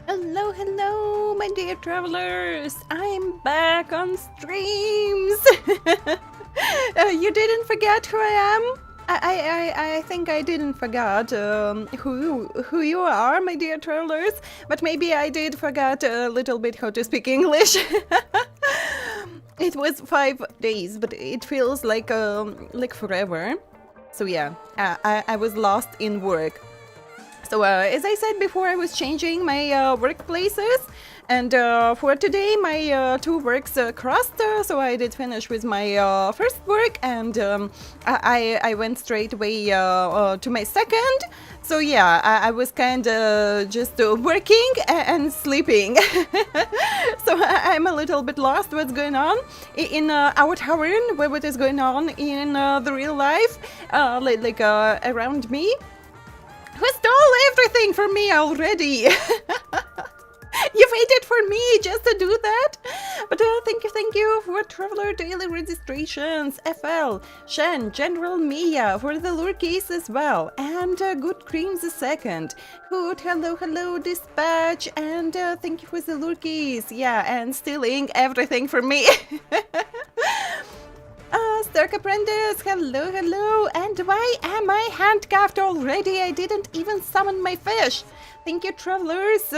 Hello, hello, my dear travelers! I'm back on streams! You didn't forget who I am? I think I didn't forget who you are, my dear travelers, but maybe I did forget a little bit how to speak English. It was 5 days, but it feels like forever. So yeah, I was lost in work. So as I said before, I was changing my workplaces, and for today my two works crossed, so I did finish with my first work, and I went straight away to my second. So yeah, I was kind of just working and sleeping. So I'm a little bit lost what's going on in our tavern, what is going on in the real life, around me. Who stole everything from me already? You waited for me just to do that? But thank you for Traveler Daily Registrations, FL, Shen, General Mia, for the lure case as well, and Good Creams the second, Hoot, hello, Dispatch, and thank you for the lure case, yeah, and stealing everything from me. Stark Apprentice, hello, and why am I handcuffed already? I didn't even summon my fish. Thank you, travelers.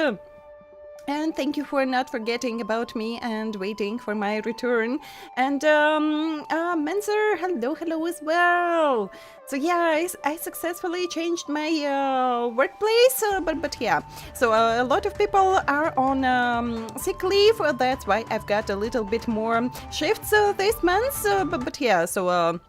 And thank you for not forgetting about me and waiting for my return. And Menzer, hello as well. So yeah, I successfully changed my workplace, but yeah. So a lot of people are on sick leave. That's why I've got a little bit more shifts this month. But yeah, so.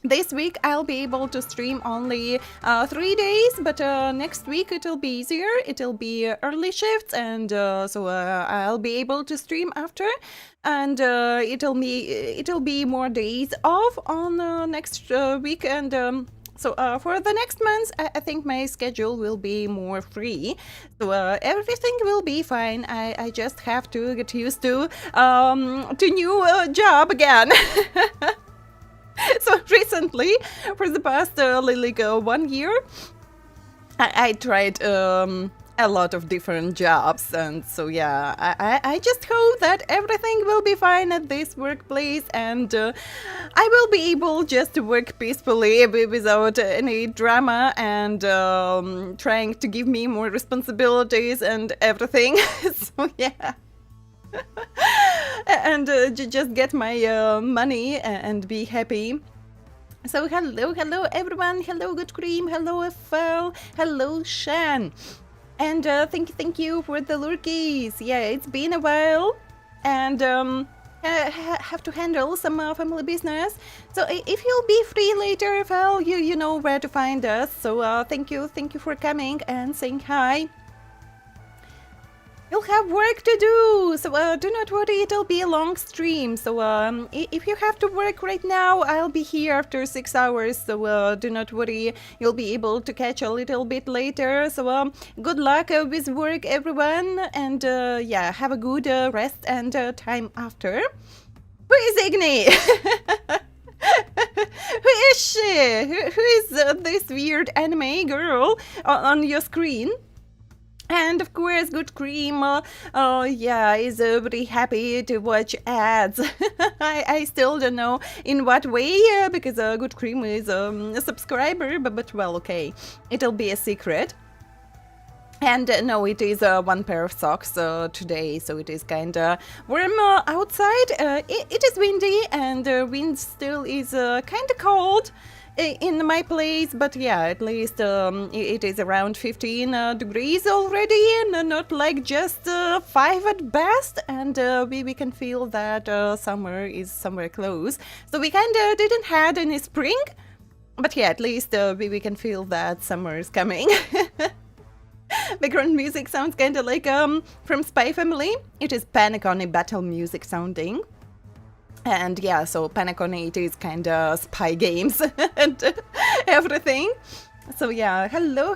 This week I'll be able to stream only 3 days, but next week it'll be easier. It'll be early shifts, and so I'll be able to stream after, and it'll be more days off on next week, and so for the next month I think my schedule will be more free, so everything will be fine. I just have to get used to new job again. So recently, for the past 1 year, I tried a lot of different jobs, and so yeah, I just hope that everything will be fine at this workplace, and I will be able just to work peacefully without any drama and trying to give me more responsibilities and everything. So yeah. And just get my money and be happy. So hello everyone, hello Good Cream, hello FL, hello Shan, and thank you for the lure keys. Yeah, it's been a while, and have to handle some family business. So if you'll be free later, FL, you know where to find us. So thank you for coming and saying hi. You'll have work to do, so do not worry, it'll be a long stream. So if you have to work right now, I'll be here after 6 hours, so do not worry, you'll be able to catch a little bit later. So good luck with work, everyone, and yeah, have a good rest and time after. Who is Igni? Who is she? Who is this weird anime girl on your screen? And of course, Good Cream, yeah, is very happy to watch ads. I still don't know in what way, because Good Cream is a subscriber, but well, okay, it'll be a secret. And no, it is one pair of socks today, so it is kind of warm outside. It is windy, and wind still is kind of cold in my place, but yeah, at least it is around 15 degrees already, and not like just 5 at best, and we can feel that summer is somewhere close. So we kind of didn't had any spring, but yeah, at least we can feel that summer is coming. Background music sounds kind of like from Spy Family. It is PENACONY battle music sounding. And yeah, so PENACONY, it is kind of spy games and everything. So yeah, hello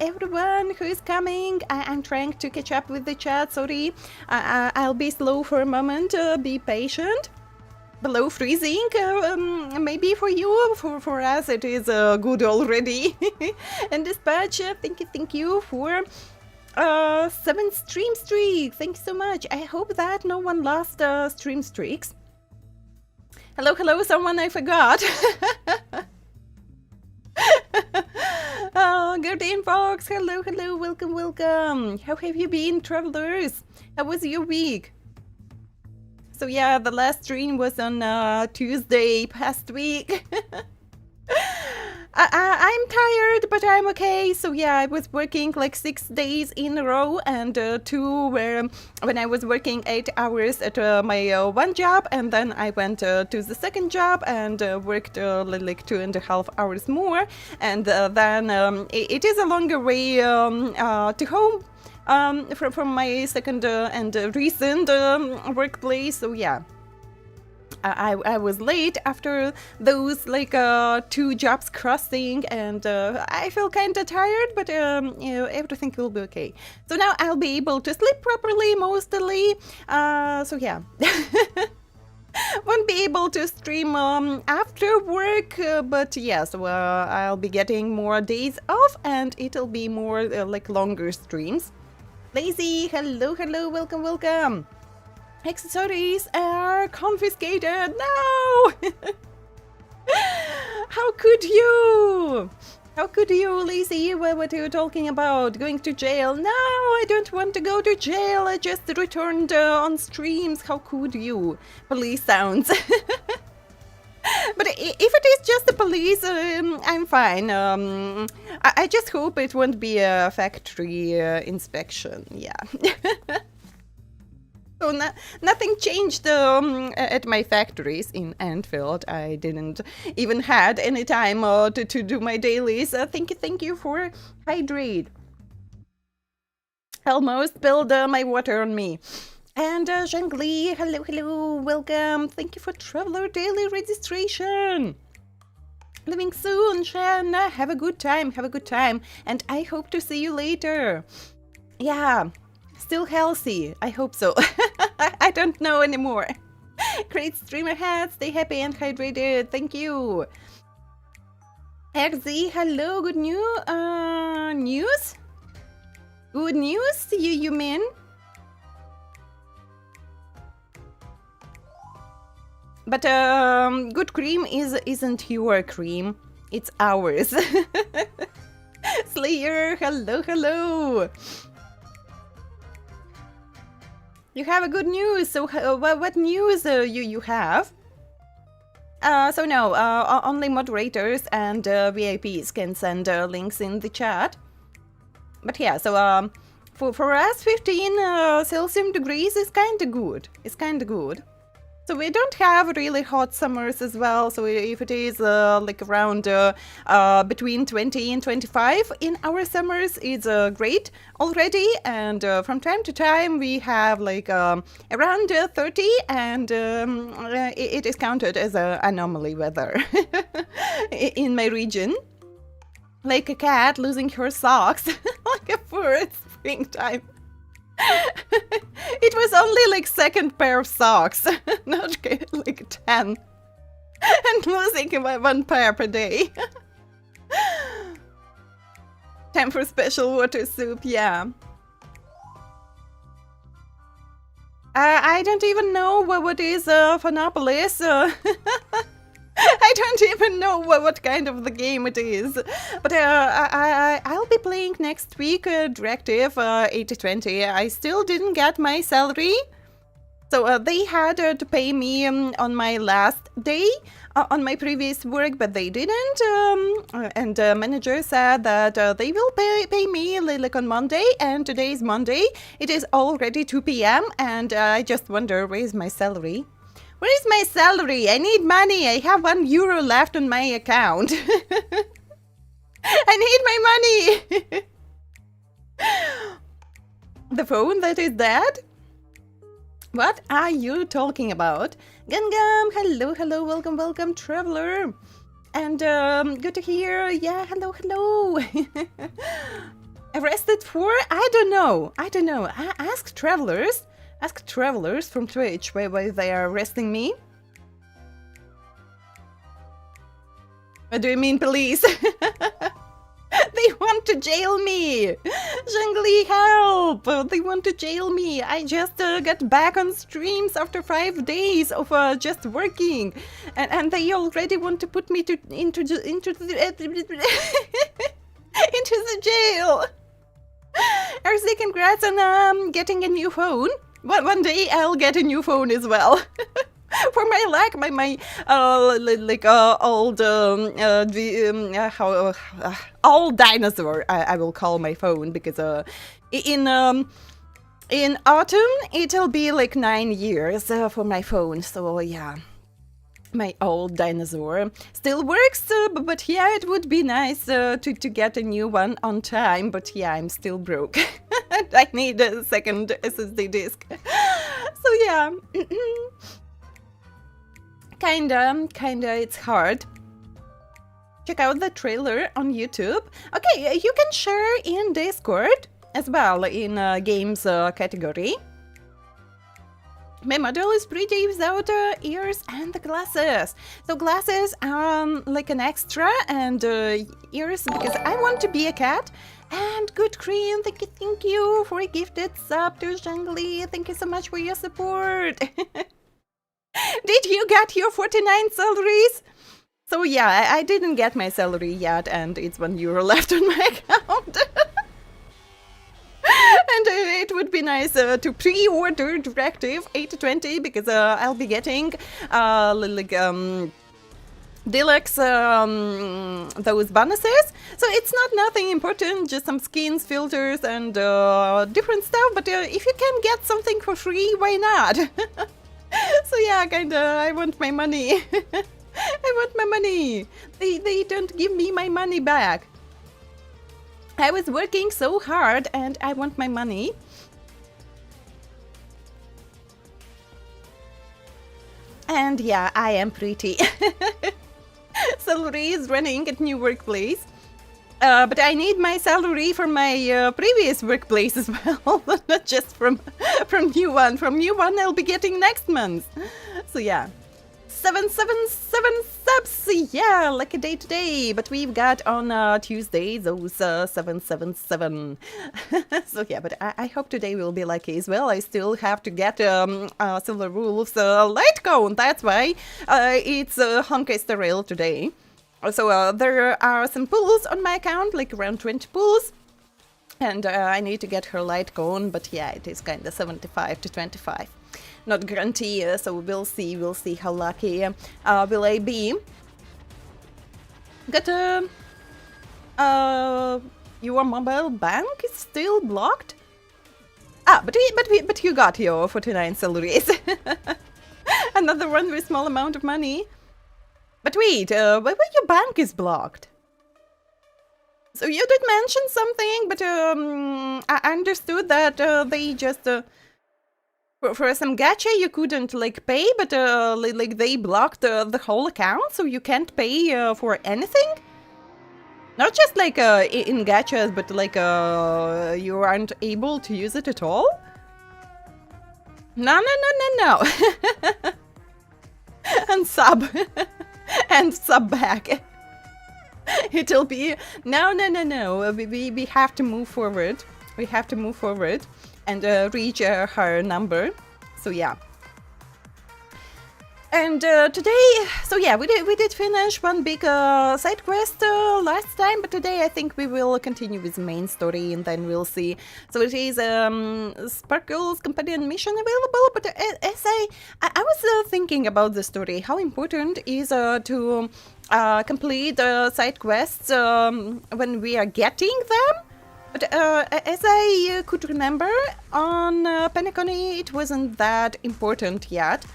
everyone who is coming. I'm trying to catch up with the chat, sorry. I'll be slow for a moment, be patient. Below freezing, maybe for you, for us it is good already. And Dispatch, thank you for 7 stream streak. Thank you so much. I hope that no one lost stream streaks. Hello, hello, someone I forgot. Good day, folks. Hello, hello, welcome, welcome. How have you been, travelers? How was your week? So yeah, the last stream was on Tuesday past week. I'm tired, but I'm okay. So yeah, I was working like 6 days in a row, and 2 were when I was working 8 hours at my one job, and then I went to the second job and worked like 2.5 hours more, and then it is a longer way to home from my second and recent workplace. So yeah. I was late after those like 2 jobs crossing, and I feel kind of tired, but you know, everything will be okay. So now I'll be able to sleep properly mostly. So yeah. Won't be able to stream after work, but yeah, so I'll be getting more days off, and it'll be more like longer streams. Lazy, hello, hello, welcome, welcome. Accessories are confiscated. No! How could you? How could you, Lazy? What are you talking about? Going to jail? No, I don't want to go to jail. I just returned on streams. How could you? Police sounds. But if it is just the police, I'm fine. I just hope it won't be a factory inspection. Yeah. So nothing changed at my factories in Anfield. I didn't even had any time to do my dailies. Thank you for hydrate. Almost spilled my water on me. And Zhangli, hello, hello, welcome. Thank you for Traveler Daily registration. Leaving soon, Shan. Have a good time, have a good time. And I hope to see you later. Yeah. Still healthy, I hope so. I don't know anymore. Great stream ahead, stay happy and hydrated, thank you. RZ, hello, good news? Good news, you mean? But good cream isn't your cream, it's ours. Slayer, hello, hello. You have a good news. So what news you have? So no, only moderators and VIPs can send links in the chat. But yeah, so for us 15 Celsius degrees is kind of good. It's kind of good. So we don't have really hot summers as well. So if it is like around between 20 and 25 in our summers, it's great already. And from time to time we have like around 30, and it is counted as an anomaly weather in my region. Like a cat losing her socks, like a fur springtime. It was only like second pair of socks, not like 10. And losing 1 pair per day. Time for special water soup, yeah. I don't even know what is Phonopolis. I don't even know what kind of the game it is, but I'll be playing next week Directive 8020. I still didn't get my salary, so they had to pay me on my last day on my previous work, but they didn't, and the manager said that they will pay me like on Monday, and today is Monday. It is already 2 p.m. and I just wonder, where is my salary? Where is my salary? I need money. I have €1 left on my account. I need my money. The phone that is dead? What are you talking about? Gungam, hello, hello, welcome, welcome, traveler. And good to hear. Yeah, hello, hello. Arrested for? I don't know. Ask travelers. Ask travelers from Twitch why they are arresting me. What do you mean, police? They want to jail me! Zhengli, help! They want to jail me! I just got back on streams after 5 days of just working, and they already want to put me into the into the jail. RC, congrats on getting a new phone. One day I'll get a new phone as well. For my luck, my old old dinosaur, I will call my phone, because in autumn it'll be like 9 years for my phone. So yeah, my old dinosaur still works, but yeah, it would be nice to get a new one on time. But yeah, I'm still broke. I need a second SSD disk. So yeah. Kinda, it's hard. Check out the trailer on YouTube. Okay, you can share in Discord as well, in games category. My model is pretty without ears and the glasses. So glasses are like an extra, and ears because I want to be a cat. And good Korean, thank you for a gifted sub to Zhengli. Thank you so much for your support. Did you get your 49 salaries? So yeah, I didn't get my salary yet, and it's €1 left on my account. And it would be nice to pre-order Directive 820, because I'll be getting deluxe those bonuses. So it's not nothing important, just some skins, filters, and different stuff. But if you can get something for free, why not? So yeah, kinda, I want my money. I want my money. They don't give me my money back. I was working so hard and I want my money. And yeah, I am pretty. Salary is running at new workplace. But I need my salary from my previous workplace as well, not just from new one. From new one, I'll be getting next month. So yeah, 777 subs. Yeah, like a day today. But we've got on Tuesday those 777. So yeah, but I hope today will be lucky as well. I still have to get Silver Wolf's light cone. That's why it's HONKAI STAR RAIL today. So there are some pulls on my account, like around 20 pulls, and I need to get her light cone, but yeah, it is kind of 75 to 25. Not guarantee, so we'll see how lucky will I be. Got your mobile bank is still blocked? Ah, but you got your 49 salaries. Another one with small amount of money. But wait, why your bank is blocked? So you did mention something, but I understood that they just for some gacha you couldn't like pay, but like they blocked the whole account, so you can't pay for anything. Not just like in gachas, but like you aren't able to use it at all. No. And sub. And sub back. It'll be no. We have to move forward. We have to move forward and reach her number. So yeah. And today, so yeah, we did finish one big side quest last time, but today I think we will continue with the main story, and then we'll see. So it is Sparkle's companion mission available, but as I was thinking about the story, how important is to complete side quests when we are getting them. But as I could remember, on PENACONY it wasn't that important yet.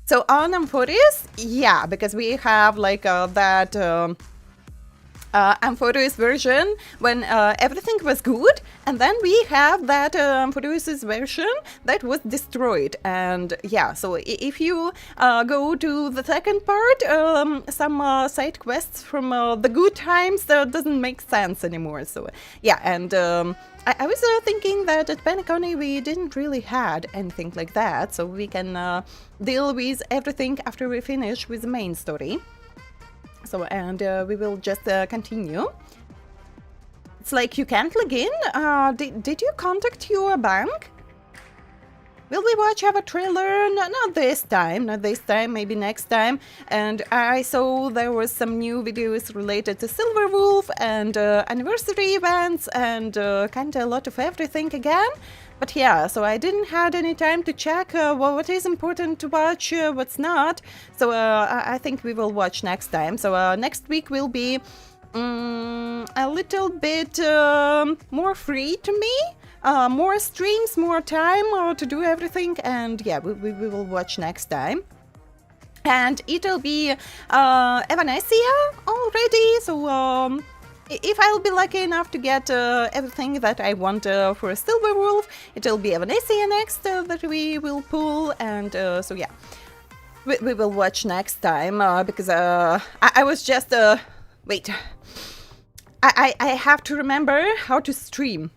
So on Amphoris, yeah, because we have like that Amphoris version when everything was good, and then we have that Amphoris version that was destroyed. And yeah, so if you go to the second part, some side quests from the good times doesn't make sense anymore. So yeah, and I was thinking that at PENACONY we didn't really had anything like that, so we can deal with everything after we finish with the main story. So, and we will just continue. it's like you can't log in. Did you contact your bank? Will we watch our trailer? No, not this time, maybe next time. And I saw there was some new videos related to Silverwolf and anniversary events and kinda a lot of everything again. But yeah, so I didn't had any time to check what is important to watch, what's not. So I think we will watch next time. So next week will be a little bit more free to me. More streams, more time to do everything, and yeah, we will watch next time. And it'll be Evanesia already, so if I'll be lucky enough to get everything that I want for Silverwolf, it'll be Evanesia next that we will pull, and so yeah, we will watch next time, because I was just... wait, I have to remember how to stream.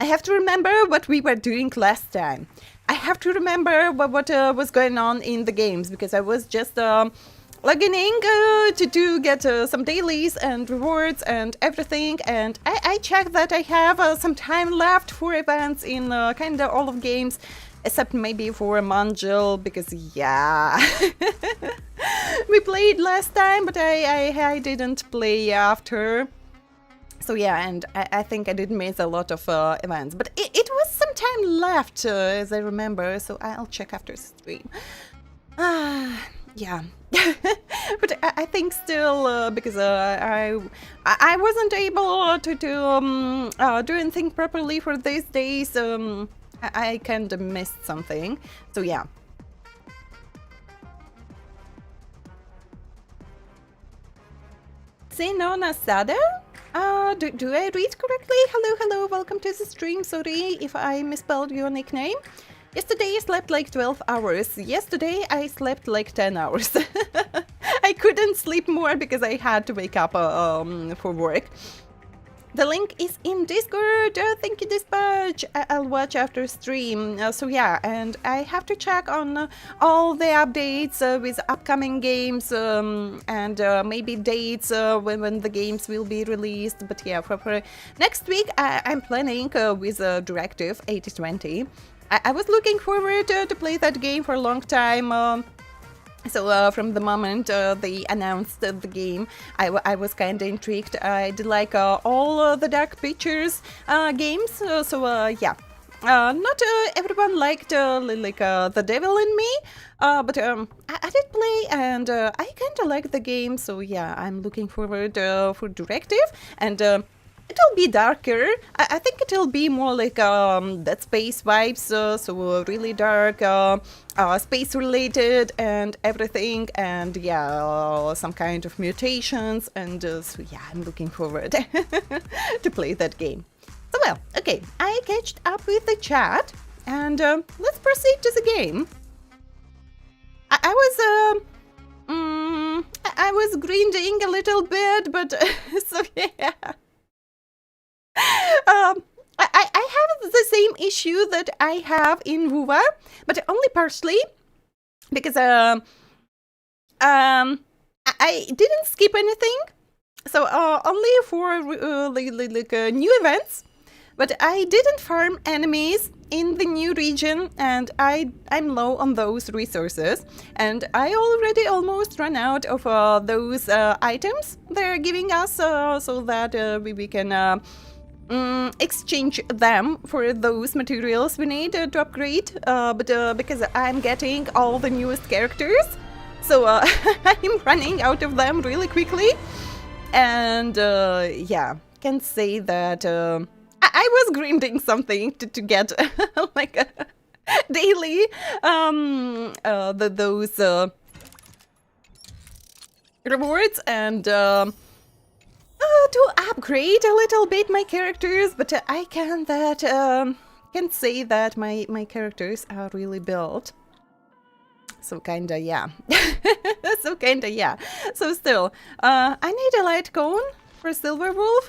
I have to remember what we were doing last time. I have to remember what was going on in the games, because I was just logging in to get some dailies and rewards and everything, and I checked that I have some time left for events in kinda all of games, except maybe for Manjel, because yeah, we played last time, but I didn't play after. So yeah, and I think I did miss a lot of events, but it was some time left, as I remember, so I'll check after stream. Yeah, but I think still, because I wasn't able to do anything properly for these days, I kinda missed something, so yeah. Senona Sada? Do I read correctly? Hello, welcome to the stream. Sorry if I misspelled your nickname. Yesterday I slept like 12 hours. Yesterday I slept like 10 hours. I couldn't sleep more because I had to wake up for work. The link is in Discord. Thank you, Dispatch. I'll watch after stream. So yeah, and I have to check on all the updates with upcoming games and maybe dates when the games will be released. But yeah, for next week I'm planning with Directive 8020. I was looking forward to play that game for a long time. So from the moment they announced the game, I was kind of intrigued. I did like all the Dark Pictures games, so yeah. Not everyone liked like The Devil in Me, but I did play and I kind of like the game, so yeah, I'm looking forward for Directive, and it'll be darker. I think it'll be more like Dead Space vibes, so really dark, space related and everything, and yeah, some kind of mutations, and so yeah, I'm looking forward to play that game. So well, okay, I catched up with the chat, and let's proceed to the game. I was grinding a little bit, but so yeah. I have the same issue that I have in WoWA, but only partially, because I didn't skip anything, so only for new events, but I didn't farm enemies in the new region, and I'm low on those resources, and I already almost ran out of those items they're giving us, so that we can exchange them for those materials we need to upgrade, but because I'm getting all the newest characters, so I'm running out of them really quickly, and yeah, can say that I was grinding something to get like daily those rewards, and to upgrade a little bit my characters, but I can say that my characters are really built. So kinda yeah. So still, I need a light cone for Silverwolf.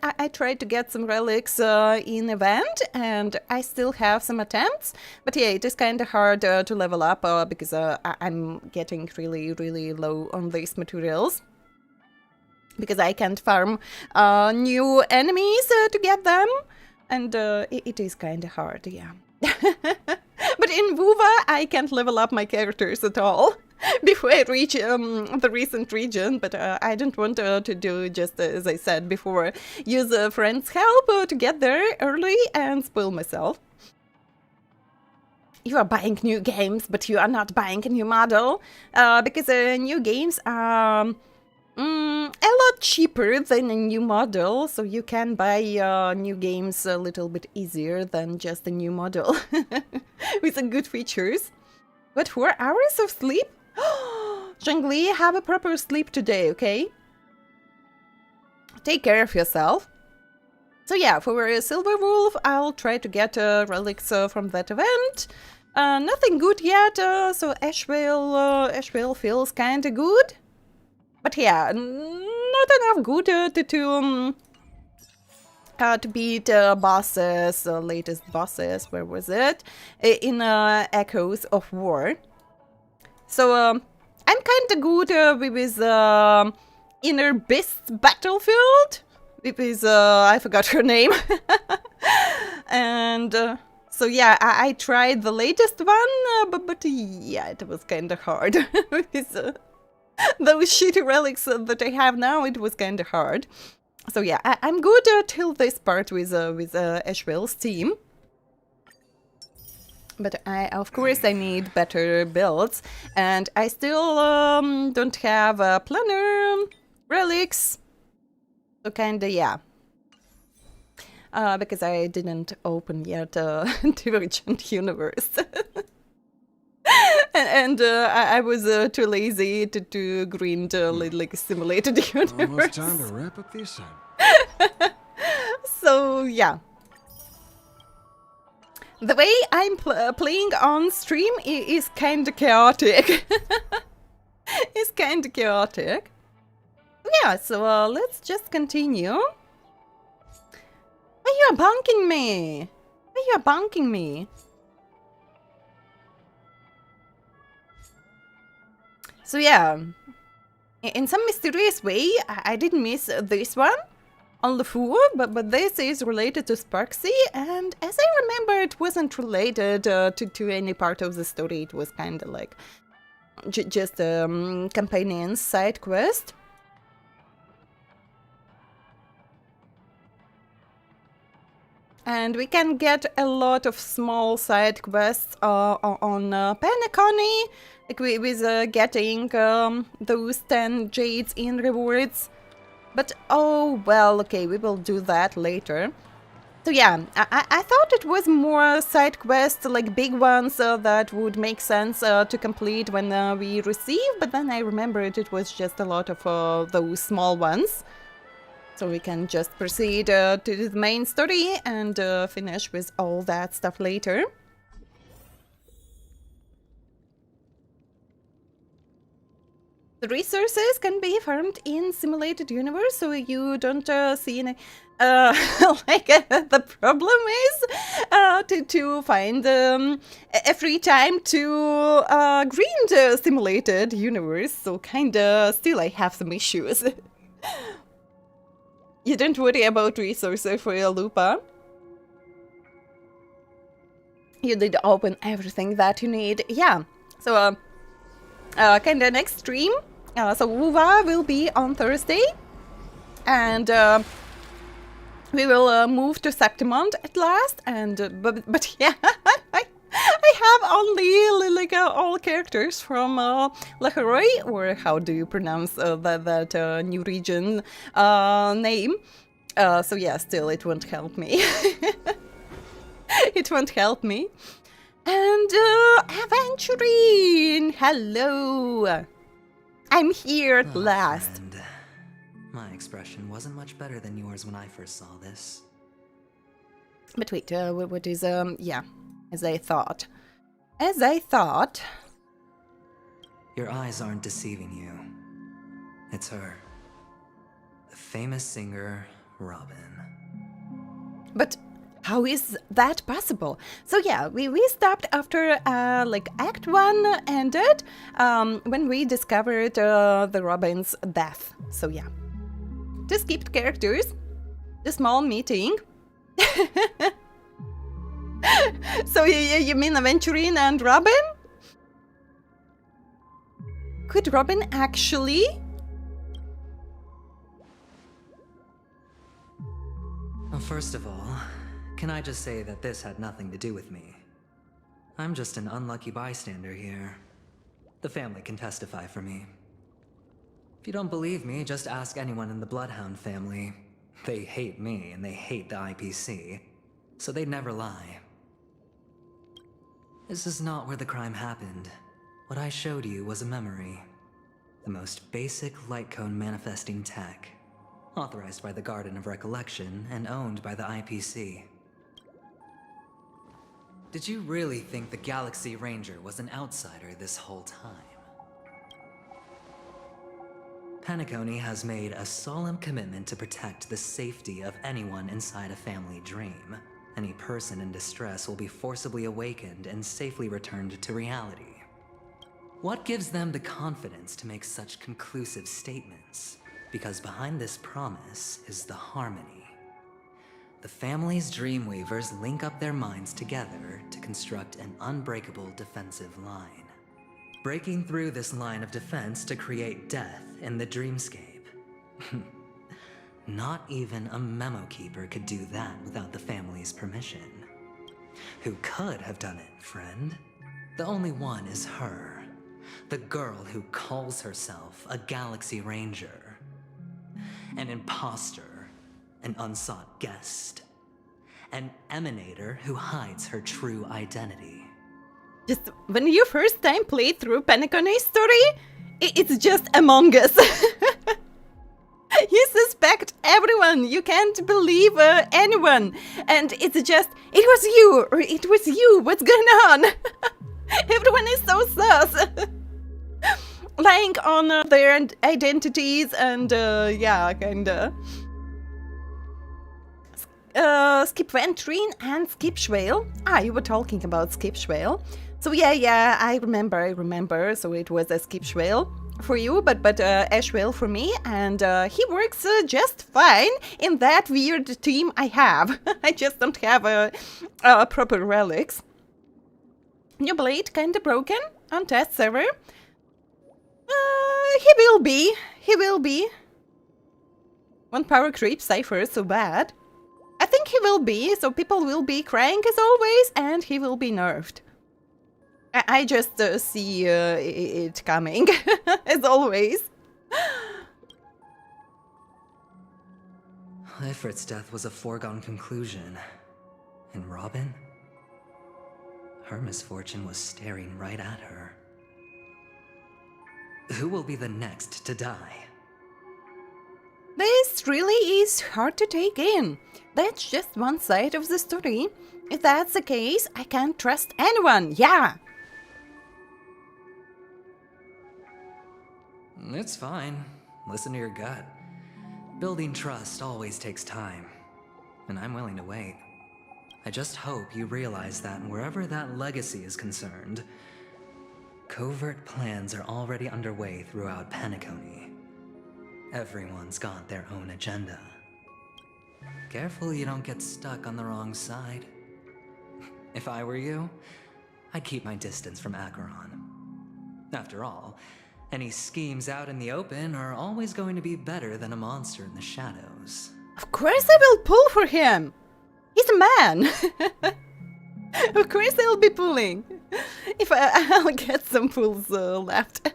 I tried to get some relics in event, and I still have some attempts, but yeah, it is kinda hard to level up because I'm getting really low on these materials. because I can't farm new enemies to get them, and it is kind of hard, yeah. But in WoWa, I can't level up my characters at all before I reach the recent region, but I don't want to do, just as I said before, use a friend's help to get there early and spoil myself. You are buying new games, but you are not buying a new model, because new games are a lot cheaper than a new model, so you can buy new games a little bit easier than just a new model with some good features. But 4 hours of sleep? Zhongli, have a proper sleep today, okay? Take care of yourself. So yeah, for a Silver Wolf, I'll try to get relics from that event. Nothing good yet, so Ashvale feels kinda good. But yeah, not enough good to beat bosses, latest bosses, where was it? In Echoes of War. So I'm kinda good with Inner Beast Battlefield, because I forgot her name. And so yeah, I tried the latest one, but yeah, it was kinda hard. With those shitty relics that I have now, it was kinda hard. So yeah, I'm good till this part with Ashville's team. But of course, I need better builds, and I still don't have planner relics. So kinda, yeah. Because I didn't open yet Divergent Universe. and I was too lazy to grind like a simulated universe. Almost time to wrap up the assignment. So yeah. The way I'm playing on stream is kind of chaotic. It's kind of chaotic. Yeah, so let's just continue. Why you are bonking me? Why you are bonking me? So yeah, in some mysterious way, I didn't miss this one on LeFou, but this is related to Sparksy, and as I remember, it wasn't related to any part of the story. It was kind of like just a companion side quest. And we can get a lot of small side quests on PENACONY, like with getting those 10 jades in rewards. But oh well, okay, we will do that later. So yeah, I thought it was more side quests, like big ones that would make sense to complete when we receive, but then I remembered it was just a lot of those small ones. So we can just proceed to the main story and finish with all that stuff later. The resources can be farmed in simulated universe, so you don't see any... like, the problem is to find a free time to grind simulated universe, so kinda still I have some issues. You don't worry about resources for your Lupa. You did open everything that you need. Yeah, so kinda next stream. So WoWa will be on Thursday, and we will move to Septimont at last. And but yeah, I have only like all characters from Laharoy, or how do you pronounce that new region name? So yeah, still it won't help me. It won't help me. And Aventurine, hello. I'm here at last. Friend. My expression wasn't much better than yours when I first saw this. But wait, what is yeah, as I thought. As I thought. Your eyes aren't deceiving you. It's her. The famous singer, Robin. But how is that possible? So yeah, we stopped after like Act 1 ended when we discovered the Robin's death. So yeah. to skipped characters. The small meeting. So you mean Aventurine and Robin? Could Robin actually? Well, first of all, can I just say that this had nothing to do with me? I'm just an unlucky bystander here. The family can testify for me. If you don't believe me, just ask anyone in the Bloodhound family. They hate me and they hate the IPC, so they'd never lie. This is not where the crime happened. What I showed you was a memory. The most basic light cone manifesting tech. Authorized by the Garden of Recollection and owned by the IPC. Did you really think the Galaxy Ranger was an outsider this whole time? PENACONY has made a solemn commitment to protect the safety of anyone inside a family dream. Any person in distress will be forcibly awakened and safely returned to reality. What gives them the confidence to make such conclusive statements? Because behind this promise is the harmony. The family's Dreamweavers link up their minds together to construct an unbreakable defensive line. Breaking through this line of defense to create death in the dreamscape. Not even a memo keeper could do that without the family's permission. Who could have done it, friend? The only one is her. The girl who calls herself a Galaxy Ranger. An imposter, an unsought guest. An emanator who hides her true identity. Just when you first time played through PENACONY's story, it's just Among Us. You suspect everyone, you can't believe anyone, and it's just, it was you, or it was you, what's going on? Everyone is so sus. Lying on their identities and yeah, kinda. Skip Ventrine and Skip Schwale. Ah, you were talking about Skip Schwale. So yeah, I remember. So it was a Skip Schwale for you, but Ashwale for me, and he works just fine in that weird team I have. I just don't have proper relics. New blade kinda broken on test server. He will be. One power creep cipher, so bad. I think he will be, so people will be crying as always, and he will be nerfed. I just see it coming, as always. Ifrit's death was a foregone conclusion. And Robin? Her misfortune was staring right at her. Who will be the next to die? This really is hard to take in. That's just one side of the story. If that's the case, I can't trust anyone, yeah! It's fine. Listen to your gut. Building trust always takes time. And I'm willing to wait. I just hope you realize that wherever that legacy is concerned, covert plans are already underway throughout PENACONY. Everyone's got their own agenda. Careful you don't get stuck on the wrong side. If I were you, I'd keep my distance from Acheron. After all, any schemes out in the open are always going to be better than a monster in the shadows. Of course I will pull for him! He's a man! Of course I'll be pulling! If I'll get some pulls left.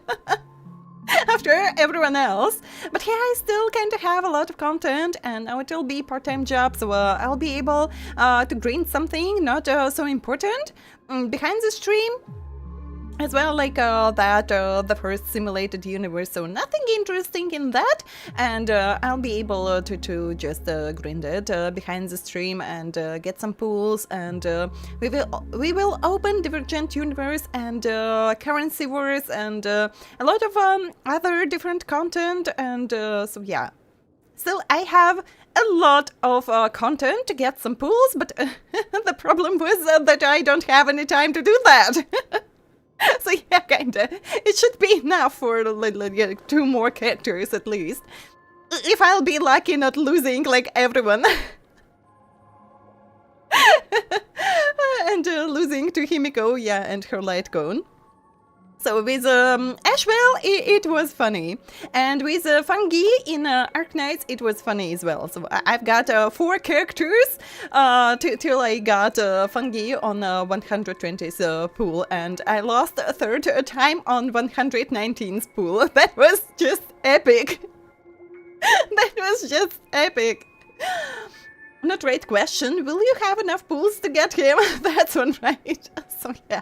After everyone else. But yeah, I still kind of have a lot of content, and now it will be part-time job, so I'll be able to grind something not so important behind the stream. As well, like the first simulated universe, so nothing interesting in that, and I'll be able to just grind it behind the stream and get some pools, and we will open Divergent Universe and Currency Wars and a lot of other different content, and so yeah. Still, I have a lot of content to get some pools, but the problem was that I don't have any time to do that. So yeah, kinda. It should be enough for like 2 more characters at least. If I'll be lucky not losing like everyone. And losing to Himiko, yeah, and her light cone. So with Ashwell, it was funny. And with Fungi in Arknights, it was funny as well. So I've got 4 characters till I got Fungi on 120th pool. And I lost a third time on 119th pool. That was just epic. That was just epic. Not right question. Will you have enough pools to get him? That's one right. So yeah.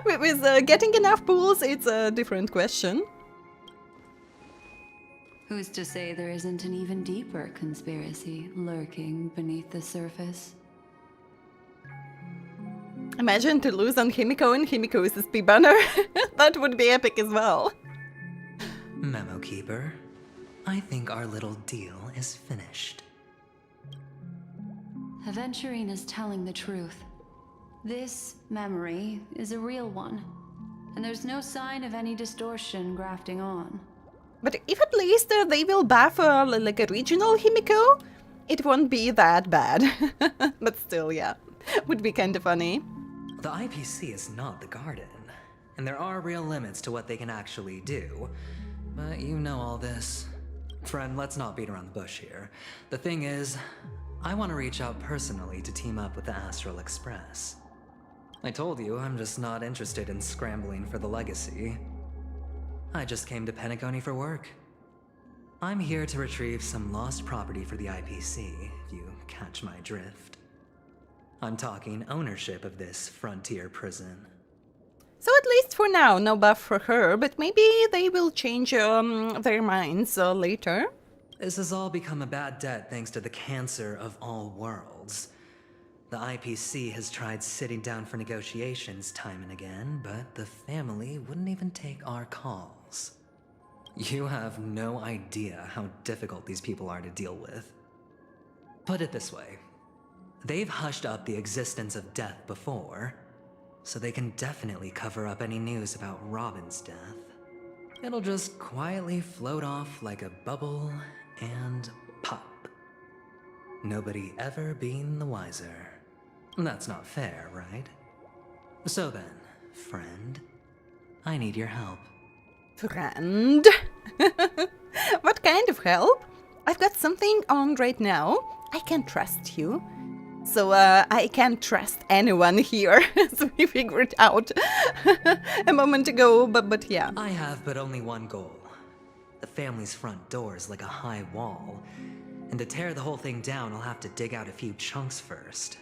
With getting enough pools, it's a different question. Who's to say there isn't an even deeper conspiracy lurking beneath the surface? Imagine to lose on Himiko and Himiko is the speed banner. That would be epic as well. Memo Keeper, I think our little deal is finished. Aventurine is telling the truth. This memory is a real one, and there's no sign of any distortion grafting on. But if at least they will buff like a regional Himiko, it won't be that bad. But still, yeah, would be kind of funny. The IPC is not the garden, and there are real limits to what they can actually do. But you know all this. Friend, let's not beat around the bush here. The thing is, I want to reach out personally to team up with the Astral Express. I told you I'm just not interested in scrambling for the legacy. I just came to PENACONY for work. I'm here to retrieve some lost property for the IPC, if you catch my drift. I'm talking ownership of this frontier prison. So at least for now, no buff for her, but maybe they will change their minds later. This has all become a bad debt thanks to the cancer of all worlds. The IPC has tried sitting down for negotiations time and again, but the family wouldn't even take our calls. You have no idea how difficult these people are to deal with. Put it this way. They've hushed up the existence of death before, so they can definitely cover up any news about Robin's death. It'll just quietly float off like a bubble and pop. Nobody ever being the wiser. That's not fair, right? So then, friend, I need your help. Friend? What kind of help? I've got something on right now. I can trust you. So I can't trust anyone here, as we figured out a moment ago, but yeah. I have but only one goal. The family's front door is like a high wall, and to tear the whole thing down, I'll have to dig out a few chunks first.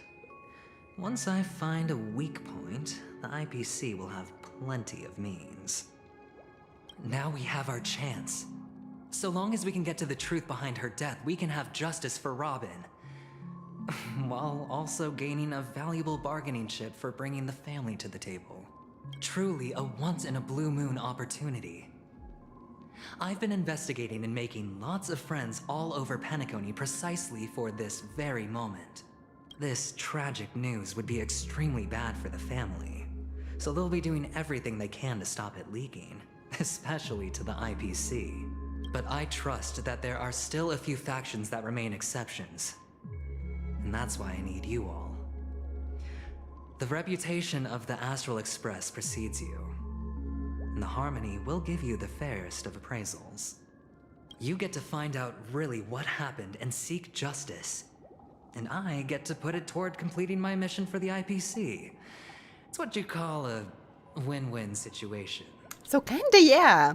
Once I find a weak point, the IPC will have plenty of means. Now we have our chance. So long as we can get to the truth behind her death, we can have justice for Robin. While also gaining a valuable bargaining chip for bringing the family to the table. Truly a once-in-a-blue-moon opportunity. I've been investigating and making lots of friends all over PENACONY precisely for this very moment. This tragic news would be extremely bad for the family, so they'll be doing everything they can to stop it leaking, especially to the IPC. But I trust that there are still a few factions that remain exceptions. And that's why I need you all. The reputation of the Astral Express precedes you, and the Harmony will give you the fairest of appraisals. You get to find out really what happened and seek justice, and I get to put it toward completing my mission for the IPC. It's what you call a win-win situation. So kinda, yeah.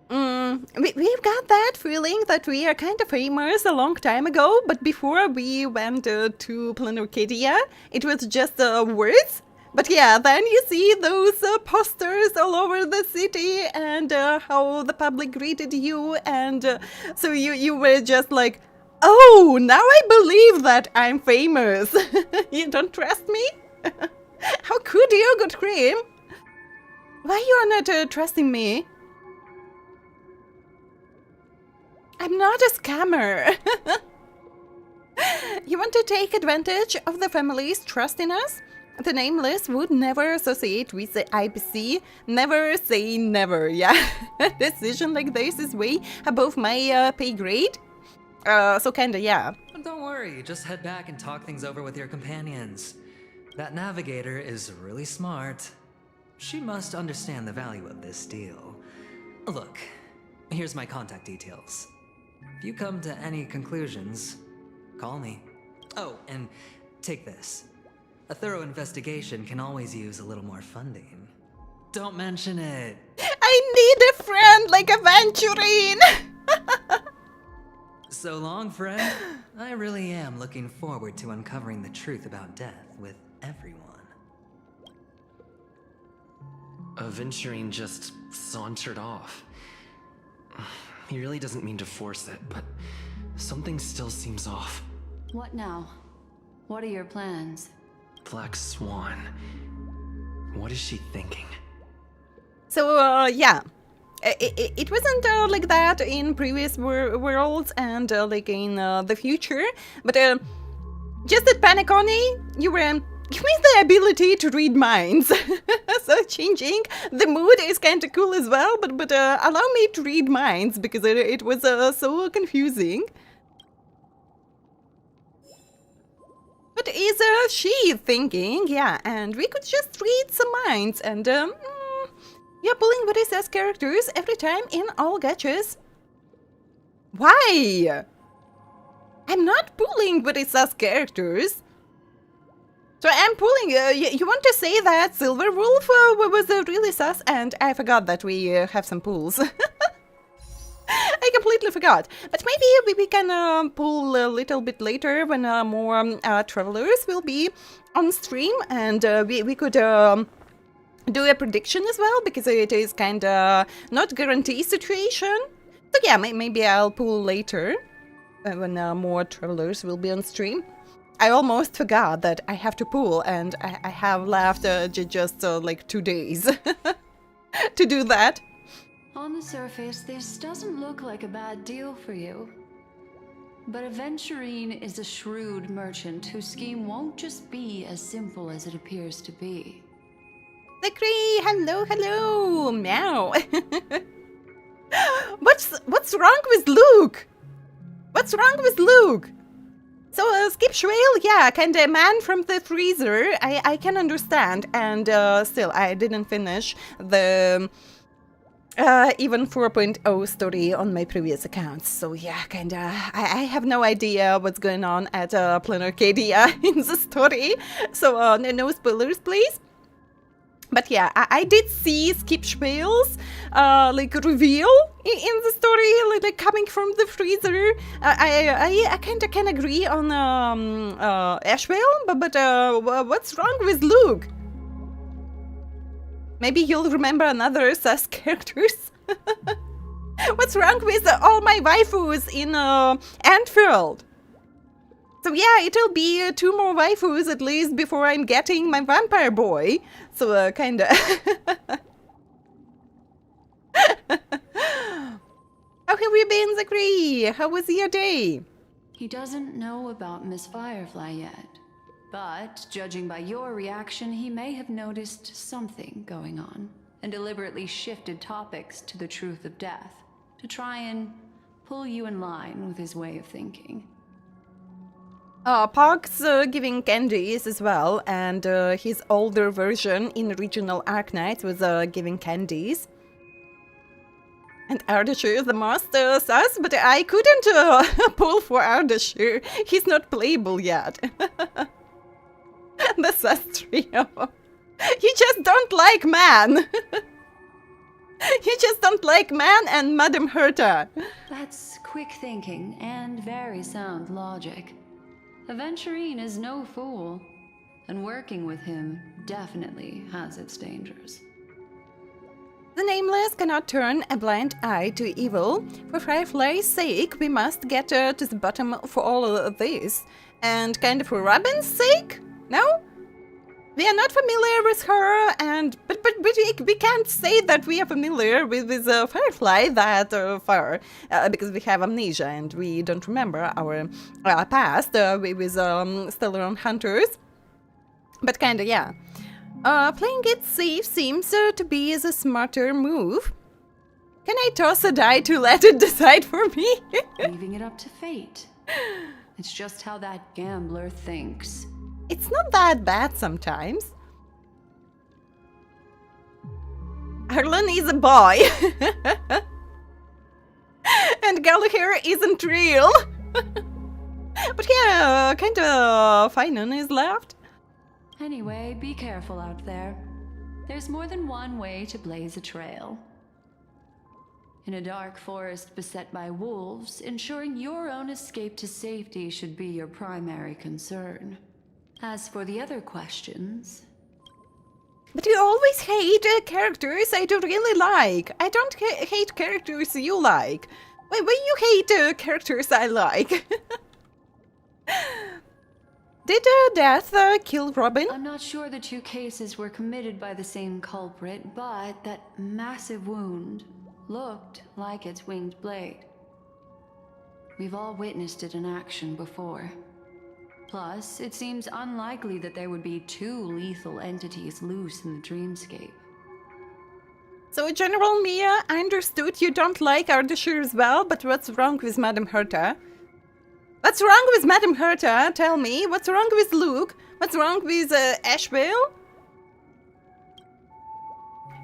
We've got that feeling that we are kind of famous a long time ago, but before we went to Planarcadia, it was just words. But yeah, then you see those posters all over the city and how the public greeted you, and so you were just like, oh, now I believe that I'm famous. You don't trust me? How could you, good cream? Why you are not trusting me? I'm not a scammer. You want to take advantage of the family's trust in us? the Nameless would never associate with the IPC. Never say never, yeah. A decision like this is way above my pay grade. So kinda, yeah. Don't worry, just head back and talk things over with your companions. That navigator is really smart. She must understand the value of this deal. Look, here's my contact details. If you come to any conclusions, call me. Oh, and take this. A thorough investigation can always use a little more funding. Don't mention it. I need a friend like Aventurine! So long, friend. I really am looking forward to uncovering the truth about death with everyone. Aventurine just sauntered off. He really doesn't mean to force it, but something still seems off. What now? What are your plans? Black Swan. What is she thinking? So, yeah. It wasn't like that in previous worlds and like in the future, but just at PENACONY, you were give me the ability to read minds. So changing the mood is kind of cool as well, but allow me to read minds because it was so confusing. What is she thinking? Yeah, and we could just read some minds and you're pulling what it says characters every time in all gachas. Why? I'm not pulling what it says characters. So I'm pulling. You want to say that Silver Wolf was really sus, and I forgot that we have some pulls. I completely forgot. But maybe we can pull a little bit later when more travelers will be on stream, and we could do a prediction as well, because it is kind of not guaranteed situation. So yeah, maybe I'll pull later when more travelers will be on stream. I almost forgot that I have to pull, and I have left just like 2 days to do that. On the surface, this doesn't look like a bad deal for you. But Aventurine is a shrewd merchant whose scheme won't just be as simple as it appears to be. Zachary, hello, meow. What's wrong with Luke? What's wrong with Luke? So Skip Schwale, yeah, kinda a man from the freezer, I can understand, and still I didn't finish the even 4.0 story on my previous accounts, so yeah, kinda I have no idea what's going on at Planet Arcadia in the story, so no spoilers please. But yeah, I did see Skip Schwale's like reveal in the story, like coming from the freezer. I kind of can agree on Ashwell, but what's wrong with Luke? Maybe you'll remember another sus characters. What's wrong with all my waifus in Antfield? So yeah, it'll be 2 more waifus at least before I'm getting my vampire boy. So kinda. How have you been, Zachary? How was your day? He doesn't know about Miss Firefly yet, but judging by your reaction, he may have noticed something going on and deliberately shifted topics to the truth of death to try and pull you in line with his way of thinking. Pog's giving candies as well, and his older version in Regional Arknights was giving candies. And Ardashir is the most sus, but I couldn't pull for Ardashir. He's not playable yet. The sus trio. You just don't like man. You just don't like man and Madame Herta. That's quick thinking and very sound logic. Aventurine is no fool, and working with him definitely has its dangers. The Nameless cannot turn a blind eye to evil. For Firefly's sake, we must get to the bottom of all of this. And kind of for Robin's sake? No? We are not familiar with her, and but we can't say that we are familiar with Firefly that far, because we have amnesia and we don't remember our past with Stellar Hunters. But kinda, yeah. Playing it safe seems to be the smarter move. Can I toss a die to let it decide for me? Leaving it up to fate. It's just how that gambler thinks. It's not that bad sometimes. Harlan is a boy. And Gallagher isn't real. But yeah, kinda Finan is left. Anyway, be careful out there. There's more than one way to blaze a trail. In a dark forest beset by wolves, ensuring your own escape to safety should be your primary concern. As for the other questions... But you always hate characters I don't really like. I don't hate characters you like. Wait, you hate characters I like. Did Death kill Robin? I'm not sure the two cases were committed by the same culprit, but that massive wound looked like its winged blade. We've all witnessed it in action before. Plus, it seems unlikely that there would be two lethal entities loose in the dreamscape. So, General Mia, I understood you don't like Ardashir as well, but what's wrong with Madame Herta? What's wrong with Madame Herta? Tell me. What's wrong with Luke? What's wrong with Ashvale?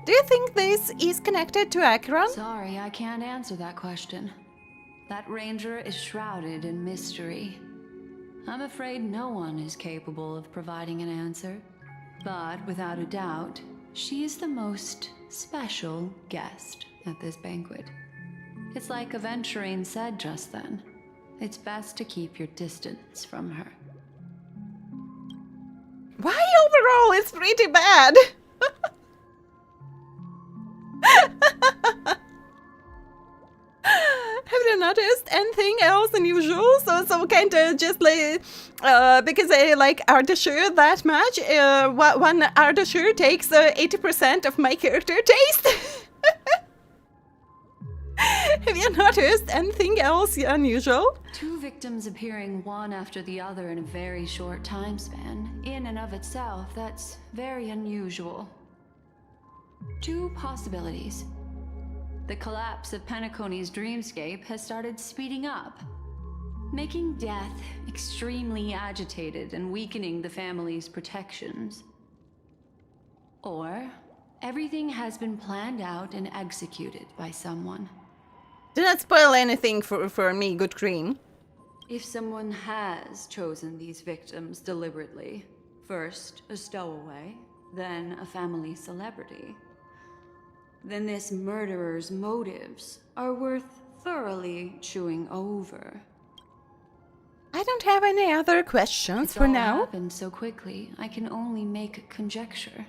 Do you think this is connected to Akron? Sorry, I can't answer that question. That ranger is shrouded in mystery. I'm afraid no one is capable of providing an answer. But without a doubt, she is the most special guest at this banquet. It's like Igniraen said just then. It's best to keep your distance from her. Why overall it's pretty bad? Have you noticed anything else unusual? So kinda just like because I like Ardashir that much. One Ardashir takes 80% of my character taste. Have you noticed anything else unusual? Two victims appearing one after the other in a very short time span. In and of itself, that's very unusual. Two possibilities. The collapse of PENACONY's dreamscape has started speeding up, making death extremely agitated and weakening the family's protections. Or everything has been planned out and executed by someone. Do not spoil anything for me, good cream. If someone has chosen these victims deliberately, first a stowaway, then a family celebrity, then this murderer's motives are worth thoroughly chewing over. I don't have any other questions for now. It all happened so quickly, I can only make conjecture.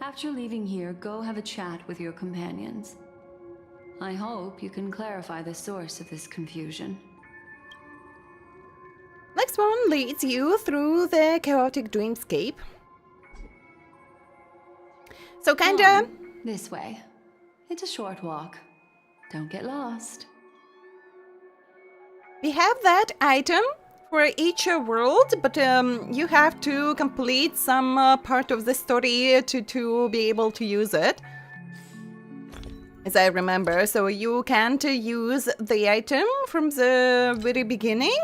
After leaving here, go have a chat with your companions. I hope you can clarify the source of this confusion. Next one leads you through the chaotic dreamscape. So kinda... This way. It's a short walk. Don't get lost. We have that item for each world, but you have to complete some part of the story to be able to use it. As I remember, so you can't use the item from the very beginning.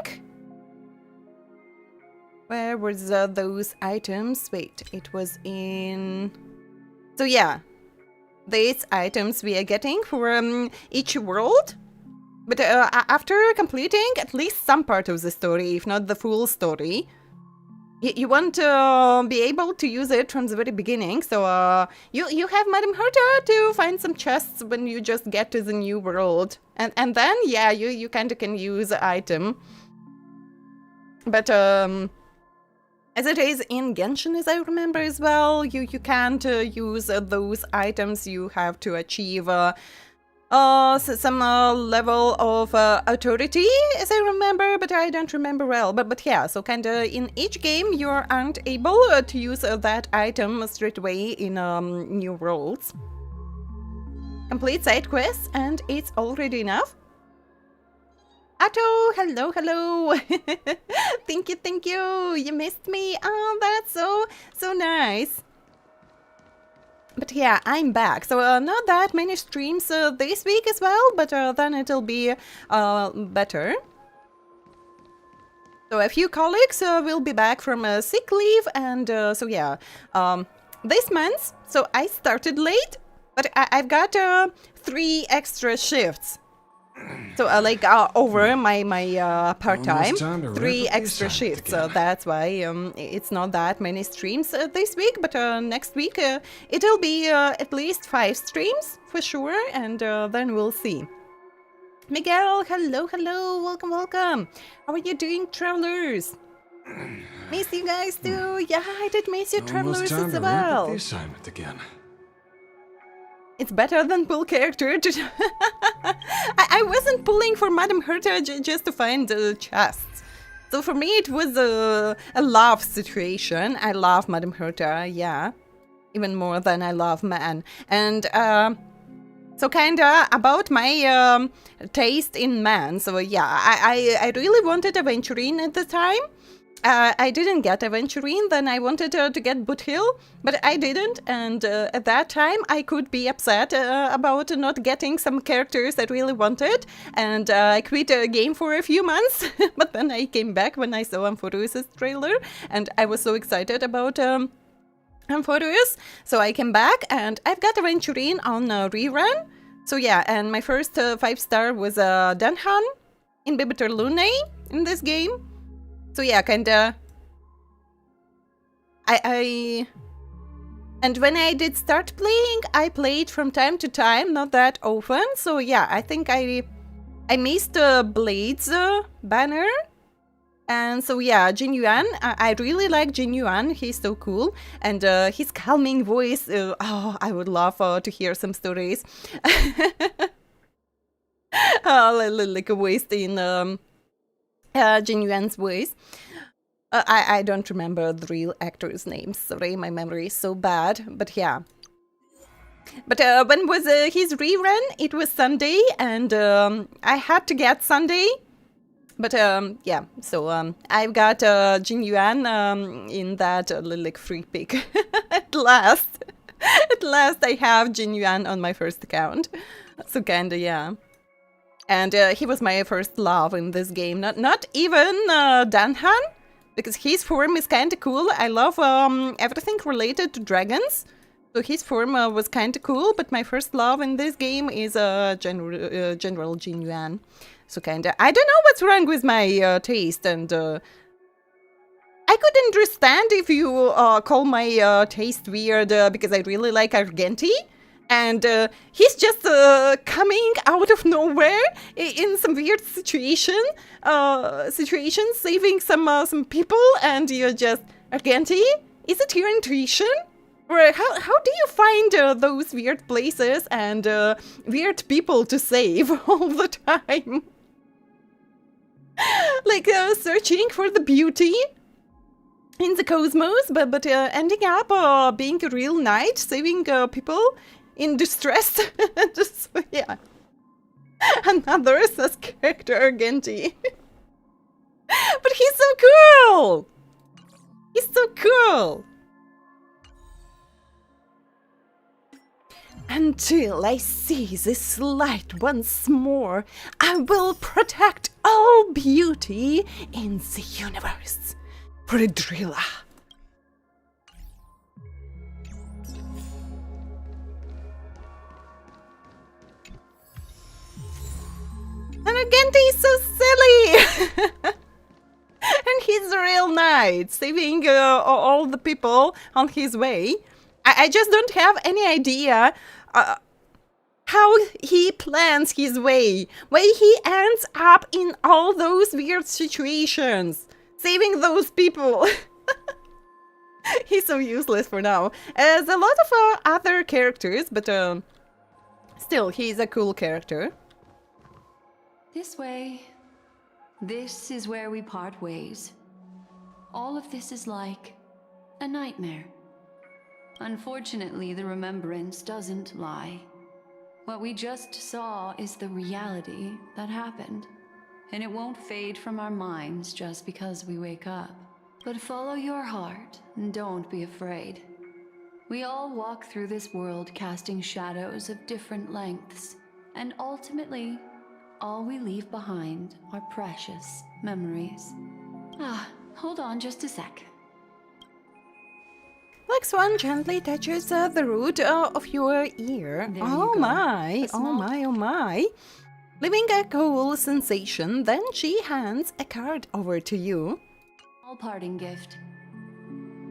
Where was those items? Wait, it was in... So yeah, these items we are getting for each world. But after completing at least some part of the story, if not the full story, you won't be able to use it from the very beginning. So you have Madame Herta to find some chests when you just get to the new world. And then, yeah, you kind of can use the item. But as it is in Genshin, as I remember as well, you can't use those items. You have to achieve some level of authority, as I remember, but I don't remember well. But yeah, so kinda in each game you aren't able to use that item straight away in new worlds. Complete side quests and it's already enough. Otto, hello, hello. Thank you. You missed me. Oh, that's so nice. But yeah, I'm back. So not that many streams this week as well, but then it'll be better. So a few colleagues will be back from sick leave, and so yeah, this month. So I started late, but I've got 3 extra shifts. So like over my part-time, 3 extra shifts. So that's why it's not that many streams this week, but next week it'll be at least 5 streams for sure, and then we'll see. Miguel, hello, welcome. How are you doing, travelers? Miss you guys too. Yeah, I did miss you, travelers, Almost time as to wrap up well. the assignment again. It's better than pull character. I wasn't pulling for Madame Herta just to find chests. So for me it was a love situation. I love Madame Herta, yeah. Even more than I love man. And so kinda about my taste in man. So yeah, I really wanted Aventurine at the time. I didn't get Aventurine, then I wanted to get Boothill, but I didn't, and at that time I could be upset about not getting some characters I really wanted, and I quit a game for a few months, but then I came back when I saw Amphoruus' trailer, and I was so excited about Amphoruus, so I came back, and I've got Aventurine on rerun, so yeah, and my first 5-star was Danhan, Inhibitor Lunae in this game. So yeah, kinda. And when I did start playing, I played from time to time, not that often. So yeah, I think I missed Blade's banner. And so yeah, Jin Yuan, I really like Jin Yuan. He's so cool, and his calming voice. Oh, I would love to hear some stories. Like a waste in. Jin Yuan's voice. I don't remember the real actor's names. Sorry, my memory is so bad. But yeah. But when was his rerun? It was Sunday, and I had to get Sunday. But yeah, so I've got Jin Yuan in that like free pick. At last. At last I have Jin Yuan on my first account. So kinda, yeah. And he was my first love in this game. Not even Danhan, because his form is kind of cool. I love everything related to dragons. So his form was kind of cool, but my first love in this game is General Jin Yuan. So kind of, I don't know what's wrong with my taste, and I could understand if you call my taste weird because I really like Argenti. And he's just coming out of nowhere in some weird situation, saving some people, and you're just, Argenti, is it your intuition? Or how do you find those weird places and weird people to save all the time? Like searching for the beauty in the cosmos, but ending up being a real knight, saving people in distress. Just, yeah. Another sus character, Genti. But he's so cool! He's so cool! Until I see this light once more, I will protect all beauty in the universe. Pridrilla. And Argenti is so silly! And he's a real knight, saving all the people on his way. I just don't have any idea how he plans his way, why he ends up in all those weird situations, saving those people. He's so useless for now. There's a lot of other characters, but still, he's a cool character. This way. This is where we part ways. All of this is like a nightmare. Unfortunately, the remembrance doesn't lie. What we just saw is the reality that happened. and it won't fade from our minds just because we wake up. But follow your heart, and don't be afraid. We all walk through this world casting shadows of different lengths, and ultimately, all we leave behind are precious memories. Hold on just a sec. Like Swan gently touches the root of your ear. There Oh you go. my, A small- oh my. Leaving a cool sensation, then she hands a card over to you. Small parting gift.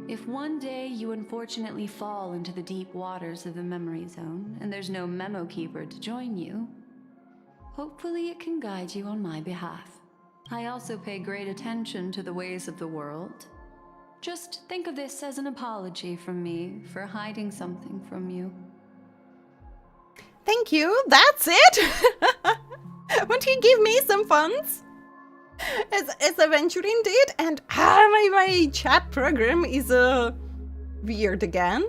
If one day you unfortunately fall into the deep waters of the memory zone and there's no memo keeper to join you, hopefully it can guide you on my behalf. I also pay great attention to the ways of the world. Just think of this as an apology from me for hiding something from you. Thank you, that's it! Won't you give me some funds? As Aventuring did, and my chat program is weird again.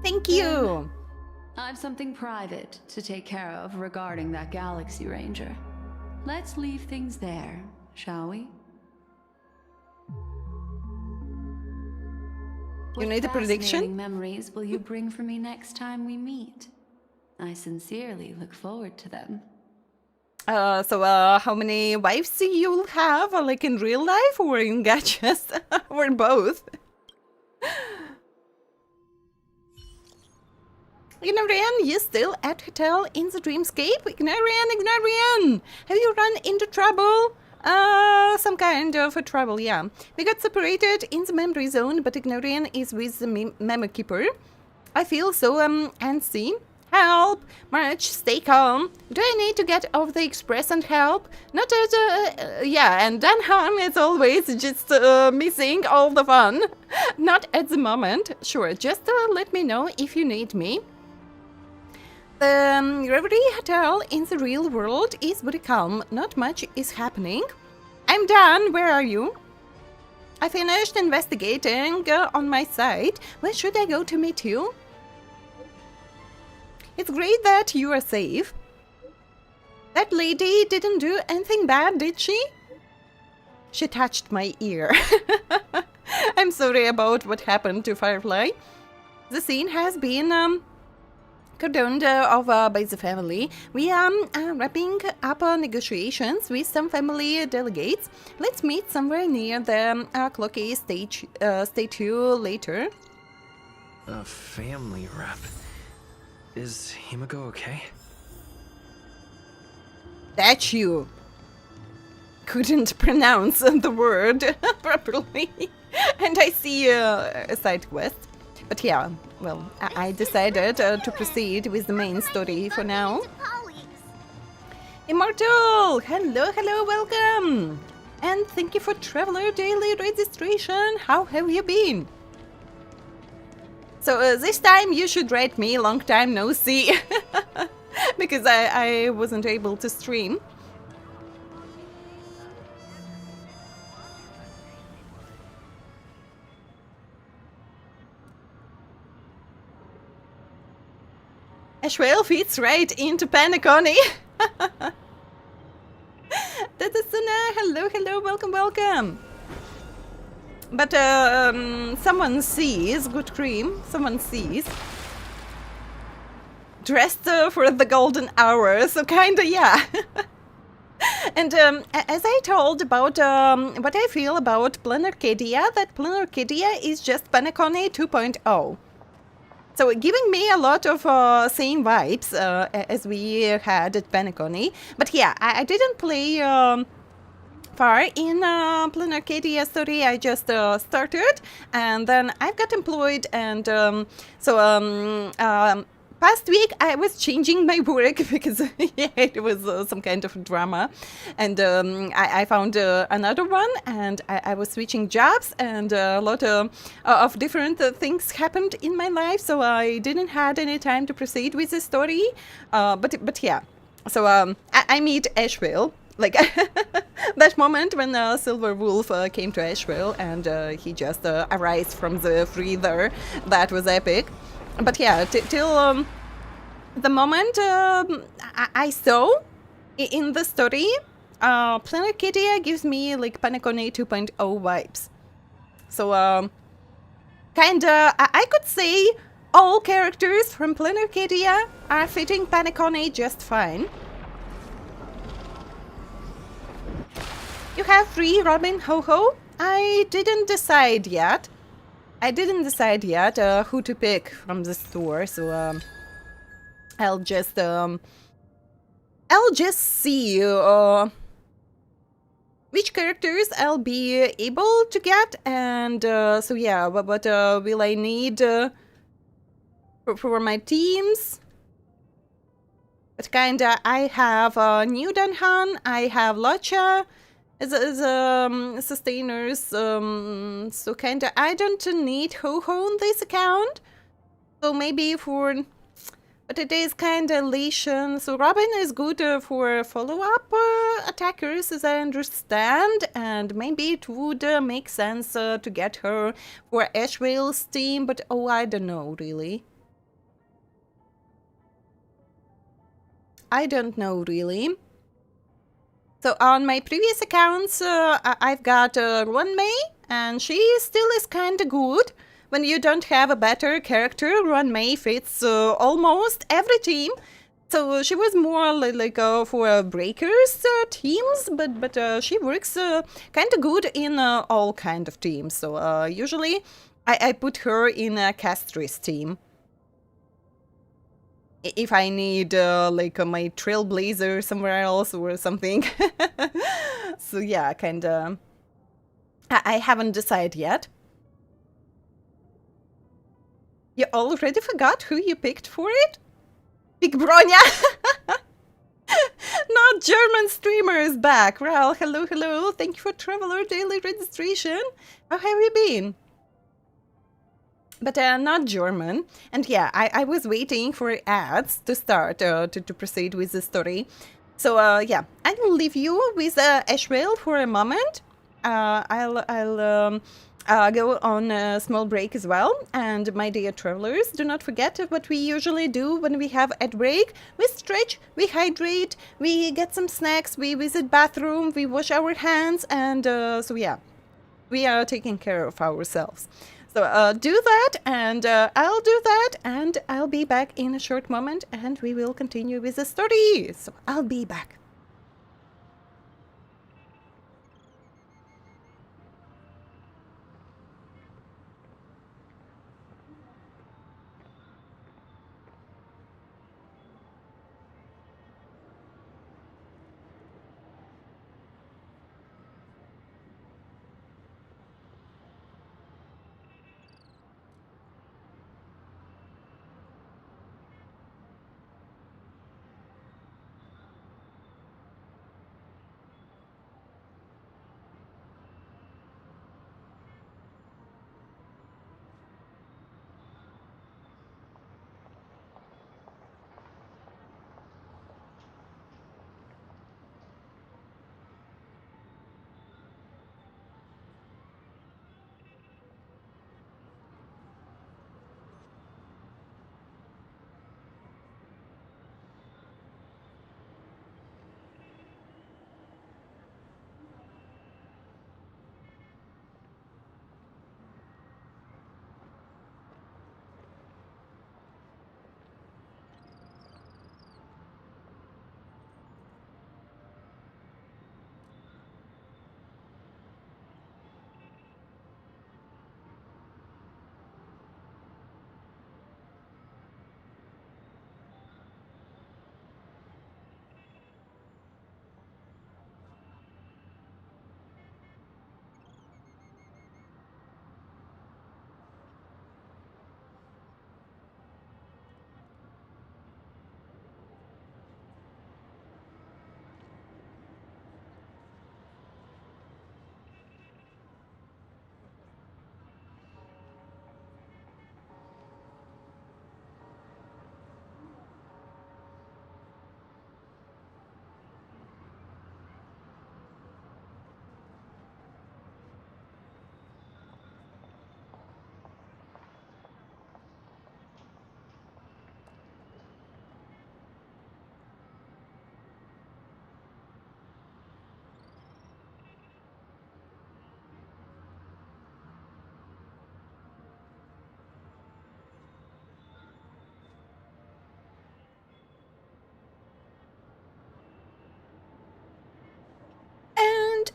Thank you. I've something private to take care of regarding that Galaxy Ranger. Let's leave things there, shall we? You need a prediction? Fascinating memories will you bring for me next time we meet? I sincerely look forward to them. So how many wives you'll have, like in real life or in gachas, or both? Igniraen, you still at hotel in the dreamscape? Igniraen! Have you run into trouble? Some kind of a trouble, yeah. We got separated in the memory zone, but Igniraen is with the memo keeper. I feel so, antsy. Help! March, stay calm. Do I need to get off the express and help? Not at, yeah, and Danham is always just missing all the fun. Not at the moment. Sure, just let me know if you need me. The Reverie Hotel in the real world is very calm. Not much is happening. I'm done. Where are you? I finished investigating on my side. Where should I go to meet you? It's great that you are safe. That lady didn't do anything bad, did she? She touched my ear. I'm sorry about what happened to Firefly. The scene has been cordoned off by the family. We are wrapping up negotiations with some family delegates. Let's meet somewhere near the Clocky statue later. A family rep. Is Himiko okay? That you couldn't pronounce the word properly. And I see a side quest. But yeah, well, I decided to proceed with the main story for now. Immortal! Hello, welcome! And thank you for Traveler Daily registration. How have you been? So this time you should write me long time no see. Because I wasn't able to stream. Ashwell fits right into PENACONY. Hello, welcome. But someone sees, good cream, someone sees. Dressed for the golden hour, so kinda, yeah. And as I told about what I feel about Planarcadia, that Planarcadia is just PENACONY 2.0. So giving me a lot of same vibes as we had at PENACONY. But yeah, I didn't play far in Planarcadia story. I just started, and then I got employed, and past week I was changing my work because yeah, it was some kind of drama, and I found another one, and I was switching jobs, and a lot of different things happened in my life, so I didn't had any time to proceed with the story. But yeah, so I meet Asheville. Like that moment when Silver Wolf came to Asheville, and he just arose from the freezer. That was epic. But yeah, till the moment I saw in the story, Planet Kidia gives me like PENACONY 2.0 vibes. So, kinda, I could say all characters from Planet Kidia are fitting PENACONY just fine. You have 3 Robin Ho-Ho? I didn't decide yet. Who to pick from the store, so I'll just see which characters I'll be able to get, and so yeah, what will I need for my teams? But kinda, I have New Danhan, I have Locha as sustainers, so kinda I don't need Ho-Ho on this account. So maybe but it is kinda Lesion, so Robin is good for follow-up attackers, as I understand, and maybe it would make sense to get her for Ashvale's team, but oh, I don't know, really. I don't know, really. So on my previous accounts, I've got Ruan Mei, and she still is kinda good. When you don't have a better character, Ruan Mei fits almost every team. So she was more like for breakers teams, but she works kinda good in all kind of teams. So usually I put her in a Castris team. If I need like my Trailblazer somewhere else or something. So yeah, kinda. I haven't decided yet. You already forgot who you picked for it? Big Bronya! Not German streamer is back. Ral, hello, hello. Thank you for Traveler Daily registration. How have you been? But not German. And yeah, I was waiting for ads to start to proceed with the story. So yeah, I will leave you with Ashvale for a moment. I'll go on a small break as well. And my dear travelers, do not forget what we usually do when we have ad break. We stretch, we hydrate, we get some snacks, we visit bathroom, we wash our hands, and so yeah, we are taking care of ourselves. So do that, and I'll do that, and I'll be back in a short moment, and we will continue with the story. So I'll be back.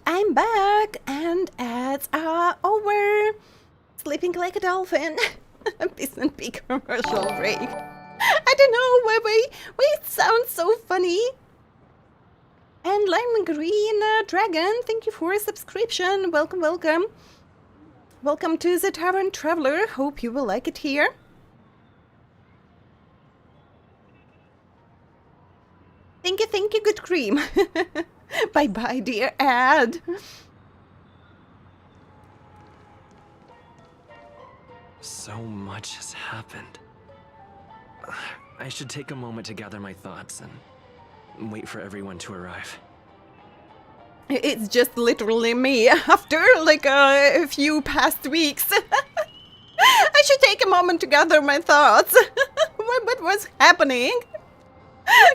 I'm back, and ads are over. Sleeping like a dolphin. Piss and pee commercial break. I don't know why it sounds so funny. And Lime Green Dragon, thank you for a subscription. Welcome, welcome. Welcome to the Tavern Traveler. Hope you will like it here. Thank you, good cream. Bye-bye, dear ad. So much has happened. I should take a moment to gather my thoughts and wait for everyone to arrive. It's just literally me after like a few past weeks. I should take a moment to gather my thoughts. What was happening?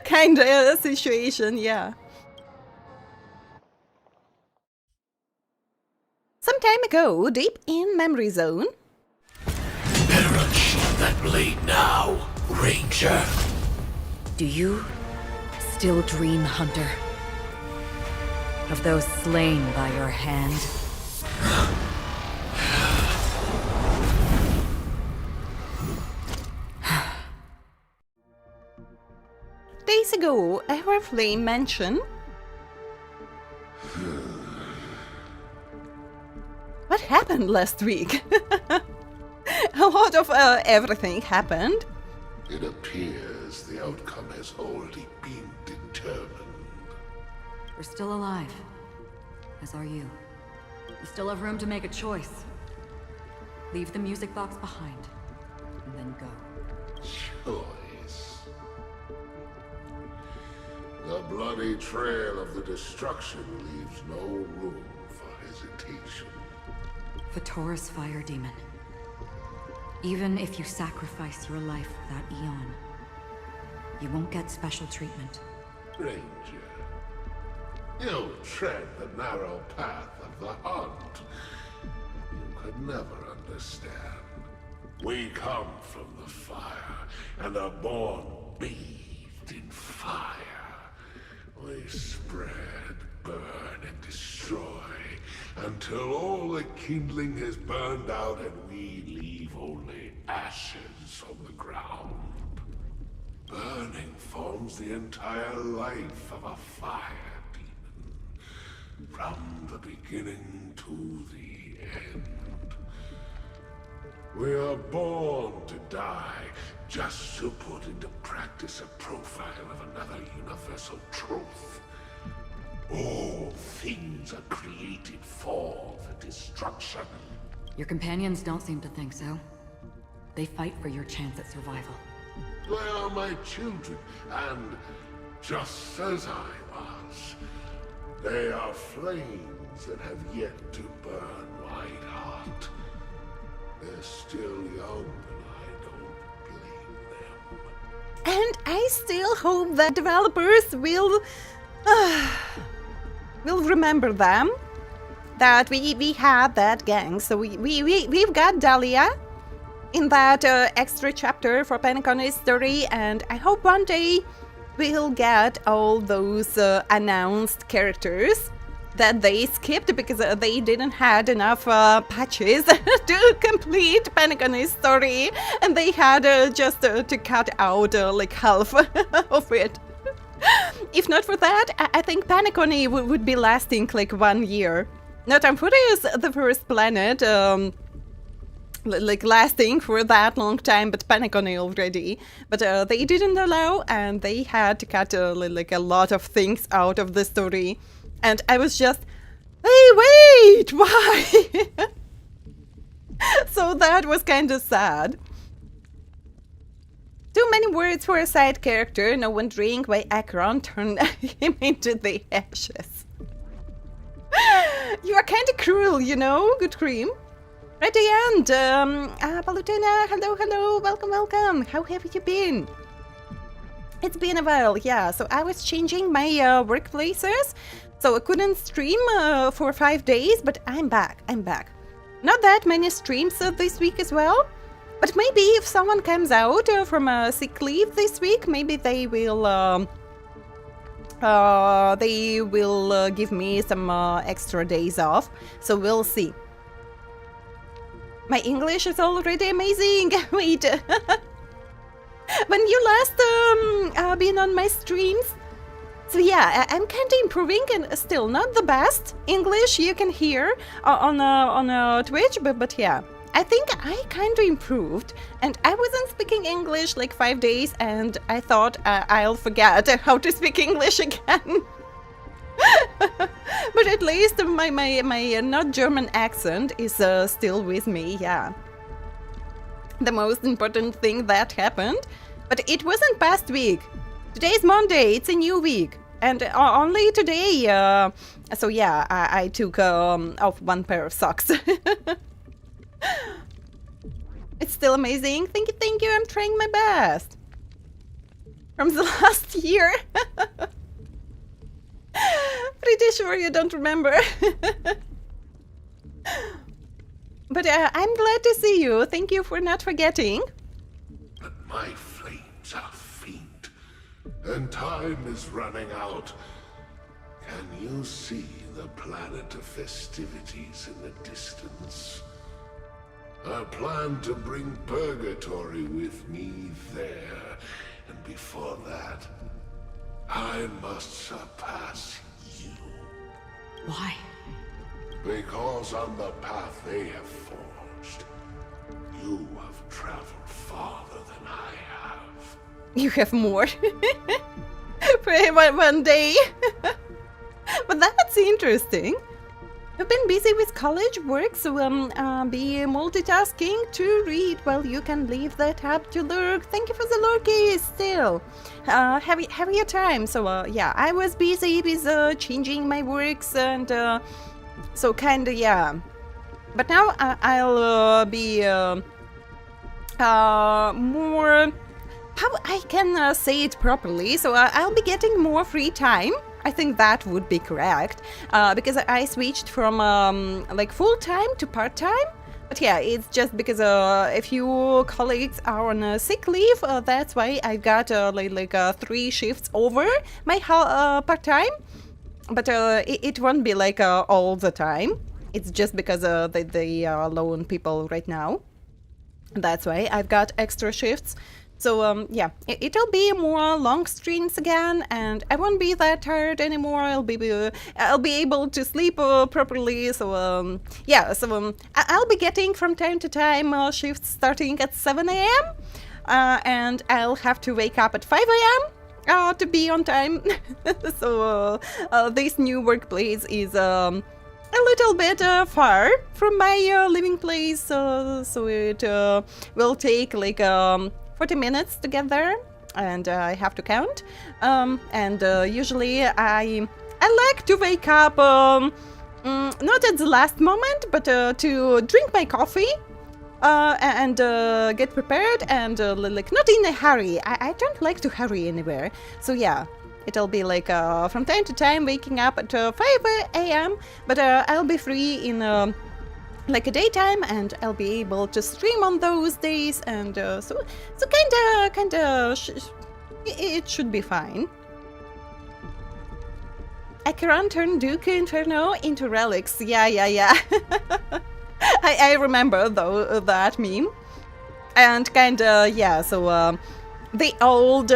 Kind of a situation, yeah. Some time ago, deep in memory zone. Better unsheath that blade now, Ranger. Do you still dream, Hunter? Of those slain by your hand? Days ago, Everflame mentioned. What happened last week? A lot of everything happened. It appears the outcome has already been determined. We're still alive. As are you. You still have room to make a choice. Leave the music box behind, and then go. Choice. The bloody trail of the destruction leaves no room for hesitation. Vatora's fire demon. Even if you sacrifice your life for that eon, you won't get special treatment. Ranger, you tread the narrow path of the hunt. You could never understand. We come from the fire, and are born bathed in fire. We spread, burn, and destroy, until all the kindling has burned out and we leave only ashes on the ground. Burning forms the entire life of a fire demon, from the beginning to the end. We are born to die, just to put into practice a profile of another universal truth. All things are created for the destruction. Your companions don't seem to think so. They fight for your chance at survival. They are my children, and just as I was, they are flames that have yet to burn white hot. They're still young, and I don't blame them. And I still hope that developers will remember them. That we had that gang. So we've got Dahlia in that extra chapter for PENACONY story, and I hope one day we'll get all those announced characters that they skipped because they didn't had enough patches to complete PENACONY story, and they had just to cut out like half of it. If not for that, I think PENACONY would be lasting like 1 year. Not Amphoria is the first planet like lasting for that long time, but PENACONY already. But they didn't allow, and they had to cut like a lot of things out of the story. And I was just, hey, wait, why? So that was kind of sad. Too many words for a side character. No wondering why Acheron turned him into the ashes. You are kind of cruel, you know, good cream. Right at the end, Palutena, hello, welcome. How have you been? It's been a while, yeah. So I was changing my workplaces, so I couldn't stream for 5 days, but I'm back. Not that many streams this week as well, but maybe if someone comes out from a sick leave this week, maybe they will they will give me some extra days off, so we'll see. My English is already amazing. Wait, when you last been on my streams? So yeah, I'm kind of improving and still not the best English you can hear on Twitch, but yeah. I think I kind of improved, and I wasn't speaking English like 5 days, and I thought I'll forget how to speak English again. But at least my not German accent is still with me, yeah. The most important thing that happened, but it wasn't past week. Today's Monday, it's a new week, and only today, so yeah, I took off one pair of socks. It's still amazing. Thank you, I'm trying my best. From the last year. Pretty sure you don't remember. But I'm glad to see you. Thank you for not forgetting. But my flames are faint, and time is running out. Can you see the Planet of Festivities in the distance? I plan to bring Purgatory with me there, and before that, I must surpass you. Why? Because on the path they have forged, you have traveled farther than I have. You have more. For one day. But that's interesting. I've been busy with college work, so be multitasking to read while you can leave that up to lurk. Thank you for the lurkies still. Have your time. So yeah, I was busy with changing my works and so kinda yeah. But now I'll be more. How I can say it properly? So I'll be getting more free time. I think that would be correct, because I switched from like full-time to part-time. But yeah, it's just because a few colleagues are on sick leave. That's why I got like 3 shifts over my part-time. But it won't be like all the time. It's just because they are alone people right now. That's why I've got extra shifts. So yeah, it'll be more long streams again, and I won't be that tired anymore. I'll be able to sleep properly. So yeah, so I'll be getting from time to time shifts starting at 7 a.m. And I'll have to wake up at 5 a.m. To be on time. So this new workplace is a little bit far from my living place, so it will take like 40 minutes to get there, and I have to count. And usually I like to wake up not at the last moment, but to drink my coffee and get prepared and like not in a hurry. I don't like to hurry anywhere. So yeah, it'll be like from time to time waking up at 5 a.m. But I'll be free in like a daytime, and I'll be able to stream on those days, and so kinda it should be fine. Acheron turned Duke Inferno into relics. Yeah. I remember though that meme, and kinda yeah. So the old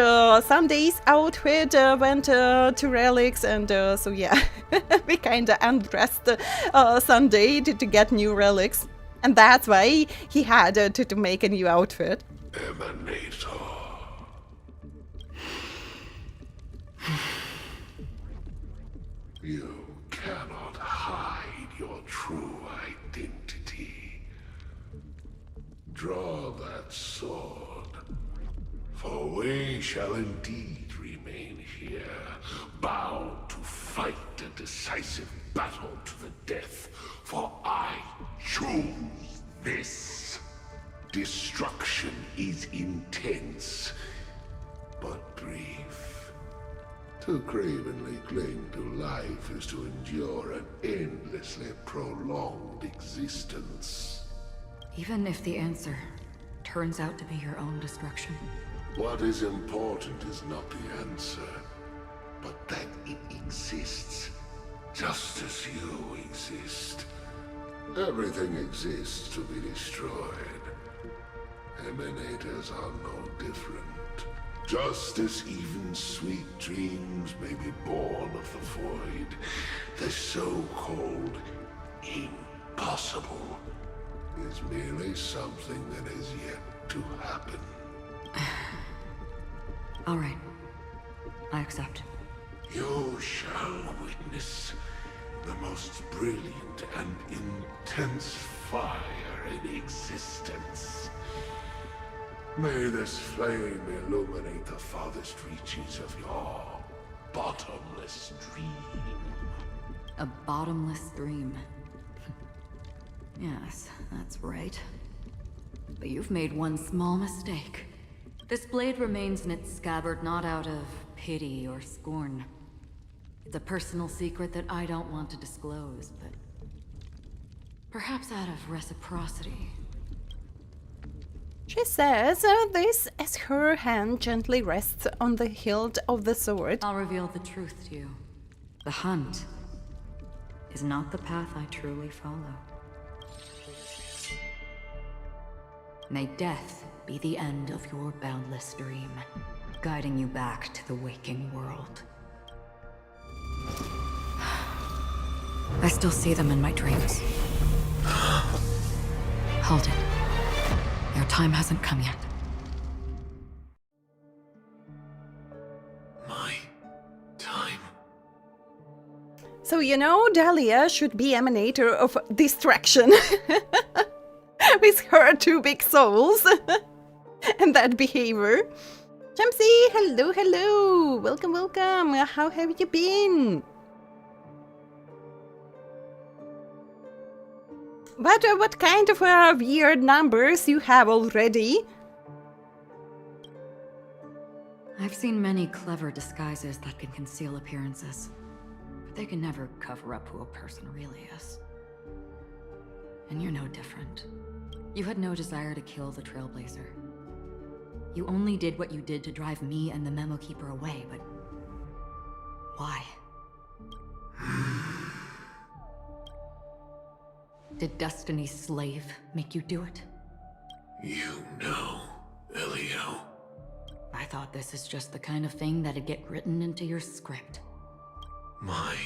Sunday's outfit went to relics, and so yeah, we kinda undressed Sunday to get new relics, and that's why he had to make a new outfit. Emanator. You cannot hide your true identity. Draw that sword, for we shall indeed remain here, bound to fight a decisive battle to the death, for I choose this. Destruction is intense, but brief. To cravenly cling to life is to endure an endlessly prolonged existence. Even if the answer turns out to be your own destruction. What is important is not the answer, but that exists, just as you exist. Everything exists to be destroyed. Emanators are no different. Just as even sweet dreams may be born of the void, the so-called impossible is merely something that is yet to happen. All right. I accept. You shall witness the most brilliant and intense fire in existence. May this flame illuminate the farthest reaches of your bottomless dream. A bottomless dream. Yes, that's right. But you've made one small mistake. This blade remains in its scabbard not out of pity or scorn. It's a personal secret that I don't want to disclose, but perhaps out of reciprocity. She says this as her hand gently rests on the hilt of the sword. I'll reveal the truth to you. The hunt is not the path I truly follow. May death be the end of your boundless dream, guiding you back to the waking world. I still see them in my dreams. Hold it. Your time hasn't come yet. My time. So, you know, Dahlia should be emanator of distraction. With her two big souls. And that behavior. Jamsy, hello, hello. Welcome, welcome. How have you been? What kind of weird numbers you have already? I've seen many clever disguises that can conceal appearances, but they can never cover up who a person really is. And you're no different. You had no desire to kill the Trailblazer. You only did what you did to drive me and the Memo Keeper away, but why? Did Destiny's slave make you do it? You know, Elio. I thought this is just the kind of thing that'd get written into your script. My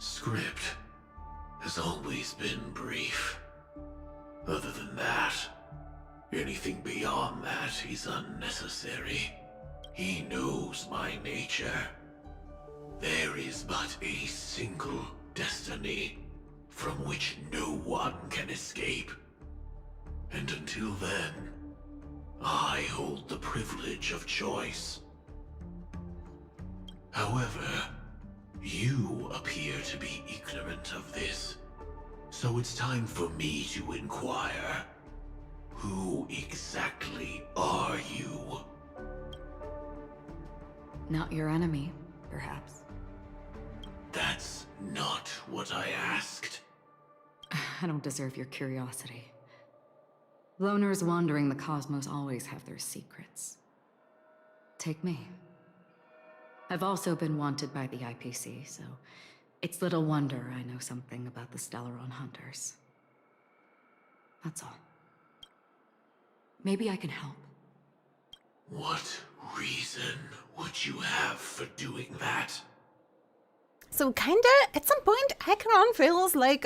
script has always been brief. Other than that, anything beyond that is unnecessary. He knows my nature. There is but a single destiny from which no one can escape. And until then, I hold the privilege of choice. However, you appear to be ignorant of this, so it's time for me to inquire. Who exactly are you? Not your enemy, perhaps. That's not what I asked. I don't deserve your curiosity. Loners wandering the cosmos always have their secrets. Take me. I've also been wanted by the IPC, so it's little wonder I know something about the Stellaron Hunters. That's all. Maybe I can help. What reason would you have for doing that? So kinda, at some point, Acheron feels like,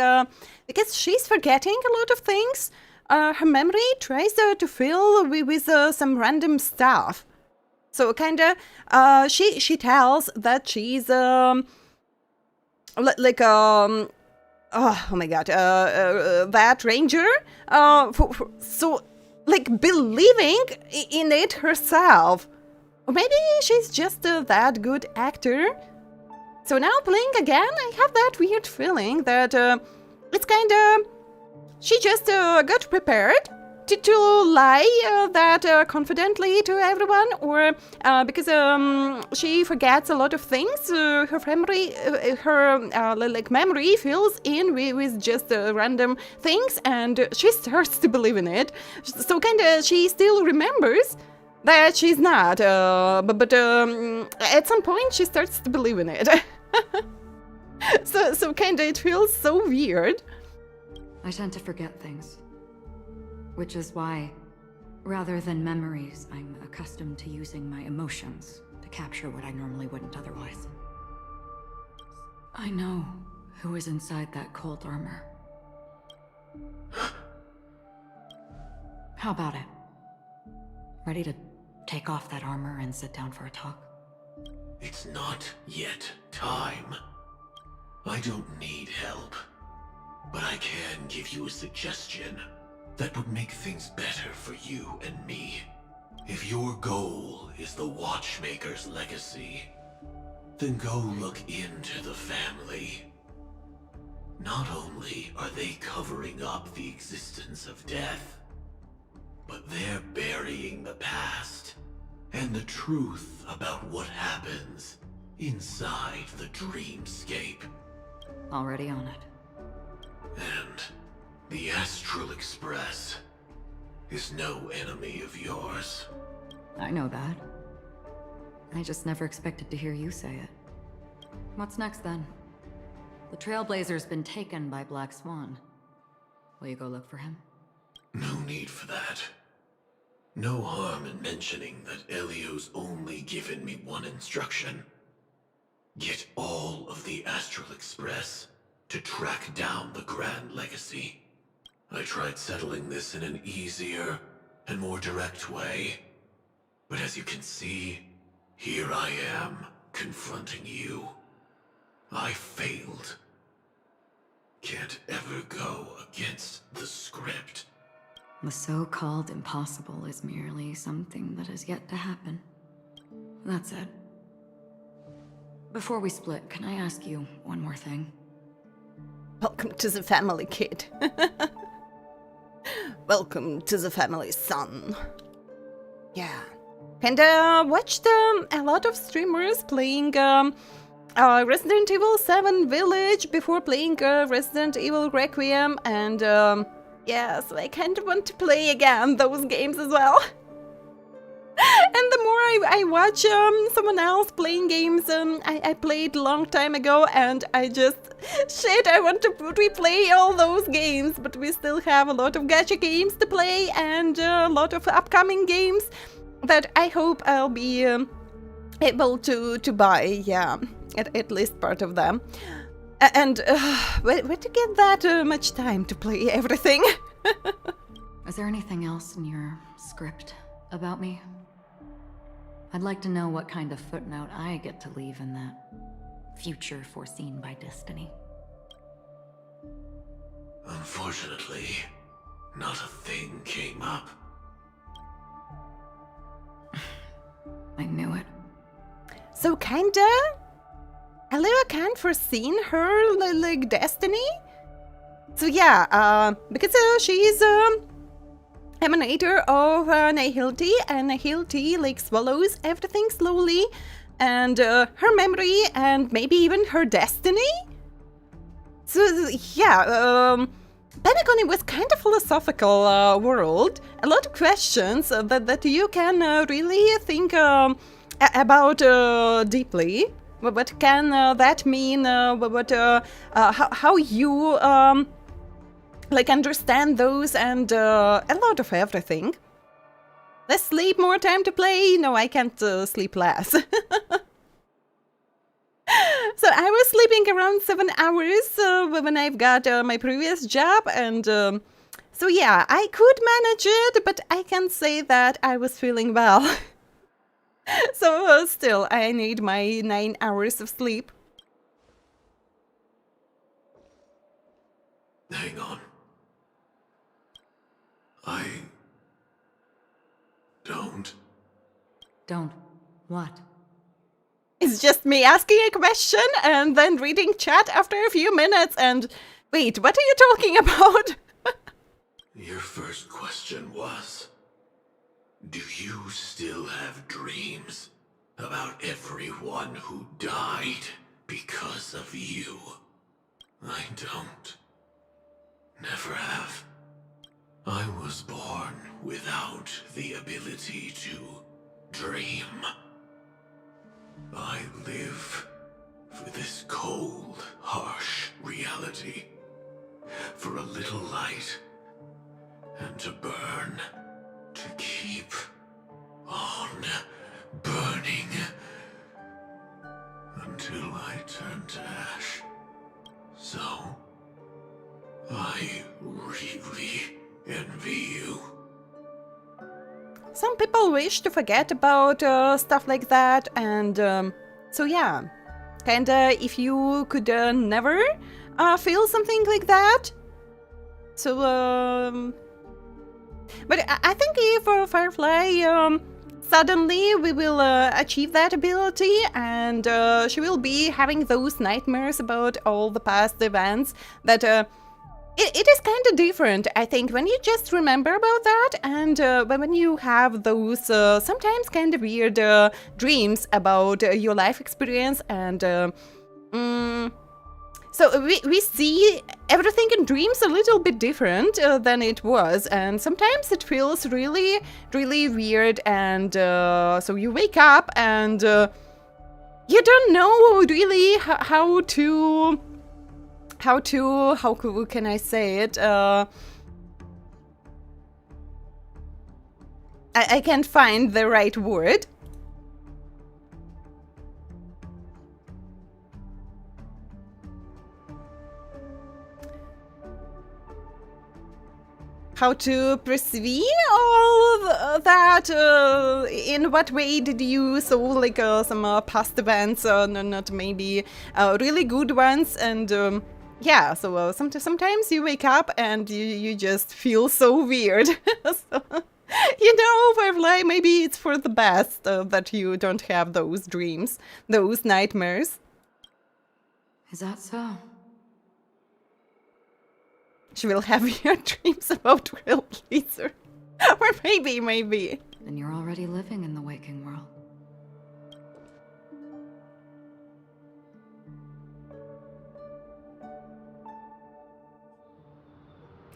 because she's forgetting a lot of things, her memory tries to fill with some random stuff. So kinda, she tells that she's, oh my god, that ranger, so, like, believing in it herself. Or maybe she's just that good actor. So now playing again, I have that weird feeling that it's kinda... She just got prepared to lie that confidently to everyone, or because she forgets a lot of things, her memory, memory fills in with just random things, and she starts to believe in it. So kinda she still remembers that she's not, but at some point she starts to believe in it. So kinda it feels so weird. I tend to forget things. Which is why, rather than memories, I'm accustomed to using my emotions to capture what I normally wouldn't otherwise. I know who is inside that cold armor. How about it? Ready to take off that armor and sit down for a talk? It's not yet time. I don't need help, but I can give you a suggestion that would make things better for you and me. If your goal is the Watchmaker's legacy, then go look into the family. Not only are they covering up the existence of death, but they're burying the past and the truth about what happens inside the dreamscape. Already on it. And the Astral Express is no enemy of yours. I know that. I just never expected to hear you say it. What's next then? The Trailblazer's been taken by Black Swan. Will you go look for him? No need for that. No harm in mentioning that Elio's only given me one instruction. Get all of the Astral Express to track down the Grand Legacy. I tried settling this in an easier and more direct way, but as you can see, here I am, confronting you. I failed. Can't ever go against the script. The so-called impossible is merely something that has yet to happen. That's it. Before we split, can I ask you one more thing? Welcome to the family, kid. Welcome to the family, son. Yeah. And watched a lot of streamers playing Resident Evil 7 Village before playing Resident Evil Requiem, and yeah, so I kind of want to play again those games as well. And the more I watch someone else playing games I played a long time ago, and I just, shit, I want to replay all those games, but we still have a lot of gacha games to play and a lot of upcoming games that I hope I'll be able to buy, yeah, at least part of them. And where to get that much time to play everything? Is there anything else in your script about me? I'd like to know what kind of footnote I get to leave in that future foreseen by destiny. Unfortunately, not a thing came up. I knew it. So kinda? Alea can't foreseen her like destiny? So yeah, because she's emanator of Nihility, and Nihility like swallows everything slowly, and her memory and maybe even her destiny. So yeah, PENACONY was kind of philosophical world, a lot of questions that you can really think about deeply. What can that mean? How you like understand those, and a lot of everything. Less sleep, more time to play. No, I can't sleep less. So I was sleeping around 7 hours when I've got my previous job, and so yeah, I could manage it, but I can't say that I was feeling well. So still, I need my 9 hours of sleep. Hang on. I don't. Don't. What? It's just me asking a question and then reading chat after a few minutes and... Wait, what are you talking about? Your first question was, do you still have dreams about everyone who died because of you? I don't. Never have. I was born without the ability to dream. I live for this cold, hard light and to burn, to keep on burning until I turn to ash. So, I really envy you. Some people wish to forget about stuff like that, and so yeah, kinda if you could never feel something like that. So, but I think if Firefly suddenly we will achieve that ability, and she will be having those nightmares about all the past events that it is kind of different, I think, when you just remember about that, and when you have those sometimes kind of weird dreams about your life experience, and so we see everything in dreams a little bit different than it was, and sometimes it feels really, really weird, and so you wake up and you don't know really how can I say it? I can't find the right word. How to perceive all that? In what way did you saw like some past events, not maybe really good ones, and yeah, so sometimes you wake up and you just feel so weird. So, you know, Firefly, maybe it's for the best that you don't have those dreams, those nightmares. Is that so? She will have your dreams about Trailblaze. Or maybe. Then you're already living in the waking world.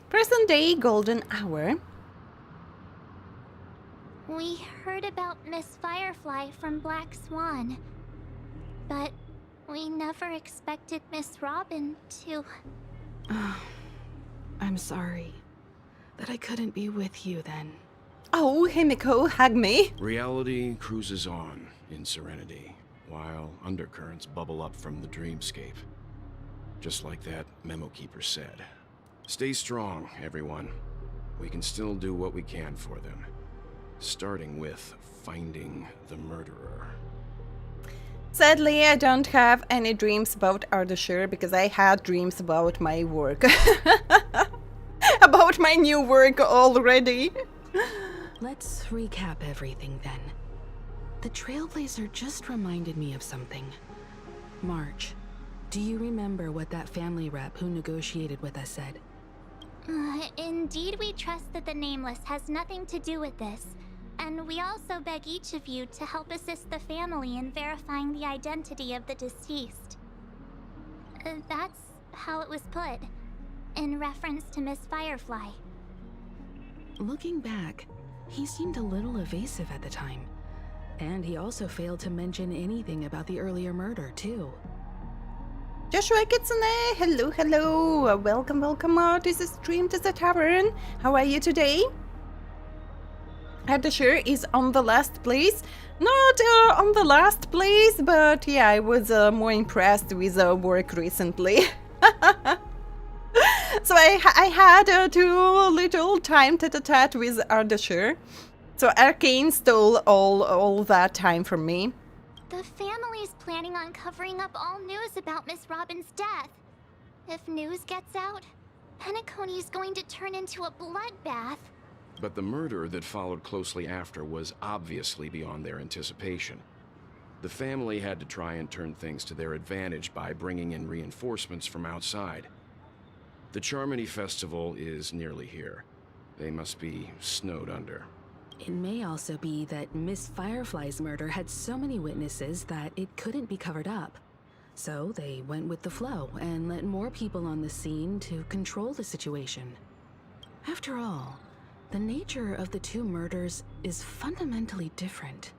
Present day golden hour. We heard about Miss Firefly from Black Swan, but we never expected Miss Robin to... I'm sorry that I couldn't be with you then. Oh, Himiko, hug me. Reality cruises on in serenity, while undercurrents bubble up from the dreamscape. Just like that memo keeper said. Stay strong, everyone. We can still do what we can for them. Starting with finding the murderer. Sadly, I don't have any dreams about Ardashir because I had dreams about my work. About my new work already. Let's recap everything then. The Trailblazer just reminded me of something. March, do you remember what that family rep who negotiated with us said? Indeed, we trust that the Nameless has nothing to do with this. And we also beg each of you to help assist the family in verifying the identity of the deceased. That's how it was put, in reference to Miss Firefly. Looking back, he seemed a little evasive at the time. And he also failed to mention anything about the earlier murder, too. Joshua Kitsune, hello. Welcome to the stream to the Tavern. How are you today? Ardashir is on the last place. Not on the last place, but yeah, I was more impressed with work recently. So I had too little time tete-a-tete with Ardashir. So Arcane stole all that time from me. The family's planning on covering up all news about Miss Robin's death. If news gets out, PENACONY's going to turn into a bloodbath. But the murder that followed closely after was obviously beyond their anticipation. The family had to try and turn things to their advantage by bringing in reinforcements from outside. The Charmony Festival is nearly here. They must be snowed under. It may also be that Miss Firefly's murder had so many witnesses that it couldn't be covered up. So they went with the flow and let more people on the scene to control the situation. After all, the nature of the two murders is fundamentally different.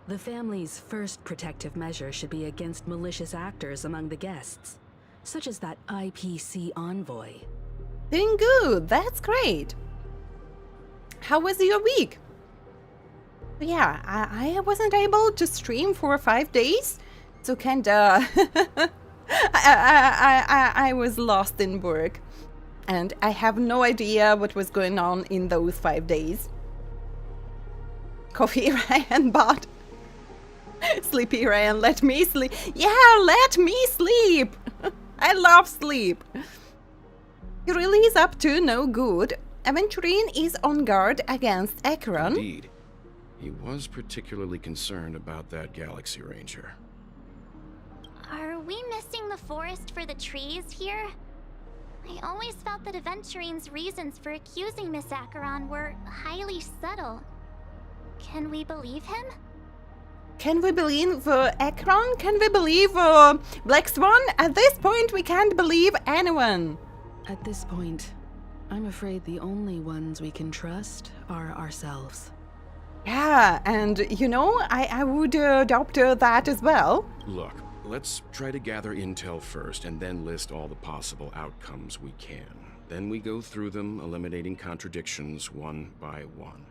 The family's first protective measure should be against malicious actors among the guests, such as that IPC envoy. Doing good, that's great. How was your week? Yeah, I wasn't able to stream for 5 days, so kinda I was lost in work, and I have no idea what was going on in those 5 days. Coffee Ryan bought. Sleepy Ryan, let me sleep. Yeah, let me sleep. I love sleep. He really is up to no good. Aventurine is on guard against Acheron. Indeed. He was particularly concerned about that Galaxy Ranger. Are we missing the forest for the trees here? I always felt that Aventurine's reasons for accusing Miss Acheron were highly subtle. Can we believe him? Can we believe Acheron? Can we believe Black Swan? At this point, we can't believe anyone. At this point, I'm afraid the only ones we can trust are ourselves. Yeah, and you know, I would adopt that as well. Look, let's try to gather intel first and then list all the possible outcomes we can. Then we go through them, eliminating contradictions one by one.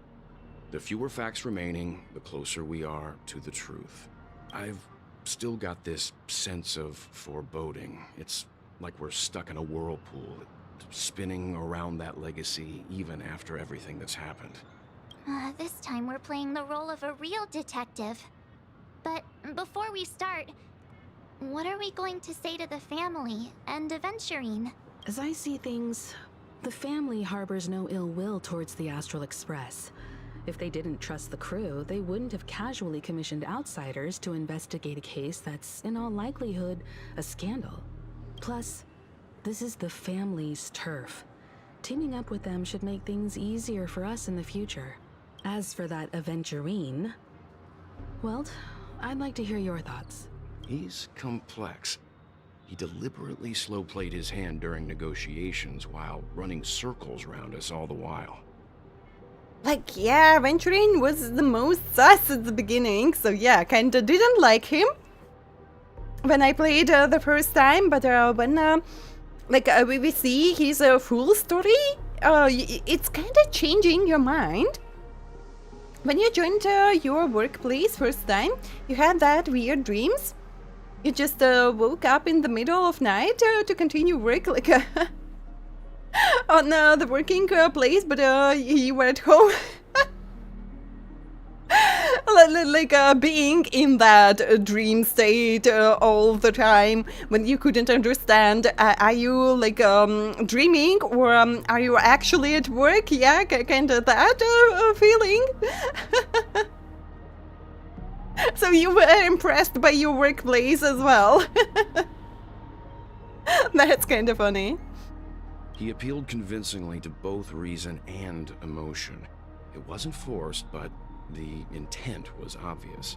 The fewer facts remaining, the closer we are to the truth. I've still got this sense of foreboding. It's like we're stuck in a whirlpool, spinning around that legacy even after everything that's happened. This time we're playing the role of a real detective. But before we start, what are we going to say to the family and Aventurine? As I see things, the family harbors no ill will towards the Astral Express. If they didn't trust the crew, they wouldn't have casually commissioned outsiders to investigate a case that's, in all likelihood, a scandal. Plus, this is the family's turf. Teaming up with them should make things easier for us in the future. As for that Aventurine, well, I'd like to hear your thoughts. He's complex. He deliberately slow-played his hand during negotiations while running circles around us all the while. Like, yeah, Aventurine was the most sus at the beginning, so yeah, kinda didn't like him when I played the first time, but when we see his full story, it's kinda changing your mind. When you joined your workplace first time, you had that weird dreams. You just woke up in the middle of night to continue work, like on the working place, but you were at home. Being in that dream state all the time when you couldn't understand, are you dreaming or are you actually at work? Yeah, kind of that feeling. So you were impressed by your workplace as well. That's kind of funny. He appealed convincingly to both reason and emotion. It wasn't forced, but the intent was obvious.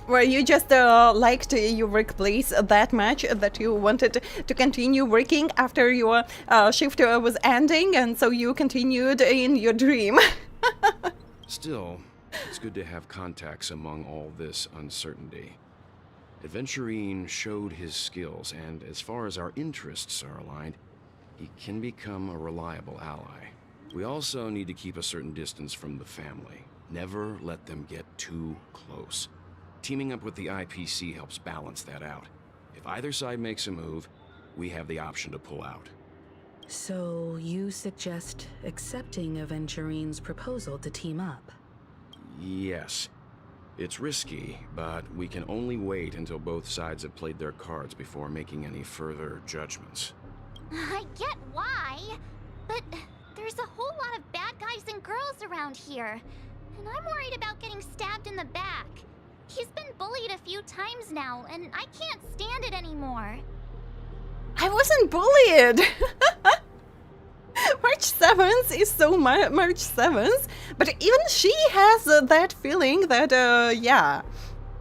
Where you just liked your workplace that much that you wanted to continue working after your shift was ending, and so you continued in your dream. Still, it's good to have contacts among all this uncertainty. Aventurine showed his skills, and as far as our interests are aligned, he can become a reliable ally. We also need to keep a certain distance from the family. Never let them get too close. Teaming up with the IPC helps balance that out. If either side makes a move, we have the option to pull out. So you suggest accepting Aventurine's proposal to team up? Yes. It's risky, but we can only wait until both sides have played their cards before making any further judgments. I get why, but there's a whole lot of bad guys and girls around here, and I'm worried about getting stabbed in the back. He's been bullied a few times now, and I can't stand it anymore. I wasn't bullied! March 7th is so March 7th, but even she has that feeling that, yeah.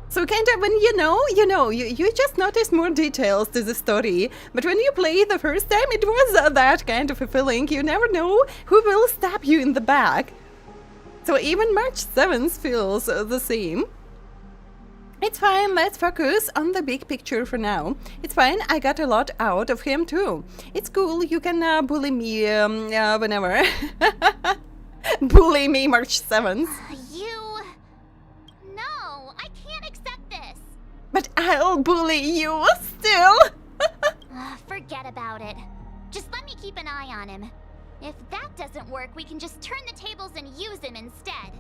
So kind of when you just notice more details to the story, but when you play the first time, it was that kind of a feeling. You never know who will stab you in the back. So even March 7th feels the same. It's fine, let's focus on the big picture for now. It's fine, I got a lot out of him too. It's cool, you can bully me whenever. Bully me March 7th. You... No, I can't accept this. But I'll bully you still. Forget about it. Just let me keep an eye on him. If that doesn't work, we can just turn the tables and use him instead.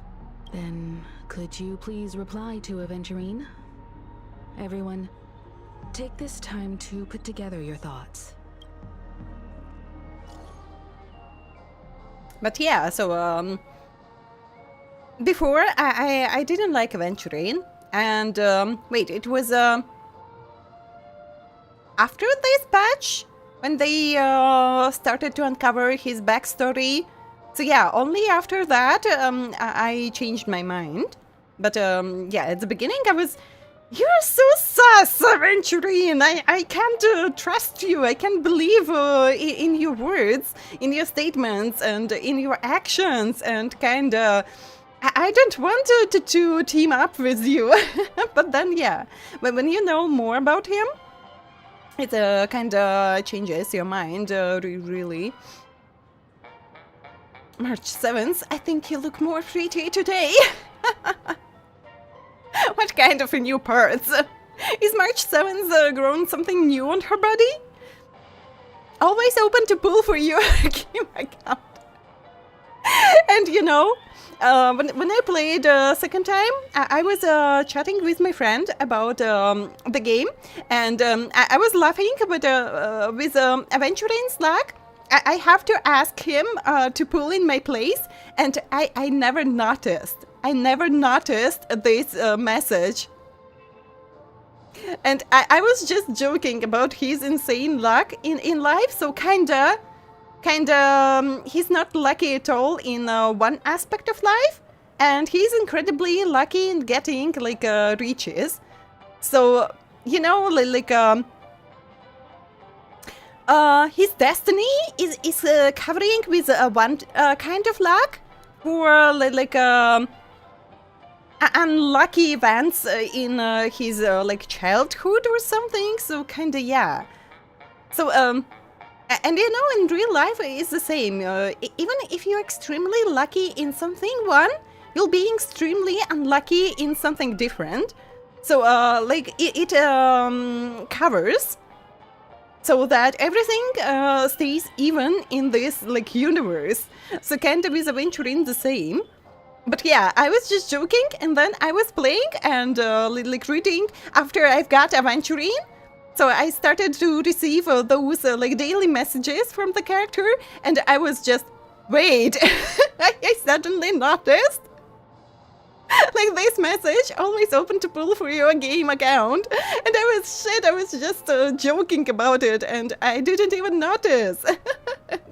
Then, could you please reply to Aventurine? Everyone, take this time to put together your thoughts. But yeah, so before I didn't like Aventurine, and wait, it was after this patch when they started to uncover his backstory. So yeah, only after that I changed my mind. But yeah, at the beginning I was, you're so sus, Aventurine. I can't trust you. I can't believe in your words, in your statements, and in your actions, and kinda, I don't want to team up with you. But then yeah, when you know more about him, it kinda changes your mind, really. March 7th, I think you look more pretty today. What kind of a new parts? Is March 7th grown something new on her body? Always open to pull for your game account. And you know, when I played second time, I was chatting with my friend about the game, and I was laughing, but with Aventurine's luck, I have to ask him to pull in my place, and I never noticed. I never noticed this message. And I was just joking about his insane luck in life, so kinda, he's not lucky at all in one aspect of life, and he's incredibly lucky in getting, like, riches. So, you know, his destiny is covering with one kind of luck for unlucky events in his like childhood or something. So kinda yeah. So and you know, in real life it's the same. Even if you're extremely lucky in something one, you'll be extremely unlucky in something different. So like it covers, so that everything stays even in this like universe. So kinda with Aventurine the same. But yeah, I was just joking, and then I was playing and like reading after I've got Aventurine. So I started to receive those like daily messages from the character, and I was just, wait, I suddenly noticed. Like this message, always open to pull for your game account. And I was just joking about it, and I didn't even notice.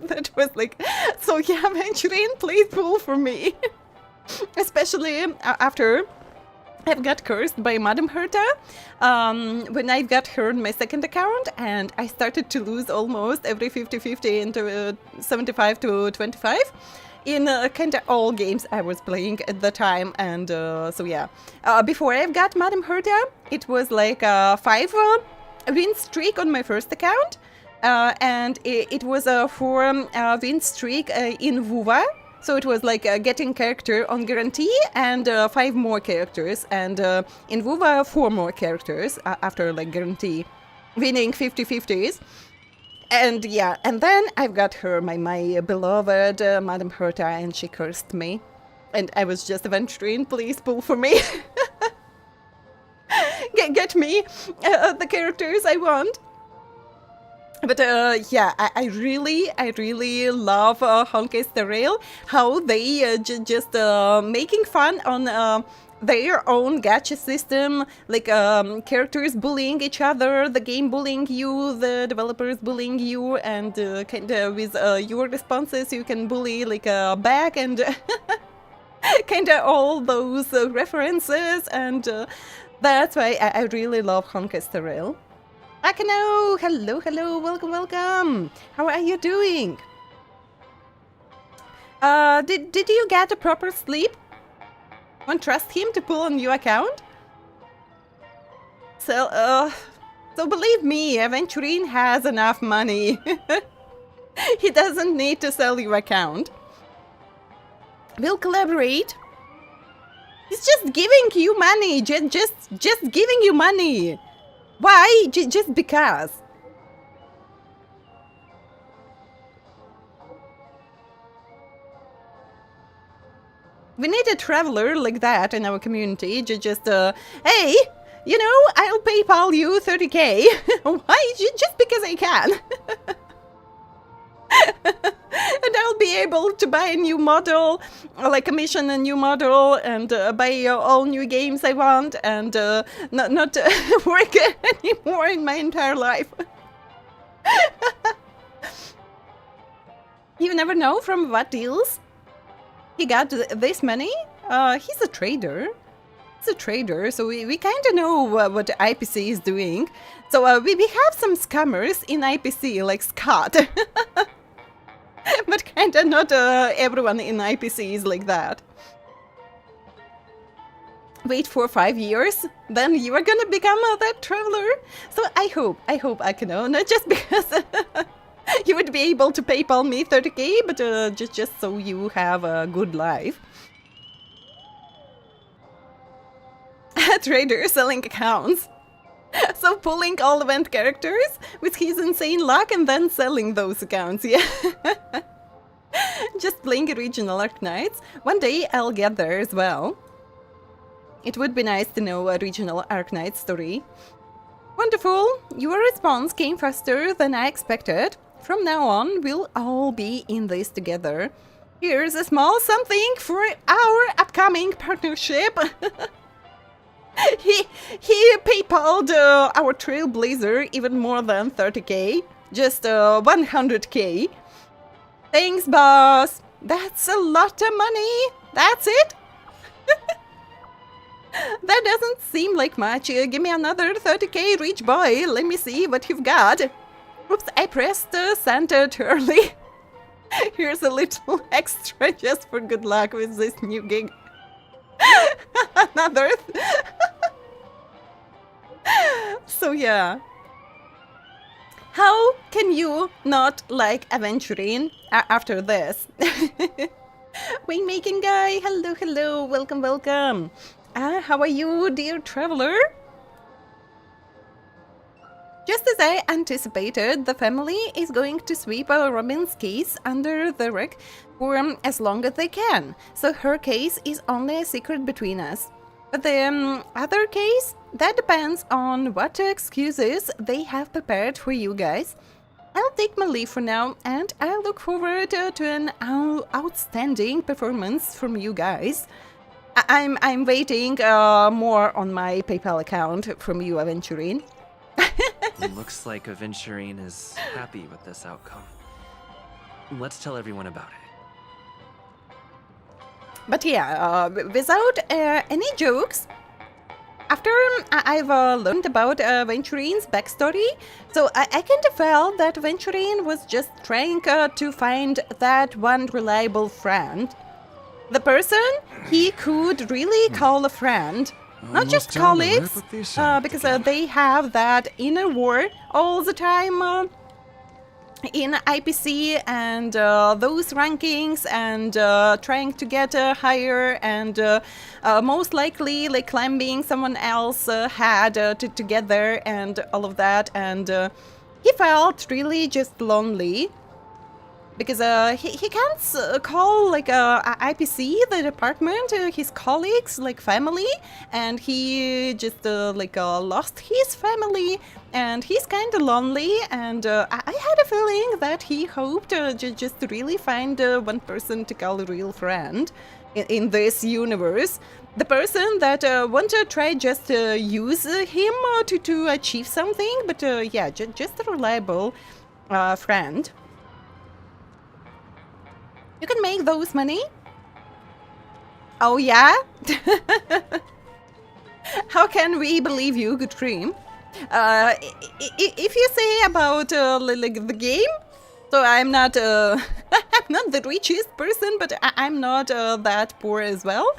That was like, so yeah, Aventurine, please pull for me. Especially after I've got cursed by Madame Herta, when I got her on my second account, and I started to lose almost every 50-50 into 75 to 25 in kind of all games I was playing at the time. And so yeah, before I've got Madame Herta, it was like a 5 win streak on my first account, and it was a 4 win streak in Vuva. So it was like getting character on guarantee and 5 more characters, and in Vuva 4 more characters after like guarantee, winning 50-50s. And yeah, and then I've got her, my beloved Madame Herta, and she cursed me. And I was just Aventurine, please pull for me. Get me the characters I want. But yeah, I really love HONKAI STAR RAIL, how they just making fun on their own gacha system, like characters bullying each other, the game bullying you, the developers bullying you, and kind of with your responses you can bully like back, and kind of all those references, and that's why I really love HONKAI STAR RAIL. Akano! Hello, welcome! How are you doing? Did you get a proper sleep? Won't trust him to pull on your account? sell. So believe me, Aventurine has enough money. He doesn't need to sell your account. We'll collaborate. He's just giving you money. Just giving you money. Why? Just because. We need a traveler like that in our community. Hey, you know, I'll PayPal you 30k. Why? Just because I can. And I'll be able to buy a new model, like commission a new model, and buy all new games I want, and not work anymore in my entire life. You never know from what deals he got this money. He's a trader. He's a trader, so we kind of know what IPC is doing. So we have some scammers in IPC, like Scott. But kind of not everyone in IPC is like that. Wait for 5 years, then you are gonna become that traveler. So I hope I can know, not just because you would be able to PayPal me 30k, but just so you have a good life. A trader selling accounts. So pulling all event characters with his insane luck and then selling those accounts, yeah. Just playing regional Arknights. One day I'll get there as well. It would be nice to know a regional Arknight story. Wonderful! Your response came faster than I expected. From now on, we'll all be in this together. Here's a small something for our upcoming partnership. He PayPal'd our Trailblazer even more than 30k, just 100k. Thanks, boss. That's a lot of money. That's it. That doesn't seem like much. Give me another 30k, rich boy. Let me see what you've got. Oops, I pressed send too early. Here's a little extra just for good luck with this new gig. Another. So yeah. How can you not like Aventurine after this? Waymaking guy, hello, welcome. How are you, dear traveler? Just as I anticipated, the family is going to sweep Robin's case under the rug for as long as they can, so her case is only a secret between us. But the other case, that depends on what excuses they have prepared for you guys. I'll take my leave for now, and I look forward to an outstanding performance from you guys. I'm waiting more on my PayPal account from you, Aventurine. Looks like Aventurine is happy with this outcome. Let's tell everyone about it. But yeah, without any jokes, after I've learned about Aventurine's backstory, so I kind of felt that Aventurine was just trying to find that one reliable friend. The person he could really call a friend. Not just colleagues, because they have that inner war all the time in IPC and those rankings and trying to get higher and most likely like climbing someone else had to get there and all of that, and he felt really just lonely. Because he can't call like IPC, the department, his colleagues, like family, and he just lost his family, and he's kind of lonely, and I had a feeling that he hoped just to really find one person to call a real friend in this universe. The person that want to try just to use him to achieve something, but yeah, just a reliable friend. You can make those money. Oh yeah? How can we believe you, good dream? If you say about like the game, so I'm not I'm not the richest person, but I'm not that poor as well.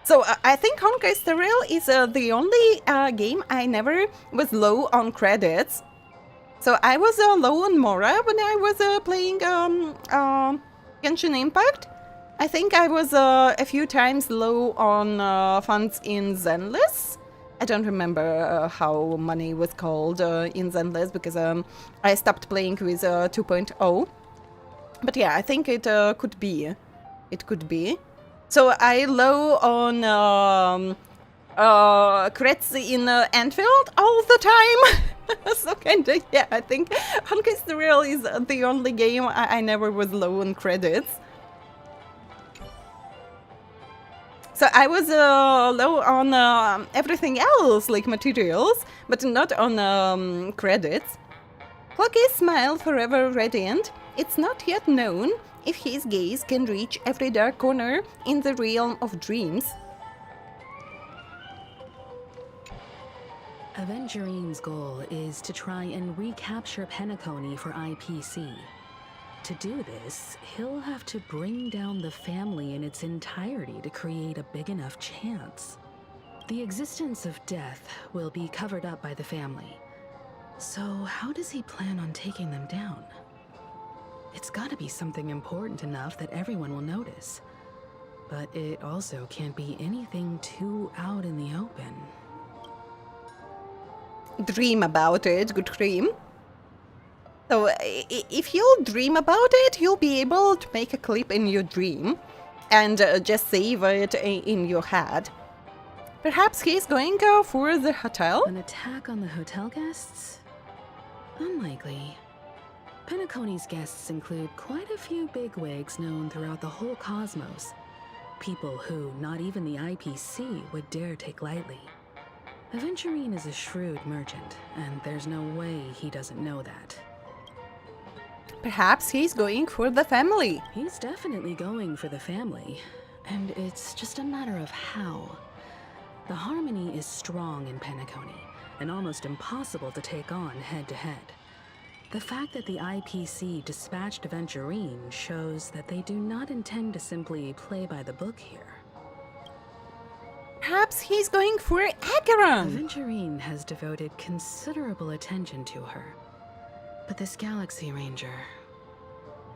So I think Honkai Star Rail is the only game I never was low on credits. So I was low on Mora when I was playing Genshin Impact. I think I was a few times low on funds in Zenless. I don't remember how money was called in Zenless because I stopped playing with 2.0. But yeah, I think it could be. It could be. So I low on crits in Anfield all the time. So kinda, yeah, I think Honkai Star Rail is the only game I never was low on credits. So I was low on everything else, like materials, but not on credits. Cloaky's smile forever radiant. It's not yet known if his gaze can reach every dark corner in the realm of dreams. Aventurine's goal is to try and recapture PENACONY for IPC. To do this, he'll have to bring down the family in its entirety to create a big enough chance. The existence of death will be covered up by the family. So how does he plan on taking them down? It's gotta be something important enough that everyone will notice. But it also can't be anything too out in the open. Dream about it, good dream. So if you'll dream about it, you'll be able to make a clip in your dream and just save it in your head. Perhaps he's going for the hotel? An attack on the hotel guests? Unlikely. PENACONY's guests include quite a few bigwigs known throughout the whole cosmos. People who not even the IPC would dare take lightly. Aventurine is a shrewd merchant, and there's no way he doesn't know that. Perhaps he's going for the family. He's definitely going for the family, and it's just a matter of how. The harmony is strong in PENACONY, and almost impossible to take on head-to-head. The fact that the IPC dispatched Aventurine shows that they do not intend to simply play by the book here. Perhaps he's going for Acheron. Aventurine has devoted considerable attention to her. But this Galaxy Ranger,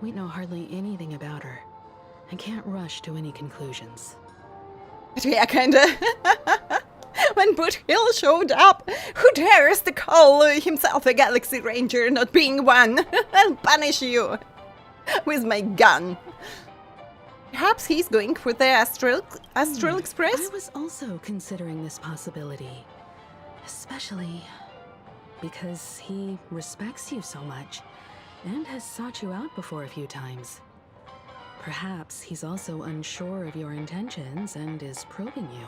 we know hardly anything about her, and can't rush to any conclusions. But yeah, kinda. When Boot Hill showed up, who dares to call himself a Galaxy Ranger not being one? I'll punish you with my gun. Perhaps he's going for the Astral Express? I was also considering this possibility, especially because he respects you so much and has sought you out before a few times. Perhaps he's also unsure of your intentions and is probing you.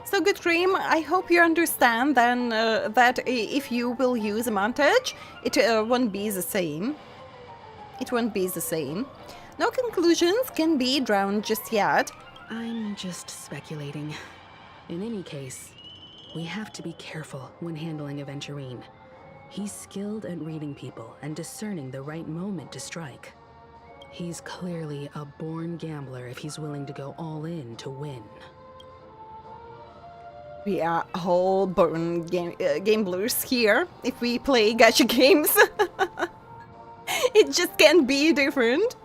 So, good dream, I hope you understand then that if you will use a montage, it won't be the same. It won't be the same. No conclusions can be drawn just yet. I'm just speculating. In any case, we have to be careful when handling Aventurine. He's skilled at reading people and discerning the right moment to strike. He's clearly a born gambler if he's willing to go all in to win. We are all born gamblers here if we play gacha games. It just can't be different.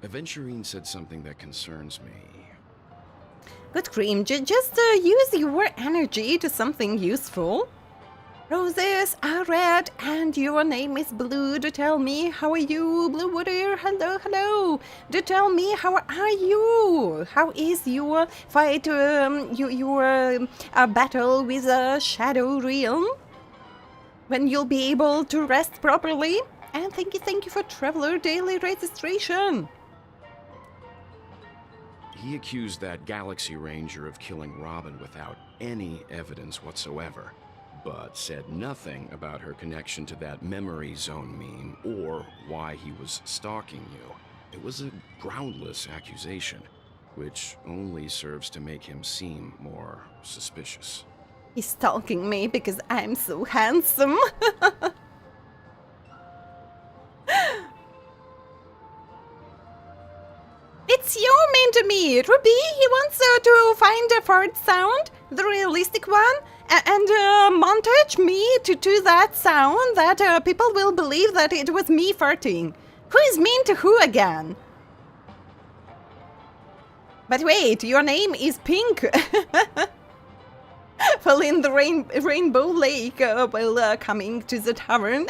Aventurine said something that concerns me. Good dream, just use your energy to something useful. Roses are red and your name is blue. Do tell me, how are you? Blue water, hello, hello. Do tell me, how are you? How is your fight, your battle with a shadow realm? When you'll be able to rest properly? And thank you for Traveler Daily Registration. He accused that Galaxy Ranger of killing Robin without any evidence whatsoever, but said nothing about her connection to that memory zone meme or why he was stalking you. It was a groundless accusation, which only serves to make him seem more suspicious. He's stalking me because I'm so handsome. It's your main to me. Ruby, he wants to find a fart sound, the realistic one, and montage me to that sound that people will believe that it was me farting. Who is mean to who again? But wait, your name is Pink. Fell in the Rainbow Lake while coming to the tavern.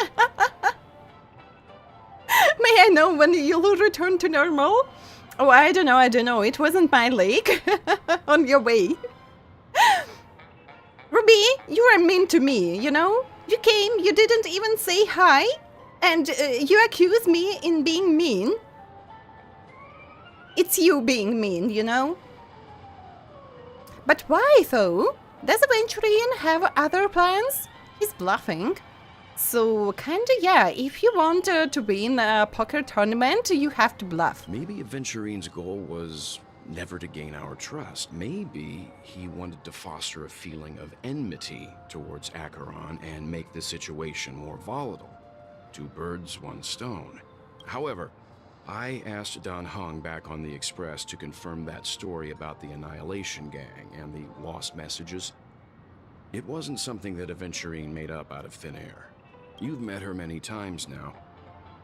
May I know when you'll return to normal? Oh, I don't know. It wasn't my lake. On your way. Ruby, you are mean to me, you know? You came, you didn't even say hi, and you accuse me in being mean. It's you being mean, you know? But why, though? Does Aventurine have other plans? He's bluffing. So, kinda, yeah, if you want to win a poker tournament, you have to bluff. Maybe Aventurine's goal was never to gain our trust. Maybe he wanted to foster a feeling of enmity towards Acheron and make the situation more volatile. 2 birds, 1 stone. However, I asked Dan Heng back on the Express to confirm that story about the Annihilation Gang and the lost messages. It wasn't something that Aventurine made up out of thin air. You've met her many times now.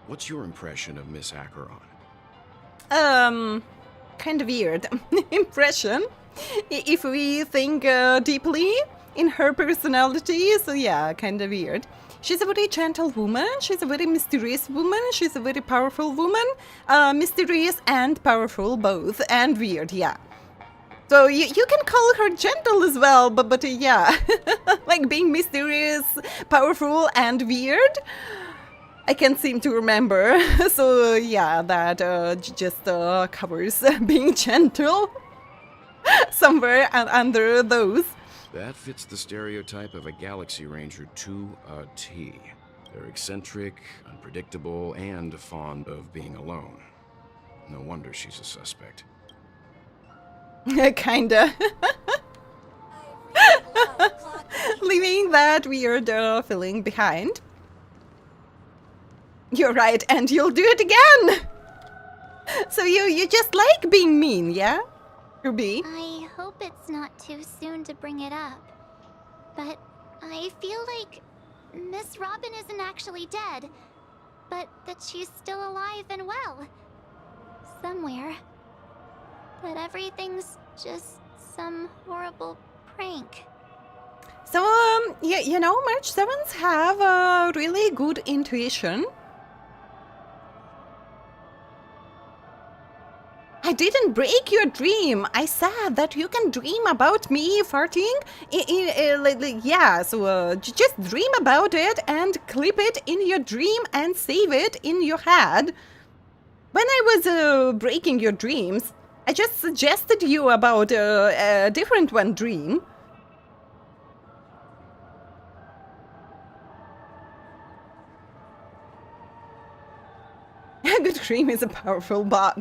What's your impression of Miss Acheron? Kind of weird impression. If we think deeply in her personality, so yeah, kind of weird. She's a very gentle woman, she's a very mysterious woman, she's a very powerful woman. Mysterious and powerful both, and weird, yeah. So you can call her gentle as well, but yeah, like being mysterious, powerful, and weird. I can't seem to remember. So yeah, that just covers being gentle somewhere under those. That fits the stereotype of a Galaxy Ranger to a T. They're eccentric, unpredictable, and fond of being alone. No wonder she's a suspect. Kinda. Leaving that weird feeling behind. You're right, and you'll do it again! So you just like being mean, yeah? Ruby? I hope it's not too soon to bring it up. But I feel like Miss Robin isn't actually dead, but that she's still alive and well. Somewhere. But everything's just some horrible prank. So, you know, March 7s have a really good intuition. I didn't break your dream. I said that you can dream about me farting. Yeah, so just dream about it and clip it in your dream and save it in your head. When I was breaking your dreams, I just suggested you about a different one dream. A good dream is a powerful bot.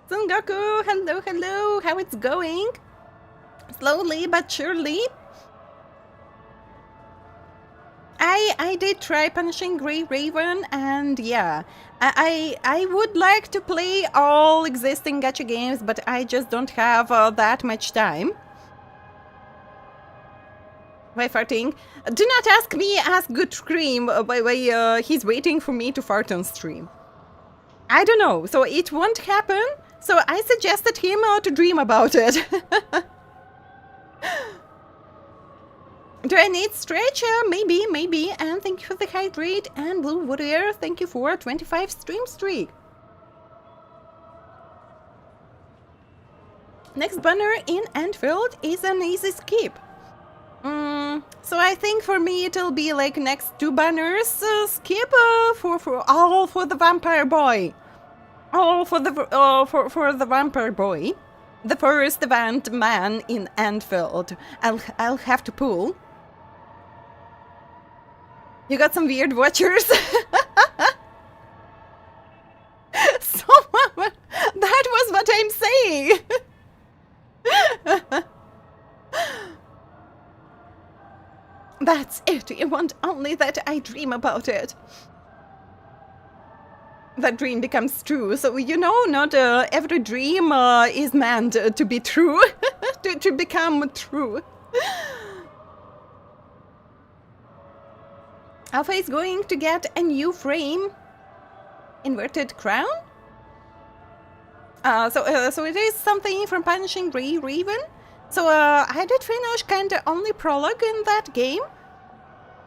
Sengoku, hello, how it's going? Slowly but surely. I did try punishing Grey Raven, and yeah, I would like to play all existing gacha games, but I just don't have that much time. Why farting? Do not ask me, ask Good Scream why he's waiting for me to fart on stream. I don't know, so it won't happen, so I suggested him to dream about it. Do I need stretch? Maybe. And thank you for the hydrate. And Blue Warrior, thank you for 25 stream streak. Next banner in Antfield is an easy skip. So I think for me it'll be like next 2 banners skip for all for the vampire boy. All for the vampire boy. The first event man in Antfield. I'll have to pull. You got some weird watchers. So that was what I'm saying. That's it. You want only that I dream about it. that dream becomes true. So, you know, not every dream is meant to be true, to become true. Alpha is going to get a new frame. Inverted crown? So it is something from Punishing Grey Raven. So I did finish kinda only prologue in that game.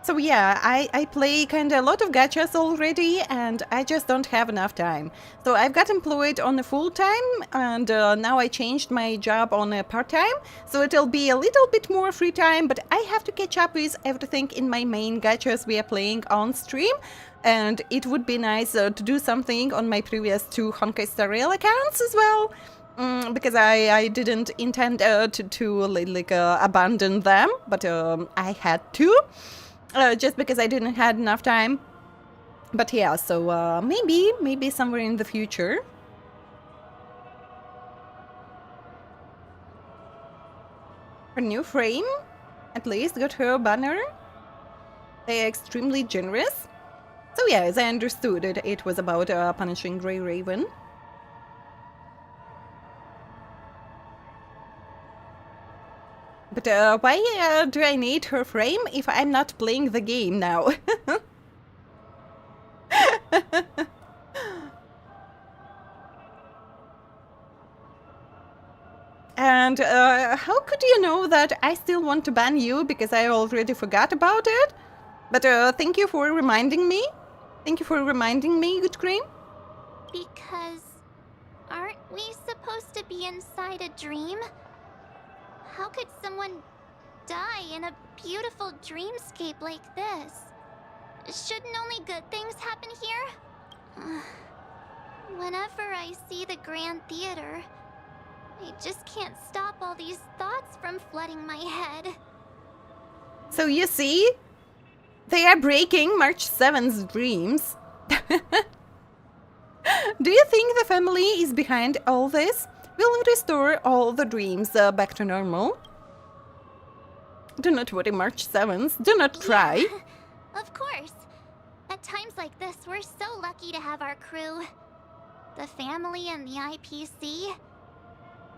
So yeah, I play kinda a lot of gachas already, and I just don't have enough time. So I've got employed on a full-time, and now I changed my job on a part-time. So it'll be a little bit more free time, but I have to catch up with everything in my main gachas we are playing on stream. And it would be nice to do something on my previous 2 Honkai Star Rail accounts as well. Because I didn't intend to abandon them, but I had to. Just because I didn't had enough time. But yeah, so maybe somewhere in the future. Her new frame, at least, got her banner. They are extremely generous. So yeah, as I understood it, it was about Punishing Grey Raven. But why do I need her frame if I'm not playing the game now? And how could you know that I still want to ban you because I already forgot about it? But thank you for reminding me. Thank you for reminding me, Good Cream. Because aren't we supposed to be inside a dream? How could someone die in a beautiful dreamscape like this? Shouldn't only good things happen here? Whenever I see the Grand Theater, I just can't stop all these thoughts from flooding my head. So you see, they are breaking March 7th's dreams. Do you think the family is behind all this? Will restore all the dreams back to normal? Do not worry, March 7th. Do not cry. Yeah, of course. At times like this, we're so lucky to have our crew. The family and the IPC.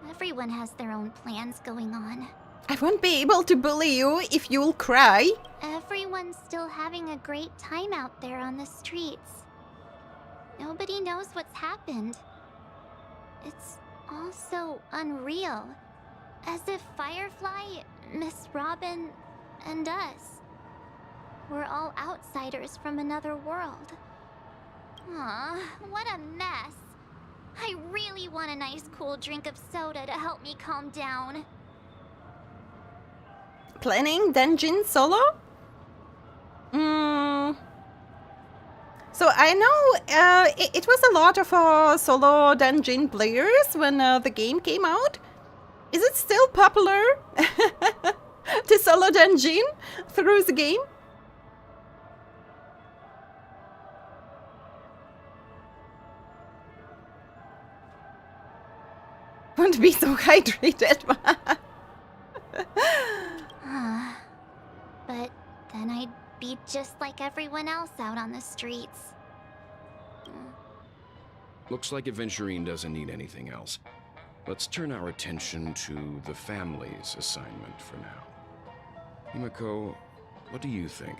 Everyone has their own plans going on. I won't be able to bully you if you'll cry. Everyone's still having a great time out there on the streets. Nobody knows what's happened. It's all so unreal. As if Firefly, Miss Robin, and us were all outsiders from another world. Aw, what a mess. I really want a nice cool drink of soda to help me calm down. Planning dungeon solo? So I know it was a lot of solo dungeon players when the game came out. Is it still popular to solo dungeon through the game? Won't be so hydrated. But then I'd be just like everyone else out on the streets. Looks like Igniraen doesn't need anything else. Let's turn our attention to the family's assignment for now. Himiko, what do you think?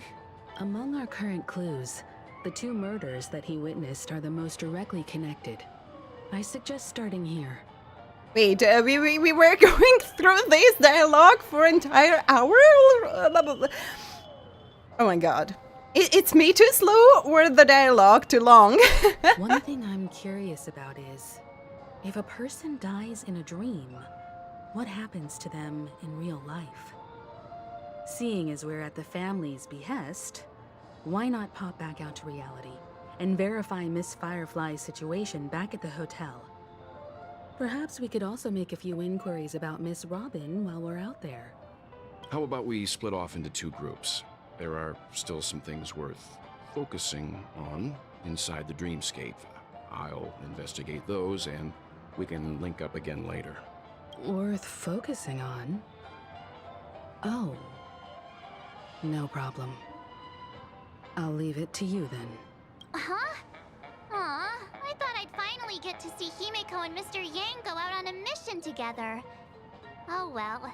Among our current clues, the 2 murders that he witnessed are the most directly connected. I suggest starting here. Wait, we were going through this dialogue for an entire hour? Oh my god. It's me too slow or the dialogue too long? One thing I'm curious about is, if a person dies in a dream, what happens to them in real life? Seeing as we're at the family's behest, why not pop back out to reality and verify Miss Firefly's situation back at the hotel? Perhaps we could also make a few inquiries about Miss Robin while we're out there. How about we split off into 2 groups? There are still some things worth focusing on inside the dreamscape. I'll investigate those, and we can link up again later. Worth focusing on? Oh. No problem. I'll leave it to you then. Huh? Aw. finally get to see Himeko and Mr. Yang go out on a mission together. Oh well.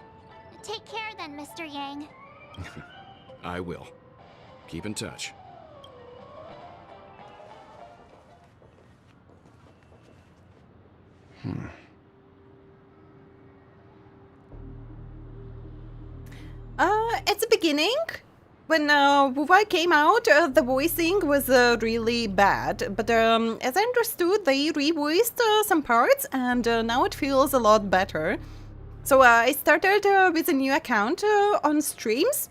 Take care then, Mr. Yang. I will. Keep in touch. At the beginning, when WoW came out, the voicing was really bad. But as I understood, they revoiced some parts, and now it feels a lot better. So I started with a new account on streams.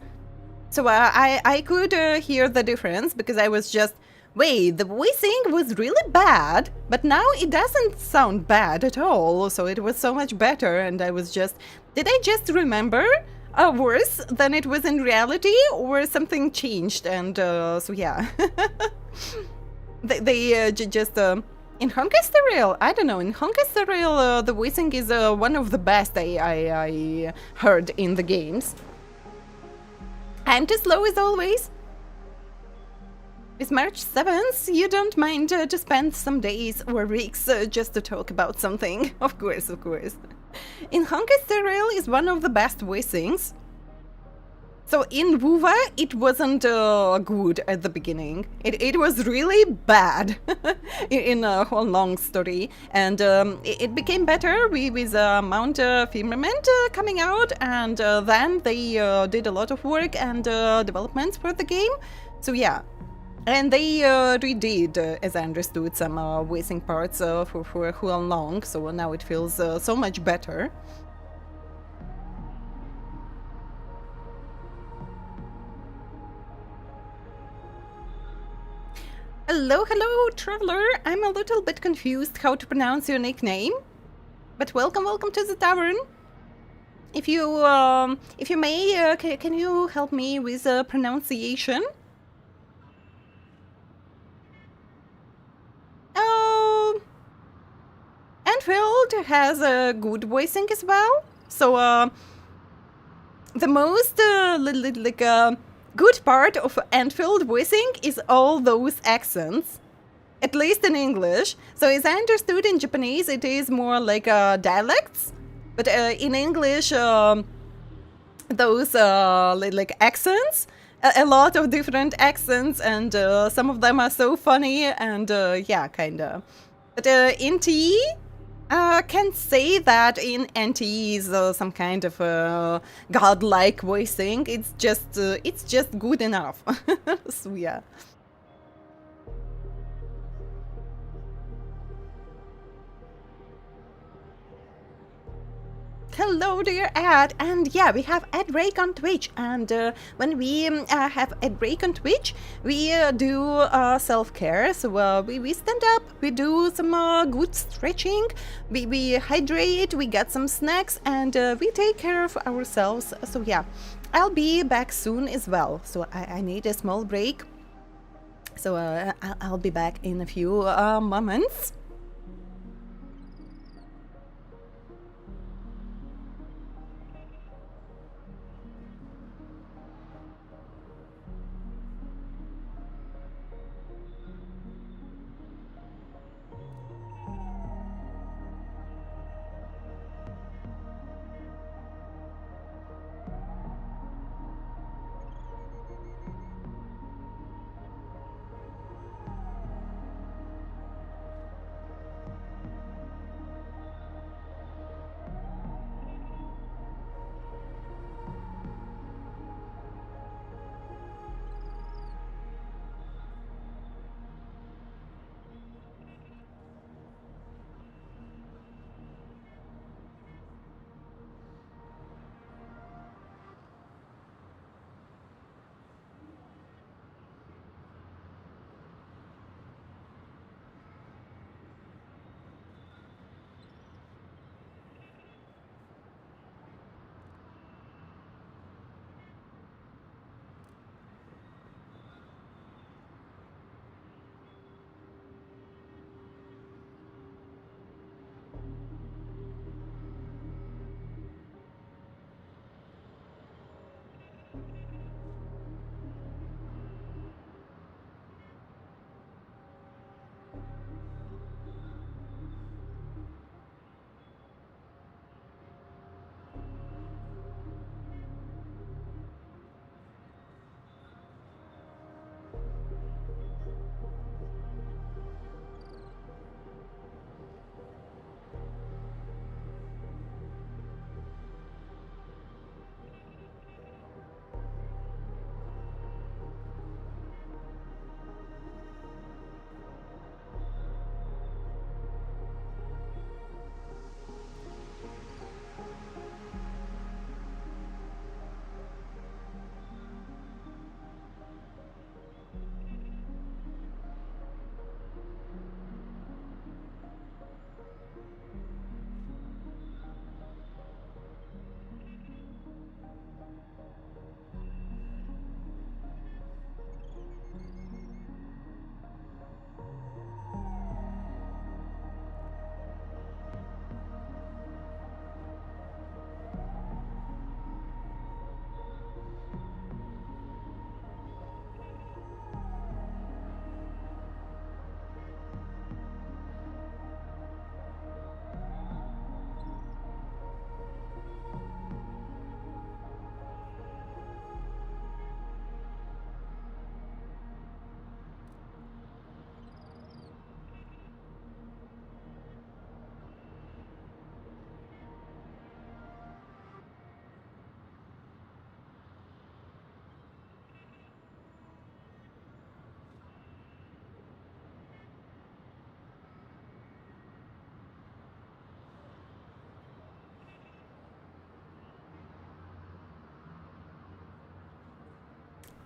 So I could hear the difference because I was just, wait, the voicing was really bad, but now it doesn't sound bad at all. So it was so much better, and I was just, did I just remember worse than it was in reality, or something changed? And so yeah, they just in Honkai Star Rail, I don't know. In Honkai Star Rail, the voicing is one of the best I heard in the games. I'm too slow as always. It's March 7th, you don't mind to spend some days or weeks just to talk about something. Of course, of course. In Honkai Star Rail is one of the best voicings. So in WoWa, it wasn't good at the beginning. It was really bad in a whole long story. And it became better with Mount Firmament coming out. And then they did a lot of work and developments for the game. So yeah. And they redid, as I understood, some voicing parts for Huan Long. So now it feels so much better. Hello, hello, traveler. I'm a little bit confused how to pronounce your nickname, but welcome, welcome to the tavern. If you may, can you help me with pronunciation? Enfield has a good voicing as well. So the most good part of Enfield voicing is all those accents, at least in English. So as I understood, in Japanese it is more like dialects, but in English those accents, a lot of different accents, and some of them are so funny, and yeah, kinda. But in TE, can't say that in NTE is some kind of godlike voicing. It's just good enough. So yeah. Hello dear ad, and yeah, we have ad break on Twitch, and when we have ad break on Twitch, we do self-care. So we stand up, we do some good stretching, we hydrate, we get some snacks, and we take care of ourselves. So yeah, I'll be back soon as well. So I need a small break. So I'll be back in a few moments.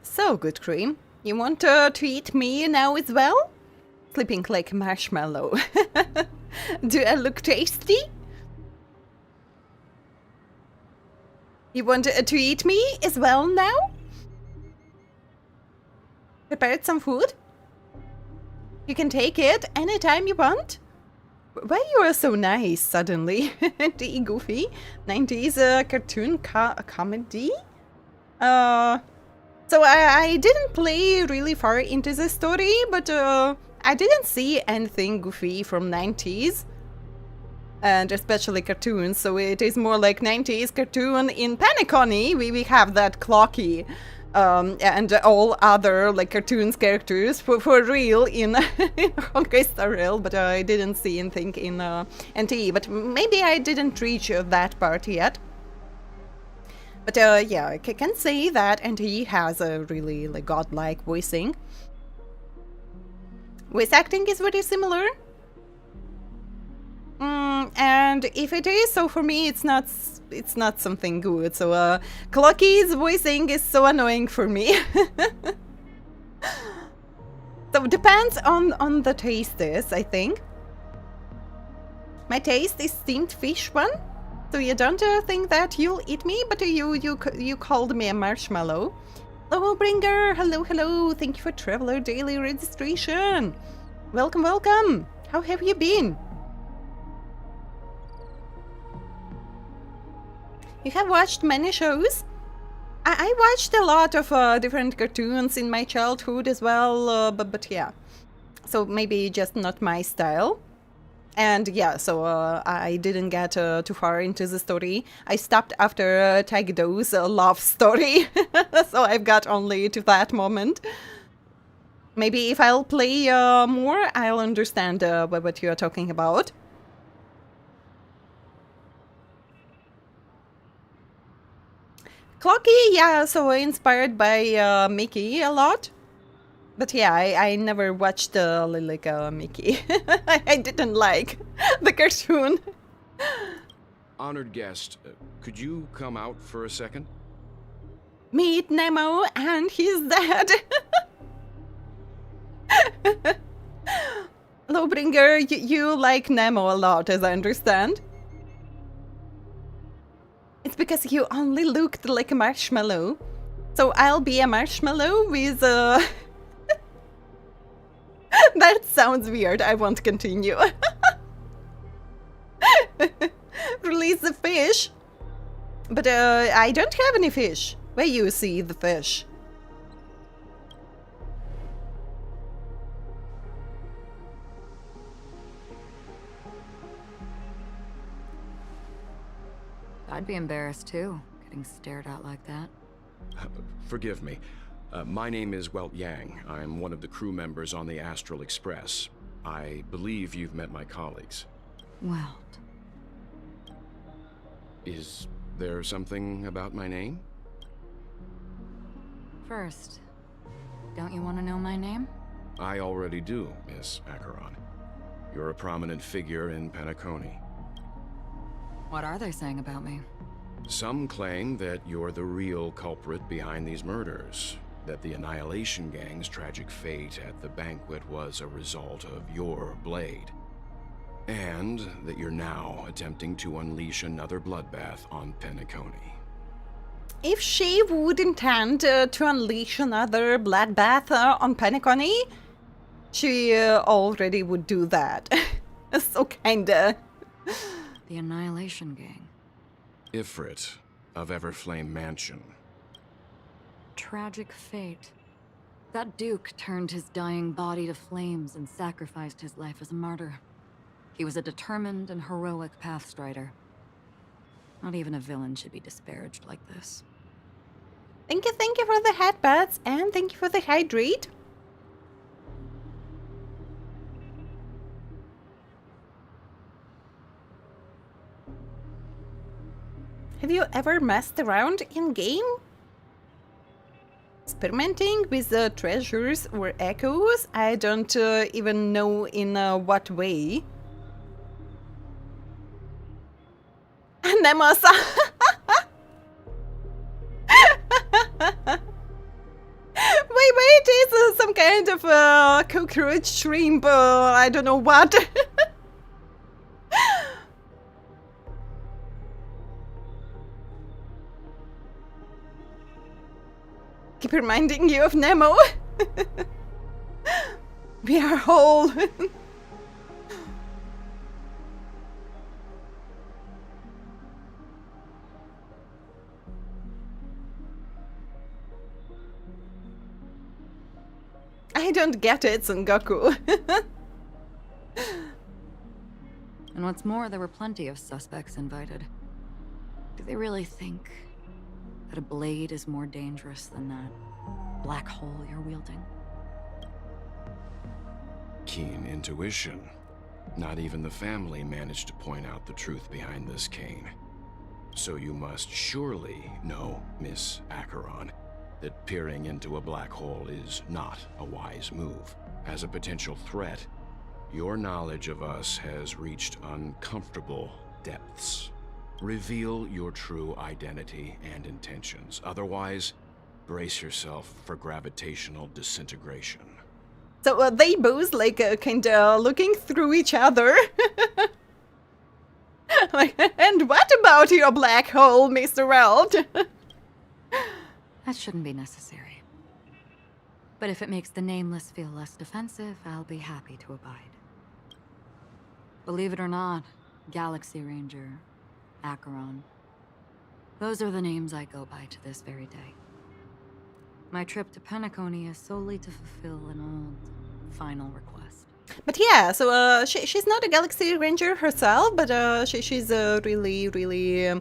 So, good cream. You want to eat me now as well? Sleeping like marshmallow. Do I look tasty? You want to eat me as well now? Prepared some food? You can take it anytime you want. Why you are so nice suddenly? The goofy 90s cartoon comedy? So I didn't play really far into the story, but I didn't see anything goofy from 90s. And especially cartoons, so it is more like 90s cartoon. In PENACONY, we have that clocky and all other like cartoons characters for real in, in HONKAI STAR RAIL, but I didn't see anything in NTE, but maybe I didn't reach that part yet. But yeah, I can say that NTE has a really like godlike voicing. Voice acting is very similar. And if it is, so for me it's not something good. So Clocky's voicing is so annoying for me. So it depends on the taste is, I think. My taste is steamed fish one. So you don't think that you'll eat me, but you called me a marshmallow. Hello, Bringer. Hello, hello. Thank you for Traveler Daily registration. Welcome, welcome. How have you been? You have watched many shows? I watched a lot of different cartoons in my childhood as well, but yeah. So maybe just not my style. And yeah, so I didn't get too far into the story. I stopped after Tagido's love story, so I've got only to that moment. Maybe if I'll play more, I'll understand what you are talking about. Clocky, yeah, so inspired by Mickey a lot. But yeah, I never watched like Mickey. I didn't like the cartoon. Honored guest, could you come out for a second? Meet Nemo and his dad. Lowbringer, you like Nemo a lot, as I understand. It's because you only looked like a marshmallow. So I'll be a marshmallow with That sounds weird. I won't continue. Release the fish. But I don't have any fish. Where you see the fish? I'd be embarrassed too, getting stared at like that. Forgive me. My name is Welt Yang. I'm one of the crew members on the Astral Express. I believe you've met my colleagues. Welt. Is there something about my name? First, don't you want to know my name? I already do, Miss Acheron. You're a prominent figure in PENACONY. What are they saying about me? Some claim that you're the real culprit behind these murders, that the Annihilation Gang's tragic fate at the banquet was a result of your blade, and that you're now attempting to unleash another bloodbath on PENACONY. If she would intend to unleash another bloodbath on PENACONY, she already would do that. So kinda. The Annihilation Gang. Ifrit of Everflame Mansion. Tragic fate. That Duke turned his dying body to flames and sacrificed his life as a martyr. He was a determined and heroic pathstrider. Not even a villain should be disparaged like this. Thank you for the headbats, and thank you for the hydrate. Have you ever messed around in-game? Experimenting with the treasures or echoes? I don't even know in what way. Nemosa! kind of cockroach shrimp, I don't know what. Keep reminding you of Nemo. We are whole. I don't get it, Son Goku. And what's more, there were plenty of suspects invited. Do they really think that a blade is more dangerous than that black hole you're wielding? Keen intuition. Not even the family managed to point out the truth behind this cane. So you must surely know, Miss Acheron, that peering into a black hole is not a wise move. As a potential threat, your knowledge of us has reached uncomfortable depths. Reveal your true identity and intentions. Otherwise, brace yourself for gravitational disintegration. So they both like kind of looking through each other. Like, and what about your black hole, Mr. Weld? That shouldn't be necessary. But if it makes the Nameless feel less defensive, I'll be happy to abide. Believe it or not, Galaxy Ranger, Acheron. Those are the names I go by to this very day. My trip to PENACONY is solely to fulfill an old, final request. But yeah, so she's not a Galaxy Ranger herself, but she's really, really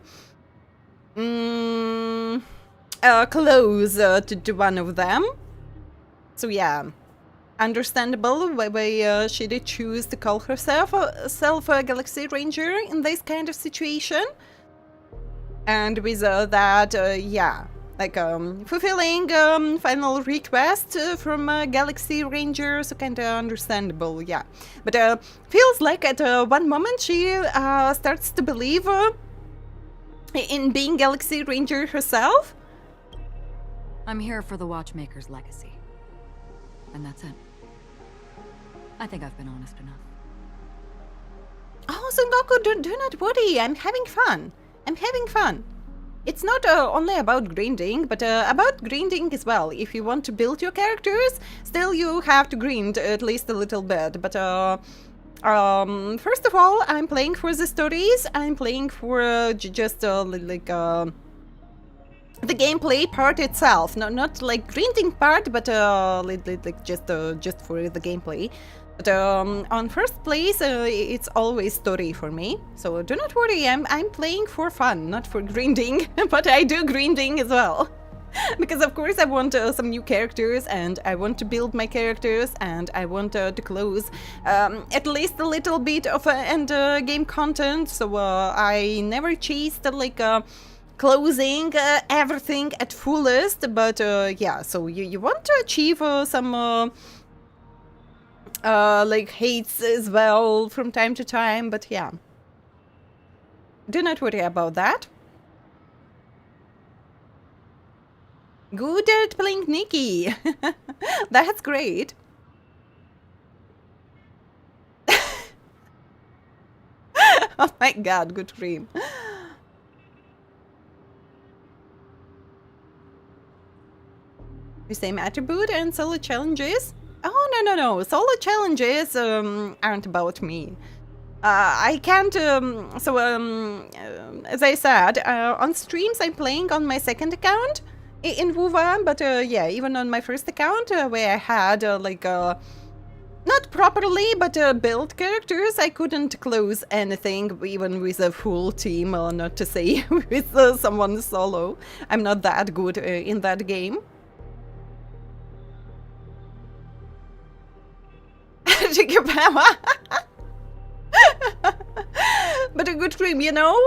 close to one of them. So yeah, understandable why she did choose to call herself a Galaxy Ranger in this kind of situation. And with that, yeah, like fulfilling final request from Galaxy Ranger, so kind of understandable, yeah. But feels like at one moment she starts to believe in being Galaxy Ranger herself. I'm here for the Watchmaker's legacy. And that's it. I think I've been honest enough. Oh, Son Goku, do not worry, I'm having fun. I'm having fun. It's not only about grinding, but about grinding as well. If you want to build your characters, still you have to grind at least a little bit. But first of all, I'm playing for the stories. I'm playing for just like the gameplay part itself. Not like grinding part, but like just for the gameplay. But on first place, it's always story for me. So do not worry, I'm playing for fun, not for grinding. But I do grinding as well. Because of course I want some new characters, and I want to build my characters, and I want to close at least a little bit of end game content. So I never chased like closing everything at fullest. But yeah, so you want to achieve some like hates as well from time to time, but yeah, do not worry about that. Good at playing Nikki. That's great. Oh my god, good dream. The same attribute and solo challenges. Oh, no. Solo challenges aren't about me. I can't... as I said, on streams I'm playing on my second account in WoWa, but yeah, even on my first account, where I had, like, not properly, but built characters, I couldn't close anything, even with a full team, not to say with someone solo. I'm not that good in that game. But a good dream, you know?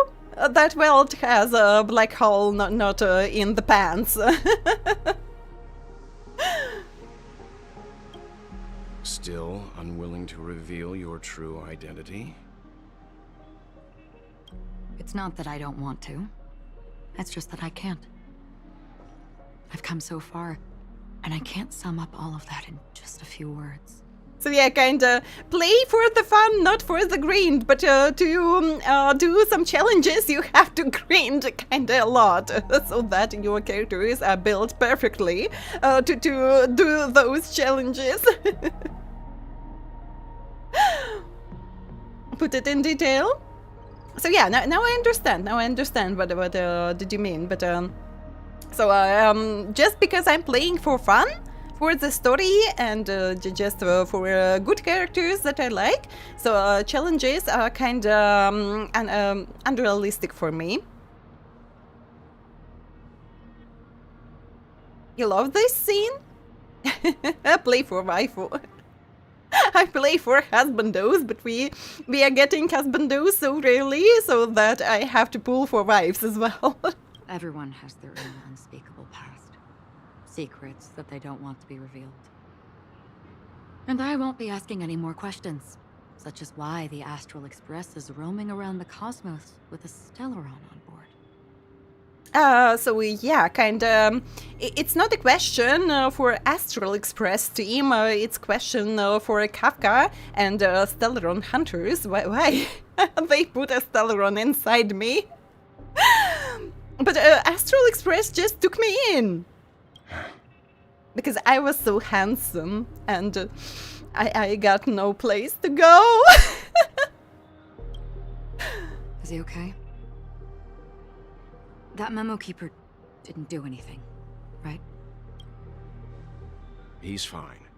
That world has a black hole, not in the pants. Still unwilling to reveal your true identity? It's not that I don't want to. It's just that I can't. I've come so far, And I can't sum up all of that in just a few words. So yeah, kinda play for the fun, not for the grind, but to do some challenges you have to grind kinda a lot, so that your characters are built perfectly to do those challenges. Put it in detail. So yeah, now I understand what did you mean, but just because I'm playing for fun, for the story, and just for good characters that I like, so challenges are kind of unrealistic for me. You love this scene? I play for waifu. I play for husbandos, but we are getting husbandos so rarely, so that I have to pull for wives as well. Everyone has their own unspeakable past. Secrets that they don't want to be revealed. And I won't be asking any more questions, such as why the Astral Express is roaming around the cosmos with a Stellaron on board. So yeah, it's not a question for Astral Express team, it's a question for Kafka and Stellaron hunters. Why? They put a Stellaron inside me. But Astral Express just took me in. Because I was so handsome and I got no place to go. Is he okay? That memo keeper didn't do anything, right? He's fine.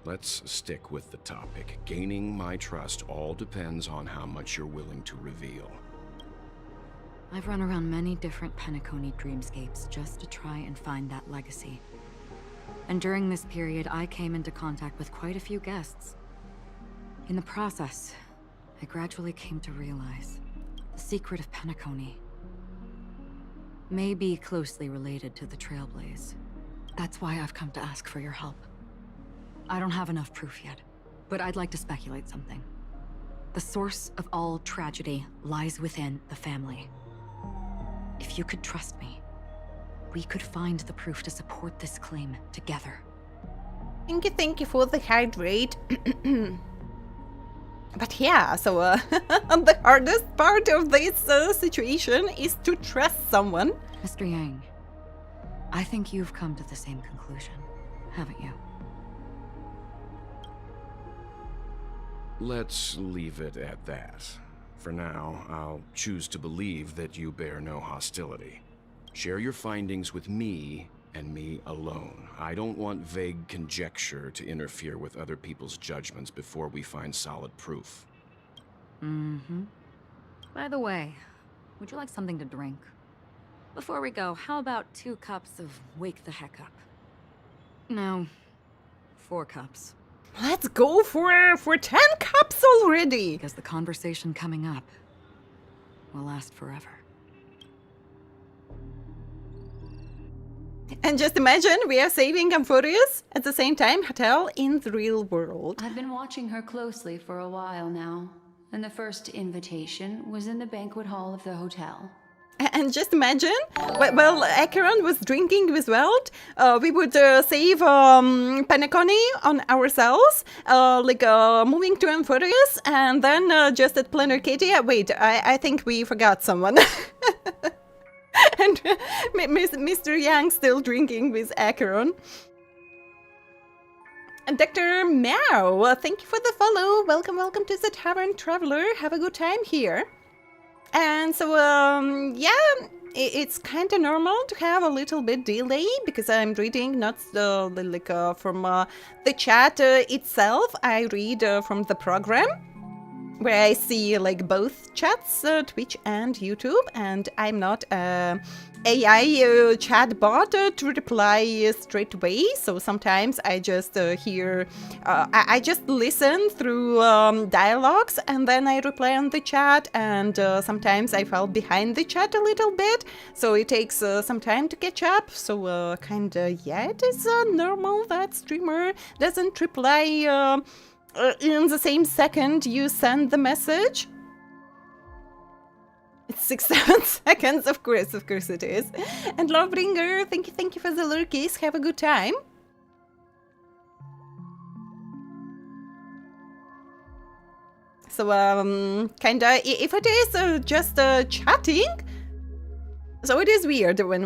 Let's stick with the topic. Gaining my trust all depends on how much you're willing to reveal. I've run around many different PENACONY dreamscapes just to try and find that legacy. And during this period, I came into contact with quite a few guests. In the process, I gradually came to realize the secret of PENACONY may be closely related to the Trailblaze. That's why I've come to ask for your help. I don't have enough proof yet, but I'd like to speculate something. The source of all tragedy lies within the family. If you could trust me, we could find the proof to support this claim together. Thank you for the hydrate. But yeah, so the hardest part of this situation is to trust someone. Mr. Yang, I think you've come to the same conclusion, haven't you? Let's leave it at that. For now, I'll choose to believe that you bear no hostility. Share your findings with me, and me alone. I don't want vague conjecture to interfere with other people's judgments before we find solid proof. Mm-hmm. By the way, would you like something to drink? Before we go, how about 2 cups of Wake the Heck Up? No, 4 cups. Let's go for 10 cups already! Because the conversation coming up will last forever. And just imagine, we are saving Amphorius at the same time, Hotel in the real world. I've been watching her closely for a while now, and the first invitation was in the banquet hall of the hotel. And just imagine, while Acheron was drinking with Welt, we would save PENACONY on ourselves, moving to Amphorius, and then just at Planet Katia. Wait, I think we forgot someone. And Mr. Yang still drinking with Acheron. And Dr. Meow, thank you for the follow. Welcome to the Tavern, Traveler. Have a good time here. And so, yeah, it's kind of normal to have a little bit delay because I'm reading not from the chat itself. I read from the program, where I see both chats, Twitch and YouTube, and I'm not AI chat bot to reply straight away. So sometimes I just hear, I just listen through dialogues and then I reply on the chat, and sometimes I fall behind the chat a little bit, so it takes some time to catch up. So kinda, yeah, it is normal that streamer doesn't reply in the same second you send the message. It's 6-7 seconds, of course it is. And Lovebringer, thank you for the lurkies. Have a good time. So, kinda, if it is just chatting, so it is weird when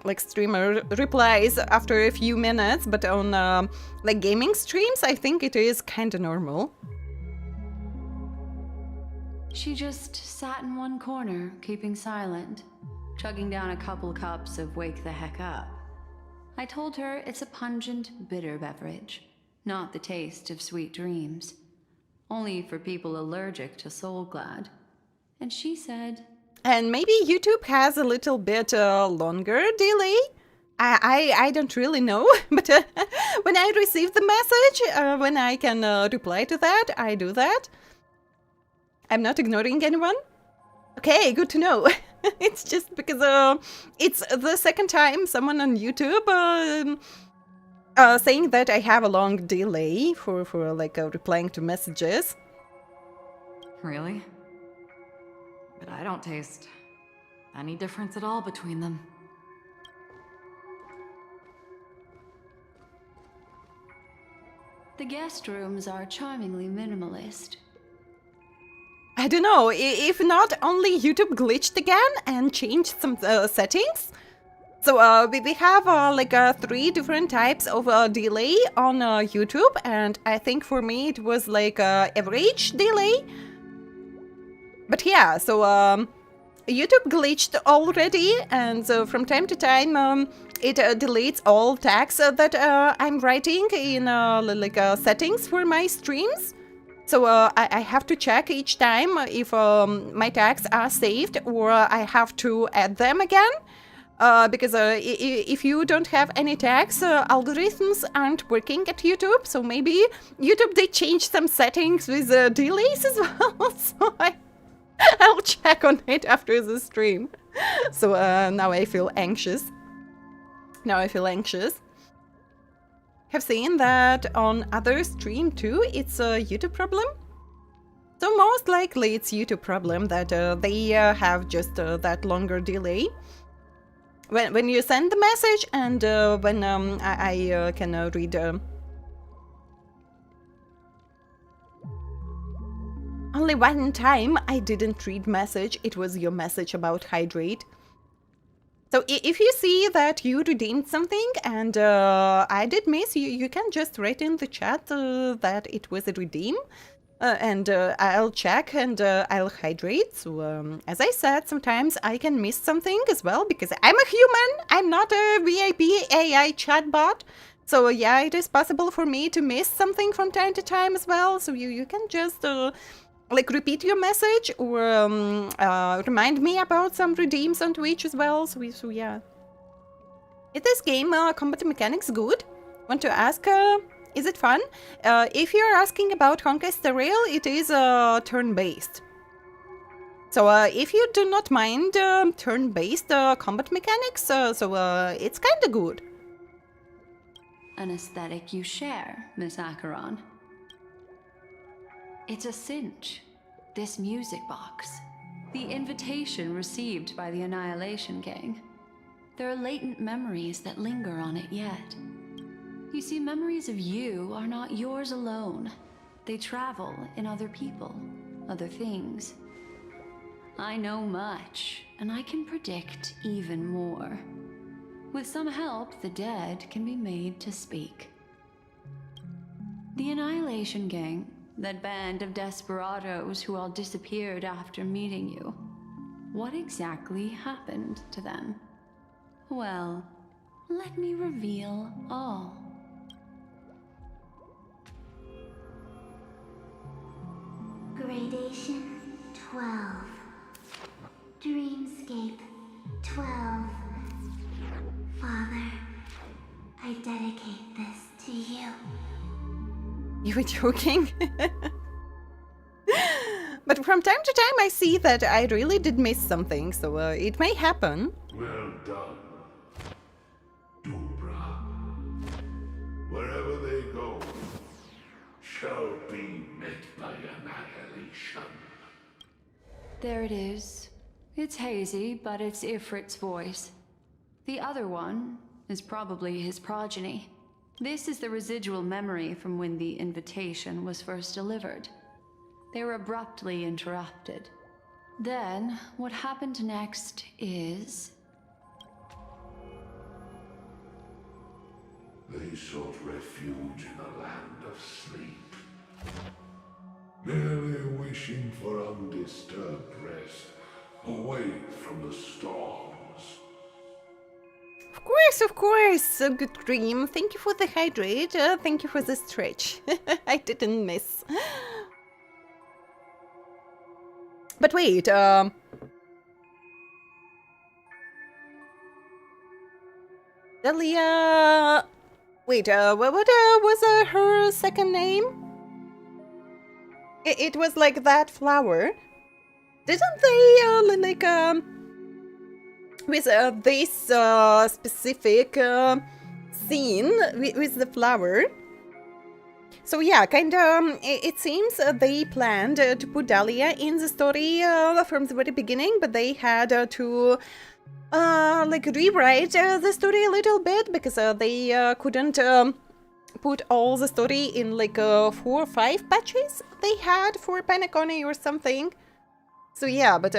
like streamer replies after a few minutes, but on like gaming streams, I think it is kinda normal. She just sat in one corner, keeping silent, chugging down a couple cups of Wake the Heck Up. I told her it's a pungent, bitter beverage, not the taste of sweet dreams. Only for people allergic to Soul Glad. And she said... And maybe YouTube has a little bit longer delay? I don't really know, but when I receive the message, when I can reply to that, I do that. I'm not ignoring anyone. Okay, good to know. It's just because it's the second time someone on YouTube saying that I have a long delay for like replying to messages. Really? But I don't taste any difference at all between them. The guest rooms are charmingly minimalist. I don't know, if not only YouTube glitched again and changed some settings. So we have like 3 different types of delay on YouTube, and I think for me it was like average delay. But yeah, so YouTube glitched already, and so from time to time it deletes all tags that I'm writing in like settings for my streams. So I have to check each time if my tags are saved, or I have to add them again. Because if you don't have any tags, algorithms aren't working at YouTube. So maybe YouTube did change some settings with delays as well. So I'll check on it after the stream. So now I feel anxious. Have seen that on other stream too. It's a YouTube problem. So most likely it's YouTube problem that they have just that longer delay. When you send the message and when I can read... Only one time I didn't read message, it was your message about hydrate. So if you see that you redeemed something and I did miss, you can just write in the chat that it was a redeem. And I'll check and I'll hydrate. So as I said, sometimes I can miss something as well because I'm a human. I'm not a VIP AI chatbot. So yeah, it is possible for me to miss something from time to time as well. So you can just like repeat your message or remind me about some redeems on Twitch as well. So yeah. Is this game combat mechanics good? Want to ask... is it fun? If you're asking about Honkai Star Rail, it is turn-based. So if you do not mind turn-based combat mechanics, it's kinda good. An aesthetic you share, Miss Acheron. It's a cinch. This music box. The invitation received by the Annihilation Gang. There are latent memories that linger on it yet. You see, memories of you are not yours alone. They travel in other people, other things. I know much, and I can predict even more. With some help, the dead can be made to speak. The Annihilation Gang, that band of desperados who all disappeared after meeting you. What exactly happened to them? Well, let me reveal all. Gradation 12. Dreamscape 12. Father, I dedicate this to you. You were joking? But from time to time I see that I really did miss something, so it may happen. Well done, Dubra. Wherever they go, shall be met by annihilation. There it is. It's hazy, but it's Ifrit's voice. The other one is probably his progeny. This is the residual memory from when the invitation was first delivered. They were abruptly interrupted. Then, what happened next is... They sought refuge in a land of sleep, merely wishing for undisturbed rest, away from the storms. Of course, a good dream. Thank you for the hydrate, thank you for the stretch. I didn't miss. But wait, Delia... Wait, what was her second name? It was like that flower. Didn't they, with this specific scene with the flower? So yeah, it seems they planned to put Dahlia in the story from the very beginning, but they had to rewrite the story a little bit because they couldn't put all the story in 4 or 5 patches they had for PENACONY or something. So yeah, but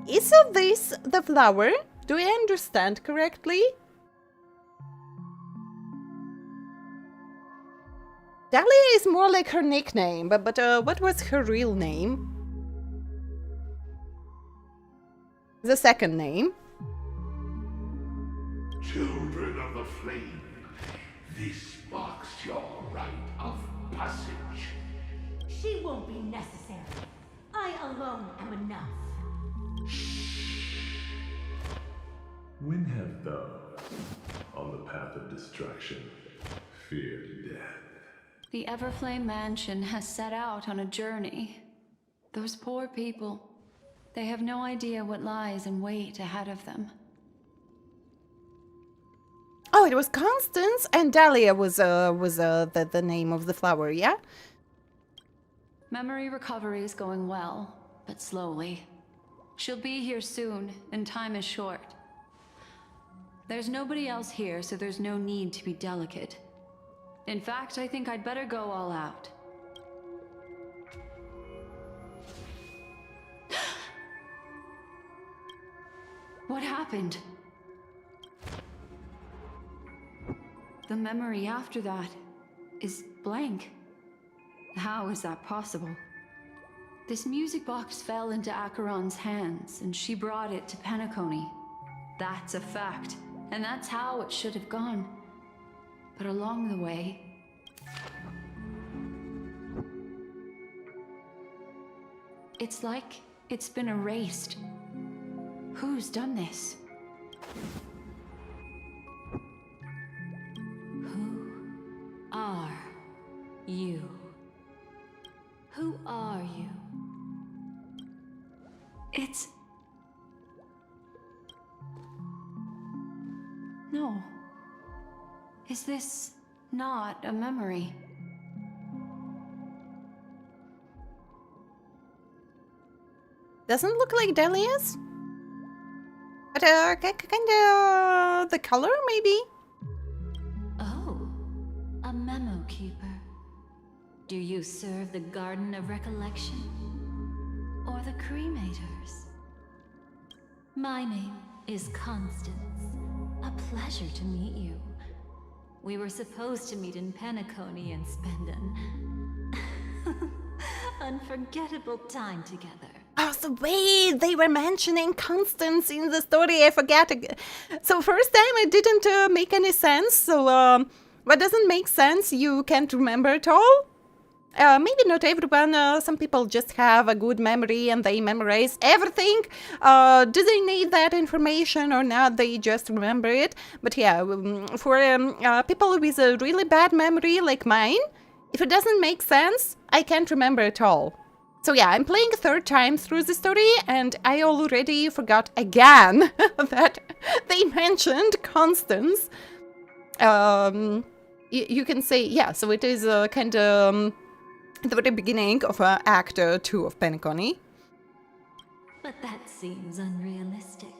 is this the flower? Do I understand correctly? Dahlia is more like her nickname, but what was her real name? The second name? Children of the Flame, this marks your rite of passage. She won't be necessary. I alone am enough. When have those on the path of destruction feared death? The Everflame Mansion has set out on a journey. Those poor people, they have no idea what lies in wait ahead of them. Oh, it was Constance, and Dahlia was the name of the flower, yeah? Memory recovery is going well, but slowly. She'll be here soon, and time is short. There's nobody else here, so there's no need to be delicate. In fact, I think I'd better go all out. What happened? The memory after that is blank. How is that possible? This music box fell into Acheron's hands, and she brought it to PENACONY. That's a fact, and that's how it should have gone. But along the way... it's like it's been erased. Who's done this? Who are you? Who are you? It's... no. Is this not a memory? Doesn't look like Dahlia's. But kinda the color maybe? Oh, a memo keeper. Do you serve the Garden of Recollection? Or the Cremators? My name is Constance. A pleasure to meet you. We were supposed to meet in PENACONY and spend an unforgettable time together. Oh, so wait, they were mentioning Constance in the story, I forget. So first time it didn't make any sense, so what doesn't make sense you can't remember at all? Maybe not everyone, some people just have a good memory and they memorize everything. Do they need that information or not? They just remember it. But yeah, for people with a really bad memory like mine, if it doesn't make sense, I can't remember at all. So yeah, I'm playing a third time through the story and I already forgot again that they mentioned Constance. You can say, yeah, so it is kind of... the very beginning of Act 2 of PENACONY. But that seems unrealistic.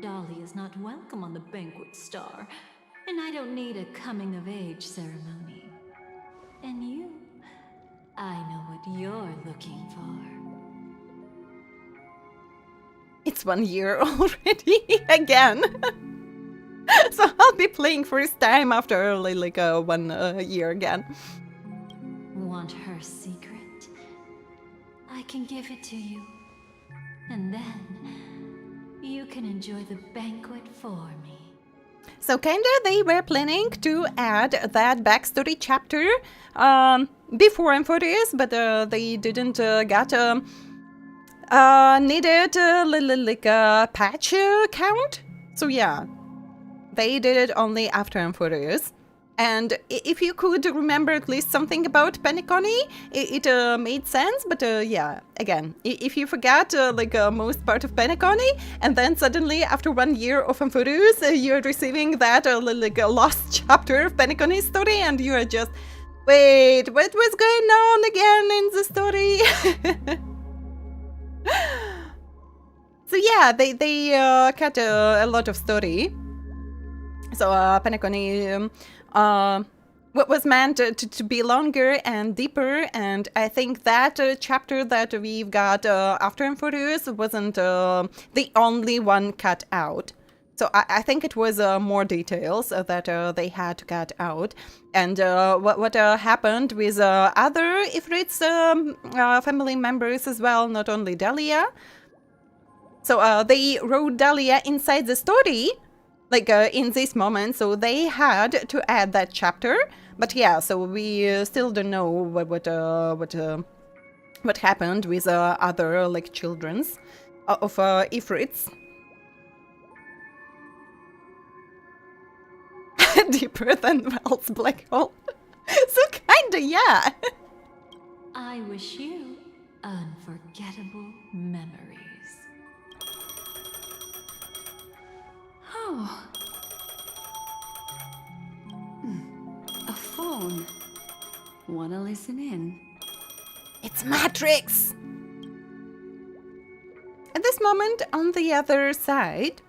Dolly is not welcome on the Banquet Star, and I don't need a coming-of-age ceremony. And you? I know what you're looking for. It's 1 year already again. So I'll be playing first time after like 1 year again. Want her secret? I can give it to you. And then you can enjoy the banquet for me. So kinda they were planning to add that backstory chapter before Amphoreus, but they didn't get needed like a patch count. So yeah, they did it only after Amphoreus. And if you could remember at least something about PENACONY, it made sense. But yeah, again, if you forgot like most part of PENACONY, and then suddenly after 1 year of Amphoreus, you're receiving that like a lost chapter of PENACONY's story, and you are just, wait, what was going on again in the story? So yeah, they cut a lot of story. So PENACONY what was meant to be longer and deeper, and I think that chapter that we've got after Amphoreus wasn't the only one cut out. So I think it was more details that they had to cut out. And what happened with other Ifrit's family members as well, not only Dahlia. So they wrote Dahlia inside the story, like in this moment, so they had to add that chapter. But yeah, so we still don't know what happened with other like children's of Ifrits. Deeper than Val's black hole. So kinda, yeah. I wish you unforgettable memories. Oh. A phone. Wanna listen in? It's Matrix! At this moment, on the other side,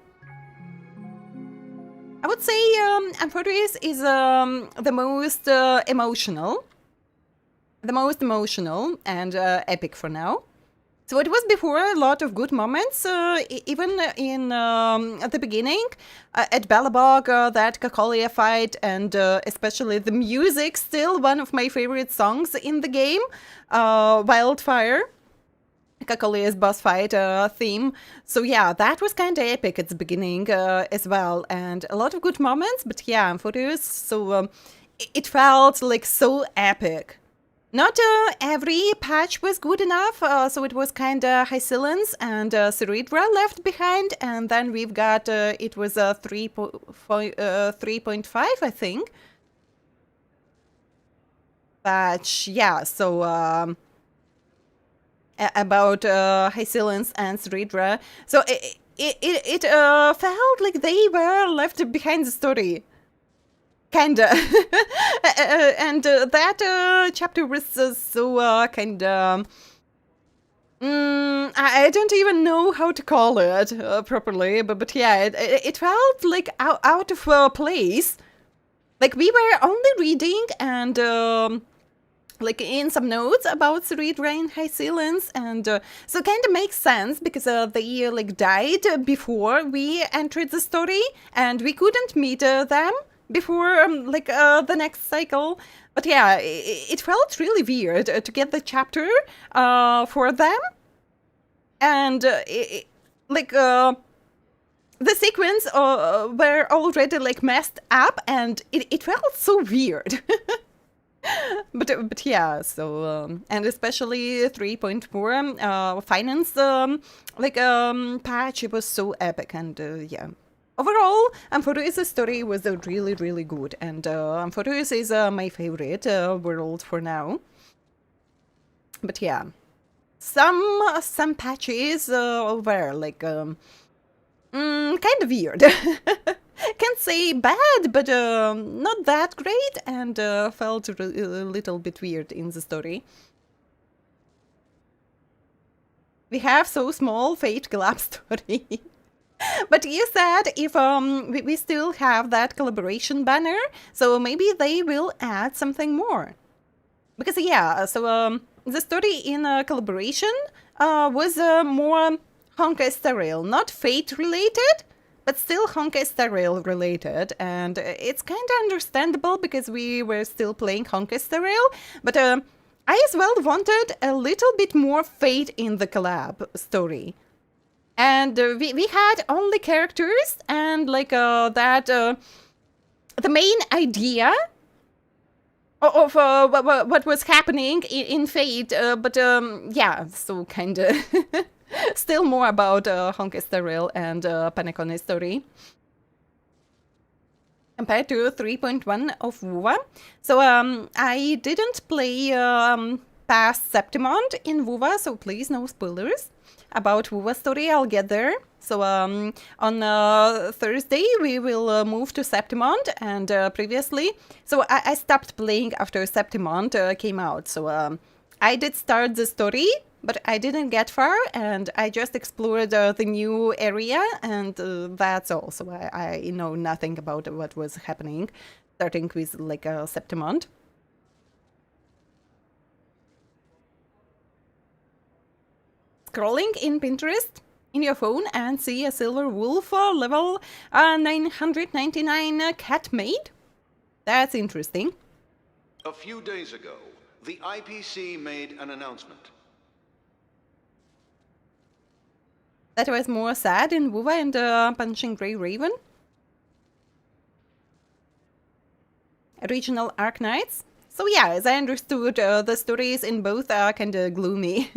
I would say Amphoreus is the most emotional. The most emotional and epic for now. So it was before a lot of good moments, even in at the beginning, at Balabog, that Cacolia fight, and especially the music, still one of my favorite songs in the game, Wildfire, Cacolia's boss fight theme. So yeah, that was kind of epic at the beginning as well, and a lot of good moments, but yeah, Amphoreus, so it felt like so epic. Not every patch was good enough, so it was kind of Hycillence and Cerebra left behind, and then we've got, it was 3.5, I think. Patch, yeah, so about Hycillence and Cerebra. So it felt like they were left behind the story. Kinda. And that chapter was so kinda... I don't even know how to call it properly, but yeah, it felt like out of place. Like we were only reading and like in some notes about Cerebra and Hycillence, and so kind of makes sense because they like died before we entered the story, and we couldn't meet them before like the next cycle. But yeah, it felt really weird to get the chapter for them, and like the sequence were already like messed up, and it felt so weird. But yeah, so and especially 3.4 finance like patch, it was so epic, and yeah. Overall, Amphoreus' story was really, really good, and Amphoreus is my favorite world for now. But yeah, some patches were like kind of weird. Can't say bad, but not that great, and felt a little bit weird in the story. We have so small Fate Collab story. But you said if we still have that collaboration banner, so maybe they will add something more. because yeah, so the story in collaboration was more Honkai Star Rail, not Fate related, but still Honkai Star Rail related, and it's kind of understandable because we were still playing Honkai Star Rail, but I as well wanted a little bit more Fate in the collab story. And we had only characters and like that the main idea of what was happening in Fate, but yeah, so kind of still more about Honkai Star Rail and PENACONY story compared to 3.1 of WoWA. So I didn't play past Septimond in WoWA, so please no spoilers about WoWA story. I'll get there. So on Thursday we will move to Septimond, and previously, so I stopped playing after Septimond came out. So I did start the story, but I didn't get far, and I just explored the new area, and that's all. So I know nothing about what was happening, starting with like Septimond. Scrolling in Pinterest in your phone and see a silver wolf level 999 cat maid? That's interesting. A few days ago, the IPC made an announcement. That was more sad in WoWA and Punching Grey Raven. Regional Arknights. So yeah, as I understood, the stories in both are kind of gloomy.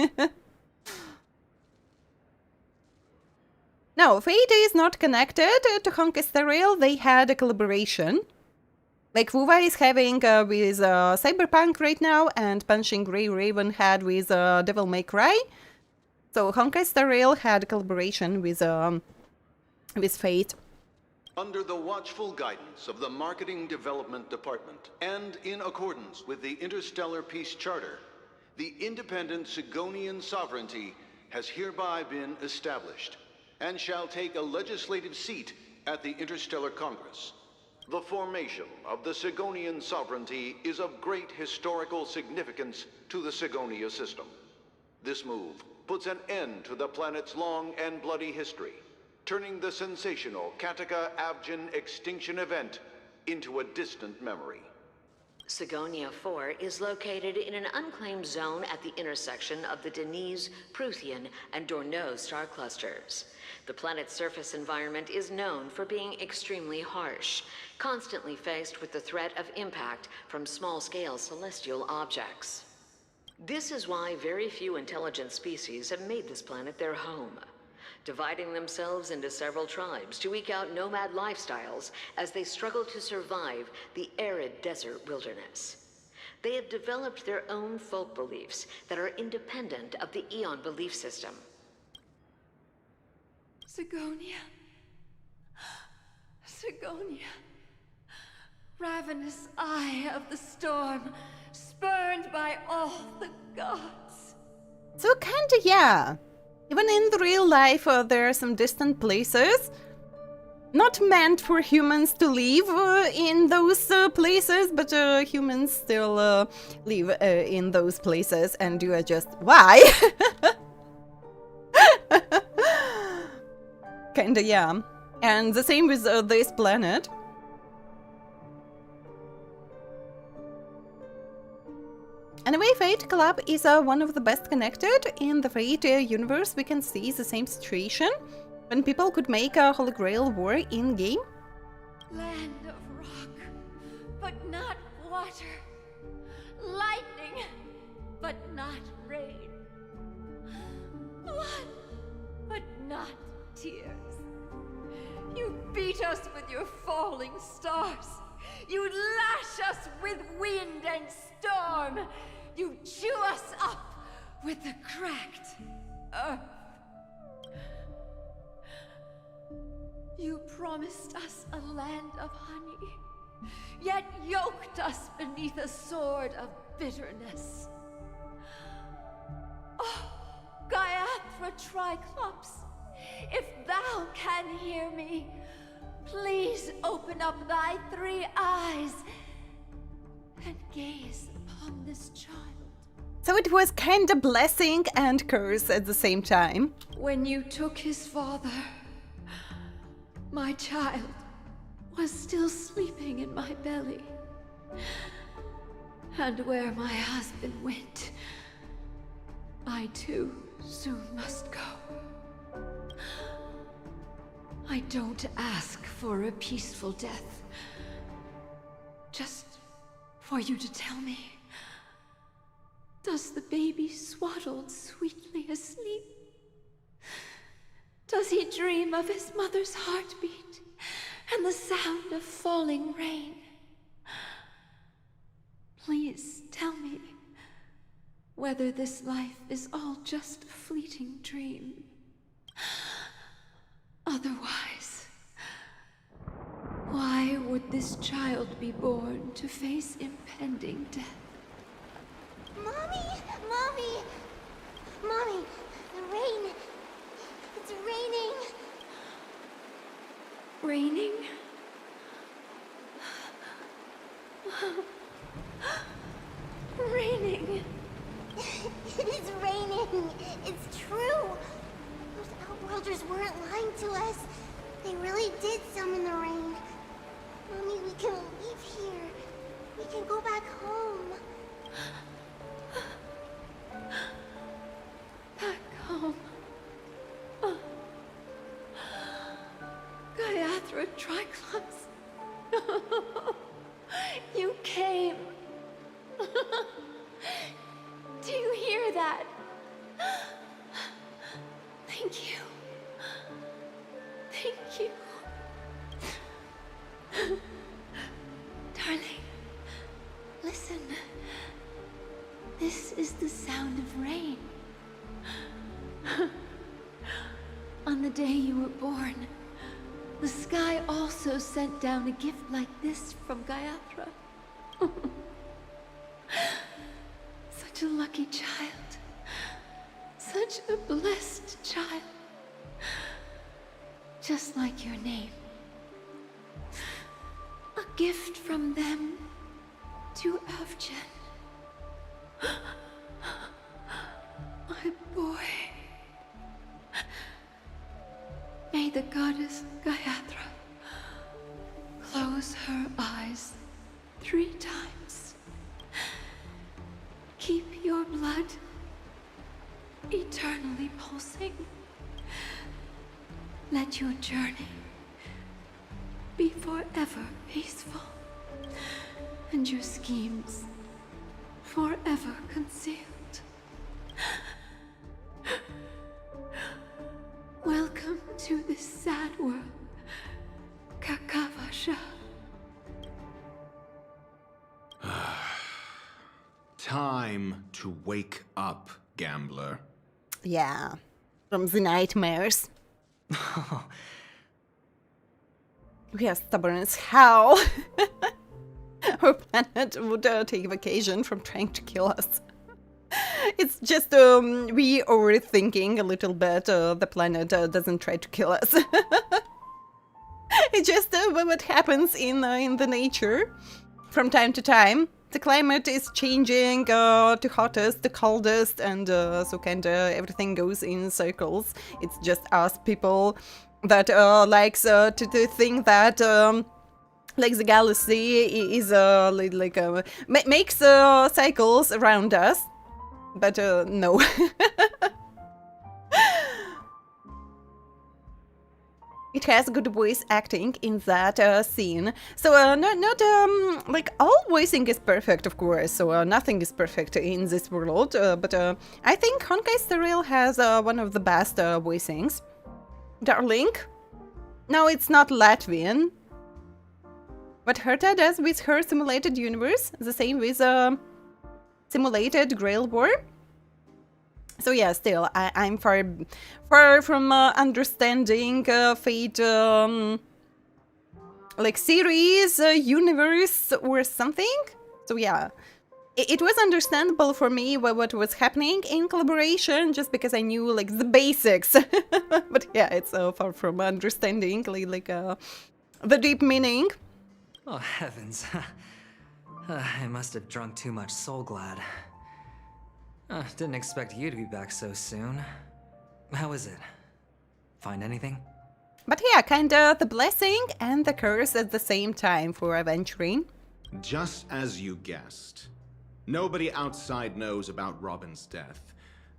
No, Fate is not connected to Honkai Star Rail. They had a collaboration. Like WoWA is having with Cyberpunk right now, and Punching Grey Raven had with Devil May Cry. So Honkai Star Rail had a collaboration with Fate. Under the watchful guidance of the Marketing Development Department, and in accordance with the Interstellar Peace Charter, the independent Sigonian sovereignty has hereby been established, and shall take a legislative seat at the Interstellar Congress. The formation of the Sigonian sovereignty is of great historical significance to the Sigonia system. This move puts an end to the planet's long and bloody history, turning the sensational Kataka-Avgin extinction event into a distant memory. Sigonia 4 is located in an unclaimed zone at the intersection of the Denise, Prothean, and Dorneau star clusters. The planet's surface environment is known for being extremely harsh, constantly faced with the threat of impact from small-scale celestial objects. This is why very few intelligent species have made this planet their home, dividing themselves into several tribes to eke out nomad lifestyles as they struggle to survive the arid desert wilderness. They have developed their own folk beliefs that are independent of the Eon belief system. Sigonia. Sigonia. Ravenous eye of the storm, spurned by all the gods. So kinda, yeah. Even in the real life, there are some distant places not meant for humans to live in those places, but humans still live in those places, and you are just, why? Kinda, yeah. And the same with this planet. Anyway, Fate Club is one of the best connected. In the Fate universe, we can see the same situation when people could make a Holy Grail war in-game. Land of rock, but not water. Lightning, but not rain. Blood, but not tears. You beat us with your falling stars. You lash us with wind and storm. You chew us up with the cracked earth. You promised us a land of honey, yet yoked us beneath a sword of bitterness. Oh, Gaiathra Triclops, if thou can hear me, please open up thy 3 eyes and gaze upon this child. So it was kind of blessing and curse at the same time. When you took his father, my child was still sleeping in my belly. And where my husband went, I too soon must go. I don't ask for a peaceful death. Just for you to tell me, does the baby swaddled sweetly asleep? Does he dream of his mother's heartbeat and the sound of falling rain? Please tell me whether this life is all just a fleeting dream. Otherwise, why would this child be born to face impending death? Mommy! Mommy! Mommy! The rain! It's raining! Raining? Raining! It's raining! It's true! Those outworlders weren't lying to us. They really did summon the rain. Mommy, we can leave here. We can go back home. Back home. Gaiathra Triclops. You came. Do you hear that? Thank you. Thank you. Darling, listen. This is the sound of rain. On the day you were born, the sky also sent down a gift like this from Gaiathra. Such a lucky child. Such a blessed child. Just like your name. A gift from them to Avgen. My boy. May the goddess Gaiathra close her eyes 3 times. Keep your blood eternally pulsing. Let your journey be forever peaceful, and your schemes forever concealed. Welcome to this sad world, Kakavasha. Time to wake up, gambler. Yeah, from the nightmares. We are stubborn as hell. Our planet would take vacation from trying to kill us. It's just we overthinking a little bit. The planet doesn't try to kill us. It's just what happens in the nature from time to time. The climate is changing to hottest, to coldest, and so kind of everything goes in circles. It's just us people that likes to think that like the galaxy is makes cycles around us, but no. It has good voice acting in that scene. So not like all voicing is perfect, of course. So nothing is perfect in this world. But I think Honkai Star Rail has one of the best voicings. Darling. No, it's not Latvian. What Herta does with her simulated universe, the same with simulated Grail War. So yeah, still, I'm far from understanding Fate, like series, universe, or something. So yeah, it was understandable for me what was happening in collaboration, just because I knew like the basics. But yeah, it's far from understanding like the deep meaning. Oh heavens! I must have drunk too much Soul Glad. Didn't expect you to be back so soon. How is it? Find anything? But yeah, kinda the blessing and the curse at the same time for Aventurine. Just as you guessed. Nobody outside knows about Robin's death.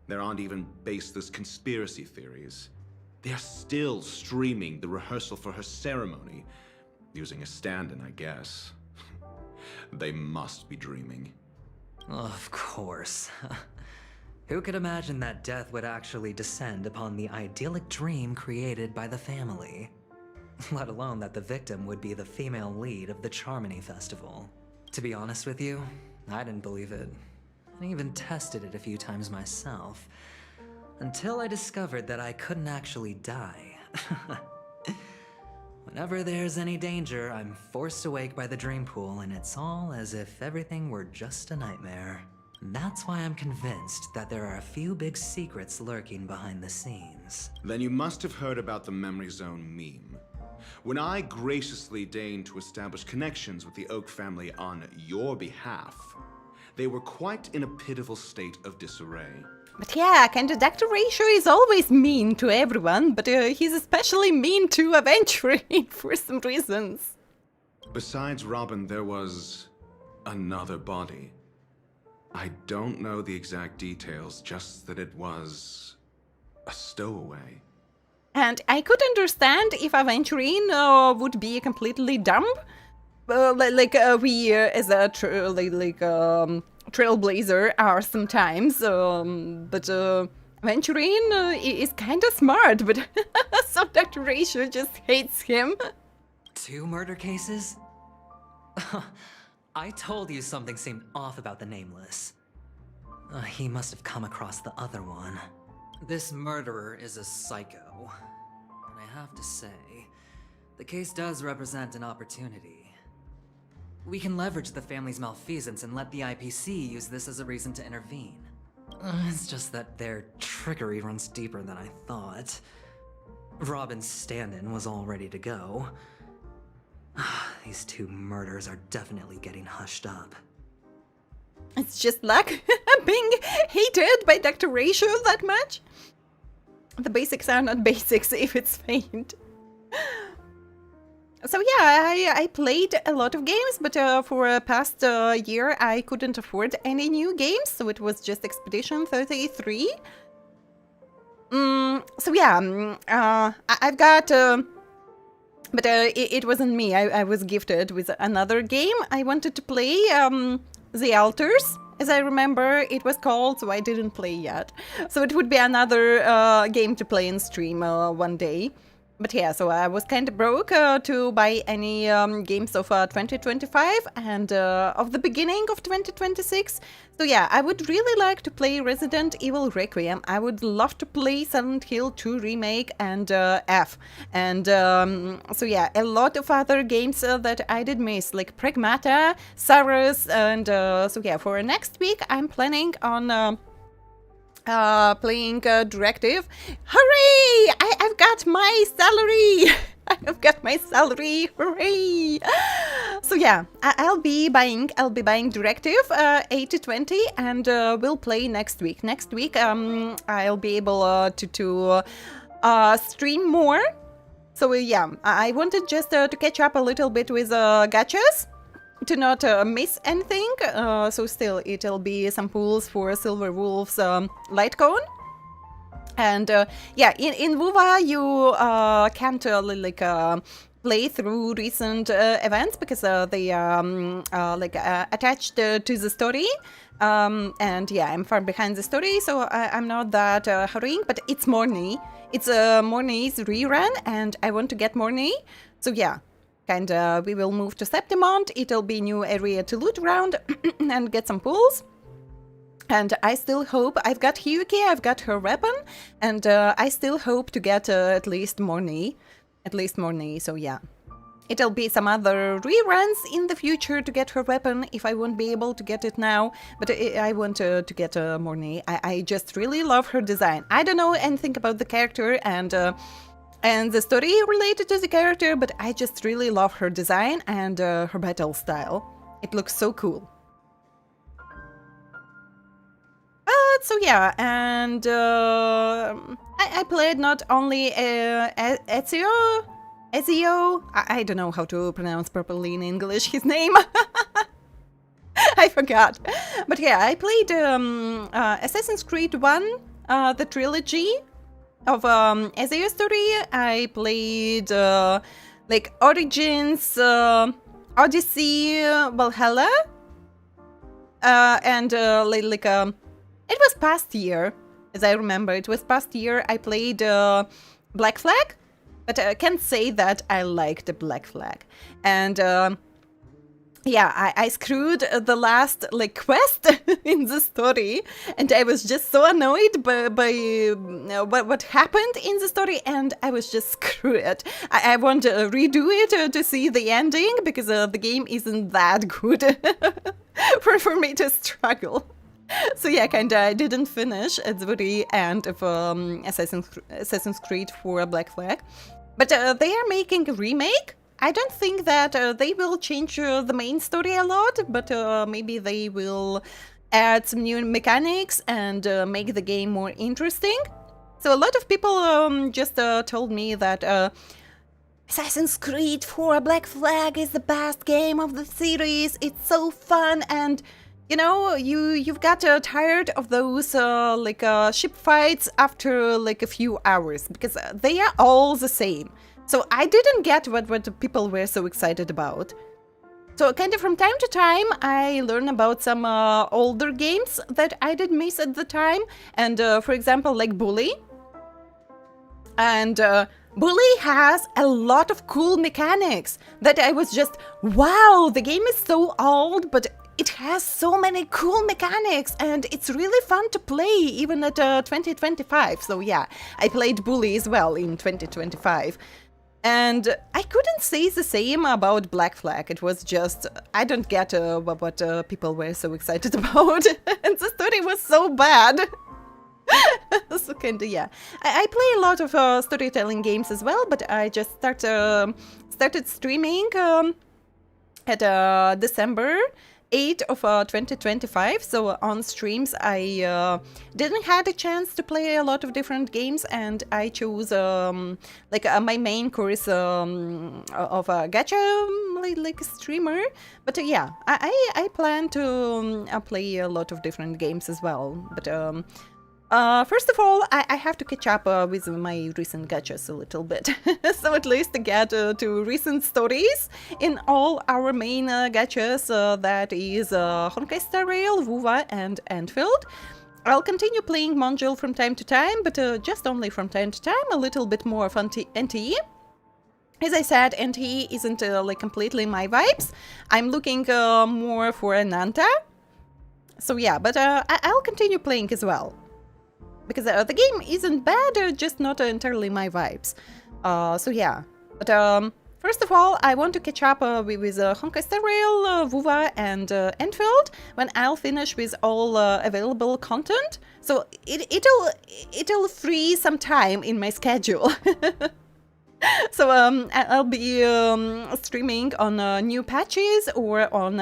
There aren't even baseless conspiracy theories. They're still streaming the rehearsal for her ceremony, using a stand-in, I guess. They must be dreaming. Of course. Who could imagine that death would actually descend upon the idyllic dream created by the family? Let alone that the victim would be the female lead of the Charmony Festival. To be honest with you, I didn't believe it. I even tested it a few times myself, until I discovered that I couldn't actually die. Whenever there's any danger, I'm forced awake by the dream pool, and it's all as if everything were just a nightmare. That's why I'm convinced that there are a few big secrets lurking behind the scenes. Then you must have heard about the Memory Zone meme. When I graciously deigned to establish connections with the Oak family on your behalf, they were quite in a pitiful state of disarray. But yeah, kinda Dr. Ratio is always mean to everyone, but he's especially mean to Aventurine for some reasons. Besides Robin, there was another body. I don't know the exact details, just that it was a stowaway. And I could understand if Aventurine would be completely dumb, we as a Trailblazer are sometimes, but Aventurine is kind of smart, but so Dr. Ratio just hates him. 2 murder cases? I told you something seemed off about the Nameless. He must have come across the other one. This murderer is a psycho. And I have to say, the case does represent an opportunity. We can leverage the family's malfeasance and let the IPC use this as a reason to intervene. It's just that their trickery runs deeper than I thought. Robin's stand-in was all ready to go. These 2 murders are definitely getting hushed up. It's just luck being hated by Dr. Ratio that much. The basics are not basics if it's fate. So yeah, I played a lot of games, but for a past year I couldn't afford any new games, so it was just Expedition 33. So yeah, I've got... but it wasn't me. I was gifted with another game. I wanted to play The Altars, as I remember it was called, so I didn't play yet. So it would be another game to play in stream one day. But yeah, so I was kind of broke to buy any games of 2025 and of the beginning of 2026. So yeah, I would really like to play Resident Evil Requiem. I would love to play Silent Hill 2 Remake and F. And so yeah, a lot of other games that I did miss, like Pragmata, Saras, and so yeah, for next week I'm planning on... playing Directive. Hooray! I've got my salary! I've got my salary! Hooray! So yeah, I'll be buying Directive 8020 and we'll play next week. Next week I'll be able to stream more. So yeah, I wanted just to catch up a little bit with gachas, to not miss anything, so still it'll be some pools for Silver Wolf's Light Cone. And yeah, in WoWA you can't play through recent events because they are attached to the story. And yeah, I'm far behind the story, so I'm not that hurrying, but it's Morny. It's Morny's rerun, and I want to get Morny, so yeah. And we will move to Septimont. It'll be new area to loot around and get some pulls. And I still hope... I've got Hyuki, I've got her weapon, and I still hope to get at least Morny. At least Morny, so yeah. It'll be some other reruns in the future to get her weapon if I won't be able to get it now. But I want to get Morny. I just really love her design. I don't know anything about the character and the story related to the character, but I just really love her design and her battle style. It looks so cool. So yeah, and I played not only Ezio. I don't know how to pronounce properly in English his name. I forgot. But yeah, I played Assassin's Creed 1, the trilogy of Ezio story. I played like Origins, Odyssey, Valhalla, and like it was past year, as I remember. It was past year I played Black Flag, but I can't say that I liked the Black Flag. And yeah, I screwed the last like quest in the story, and I was just so annoyed by what happened in the story, and I was just screw it. I want to redo it to see the ending, because the game isn't that good for me to struggle. So yeah, kinda I didn't finish at the very end of Assassin's Creed 4 Black Flag. But they are making a remake. I don't think that they will change the main story a lot, but maybe they will add some new mechanics and make the game more interesting. So a lot of people just told me that Assassin's Creed 4 Black Flag is the best game of the series. It's so fun, and you know, you've got tired of those like ship fights after like a few hours, because they are all the same. So I didn't get what the people were so excited about. So kind of from time to time I learn about some older games that I did miss at the time, and for example like Bully. And Bully has a lot of cool mechanics that I was just, wow, the game is so old, but it has so many cool mechanics, and it's really fun to play even at 2025. So yeah, I played Bully as well in 2025. And I couldn't say the same about Black Flag. It was just, I don't get what people were so excited about. And the story was so bad. So kinda, yeah. I play a lot of storytelling games as well, but I just started streaming at December 8 of 2025. So on streams I didn't had a chance to play a lot of different games, and I chose like my main course of a gacha like streamer. But yeah, I plan to play a lot of different games as well. But first of all, I have to catch up with my recent gachas a little bit. So at least to get to recent stories in all our main gachas, that is Honkai Star Rail, Wuva, and Enfield. I'll continue playing Monjol from time to time, but just only from time to time, a little bit more of NTE. As I said, NTE isn't like completely my vibes. I'm looking more for a Nanta. So yeah, but I'll continue playing as well. Because the game isn't bad, just not entirely my vibes. So yeah, but first of all, I want to catch up with Honkai Star Rail, Wuva, and Enfield when I'll finish with all available content. So it'll free some time in my schedule. So I'll be streaming on new patches or on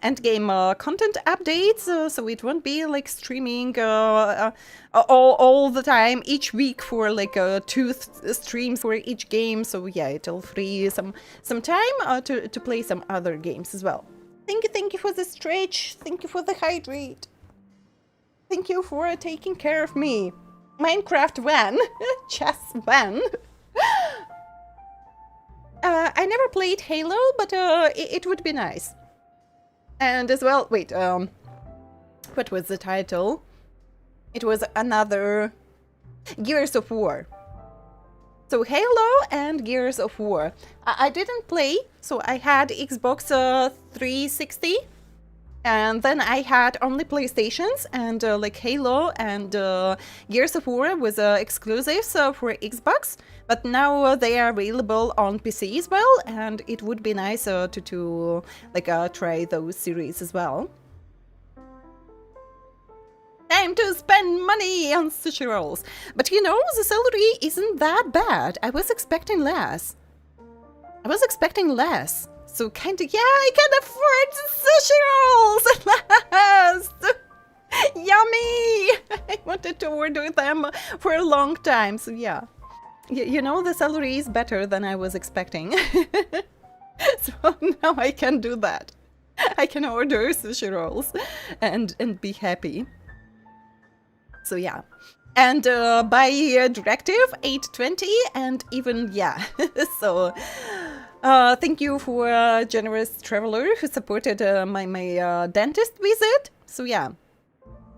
endgame content updates, so it won't be like streaming all the time each week for like 2 streams for each game. So yeah, it'll free some time to play some other games as well. Thank you for the stretch. Thank you for the hydrate. Thank you for taking care of me. Minecraft when? Chess when? I never played Halo, but it would be nice. And as well, wait, what was the title? It was another Gears of War. So Halo and Gears of War. I didn't play, so I had Xbox 360. And then I had only PlayStations, and like Halo and Gears of War was exclusives for Xbox, but now they are available on PC as well, and it would be nice to like try those series as well. Time to spend money on sushi rolls, but you know, the salary isn't that bad. I was expecting less. So kind of, yeah, I can afford sushi rolls at last! Yummy! I wanted to order them for a long time, so yeah. You know, the salary is better than I was expecting. So now I can do that. I can order sushi rolls and be happy. So yeah. And by directive 820 and even, yeah. So thank you for generous traveler who supported my dentist visit. So yeah.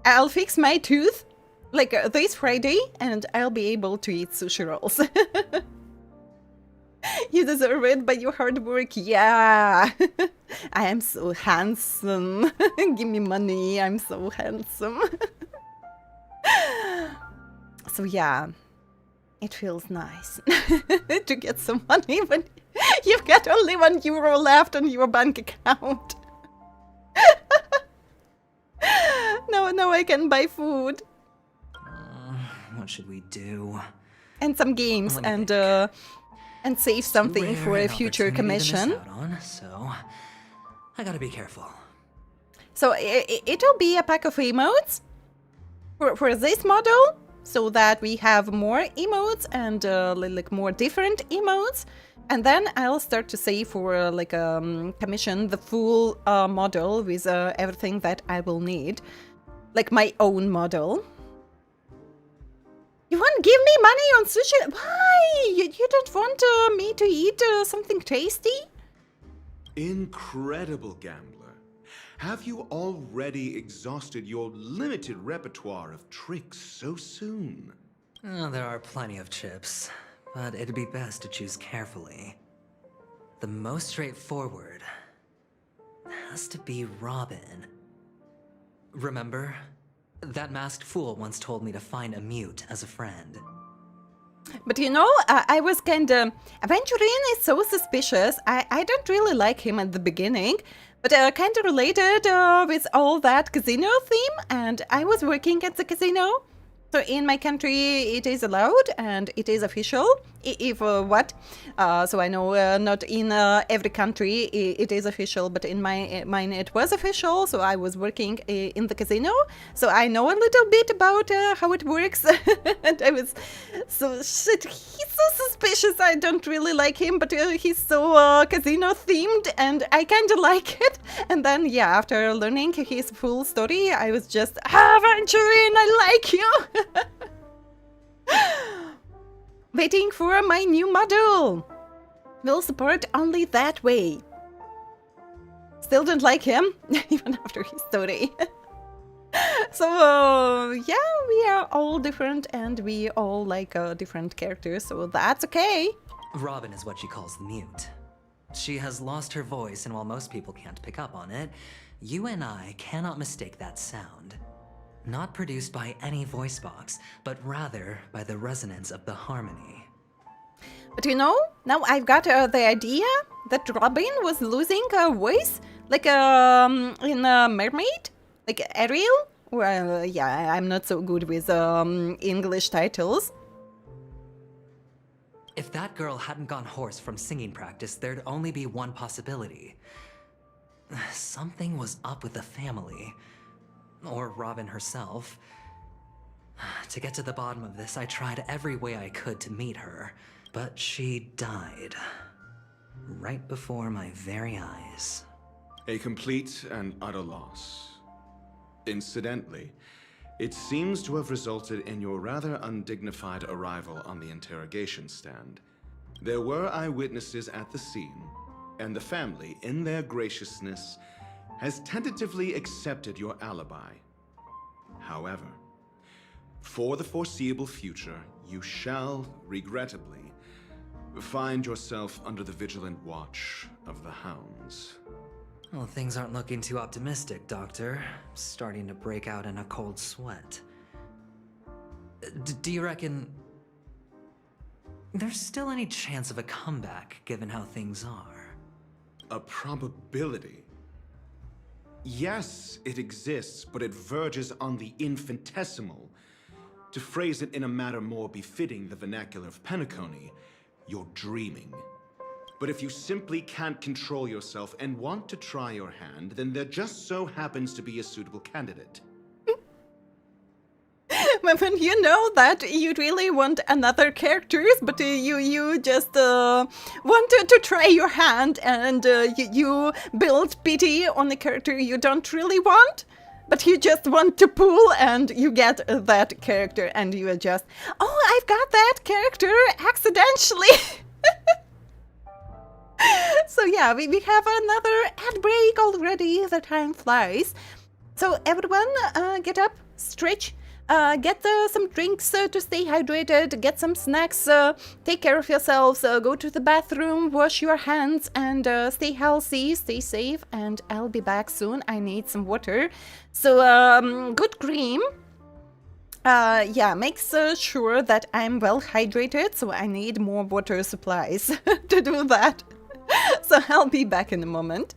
I'll fix my tooth like this Friday and I'll be able to eat sushi rolls. You deserve it by your hard work. Yeah. I am so handsome. Give me money. I'm so handsome. So yeah, it feels nice to get some money when you've got only €1 left on your bank account. Now I can buy food. What should we do? And some games and save something for a future commission. So I gotta be careful. So it'll be a pack of emotes for this model, so that we have more emotes and like more different emotes. And then I'll start to save for like commission the full model with everything that I will need, like my own model. You won't give me money on sushi? Why? You don't want me to eat something tasty? Incredible, gambler. Have you already exhausted your limited repertoire of tricks so soon? Oh, there are plenty of chips, but it'd be best to choose carefully. The most straightforward has to be Robin. Remember? That masked fool once told me to find a mute as a friend. But you know, I was kinda... Aventurine is so suspicious. I don't really like him at the beginning, but kinda related with all that casino theme, and I was working at the casino. So in my country it is allowed and it is official. If what? So I know not in every country it is official, but in mine it was official. So I was working in the casino, so I know a little bit about how it works. And I was so shit. He's so suspicious. I don't really like him, but he's so casino themed, and I kind of like it. And then yeah, after learning his full story, I was just Aventurine, I like you. Waiting for my new model. Will support only that way. Still don't like him, even after his story. So yeah, we are all different and we all like different characters, so that's okay. Robin is what she calls mute. She has lost her voice, and while most people can't pick up on it, you and I cannot mistake that sound. Not produced by any voice box, but rather by the resonance of the harmony. But you know, now I've got the idea that Robin was losing her voice, like in Mermaid, like Ariel. Well, yeah, I'm not so good with English titles. If that girl hadn't gone hoarse from singing practice, there'd only be one possibility. Something was up with the family. Or Robin herself. To get to the bottom of this, I tried every way I could to meet her, but she died. Right before my very eyes. A complete and utter loss. Incidentally, it seems to have resulted in your rather undignified arrival on the interrogation stand. There were eyewitnesses at the scene, and the family, in their graciousness, has tentatively accepted your alibi. However, for the foreseeable future, you shall, regrettably, find yourself under the vigilant watch of the hounds. Well, things aren't looking too optimistic, Doctor. Starting to break out in a cold sweat. Do you reckon there's still any chance of a comeback, given how things are? A probability? Yes, it exists, but it verges on the infinitesimal. To phrase it in a manner more befitting the vernacular of PENACONY, you're dreaming. But if you simply can't control yourself and want to try your hand, then there just so happens to be a suitable candidate. When you know that you really want another characters, but you just want to try your hand, and you build pity on the character you don't really want, but you just want to pull, and you get that character, and you adjust. Oh, I've got that character accidentally. So yeah, we have another ad break already. The time flies. So everyone, get up, stretch. Get some drinks to stay hydrated, get some snacks, take care of yourselves, go to the bathroom, wash your hands, and stay healthy, stay safe, and I'll be back soon. I need some water. So, good cream. Yeah, makes sure that I'm well hydrated, so I need more water supplies to do that. So I'll be back in a moment.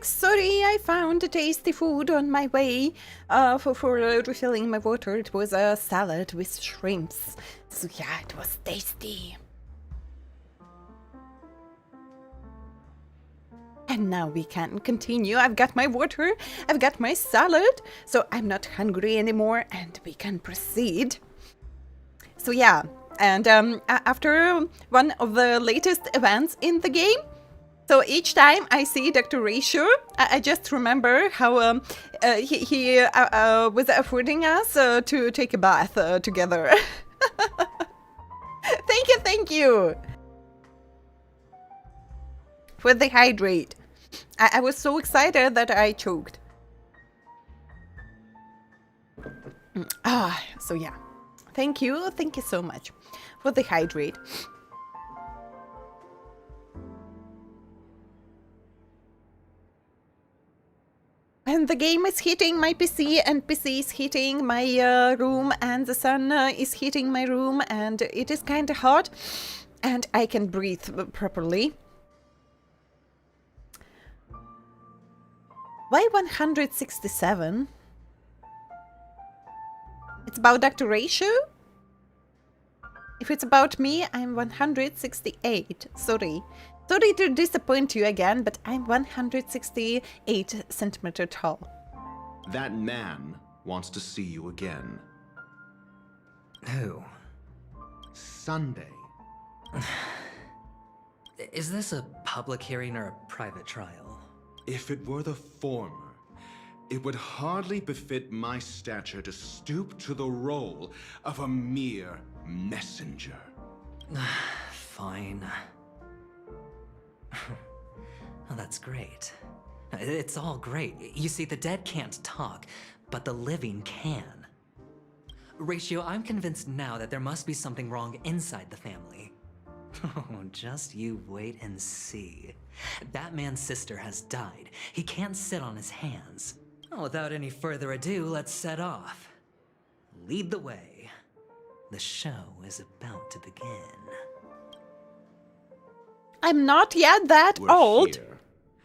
back. Sorry, I found a tasty food on my way for refilling my water. It was a salad with shrimps. So yeah, it was tasty. And now we can continue. I've got my water, I've got my salad, so I'm not hungry anymore, and we can proceed. So yeah, and after one of the latest events in the game, so each time I see Dr. Ratio, I just remember how he was affording us to take a bath together. Thank you! For the hydrate. I was so excited that I choked. So yeah. Thank you so much for the hydrate. And the game is hitting my PC, and PC is hitting my room, and the sun is hitting my room, and it is kind of hot, and I can breathe properly. Why 167? It's about Dr. Ratio? If it's about me, I'm 168. Sorry. Sorry to disappoint you again, but I'm 168 centimeters tall. That man wants to see you again. Who? Sunday. Is this a public hearing or a private trial? If it were the former, it would hardly befit my stature to stoop to the role of a mere messenger. Fine. Oh, that's great. It's all great. You see, the dead can't talk, but the living can. Ratio, I'm convinced now that there must be something wrong inside the family. Oh, just you wait and see. That man's sister has died. He can't sit on his hands. Well, without any further ado, let's set off. Lead the way. The show is about to begin. I'm not yet that old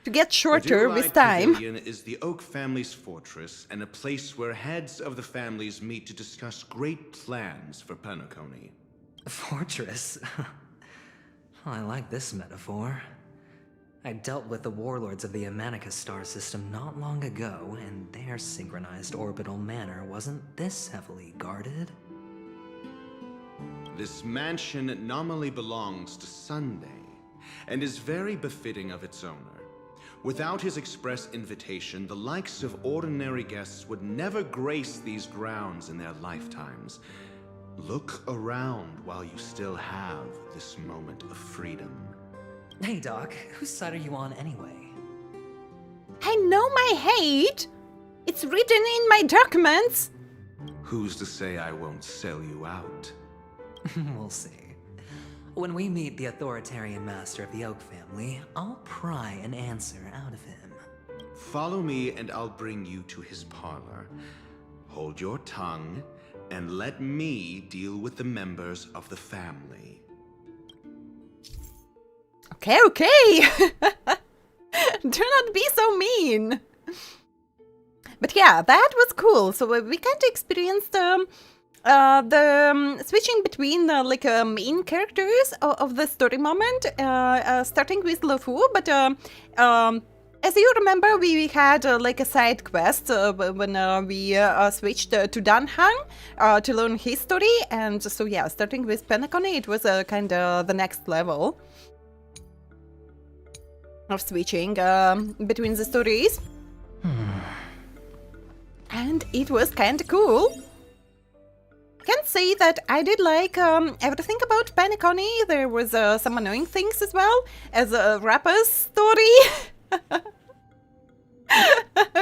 to get shorter with time. Pavilion is the Oak family's fortress and a place where heads of the families meet to discuss great plans for PENACONY. Fortress? I like this metaphor. I dealt with the warlords of the HONKAI star system not long ago, and their synchronized orbital manor wasn't this heavily guarded. This mansion nominally belongs to Sunday, and is very befitting of its owner. Without his express invitation, the likes of ordinary guests would never grace these grounds in their lifetimes. Look around while you still have this moment of freedom. Hey, Doc, whose side are you on anyway? I know my hate! It's written in my documents! Who's to say I won't sell you out? We'll see. When we meet the authoritarian master of the Oak family, I'll pry an answer out of him. Follow me and I'll bring you to his parlor. Hold your tongue and let me deal with the members of the family. Okay. Do not be so mean. But yeah, that was cool. So we kind of experienced the switching between main characters of the story moment, starting with LeFou, but as you remember, we had a side quest when we switched to Danhang to learn his story, and so yeah, starting with PENACONY, it was kind of the next level of switching between the stories. And it was kind of cool. Can't say that I did like everything about PENACONY. There was some annoying things as well, as a rapper's story.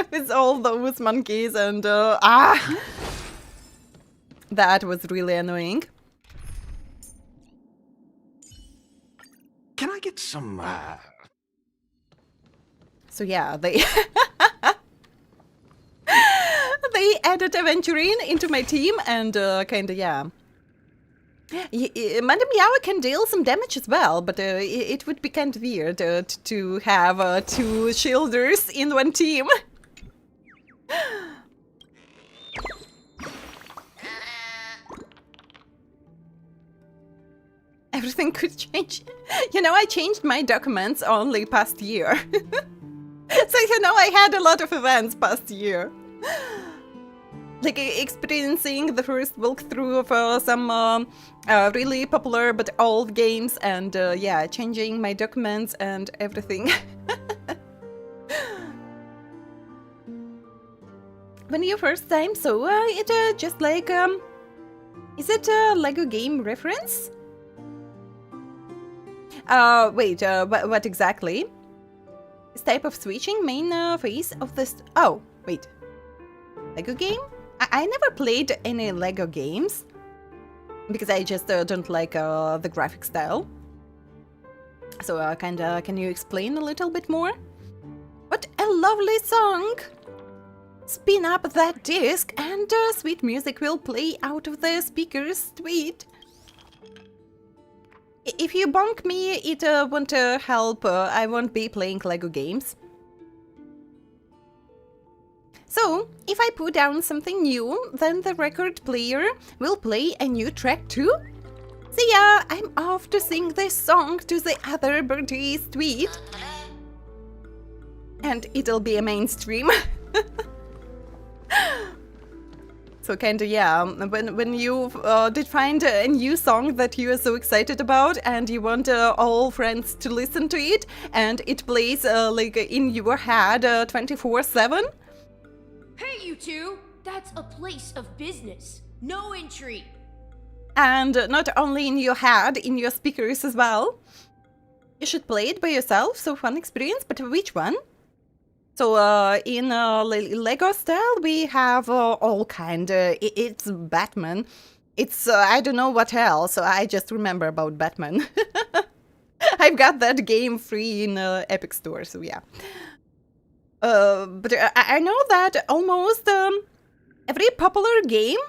With all those monkeys and that was really annoying. Can I get some So yeah, they they added Aventurine into my team, and kinda yeah. Madame Meow can deal some damage as well, but it would be kind of weird to have 2 shielders in one team. Everything could change. You know, I changed my documents only past year. So, you know, I had a lot of events past year. Like experiencing the first walkthrough of some really popular but old games, and yeah, changing my documents and everything. When you first time saw it, just like, is it a Lego game reference? Wait, what exactly? This type of switching main phase of this. Oh, wait. Lego game? I never played any Lego games because I just don't like the graphic style. So, kinda, can you explain a little bit more? What a lovely song! Spin up that disc and sweet music will play out of the speakers. Sweet. If you bonk me, it won't help. I won't be playing Lego games. So, if I put down something new, then the record player will play a new track too? See ya, I'm off to sing this song to the other birdies. Tweet. And it'll be a mainstream. So kinda, yeah, when you did find a new song that you are so excited about and you want all friends to listen to it, and it plays like in your head 24/7. Hey, you two! That's a place of business. No entry. And not only in your head, in your speakers as well. You should play it by yourself, so fun experience, but which one? So in Lego style, we have all kind. It's Batman. It's I don't know what else. So I just remember about Batman. I've got that game free in Epic Store. So yeah. But I know that almost every popular game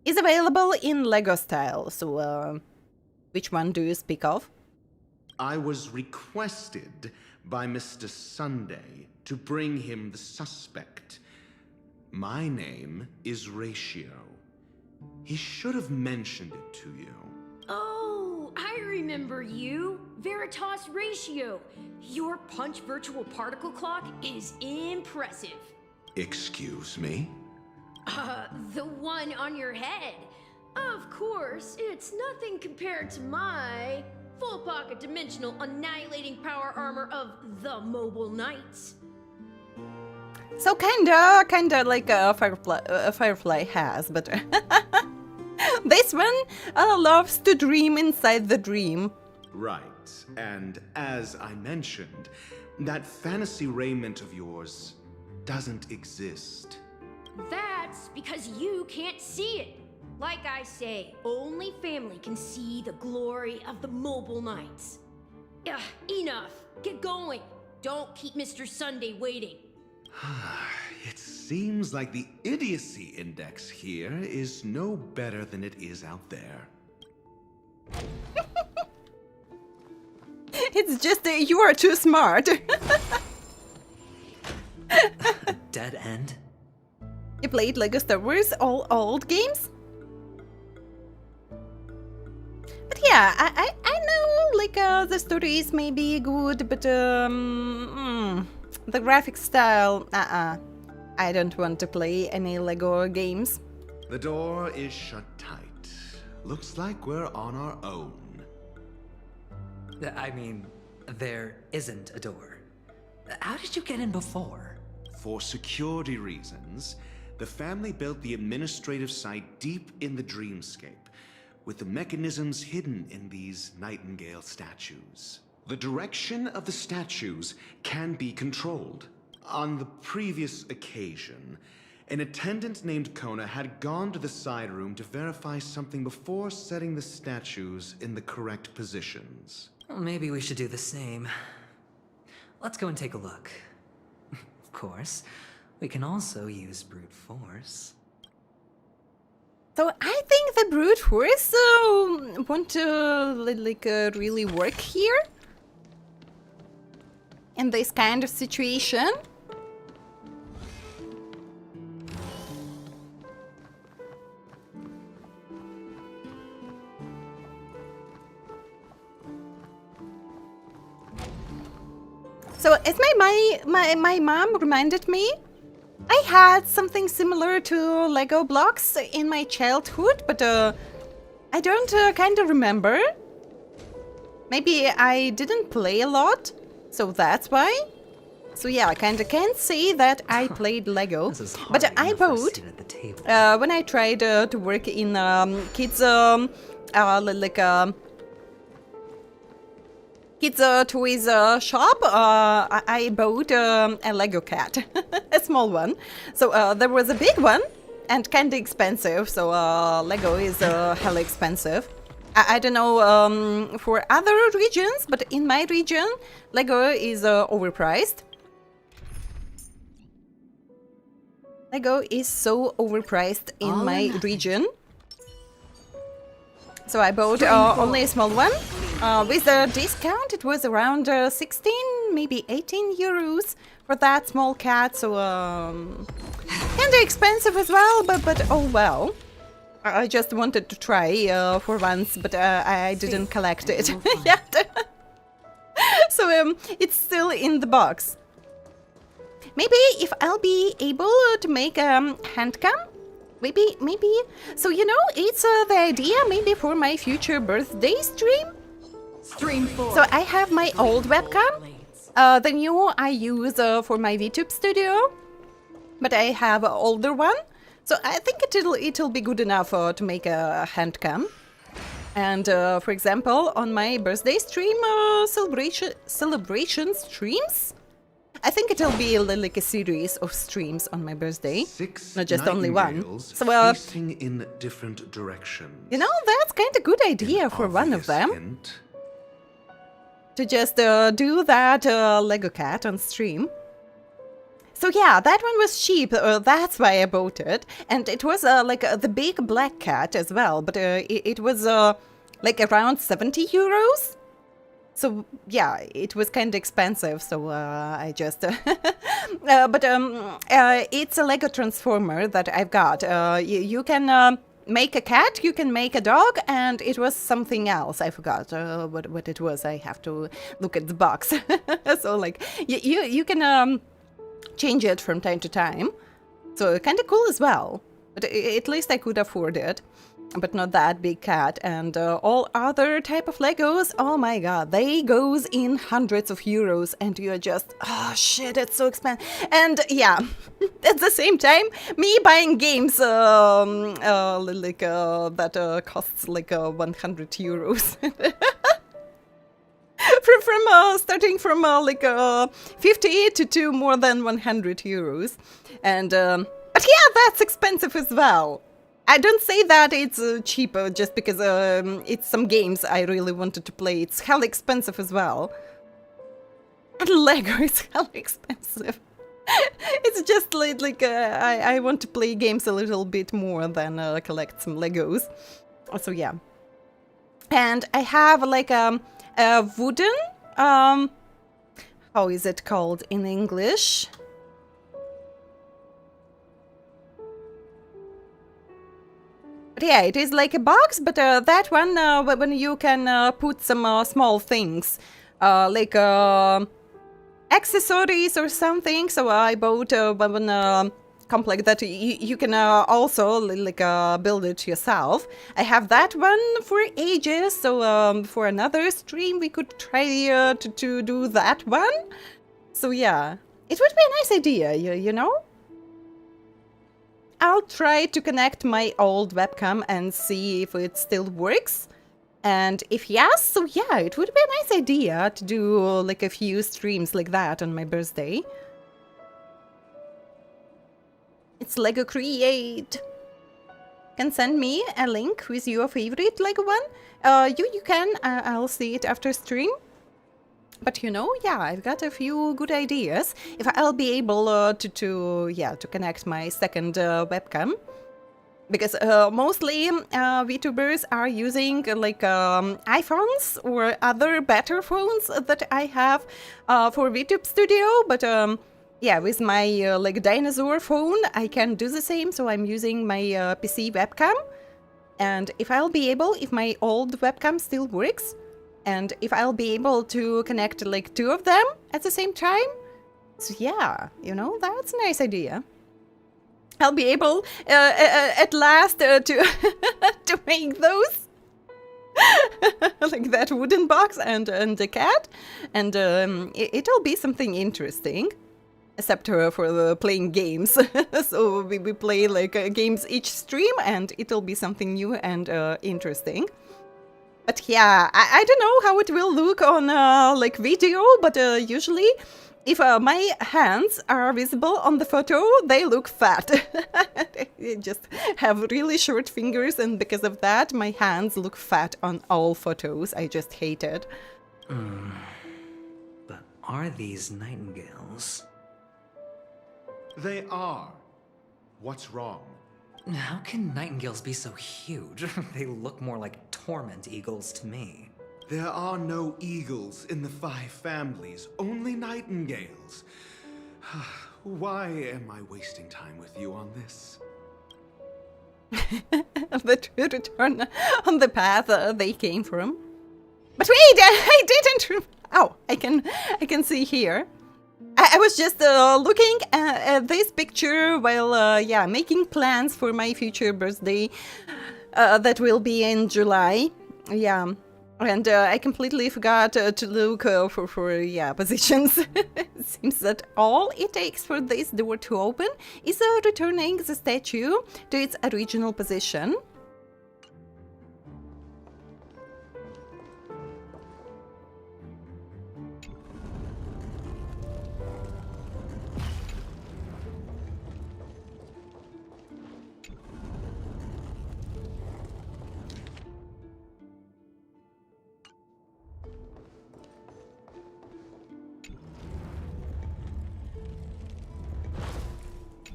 is available in Lego style. So which one do you speak of? I was requested by Mr. Sunday to bring him the suspect. My name is Ratio. He should have mentioned it to you. Oh, I remember you. Veritas Ratio. Your punch virtual particle clock is impressive. Excuse me? The one on your head. Of course, it's nothing compared to my full pocket dimensional annihilating power armor of the Mobile Knights. So kinda like a Firefly has, but this one loves to dream inside the dream. Right, and as I mentioned, that fantasy raiment of yours doesn't exist. That's because you can't see it. Like I say, only family can see the glory of the Mobile Knights. Ugh, enough. Get going. Don't keep Mr. Sunday waiting. It seems like the idiocy index here is no better than it is out there. It's just you are too smart. A dead end? You played Lego Star Wars, all old games? But yeah, I know, like, the stories may be good, but, the graphic style, I don't want to play any Lego games. The door is shut tight. Looks like we're on our own. I mean, there isn't a door. How did you get in before? For security reasons, the family built the administrative site deep in the dreamscape, with the mechanisms hidden in these nightingale statues. The direction of the statues can be controlled. On the previous occasion, an attendant named Kona had gone to the side room to verify something before setting the statues in the correct positions. Well, maybe we should do the same. Let's go and take a look. Of course, we can also use brute force. So I think the brute force want to really work here in this kind of situation. So as my mom reminded me, I had something similar to Lego blocks in my childhood, but I don't kind of remember. Maybe I didn't play a lot, so that's why. So yeah, I kind of can't say that I played Lego, but I bought when I tried to work in kids kids toys shop. I bought a Lego cat, a small one. So there was a big one and kind of expensive. So Lego is hella expensive. I don't know for other regions, but in my region, Lego is overpriced. Lego is so overpriced in my region. So I bought only a small one. With a discount, it was around 16, maybe 18 euros for that small cat. So kind of expensive as well, but oh well. I just wanted to try for once, but I didn't collect it yet. So it's still in the box. Maybe if I'll be able to make a hand cam, maybe. So you know, it's the idea maybe for my future birthday stream. Stream 4. So I have my old webcam. The new I use for my VTube studio, but I have an older one. So I think it'll be good enough to make a hand cam. And for example, on my birthday stream celebration streams, I think it'll be like a series of streams on my birthday, not just only one. So facing in different directions. You know, that's kind of good idea for one of them. Hint. To just do that Lego cat on stream. So yeah, that one was cheap, that's why I bought it. And it was like the big black cat as well, but it was like around 70 euros. So yeah, it was kind of expensive, so I just... but it's a Lego transformer that I've got. You can make a cat, you can make a dog, and it was something else. I forgot what it was. I have to look at the box. So like, you can... change it from time to time, so kind of cool as well, but at least I could afford it, but not that big cat. And all other type of Legos, oh my god, they goes in hundreds of euros, and you're just, oh shit, it's so expensive. And yeah, at the same time, me buying games like that costs like 100 euros. Starting from like 50 to more than 100 euros. And but yeah, that's expensive as well. I don't say that it's cheaper just because it's some games I really wanted to play. It's hell expensive as well. And Lego is hell expensive. It's just like I want to play games a little bit more than collect some Legos. So yeah. And I have like a wooden, how is it called in English? But yeah, it is like a box, but that one, when you can put some small things, like accessories or something. So I bought one complex that you can also like build it yourself. I have that one for ages, so for another stream we could try to do that one. So yeah, it would be a nice idea, you know? I'll try to connect my old webcam and see if it still works. And if yes, so yeah, it would be a nice idea to do like a few streams like that on my birthday. It's Lego Create. Can send me a link with your favorite Lego one. You can. I'll see it after stream. But you know, yeah, I've got a few good ideas. If I'll be able to connect my second webcam, Because mostly VTubers are using like iPhones or other better phones that I have for VTube Studio, but yeah, with my like dinosaur phone I can do the same, so I'm using my PC webcam. And if my old webcam still works, and if I'll be able to connect like 2 of them at the same time, so yeah, you know, that's a nice idea. I'll be able at last to to make those like that wooden box and a cat, and it'll be something interesting. Except for the playing games. So we play like games each stream, and it'll be something new and interesting. But yeah, I don't know how it will look on like video, but usually if my hands are visible on the photo, they look fat. They just have really short fingers, and because of that, my hands look fat on all photos. I just hate it. But are these nightingales? They are. What's wrong? How can nightingales be so huge? They look more like torment eagles to me. There are no eagles in the 5 families, only nightingales. Why am I wasting time with you on this? The return on the path they came from. But wait, I didn't. Oh, I can see here. I was just looking at this picture while yeah, making plans for my future birthday that will be in July. Yeah. And I completely forgot to look for yeah, positions. It seems that all it takes for this door to open is returning the statue to its original position.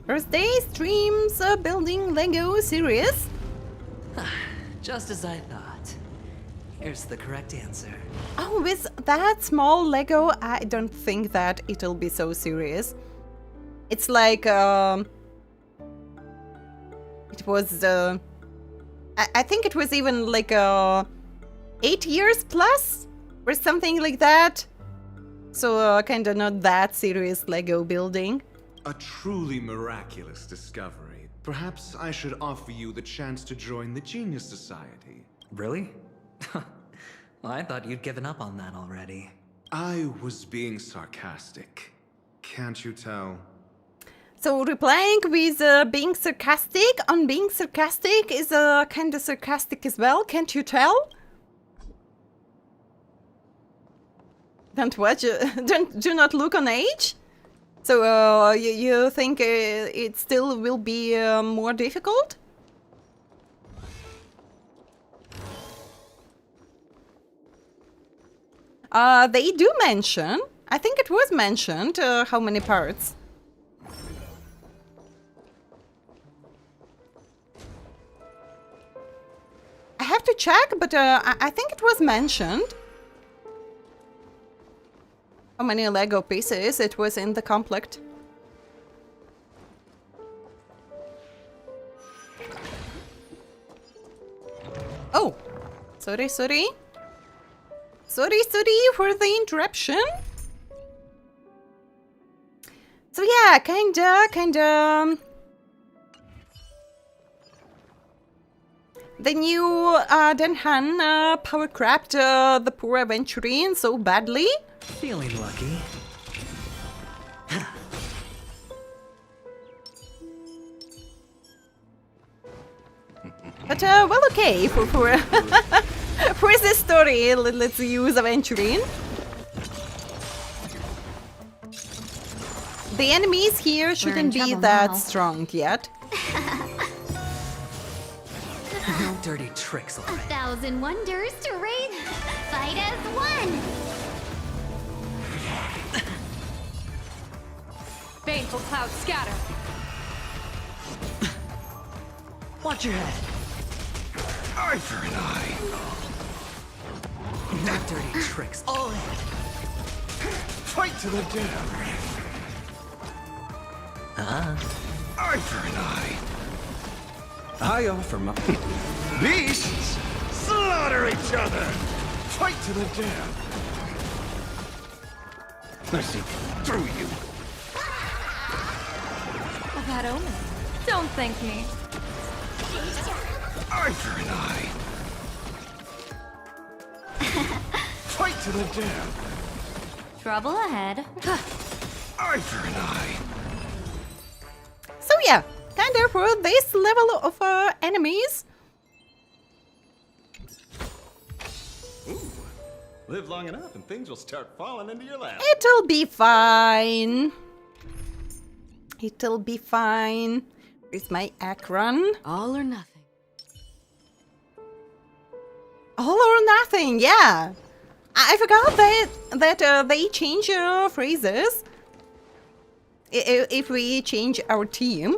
Birthday streams building Lego series. Just as I thought. Here's the correct answer. Oh, with that small Lego, I don't think that it'll be so serious. It's like it was I think it was even like 8 years plus or something like that. So kind of not that serious Lego building. A truly miraculous discovery. Perhaps I should offer you the chance to join the Genius Society. Really? Well, I thought you'd given up on that already. I was being sarcastic. Can't you tell? So replying with being sarcastic on being sarcastic is kind of sarcastic as well, can't you tell? Don't watch, do not look on age? So you think it still will be more difficult? They do mention, I think it was mentioned, how many parts. I have to check, but I think it was mentioned. How many Lego pieces it was in the complete. Oh, sorry for the interruption. So yeah, kinda. The new Denhan power crapped the poor aventurine so badly. Feeling lucky. But well, okay, for for this story, let's use aventurine. The enemies here shouldn't be that strong yet. No dirty tricks, all right. 1,000 wonders to raise. Fight as one. Baneful clouds scatter. Watch your head. Eye for an eye. No dirty tricks. All in. Fight to the death. Eye for an eye. I offer my... Beasts slaughter each other. Fight to the death. I see through you. A bad omen. Don't thank me. Eye for an eye. Fight to the death. Trouble ahead. Eye for an eye. So yeah, kind of for this level of enemies. Live long enough and things will start falling into your lap. It'll be fine. It'll be fine. Where's my Akron? All or nothing. All or nothing, yeah. I forgot that they change phrases if we change our team.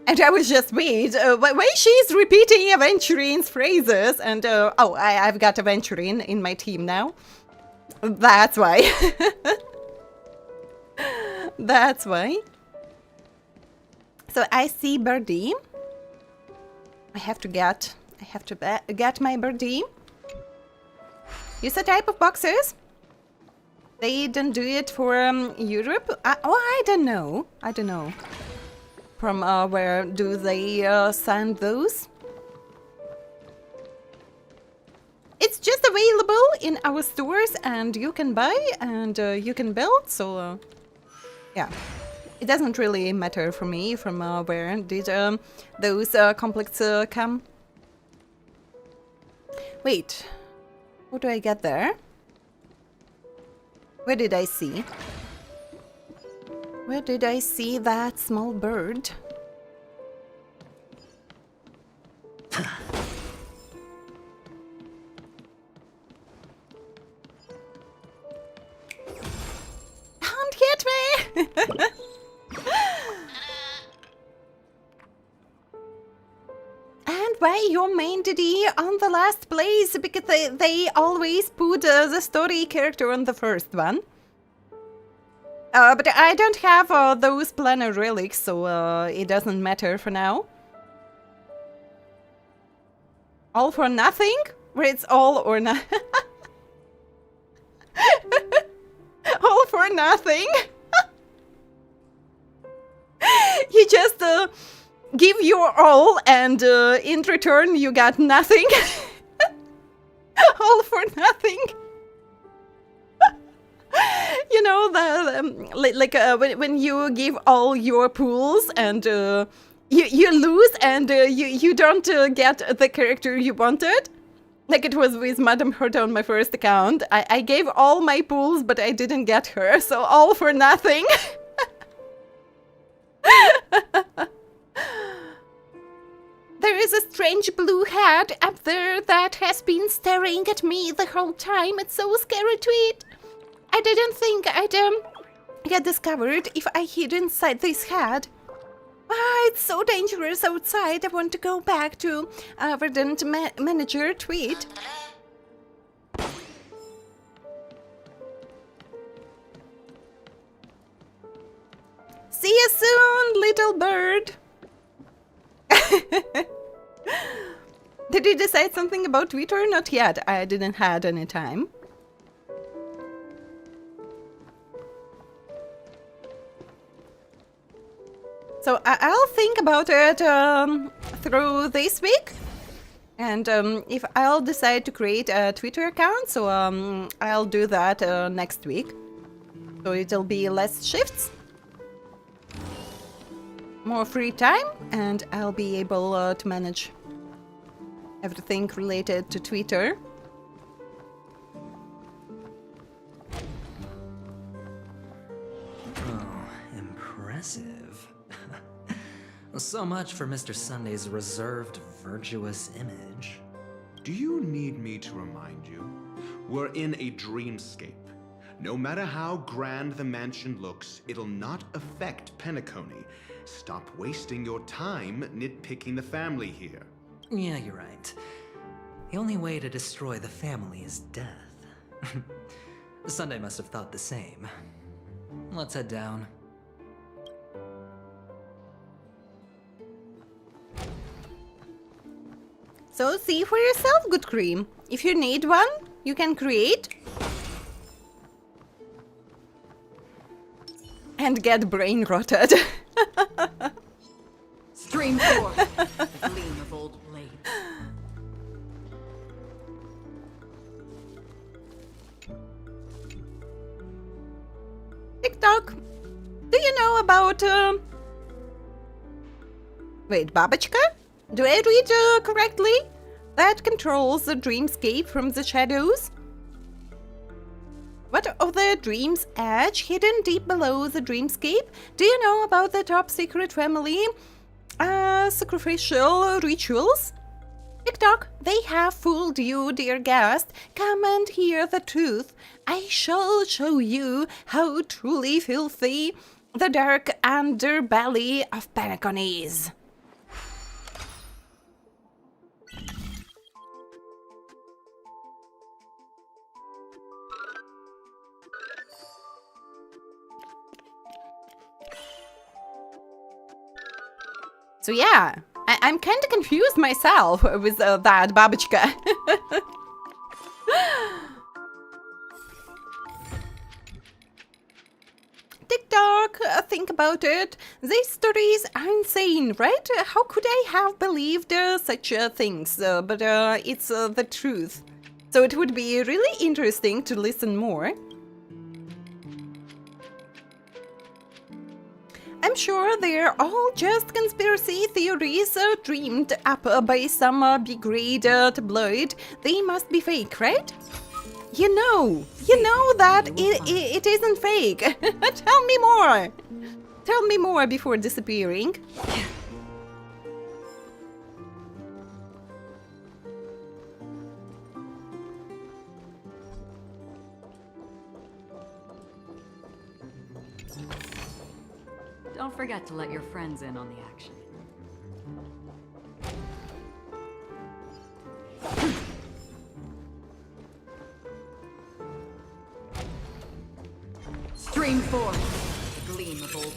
And I was just, wait, why she's repeating Aventurine's phrases? And, oh, I've got Aventurine in my team now. That's why. That's why. So I see Birdie. I have to get my Birdie. Use a type of boxes. They don't do it for Europe. I don't know. I don't know. From where do they send those? It's just available in our stores, and you can buy and you can build. So yeah, it doesn't really matter for me from where did those complex come. Wait, what do I get there? Where did I see? Where did I see that small bird? Don't hit me! And why your main DD on the last place? Because they always put the story character on the first one. But I don't have those planet relics, so it doesn't matter for now. All for nothing? Where it's all or nothing? All for nothing? You just give your all and in return you got nothing? All for nothing? You know, when you give all your pools and you lose and you don't get the character you wanted. Like it was with Madame Herta on my first account. I gave all my pools, but I didn't get her, so all for nothing. There is a strange blue head up there that has been staring at me the whole time. It's so scary to it. I didn't think I'd get discovered if I hid inside this head. It's so dangerous outside. I want to go back to Verdant Manager tweet. See you soon, little bird. Did you decide something about Twitter? Not yet. I didn't had any time. So I'll think about it through this week, and if I'll decide to create a Twitter account, so I'll do that next week. So it'll be less shifts, more free time, and I'll be able to manage everything related to Twitter. Oh, impressive. So much for Mr. Sunday's reserved, virtuous image. Do you need me to remind you? We're in a dreamscape. No matter how grand the mansion looks, it'll not affect PENACONY. Stop wasting your time nitpicking the family here. Yeah, you're right. The only way to destroy the family is death. Sunday must have thought the same. Let's head down. So see for yourself, good cream. If you need one, you can create. And get brain rotted. Stream forth the gleam of old blades. TikTok. Do you know about... Wait, Babachka? Do I read correctly? That controls the dreamscape from the shadows? What of the dream's edge hidden deep below the dreamscape? Do you know about the top secret family sacrificial rituals? TikTok, they have fooled you, dear guest. Come and hear the truth. I shall show you how truly filthy the dark underbelly of PENACONY is. So yeah, I'm kind of confused myself with that Babachka. TikTok, think about it. These stories are insane, right? How could I have believed such things? But it's the truth. So it would be really interesting to listen more. I'm sure they're all just conspiracy theories dreamed up by some B-grade tabloid. They must be fake, right? You know that it isn't fake. Tell me more. Tell me more before disappearing. Don't forget to let your friends in on the action. Stream forth the gleam of old.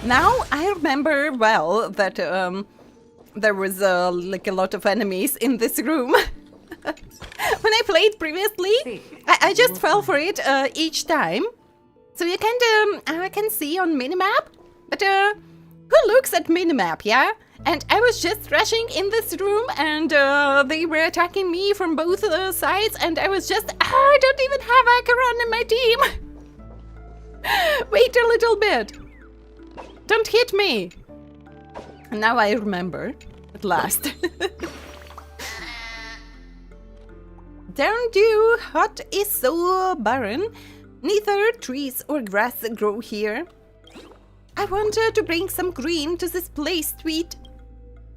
Now I remember well that there was like a lot of enemies in this room. When I played previously, I just fell for it each time. So you can see on minimap, but who looks at minimap, yeah? And I was just rushing in this room, and they were attacking me from both sides, and I was just, I don't even have Acheron in my team. Wait a little bit. Don't hit me. And now I remember, at last. Down due, hot is so barren. Neither trees or grass grow here. I wanted to bring some green to this place, tweet.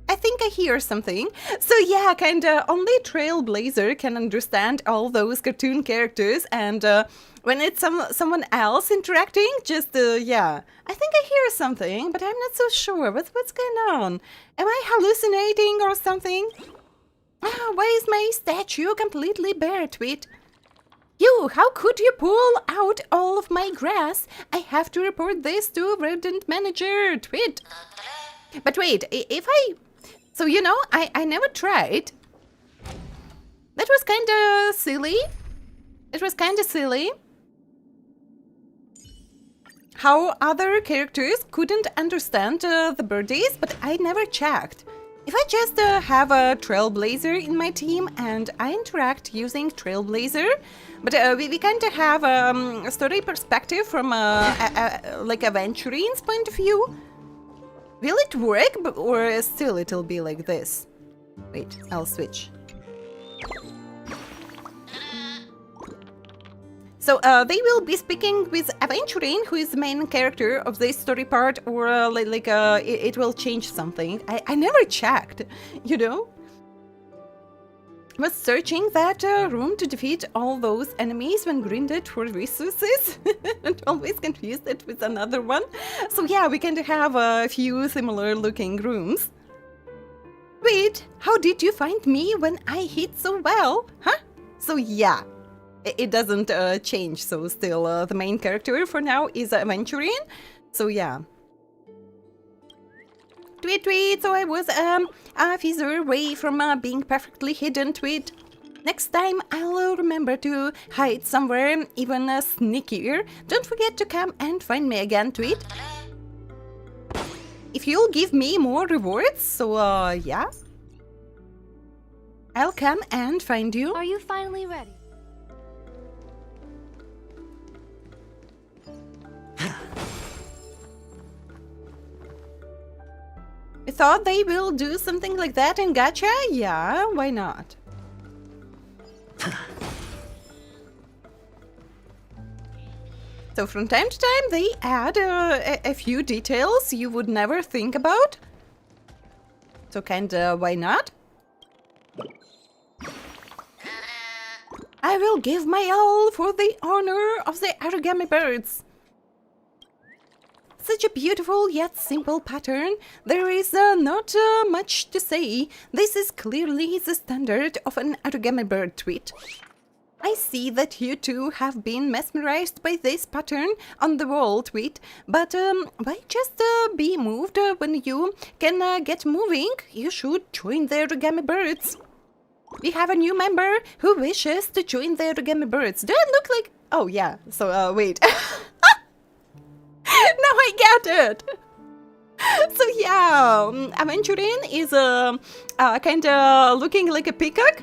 I think I hear something. So yeah, kinda only Trailblazer can understand all those cartoon characters, and when it's someone else interacting, just yeah. I think I hear something, but I'm not so sure. What's going on? Am I hallucinating or something? Why is my statue completely bare, tweet? You, how could you pull out all of my grass? I have to report this to Verdant Manager, tweet. But wait, if I... So, you know, I never tried. That was kinda silly. It was kinda silly. How other characters couldn't understand the birdies, but I never checked. If I just have a Trailblazer in my team and I interact using Trailblazer, but we kind of have a story perspective from like Aventurine's point of view, will it work, or still it'll be like this? Wait, I'll switch. So they will be speaking with Aventurine, who is the main character of this story part, or it will change something. I never checked, you know? was searching that room to defeat all those enemies when grinded for resources and always confused it with another one. So yeah, we kind of have a few similar looking rooms. Wait, how did you find me when I hit so well? Huh? So yeah, it doesn't change. So still the main character for now is Aventurine. So yeah. Tweet, so I was a feather away from being perfectly hidden, tweet. Next time I'll remember to hide somewhere even sneakier. Don't forget to come and find me again, tweet. If you'll give me more rewards, so yeah. I'll come and find you. Are you finally ready? I thought they will do something like that in Gacha? Yeah, why not? So from time to time they add a few details you would never think about. So kinda why not? I will give my all for the honor of the origami birds. Such a beautiful yet simple pattern. There is not much to say. This is clearly the standard of an origami bird, tweet. I see that you two have been mesmerized by this pattern on the wall, tweet. But why just be moved when you can get moving? You should join the origami birds. We have a new member who wishes to join the origami birds. Do I look like... Oh yeah, so wait. Now I get it! So yeah, Aventurine is kinda looking like a peacock.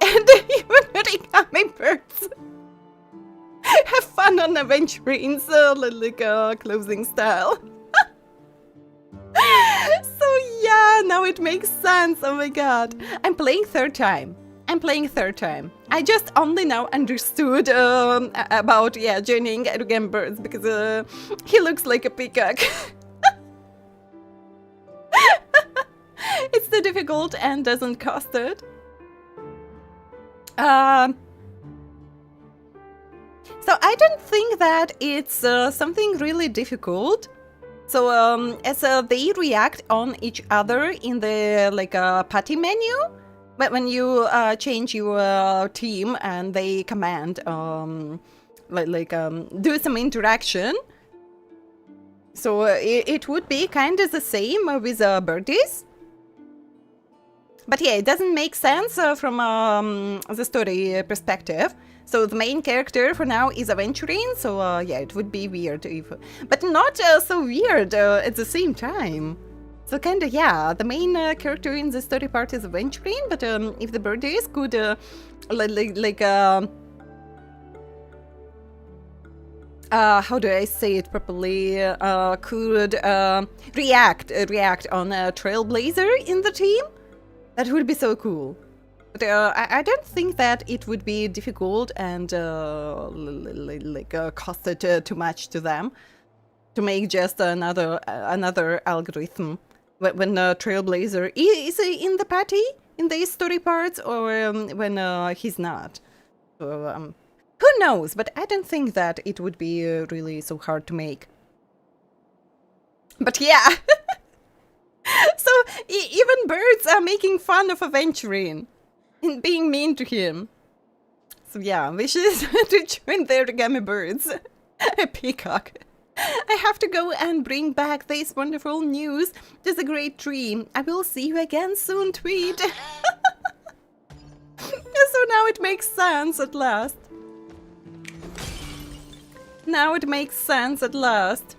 And even origami birds have fun on Aventurine's clothing style. So yeah, now it makes sense. Oh my god. I'm playing third time. I just only now understood about, yeah, joining origami birds because he looks like a peacock. It's too difficult and doesn't cost it. So I don't think that it's something really difficult. So as they react on each other in the party menu, but when you change your team and they command do some interaction, so it would be kind of the same with birdies. But yeah, it doesn't make sense from the story perspective. So the main character for now is Aventurine, so yeah, it would be weird if... But not so weird at the same time. So kinda, yeah, the main character in the story part is Aventurine, but if the birdies could, how do I say it properly, could react on Trailblazer in the team, that would be so cool. But I don't think that it would be difficult and cost too much to them to make just another algorithm when Trailblazer is in the party in these story parts, or when he's not. So who knows? But I don't think that it would be really so hard to make. But yeah. So even birds are making fun of Aventurine and being mean to him. So yeah, wishes to join the origami birds. A peacock. I have to go and bring back this wonderful news to the great tree. I will see you again soon, tweet. So now it makes sense at last. Now it makes sense at last.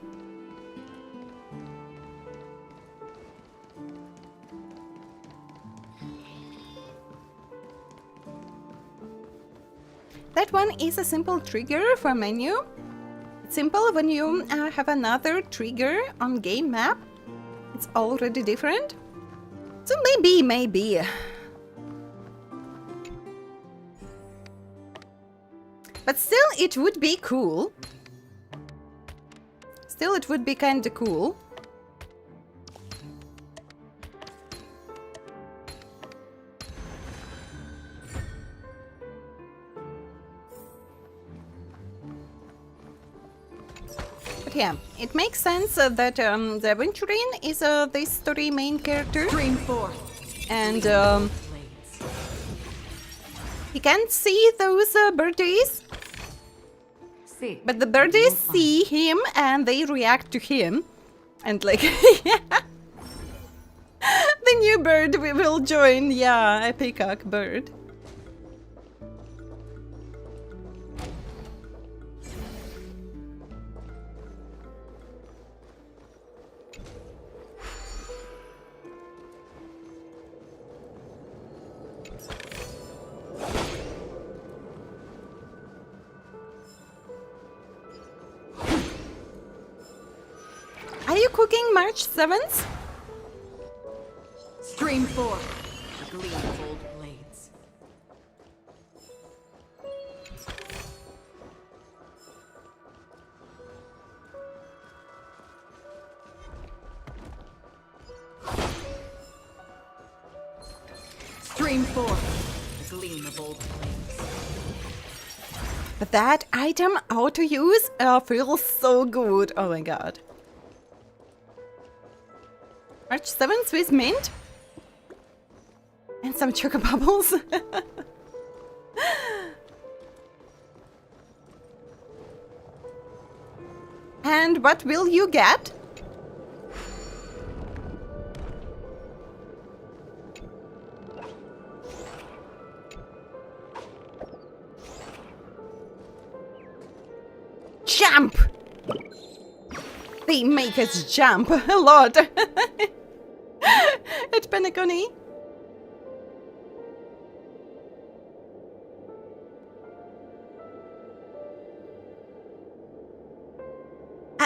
That one is a simple trigger for menu. It's simple when you have another trigger on game map. It's already different. So maybe. But still, it would be cool. Still, it would be kinda cool. But yeah, it makes sense that the Aventurine is this story main character. Dream 4. And he can't see those birdies. But the birdies see him and they react to him. And like, yeah. The new bird will join, yeah, a peacock bird. Are you cooking March 7th? Stream 4. The gleam of old blades. Stream 4. The gleam of old blades. But that item auto use feels so good. Oh my god. March 7th with mint. And some choco bubbles. And what will you get? Jump! They make us jump a lot. At PENACONY.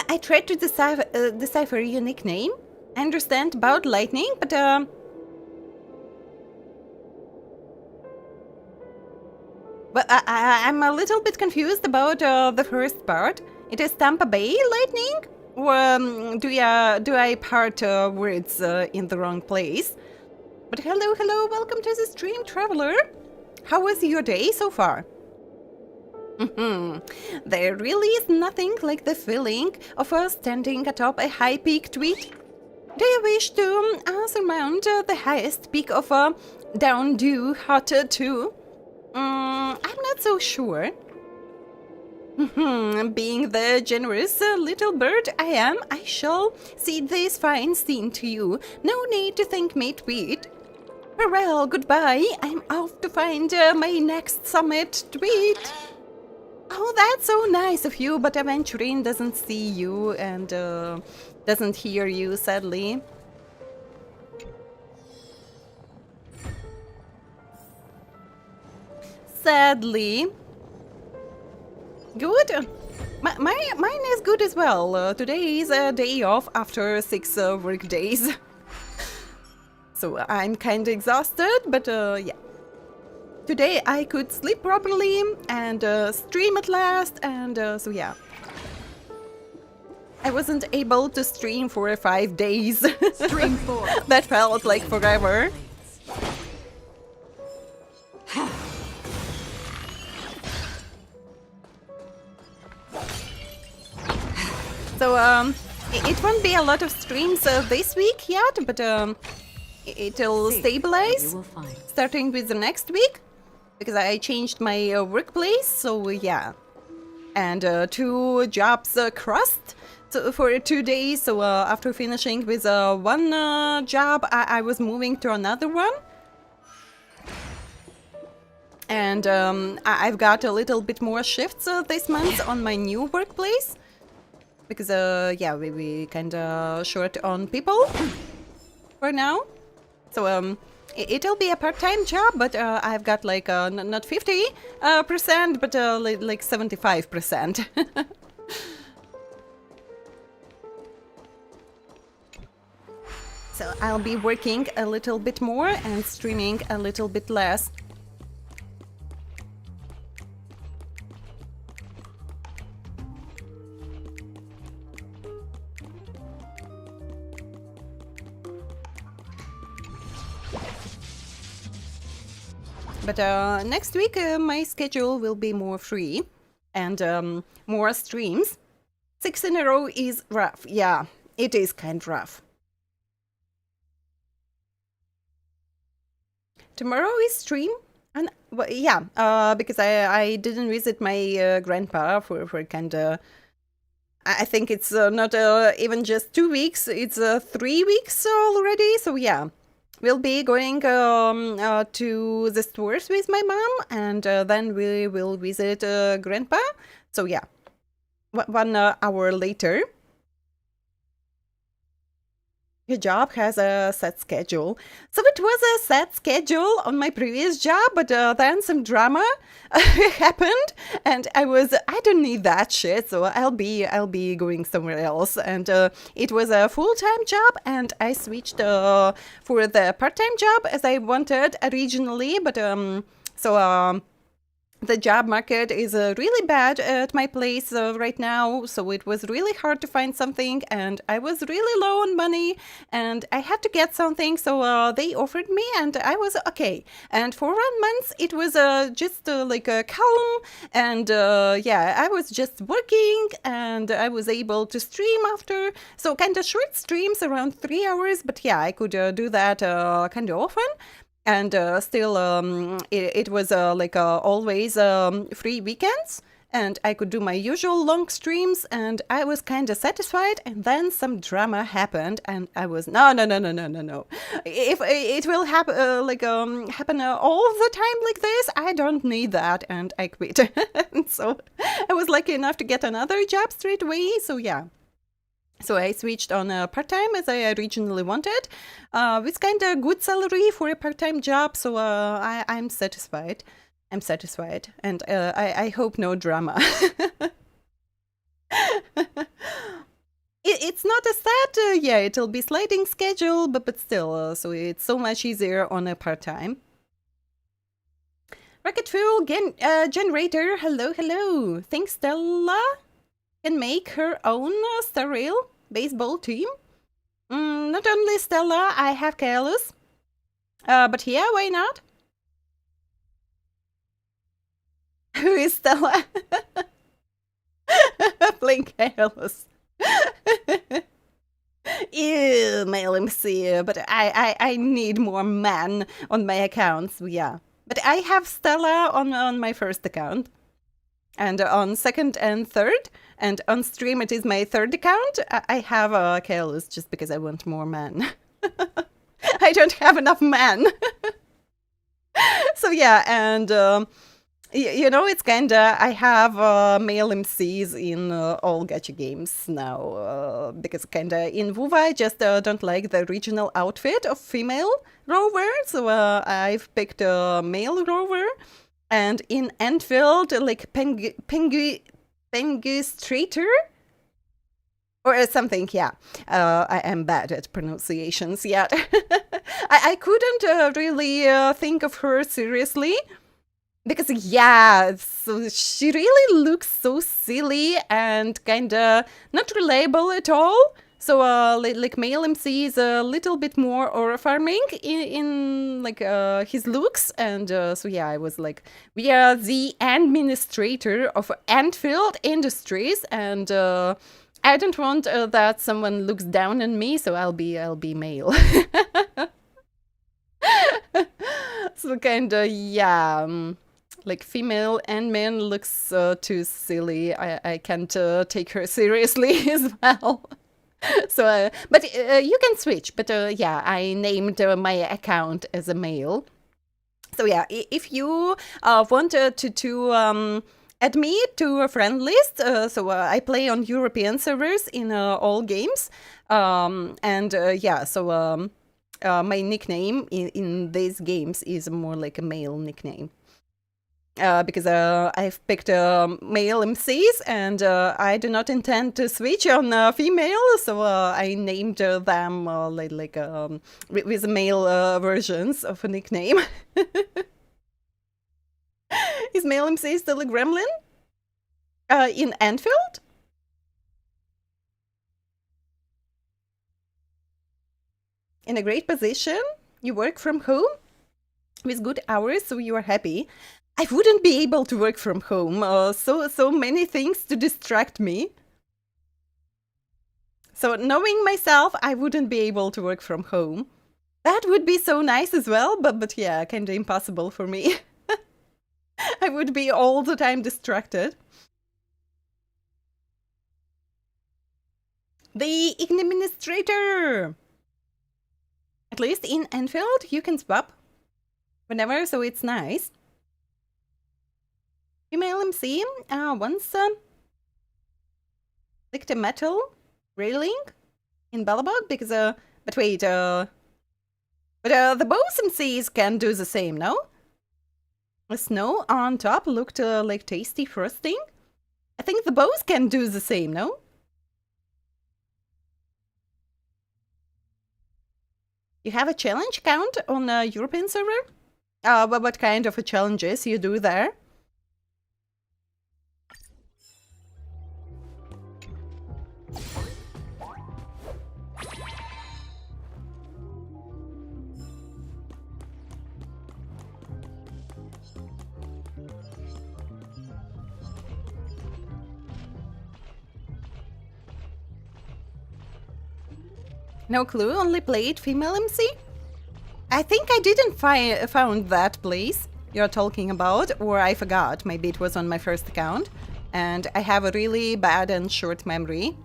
I tried to decipher your nickname. I understand about lightning, but I'm a little bit confused about the first part. It is Tampa Bay lightning? Or do I part words in the wrong place? But hello, welcome to the stream, traveler. How was your day so far? There really is nothing like the feeling of standing atop a high peak tweet. Do you wish to surmount the highest peak of Down Due Hot 2? I'm not so sure. Being the generous little bird I am, I shall cede this fine scene to you. No need to thank me, tweet. Farewell, goodbye. I'm off to find my next summit, tweet. Oh, that's so nice of you, but Aventurine doesn't see you and doesn't hear you, sadly. Sadly. Good. Mine is good as well. Today is a day off after 6 work days. So I'm kinda exhausted, but yeah. Today I could sleep properly and stream at last, and so yeah. I wasn't able to stream for 5 days. Stream 4. That felt like forever. So it won't be a lot of streams this week yet, but it'll stabilize starting with the next week, because I changed my workplace, so yeah. And 2 jobs crossed for 2 days, so after finishing with one job, I was moving to another one. And I've got a little bit more shifts this month on my new workplace. Because, yeah, we kinda short on people for now. So, it'll be a part-time job, but I've got like, not 50%, but like 75%. So I'll be working a little bit more and streaming a little bit less. But next week my schedule will be more free and more streams. 6 in a row is rough. Yeah, it is kind of rough. Tomorrow is stream. And well, yeah, because I didn't visit my grandpa for kind of. I think it's not even just 2 weeks. It's 3 weeks already. So yeah, we'll be going to the stores with my mom, and then we will visit grandpa. So yeah, 1 hour later. Your job has a set schedule. So it was a set schedule on my previous job, but then some drama happened, and I don't need that shit, so I'll be going somewhere else. And it was a full-time job, and I switched for the part-time job as I wanted originally, but the job market is really bad at my place right now, so it was really hard to find something, and I was really low on money, and I had to get something, so they offered me, and I was okay. And for 1 month, it was just like a calm, and yeah, I was just working, and I was able to stream after, so kind of short streams, around 3 hours, but yeah, I could do that kind of often. And still, it was like always free weekends, and I could do my usual long streams, and I was kind of satisfied. And then some drama happened, and I was no. If it will happen happen all the time like this, I don't need that, and I quit. And so I was lucky enough to get another job straight away. So yeah. So I switched on part-time as I originally wanted, with kind of good salary for a part-time job, so I'm satisfied. I'm satisfied, and I hope no drama. It's not a set, yeah, it'll be sliding schedule, but still, so it's so much easier on a part-time. Rocket fuel generator, hello. Thanks, Stella. Can make her own Star Rail baseball team. Not only Stella, I have Curios. But yeah, why not? Who is Stella? Playing Curios. Ew, male MC, but I need more men on my accounts, yeah. But I have Stella on my first account. And on second and third, and on stream it is my third account. I have Curios just because I want more men. I don't have enough men. So yeah, and you know, it's kinda, I have male MCs in all gacha games now, because kinda in WoW I just don't like the original outfit of female rover, so I've picked a male rover. And in Enfield, like Penguistrator or something, yeah. I am bad at pronunciations yet. I couldn't really think of her seriously. Because, yeah, so she really looks so silly and kinda not reliable at all. So, like male MC is a little bit more aura farming in like his looks, and so yeah, I was like, we are the administrator of Enfield Industries, and I don't want that someone looks down on me, so I'll be male. So kinda, yeah. Like female and man looks too silly. I can't take her seriously as well. So, but you can switch. But yeah, I named my account as a male. So yeah, if you want to add me to a friend list, so I play on European servers in all games, and yeah, so my nickname in these games is more like a male nickname. Because I've picked male MCs, and I do not intend to switch on female, so I named them like with male versions of a nickname. Is male MC still a gremlin? In Enfield? In a great position? You work from home? With good hours, so you are happy. I wouldn't be able to work from home. So many things to distract me. So knowing myself, I wouldn't be able to work from home. That would be so nice as well, but yeah, kind of impossible for me. I would be all the time distracted. The Igni administrator! At least in Enfield, you can swap whenever, so it's nice. Female MC once licked a metal railing in Bellabog because, but wait, the boss MCs can do the same, no? The snow on top looked like tasty frosting. I think the boss can do the same, no? You have a challenge count on a European server? What kind of challenges you do there? No clue, only played female MC? I think I didn't found that place you're talking about, or I forgot, maybe it was on my first account, and I have a really bad and short memory.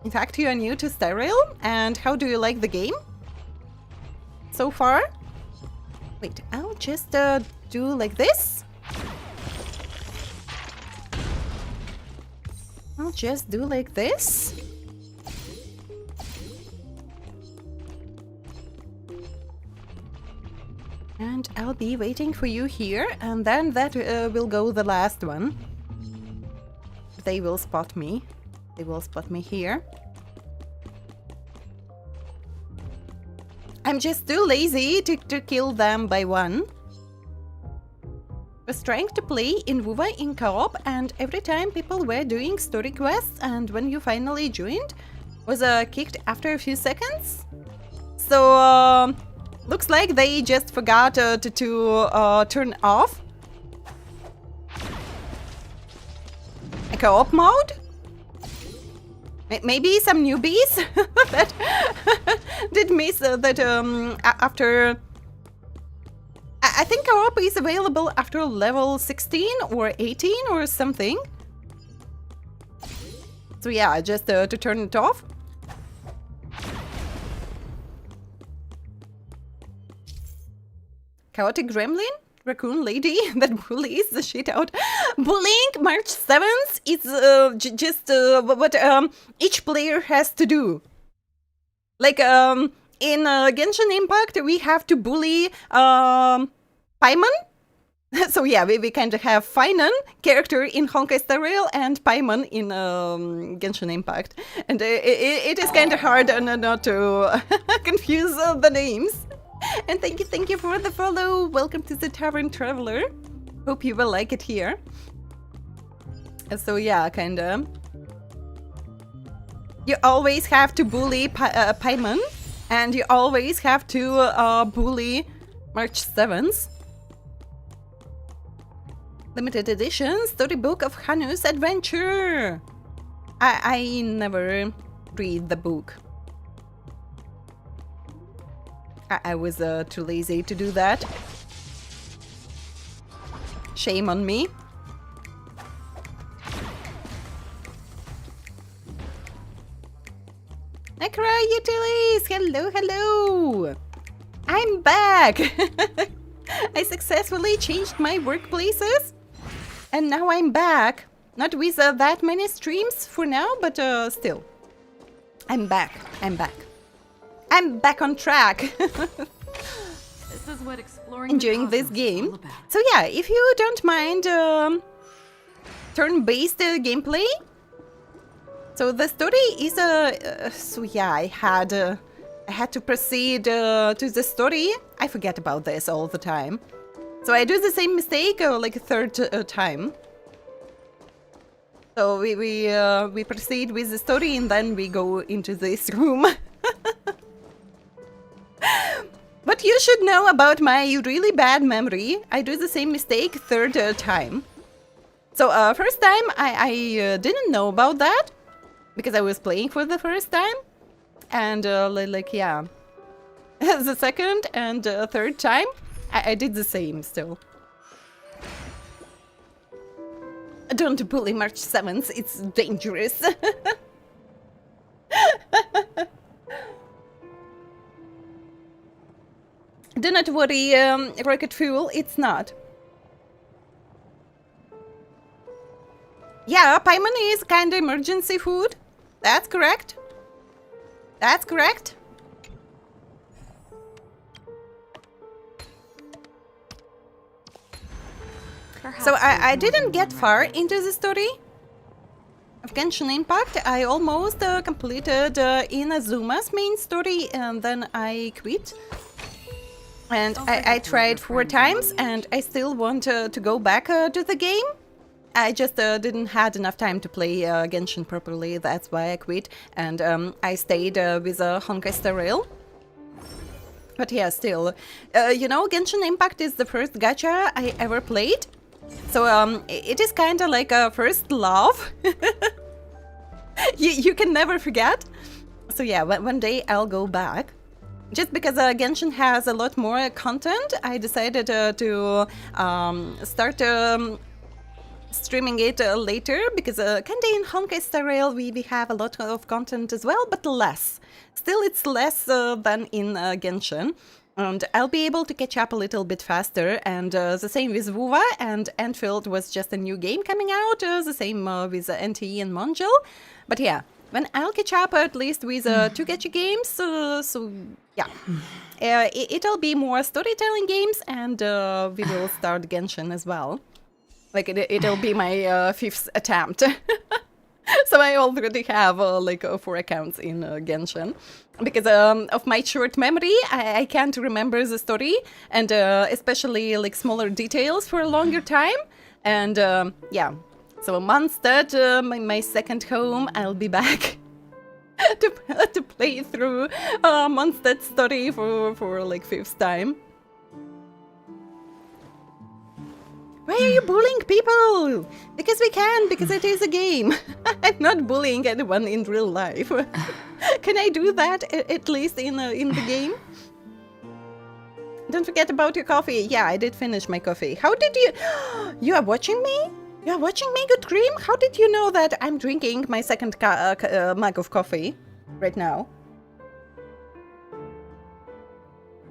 In fact, you are new to Star Rail, and how do you like the game so far? Wait, I'll just do like this. I'll just do like this. And I'll be waiting for you here, and then that will go the last one. They will spot me. They will spot me here. I'm just too lazy to kill them by one. Was trying to play in WoWA in co-op, and every time people were doing story quests, and when you finally joined, was kicked after a few seconds. So looks like they just forgot to turn off a co-op mode. Maybe some newbies that did miss that after. I think co-op is available after level 16 or 18 or something. So yeah, just to turn it off. Chaotic gremlin? Raccoon lady that bullies the shit out. Bullying March 7th is just what each player has to do. Like in Genshin Impact, we have to bully Paimon. So yeah, we kind of have Finan, character in Honkai Star Rail, and Paimon in Genshin Impact. And it is kind of hard not to confuse the names. And thank you for the follow. Welcome to the Tavern Traveler. Hope you will like it here. So yeah, kinda. You always have to bully Paimon, and you always have to bully March 7th. Limited edition storybook of Hanu's adventure. I never read the book. I was too lazy to do that. Shame on me. Akra Utilities! Hello, hello! I'm back! I successfully changed my workplaces, and now I'm back. Not with that many streams for now, but still. I'm back. I'm back. I'm back on track. This is what exploring enjoying this game. So yeah, if you don't mind turn-based gameplay. So the story is so yeah, I had to proceed to the story. I forget about this all the time. So I do the same mistake like a third time. So we proceed with the story, and then we go into this room. But you should know about my really bad memory. I do the same mistake third time. So first time I didn't know about that. because I was playing for the first time, and like yeah, the second and third time I did the same still. Don't bully March 7th, it's dangerous. Do not worry, Rocket Fuel, it's not. Yeah, paimon is kinda emergency food. That's correct. That's correct. So I didn't get far into the story of Genshin Impact. I almost completed Inazuma's main story and then I quit. And I tried 4 times and I still want to go back to the game. I just didn't had enough time to play Genshin properly, that's why I quit. And I stayed with Honkai Star Rail. But yeah, still, you know, Genshin Impact is the first gacha I ever played. So it is kind of like a first love. you can never forget. So yeah, one day I'll go back. Just because Genshin has a lot more content, I decided to start streaming it later, because kinda in Honkai Star Rail we have a lot of content as well, but less. Still, it's less than in Genshin. And I'll be able to catch up a little bit faster, and the same with WoWA, and Enfield was just a new game coming out, the same with NTE and Monjel. But yeah, when I'll catch up at least with 2 gacha games, so yeah, it'll be more storytelling games, and we will start Genshin as well. Like it'll be my 5th attempt. So I already have like 4 accounts in Genshin. Because of my short memory, I can't remember the story, and especially like smaller details for a longer time. And yeah, so Mondstadt, my second home, I'll be back to play through Mondstadt's story for like 5th time. Why are you bullying people? Because we can, because it is a game. I'm not bullying anyone in real life. Can I do that at least in the game? Don't forget about your coffee. Yeah, I did finish my coffee. How did you... You are watching me? You are watching me, Good Cream? How did you know that I'm drinking my second mug of coffee right now?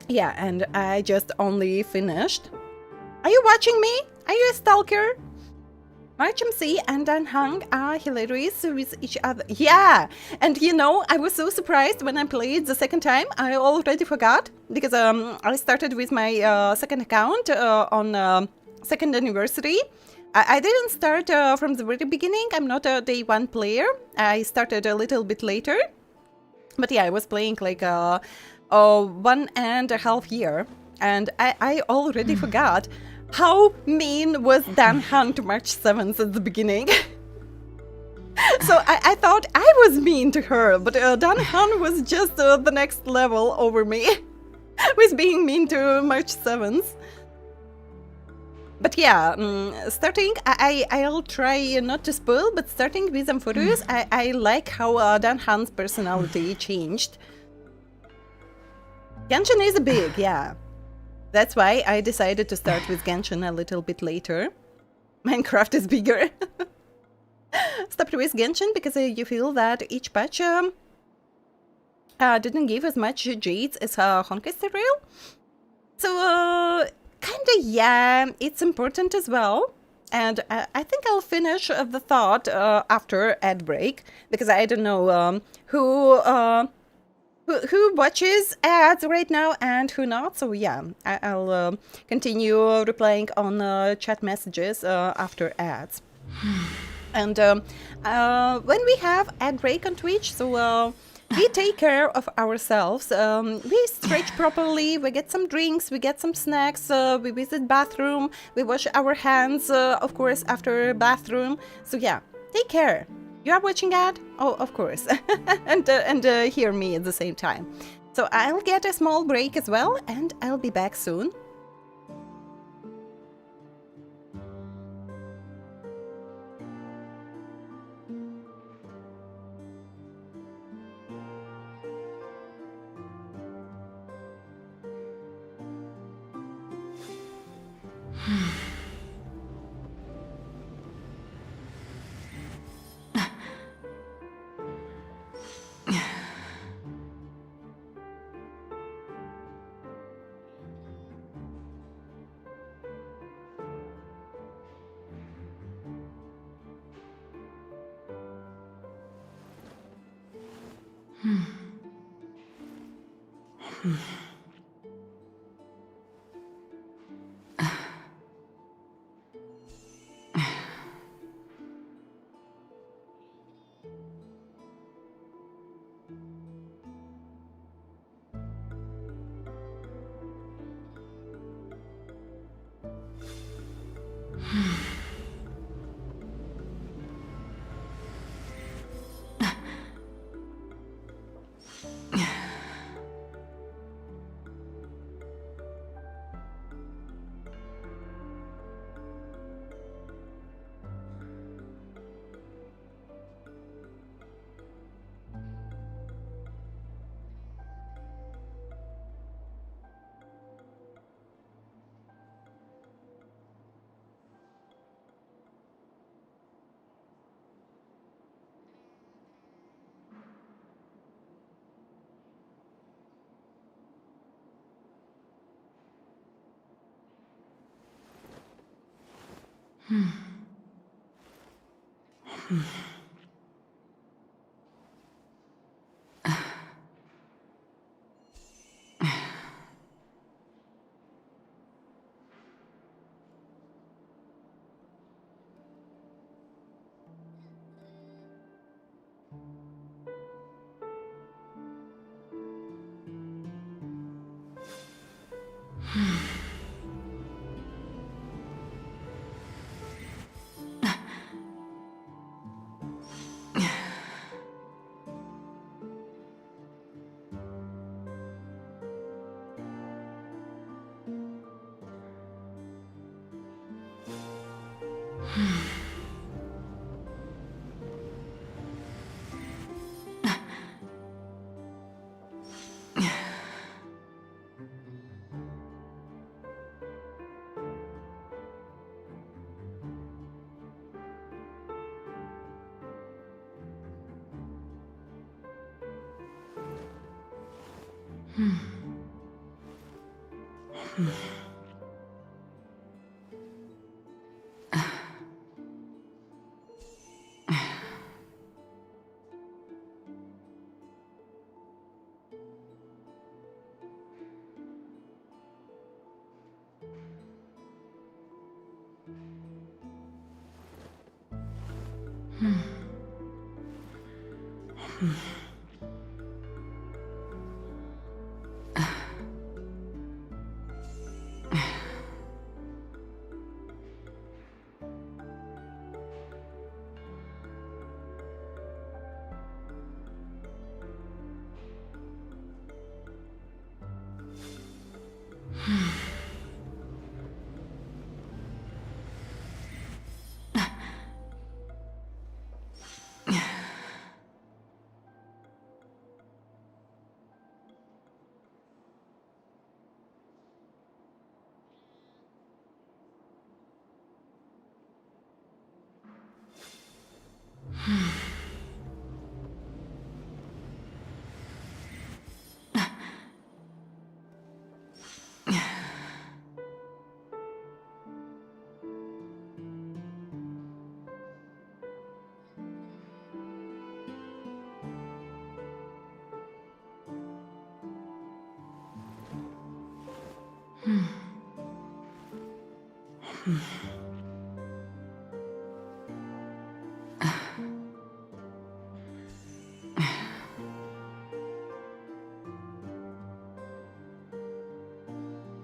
Yeah, and I just only finished. Are you watching me? Are you a stalker? March MC and Dan Hang are hilarious with each other. Yeah! And you know, I was so surprised when I played the second time. I already forgot, because I started with my second account on 2nd anniversary. I didn't start from the very beginning. I'm not a day 1 player. I started a little bit later. But yeah, I was playing like 1.5 years. And I already forgot how mean was Dan Han to March 7th at the beginning. So I thought I was mean to her, but Dan Han was just the next level over me with being mean to March 7th. But yeah, starting, I'll try not to spoil, but starting with Amphoreus, I like how Dan Han's personality changed. Genshin is big, yeah. That's why I decided to start with Genshin a little bit later. Minecraft is bigger. Stopped with Genshin because you feel that each patch didn't give as much jades as Honkai Star Rail. So, kinda yeah, it's important as well. And I think I'll finish the thought after ad break, because I don't know who watches ads right now and who not. So yeah, I'll continue replying on chat messages after ads. And when we have ad break on Twitch, so we take care of ourselves. We stretch properly, we get some drinks, we get some snacks, we visit bathroom, we wash our hands, of course, after bathroom. So yeah, take care. You are watching ad? Oh, of course. and hear me at the same time. So I'll get a small break as well, and I'll be back soon.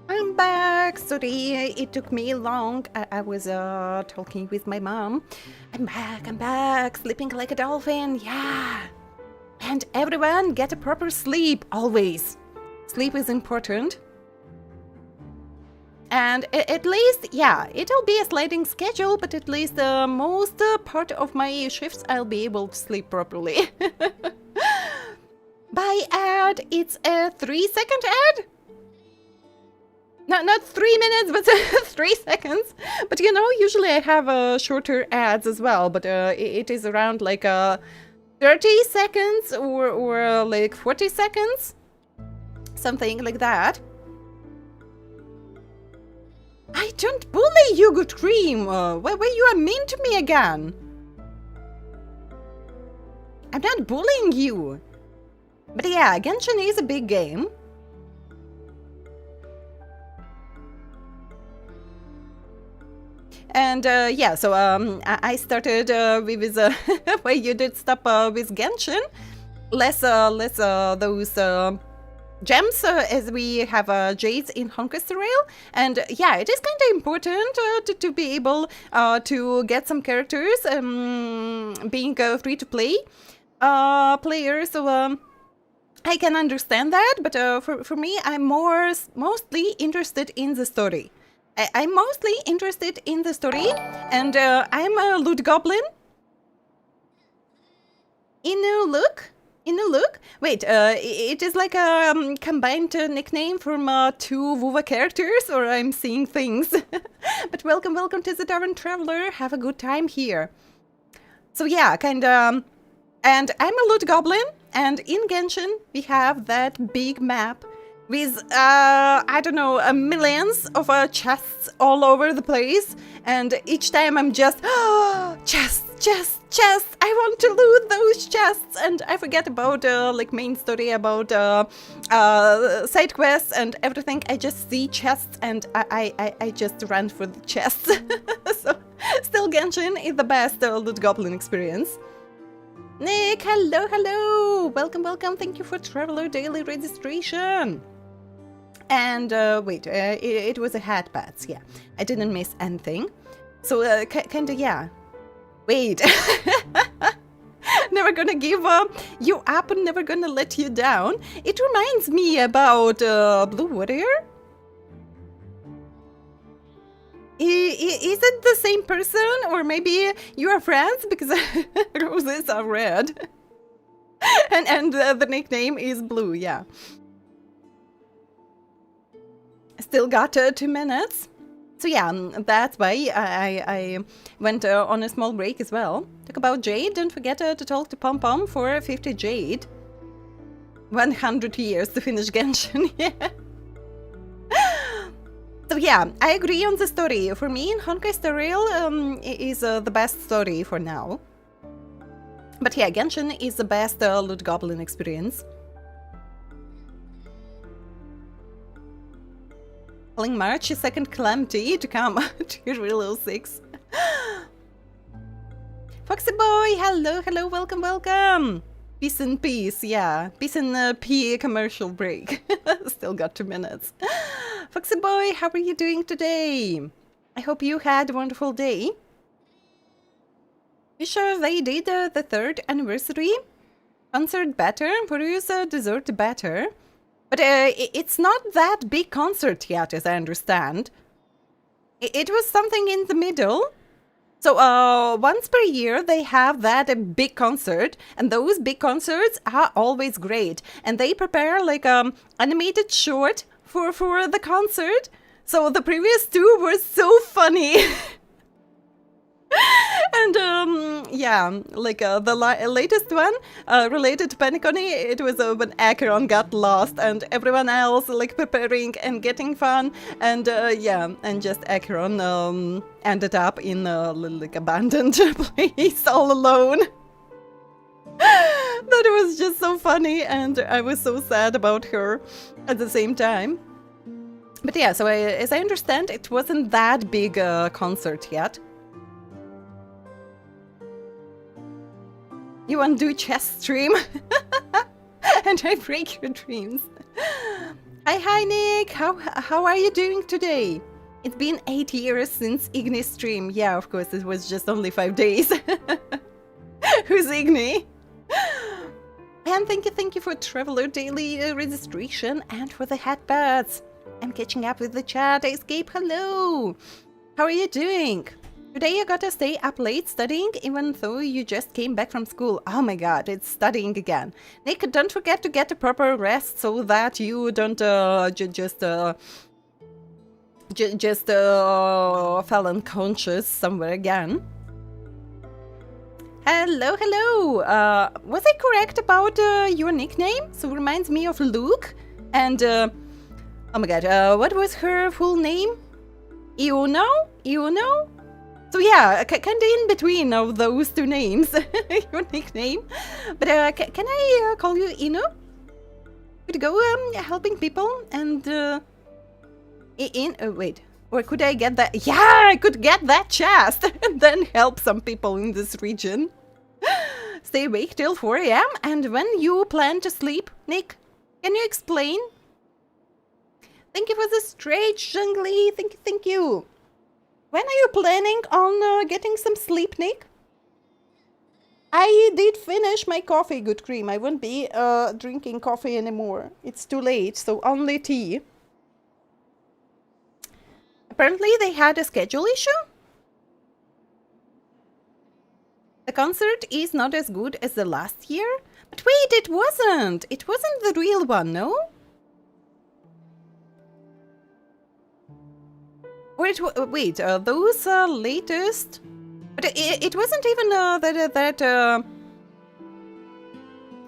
I'm back. Sorry, it took me long. I was talking with my mom. I'm back, sleeping like a dolphin, yeah. And everyone, get a proper sleep, always. Sleep is important. And at least, yeah, it'll be a sliding schedule, but at least the most part of my shifts I'll be able to sleep properly. By ad, it's a 3-second ad? Not 3 minutes, but 3 seconds. But you know, usually I have shorter ads as well, but it is around like 30 seconds or like 40 seconds. Something like that. I don't bully you, good cream. Where you are mean to me again. I'm not bullying you. But yeah, Genshin is a big game. And yeah, so I started with this, where you did stop with Genshin. Less those gems as we have jades in Honkai Star Rail. And yeah, it is kind of important to be able to get some characters being free to play player. So I can understand that, but for me, I'm mostly interested in the story. I'm mostly interested in the story, and I'm a loot goblin. Inu look? Wait, it is like a combined nickname from 2 WoWA characters, or I'm seeing things. But welcome to the Tavern, traveler. Have a good time here. So yeah, kinda... and I'm a loot goblin, and in Genshin we have that big map with, I don't know, millions of chests all over the place, and each time I'm just, oh, chests, I want to loot those chests, and I forget about, like, main story, about side quests and everything. I just see chests, and I just run for the chests. So, still Genshin is the best loot goblin experience. Nick, hello! Welcome, thank you for Traveler Daily registration. And wait, it was a hat bats, yeah. I didn't miss anything. So kinda, yeah. Wait. Never gonna give you up and never gonna let you down. It reminds me about Blue Warrior. Is it the same person, or maybe you are friends because roses are red, and the nickname is Blue, yeah. Still got 2 minutes. So yeah, that's why I went on a small break as well. Talk about Jade. Don't forget to talk to Pom Pom for 50 Jade. 100 years to finish Genshin, yeah. So yeah, I agree on the story. For me, Honkai Star Rail is the best story for now. But yeah, Genshin is the best loot goblin experience. Calling March 2nd Calamity to come to Real 06. Foxy boy, hello, welcome. Peace and peace, yeah. Peace and pea commercial break. Still got 2 minutes. Foxy boy, how are you doing today? I hope you had a wonderful day. You sure they did the 3rd anniversary concert better? Curios deserved better. But it's not that big concert yet, as I understand. It was something in the middle. So once per year they have that big concert, and those big concerts are always great. And they prepare like animated short for the concert. So the previous 2 were so funny. And yeah, like the latest one related to PENACONY, it was when Acheron got lost and everyone else like preparing and getting fun, and yeah, and just Acheron ended up in a like abandoned place all alone. That was just so funny, and I was so sad about her at the same time. But yeah, so as I understand, it wasn't that big concert yet. You want to do chess stream? And I break your dreams. Hi Nick, how are you doing today? It's been 8 years since Igni stream. Yeah, of course, it was just only 5 days. Who's Igni? And thank you for Traveler Daily registration and for the hat bats. I'm catching up with the chat. Escape, hello. How are you doing? Today you gotta stay up late studying even though you just came back from school. Oh my god, it's studying again. Nick, don't forget to get a proper rest so that you don't just just fell unconscious somewhere again. Hello, hello. Was I correct about your nickname? So reminds me of Luke. And oh my god, what was her full name? Iono? So yeah, kinda in between of those two names, your nickname. But can I call you Inu? Could go helping people and wait, or could I get that? Yeah, I could get that chest and then help some people in this region. Stay awake till 4 AM. And when you plan to sleep, Nick, can you explain? Thank you for the strange jungly. Thank you. When are you planning on getting some sleep, Nick? I did finish my coffee, good cream. I won't be drinking coffee anymore. It's too late, so only tea. Apparently they had a schedule issue. The concert is not as good as the last year. But wait, it wasn't. It wasn't the real one, no? Or wait, those latest... But it wasn't even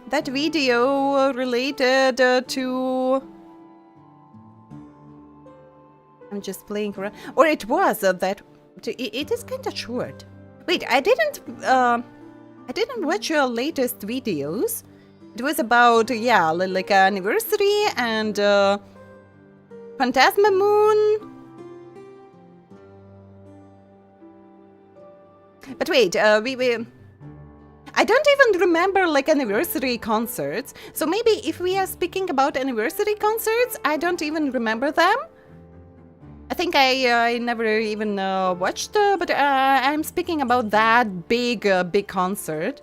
that video related to... I'm just playing around. Or it was that... It is kind of short. Wait, I didn't watch your latest videos. It was about, yeah, like anniversary and Phantasma Moon. But wait, I don't even remember like anniversary concerts. So maybe if we are speaking about anniversary concerts, I don't even remember them. I think I never even watched, but I'm speaking about that big concert.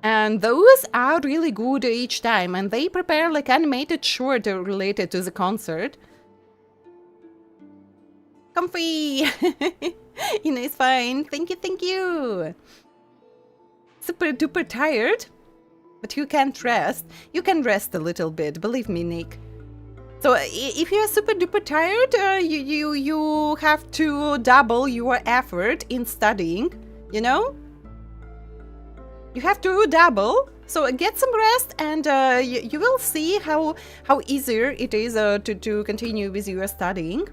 And those are really good each time, and they prepare like animated short related to the concert. Comfy! You know, it's fine. Thank you. Super duper tired, but you can't rest. You can rest a little bit, believe me, Nick. So if you are super duper tired, you have to double your effort in studying, you know? You have to double. So get some rest, and you will see how easier it is to continue with your studying.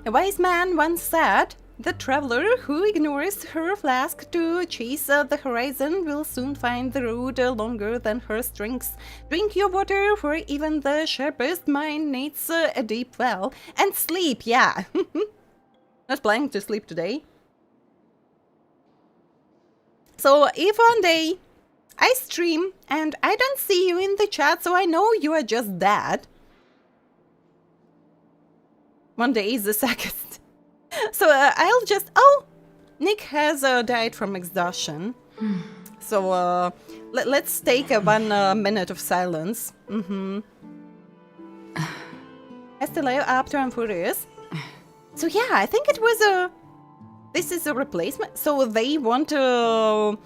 A wise man once said, "The traveler who ignores her flask to chase the horizon will soon find the road longer than her strength. Drink your water, for even the sharpest mind needs a deep well. And sleep, yeah." Not planning to sleep today. So if one day I stream and I don't see you in the chat, so I know you are just dead. One day is the second. So I'll just... Oh! Nick has died from exhaustion. So let's take a 1 minute of silence. Esteleo after I'm furious. So yeah, I think it was a... This is a replacement. So they want to...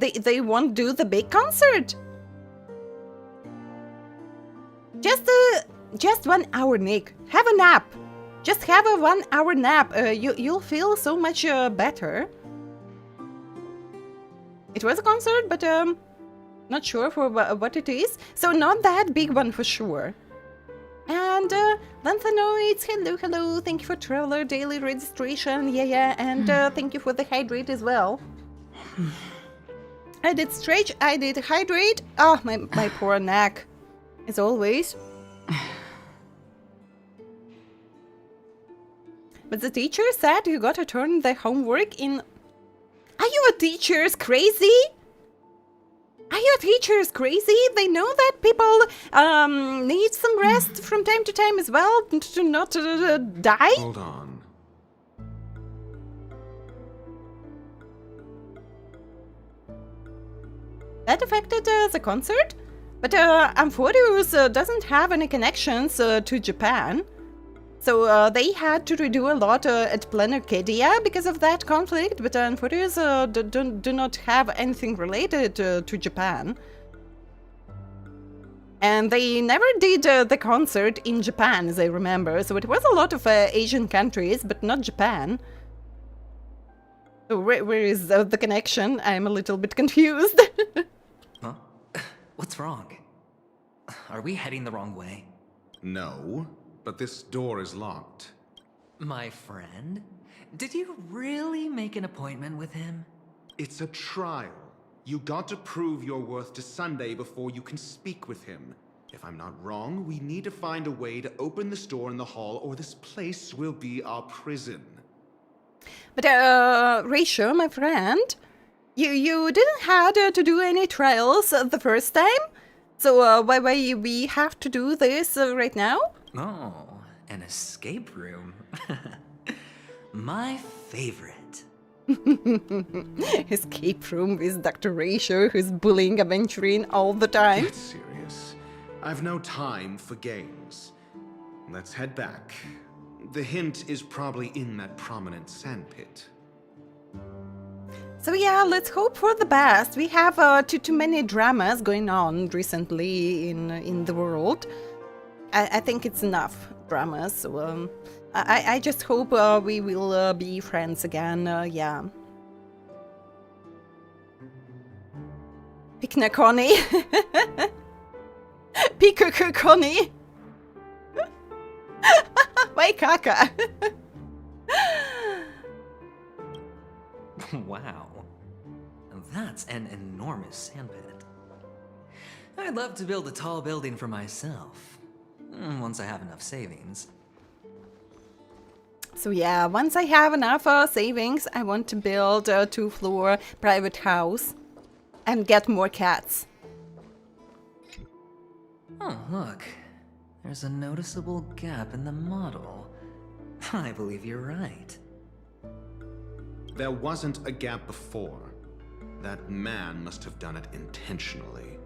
They won't do the big concert. Just 1 hour, Nick. Have a nap. Just have a 1 hour nap. You'll feel so much better. It was a concert, but not sure for what it is. So not that big one for sure. And Lanthanoids, hello. Thank you for Traveler Daily registration. Yeah. And thank you for the hydrate as well. I did stretch, I did hydrate. Oh, my poor neck. As always. But the teacher said you gotta turn the homework in... Are you a teacher's crazy? Are your teachers crazy? They know that people need some rest from time to time as well to not die? Hold on. That affected the concert? But Amphorius doesn't have any connections to Japan. So they had to redo a lot at Planarcadia because of that conflict, but Amphorius do not have anything related to Japan. And they never did the concert in Japan, as I remember. So it was a lot of Asian countries, but not Japan. So where is the connection? I'm a little bit confused. Huh? What's wrong? Are we heading the wrong way? No, but this door is locked. My friend? Did you really make an appointment with him? It's a trial. You got to prove your worth to Sunday before you can speak with him. If I'm not wrong, we need to find a way to open this door in the hall, or this place will be our prison. But, Ratio, my friend, you didn't have to do any trials the first time? So, why we have to do this right now? Oh, an escape room. My favorite. Escape room with Dr. Ratio, who's bullying Aventurine all the time. Get serious. I've no time for games. Let's head back. The hint is probably in that prominent sandpit. So yeah, let's hope for the best. We have too many dramas going on recently in the world. I think it's enough dramas. So, I just hope we will be friends again, yeah. PENACONY. PENACONY. Waikaka. Wow. That's an enormous sandpit. I'd love to build a tall building for myself. Once I have enough savings. So yeah, once I have enough savings, I want to build a 2-floor private house and get more cats. Oh, look. There's a noticeable gap in the model. I believe you're right. There wasn't a gap before. That man must have done it intentionally.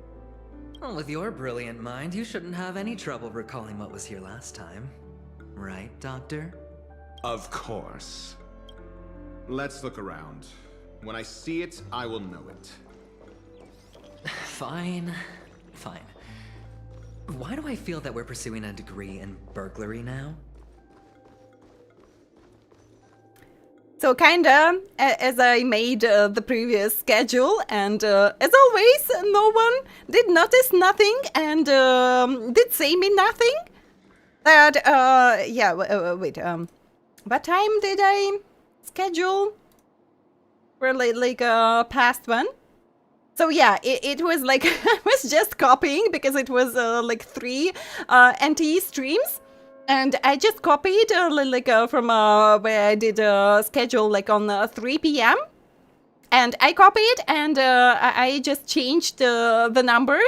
Well, with your brilliant mind, you shouldn't have any trouble recalling what was here last time. Right, Doctor? Of course. Let's look around. When I see it, I will know it. Fine. Fine. Why do I feel that we're pursuing a degree in burglary now? So kinda, as I made the previous schedule, and as always, no one did notice nothing and did say me nothing. That, yeah, wait, what time did I schedule for like past one? So yeah, it was like, I was just copying because it was like 3 NTE streams. And I just copied from where I did schedule like on 3 p.m. And I copied and I just changed the number.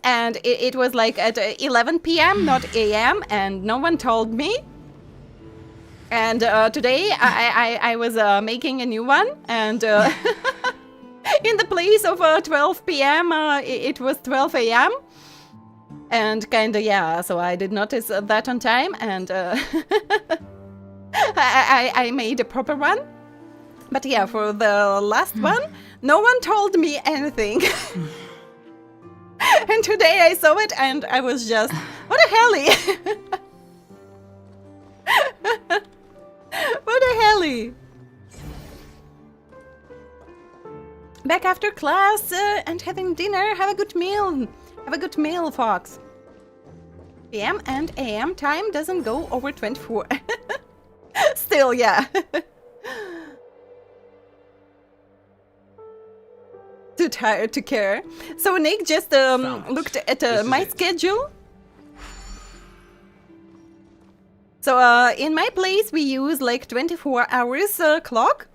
And it was like at 11 p.m., not a.m. And no one told me. And today I was making a new one. And in the place of 12 p.m., it was 12 a.m. And kinda, yeah, so I did notice that on time, and I made a proper one. But yeah, for the last one, no one told me anything. And today I saw it, and I was just, what a helly! What a helly! Back after class and having dinner. Have a good meal. Have a good meal, Fox. PM and AM time doesn't go over 24. Still, yeah. Too tired to care. So Nick just looked at my schedule. So in my place we use like 24 hours clock.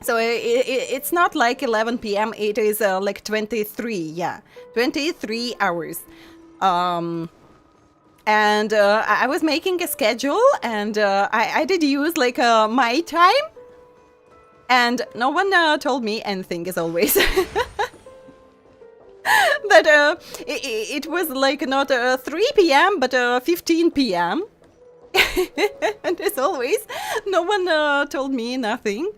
So it's not like 11 p.m. It is like 23, yeah, 23 hours. And I was making a schedule, and I did use like my time, and no one told me anything, as always. That it was like not 3 p.m. but 15 p.m. And as always, no one told me nothing.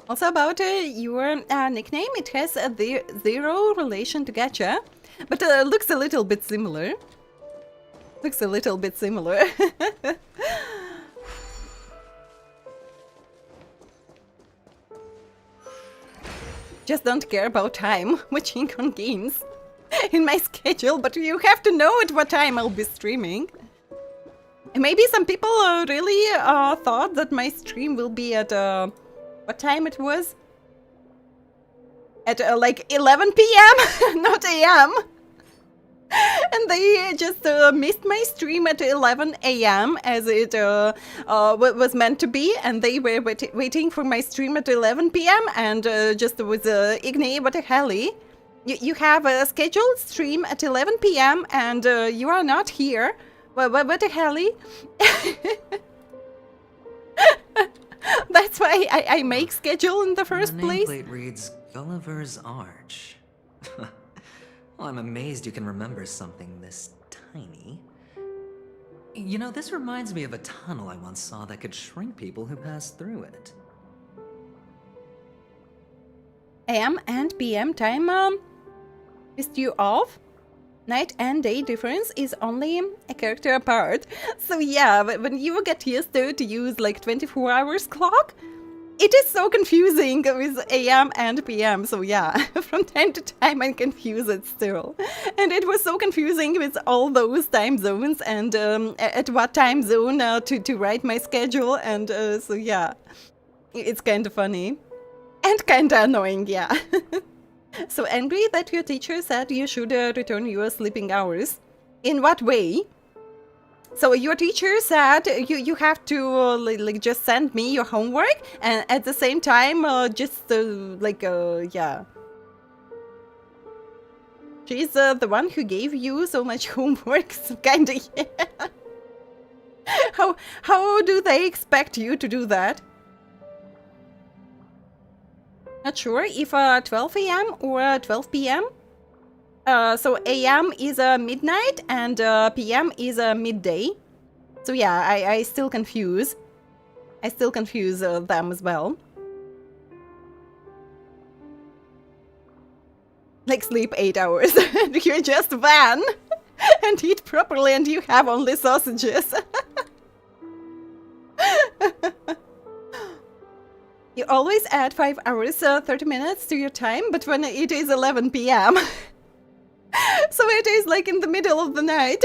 Also about your nickname, it has a zero relation to Gacha, but looks a little bit similar. Looks a little bit similar. Just don't care about time watching on games in my schedule, but you have to know at what time I'll be streaming. And maybe some people really thought that my stream will be at what time it was? At like 11 p.m. not a.m. And they just missed my stream at 11 a.m. as it was meant to be, and they were waiting for my stream at 11 p.m. and just was Igni, what the hell? You have a scheduled stream at 11 p.m. and you are not here. What the hell? That's why I make schedule in the first place. The nameplate reads Gulliver's Arch. Well, I'm amazed you can remember something this tiny. You know, this reminds me of a tunnel I once saw that could shrink people who passed through it. AM and PM time pissed you off? Night and day difference is only a character apart. So yeah, when you get used to use like 24 hours clock, it is so confusing with AM and PM. So yeah, from time to time I confuse it still. And it was so confusing with all those time zones and at what time zone to write my schedule. And so yeah, it's kind of funny. And kind of annoying, yeah. So angry that your teacher said you should return your sleeping hours. In what way? So your teacher said you have to like just send me your homework and at the same time yeah. She's the one who gave you so much homework, so kinda yeah. How do they expect you to do that? Not sure if 12 a.m. or 12 p.m. So AM is midnight and PM is midday. So yeah, I still confuse. I still confuse them as well. Like sleep 8 hours and you just van and eat properly and you have only sausages. You always add 5 hours, 30 minutes to your time, but when it is 11 p.m. So it is like in the middle of the night.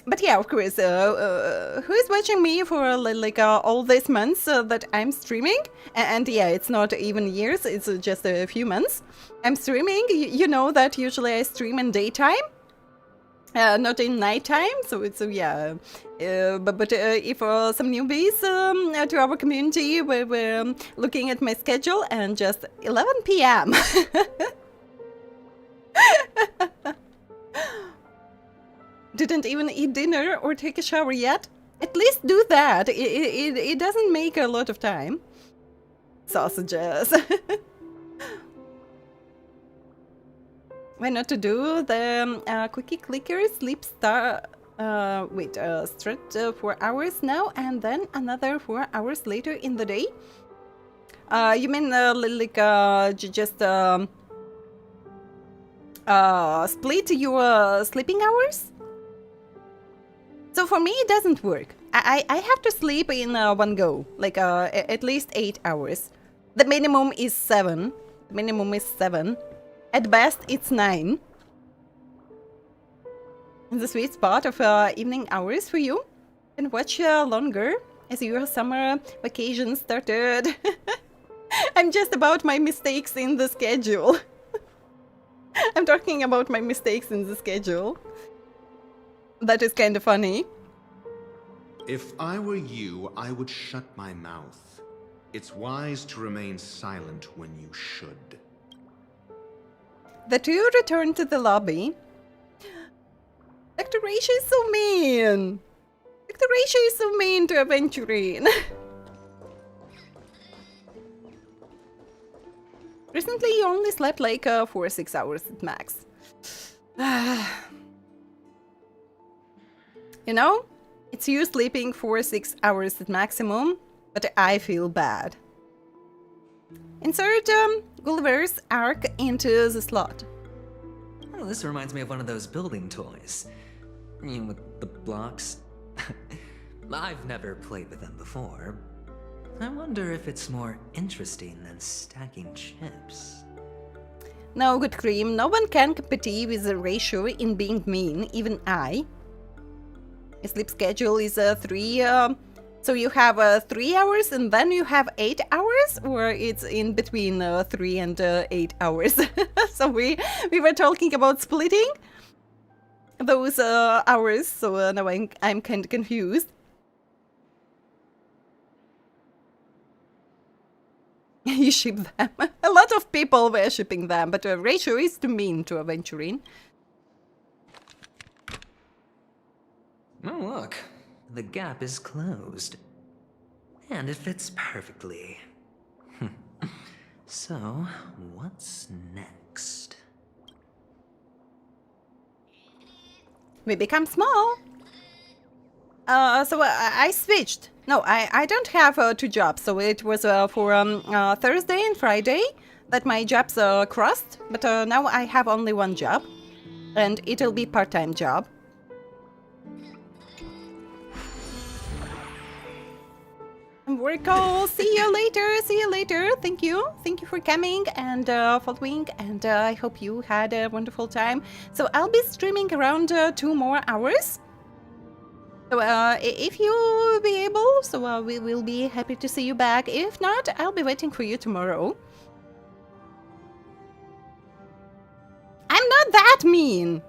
But yeah, of course, who is watching me for like all these months that I'm streaming? And yeah, it's not even years, it's just a few months. I'm streaming, you know that usually I stream in daytime. Not in nighttime, so it's yeah. But if some newbies to our community were looking at my schedule and just 11 p.m. Didn't even eat dinner or take a shower yet? At least do that. It doesn't make a lot of time. Sausages. Why not to do the quickie clicker sleep start straight 4 hours now and then another 4 hours later in the day? You mean like just split your sleeping hours? So for me it doesn't work. I have to sleep in one go, like at least 8 hours. The minimum is 7. The minimum is 7. At best, it's 9. In the sweet spot of evening hours for you. And watch longer as your summer vacation started. I'm just about my mistakes in the schedule. I'm talking about my mistakes in the schedule. That is kind of funny. If I were you, I would shut my mouth. It's wise to remain silent when you should. The two return to the lobby. Dr. Raisha is so mean. Dr. Raisha is so mean to Aventurine. Recently you only slept like 4 or 6 hours at max. You know, it's you sleeping 4 or 6 hours at maximum But I feel bad. Insert Gulliver's Ark into the slot. Oh, this reminds me of one of those building toys. You know, with the blocks. I've never played with them before. I wonder if it's more interesting than stacking chips. No, good cream. No one can compete with the ratio in being mean, even I. My sleep schedule is 3. So you have 3 hours and then you have 8 hours, or it's in between 3 and 8 hours. So we were talking about splitting those hours. So now I'm kind of confused. You ship them. A lot of people were shipping them, but Rachel is too mean to Aventurine. Oh, look. The gap is closed. And it fits perfectly. So, what's next? We become small. So I switched. No, I don't have 2 jobs. So it was for Thursday and Friday that my jobs crossed. But now I have only 1 job. And it'll be part-time job. Work all. See you later. See you later. Thank you. Thank you for coming and following. And I hope you had a wonderful time. So I'll be streaming around 2 more hours. So if you be able, so we will be happy to see you back. If not, I'll be waiting for you tomorrow. I'm not that mean.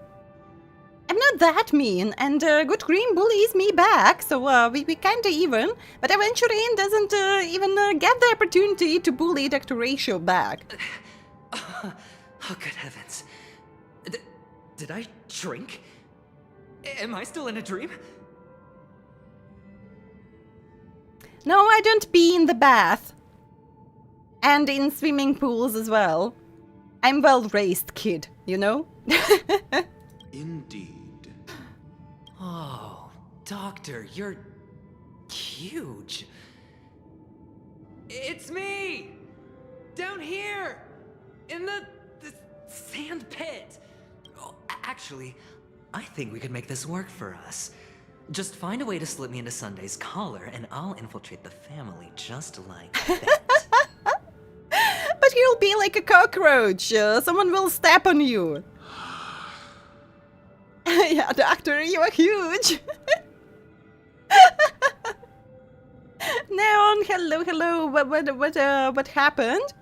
I'm not that mean, and Good Green bullies me back, so we kinda even. But Aventurine doesn't even get the opportunity to bully Dr. Ratio back. Oh, good heavens. Did I shrink? Am I still in a dream? No, I don't pee in the bath. And in swimming pools as well. I'm well-raised kid, you know? Indeed. Oh, Doctor, you're huge. It's me! Down here! In the sand pit! Oh, actually, I think we could make this work for us. Just find a way to slip me into Sunday's collar, and I'll infiltrate the family just like that. But you'll be like a cockroach. Someone will step on you. Yeah, Doctor, you are huge. Neon, hello. What happened?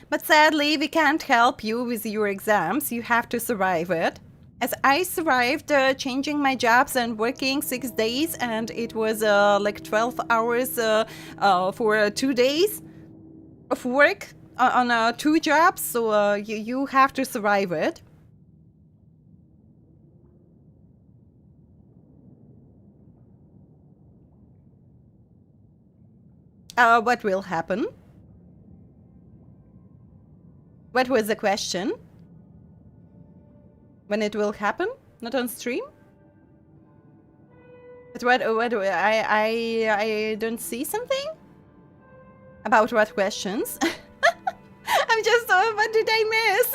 But sadly, we can't help you with your exams. You have to survive it. As I survived changing my jobs and working 6 days, and it was like 12 hours for 2 days of work on 2 jobs, so you have to survive it. What will happen? What was the question? When it will happen? Not on stream? But what I don't see something? About what questions? I'm just, what did I miss?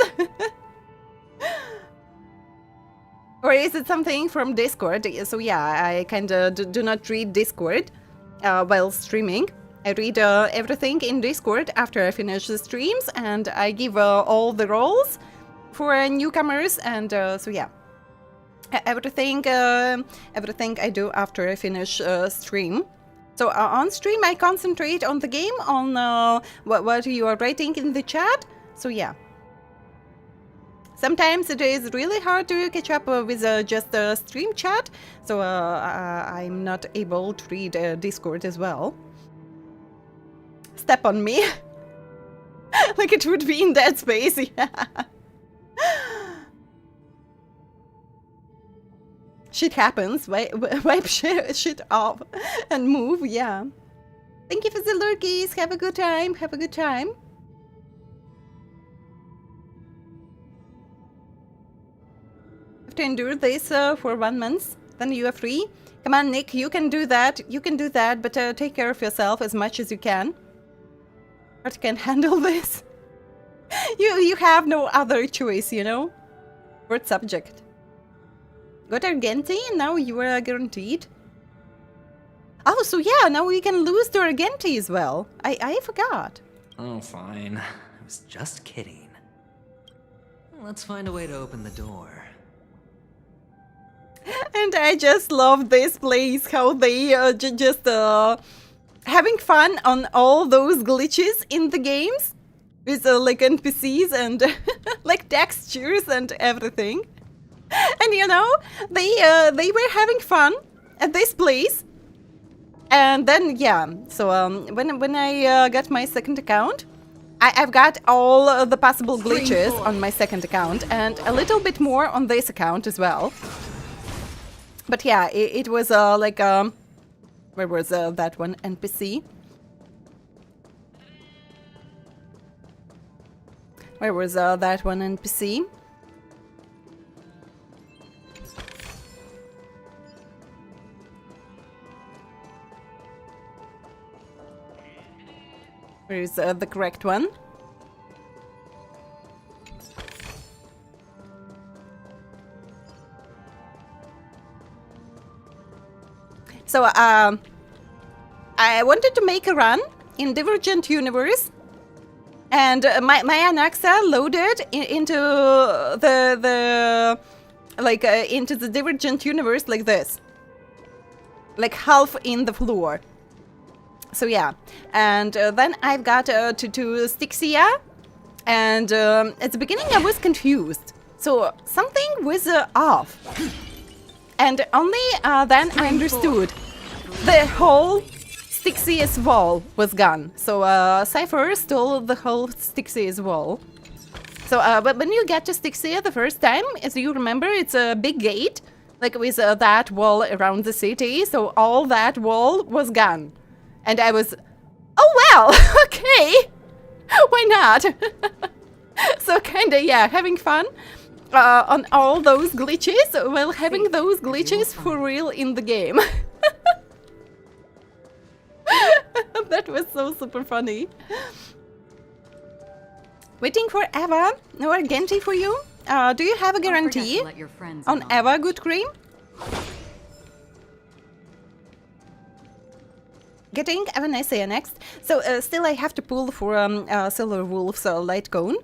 Or is it something from Discord? So yeah, I kinda do not read Discord while streaming. I read everything in Discord after I finish the streams, and I give all the roles for newcomers, and so yeah. Everything I do after I finish stream. So on stream I concentrate on the game, on what you are writing in the chat, so yeah. Sometimes it is really hard to catch up with just stream chat, so I'm not able to read Discord as well. Step on me. Like it would be in Dead Space, yeah. Shit happens, wipe shit off and move, yeah. Thank you for the lurkies, have a good time, have a good time. I have to endure this for 1 month. then you are free. Come on, Nick, you can do that. You can do that, but take care of yourself as much as you can. But can handle this. You have no other choice, you know? Word subject. Got Argenti, and now you are guaranteed. Oh, so yeah, now we can lose to Argenti as well. I forgot. Oh, fine. I was just kidding. Let's find a way to open the door. And I just love this place, how they just having fun on all those glitches in the games. With like NPCs and like textures and everything. And you know, they were having fun at this place. And then, yeah, so when I got my second account, I've got all the possible glitches on my second account and a little bit more on this account as well. But yeah, it was like, where was that one? NPC? Where was that one NPC? Where is the correct one? So, I wanted to make a run in Divergent Universe, and my Anaxa loaded into into the Divergent Universe like this, like half in the floor. So yeah, and then I've got to Styxia, and at the beginning I was confused. So something was off, and only then I understood. The whole Styxia's wall was gone. So Cypher stole the whole Styxia's wall. So but when you get to Styxia the first time, as you remember, it's a big gate, like with that wall around the city. So all that wall was gone. And I was, oh well, okay, why not? So kinda, yeah, having fun on all those glitches, well, having those glitches for real in the game. That was so super funny. Waiting for Eva, no Argenti for you. Do you have a guarantee on Eva, Good Cream? Getting Evanesia next. So still I have to pull for Silver Wolf's light cone.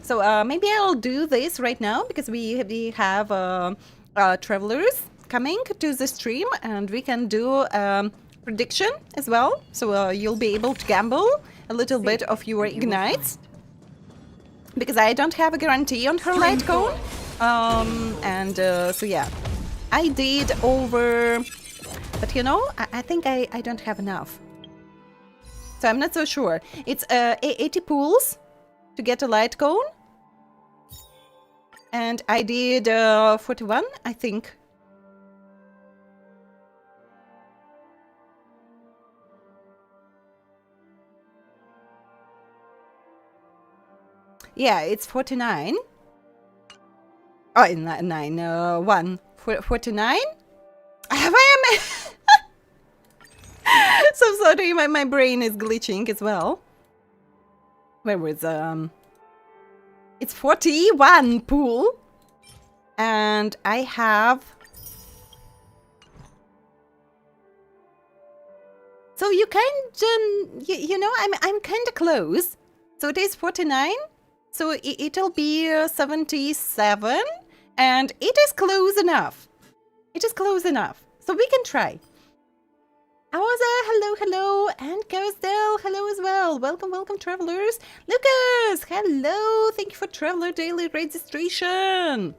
So maybe I'll do this right now because we have travelers coming to the stream and we can do prediction as well. So you'll be able to gamble a little bit of your ignites because I don't have a guarantee on her light cone. So yeah. I did over, but you know, I think I don't have enough. So I'm not so sure. It's 80 pools to get a light cone. And I did 41, I think. Yeah, it's 49. Oh, 1. 49? Have I So sorry, my brain is glitching as well. Where was it's 41 pool. And I have, so you kind you know, I'm kind of close. So it is 49. So it'll be 77. And it is close enough. It is close enough. So we can try. Awaza, hello, hello. And Kaosdel, hello as well. Welcome, welcome, travelers. Lucas, hello. Thank you for Traveler Daily registration.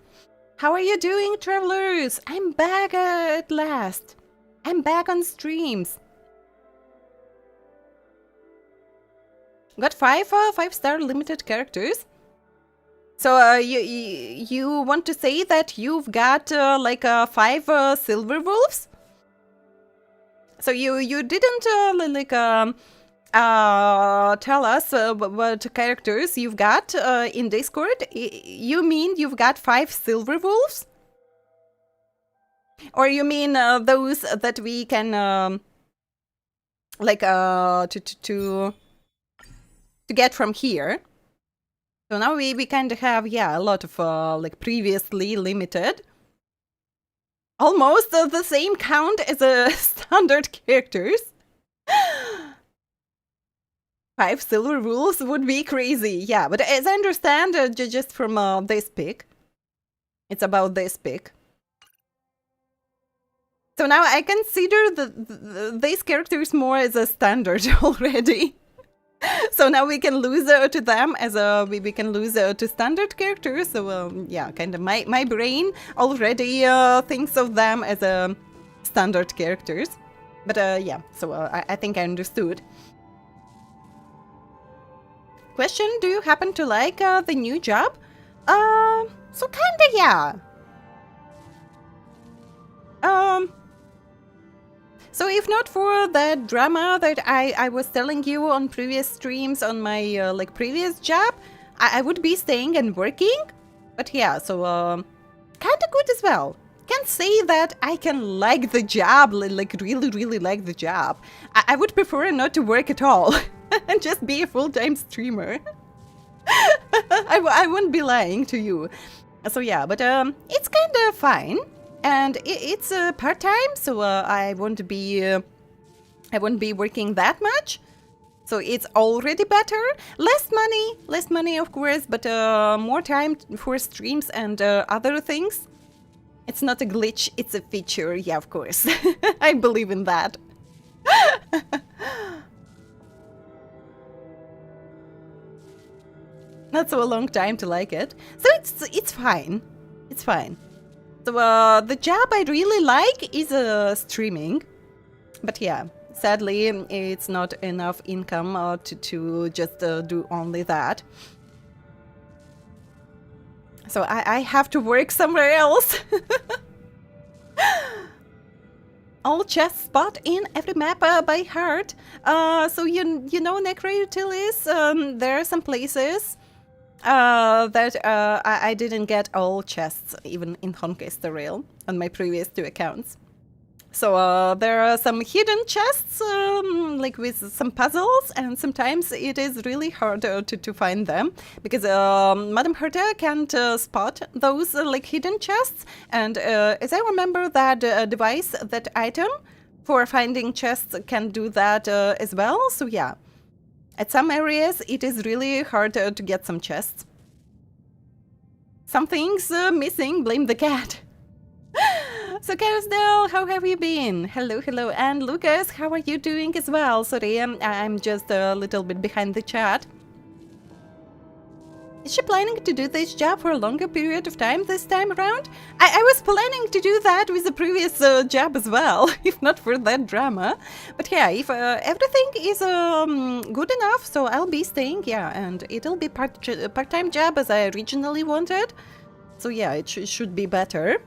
How are you doing, travelers? I'm back at last. I'm back on streams. Got 5-star limited characters. So you want to say that you've got like 5 silver wolves? So you didn't tell us what characters you've got in Discord. You mean you've got 5 silver wolves? Or you mean those that we can like to get from here? So now we kind of have, yeah, a lot of like previously limited. Almost the same count as standard characters. 5 silver wolves would be crazy, yeah. But as I understand, just from this pick, it's about this pick. So now I consider these characters more as a standard already. So now we can lose to them as we can lose to standard characters. So yeah, kind of my brain already thinks of them as standard characters. But yeah, so I think I understood. Question: do you happen to like the new job? So kinda yeah. So if not for that drama that I was telling you on previous streams on my like previous job, I would be staying and working. But yeah, so kind of good as well. Can't say that I can like the job, like really like the job. I would prefer not to work at all and just be a full-time streamer. I won't be lying to you. So yeah, but it's kind of fine. And it's part-time, so I won't be working that much. So it's already better. Less money, of course, but more time for streams and other things. It's not a glitch, it's a feature. Yeah, of course. I believe in that. Not so a long time to like it. So it's fine. It's fine. So the job I really like is streaming, but yeah, sadly it's not enough income to just do only that. So I have to work somewhere else. All chests spot in every map by heart. So you know, Necroutilis, there are some places that I didn't get all chests, even in HONKAI STAR RAIL, on my previous 2 accounts. So there are some hidden chests, like with some puzzles, and sometimes it is really hard to find them, because Madame Herta can't spot those like hidden chests, and as I remember, that device, that item for finding chests can do that as well, so yeah. At some areas, it is really hard to get some chests. Something's missing, blame the cat. So, Carousel, how have you been? Hello, hello. And Lucas, how are you doing as well? Sorry, I'm just a little bit behind the chat. Is she planning to do this job for a longer period of time this time around? I was planning to do that with the previous job as well, if not for that drama. But yeah, if everything is good enough, so I'll be staying, yeah, and it'll be part-time job as I originally wanted. So yeah, it should be better.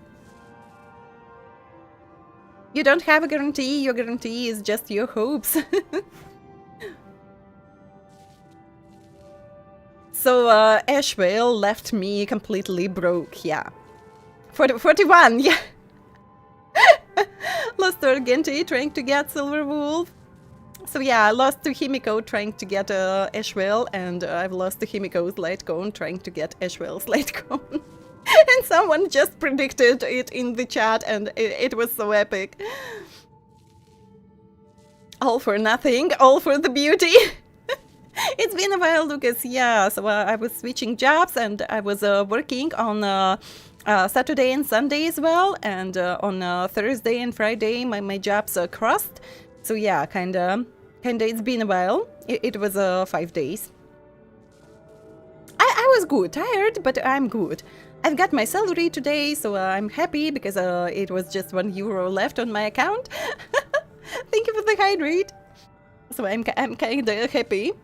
You don't have a guarantee, your guarantee is just your hopes. So, Ashvale left me completely broke, yeah. 41, yeah. Lost to Argenti trying to get Silver Wolf. So yeah, I lost to Himiko trying to get Ashvale, and I've lost to Himiko's Lightcone trying to get Ashvale's Lightcone. And someone just predicted it in the chat, and it was so epic. All for nothing, all for the beauty. It's been a while, Lucas, yeah, so I was switching jobs, and I was working on Saturday and Sunday as well, and on Thursday and Friday my jobs crossed, so yeah, kinda it's been a while. It was 5 days. I was good, tired, but I'm good. I've got my salary today, so I'm happy because it was just €1 left on my account. Thank you for the hydrate. So I'm kinda happy.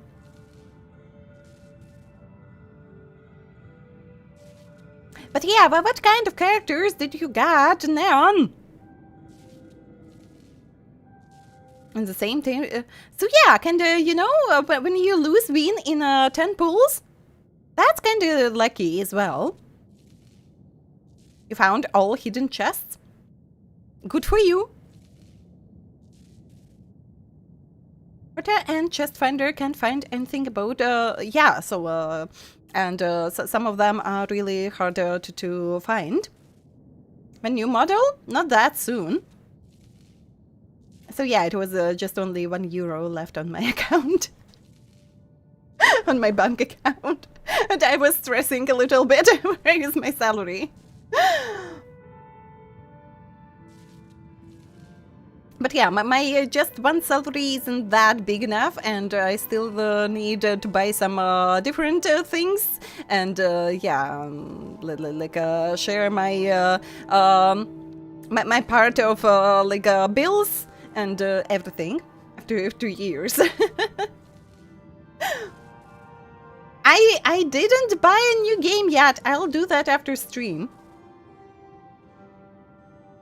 But yeah, but what kind of characters did you got, Neon? In the same time. So yeah, kinda, you know, when you lose win in 10 pools, that's kinda lucky as well. You found all hidden chests. Good for you. Porter and Chest Finder can't find anything about, yeah, so, so some of them are really harder to find. A new model? Not that soon. So yeah, it was just only €1 left on my account. On my bank account. And I was stressing a little bit. Where is my salary? But yeah, my just one salary isn't that big enough, and I still need to buy some different things, and yeah, like share my my part of like bills and everything after 2 years. I didn't buy a new game yet. I'll do that after stream.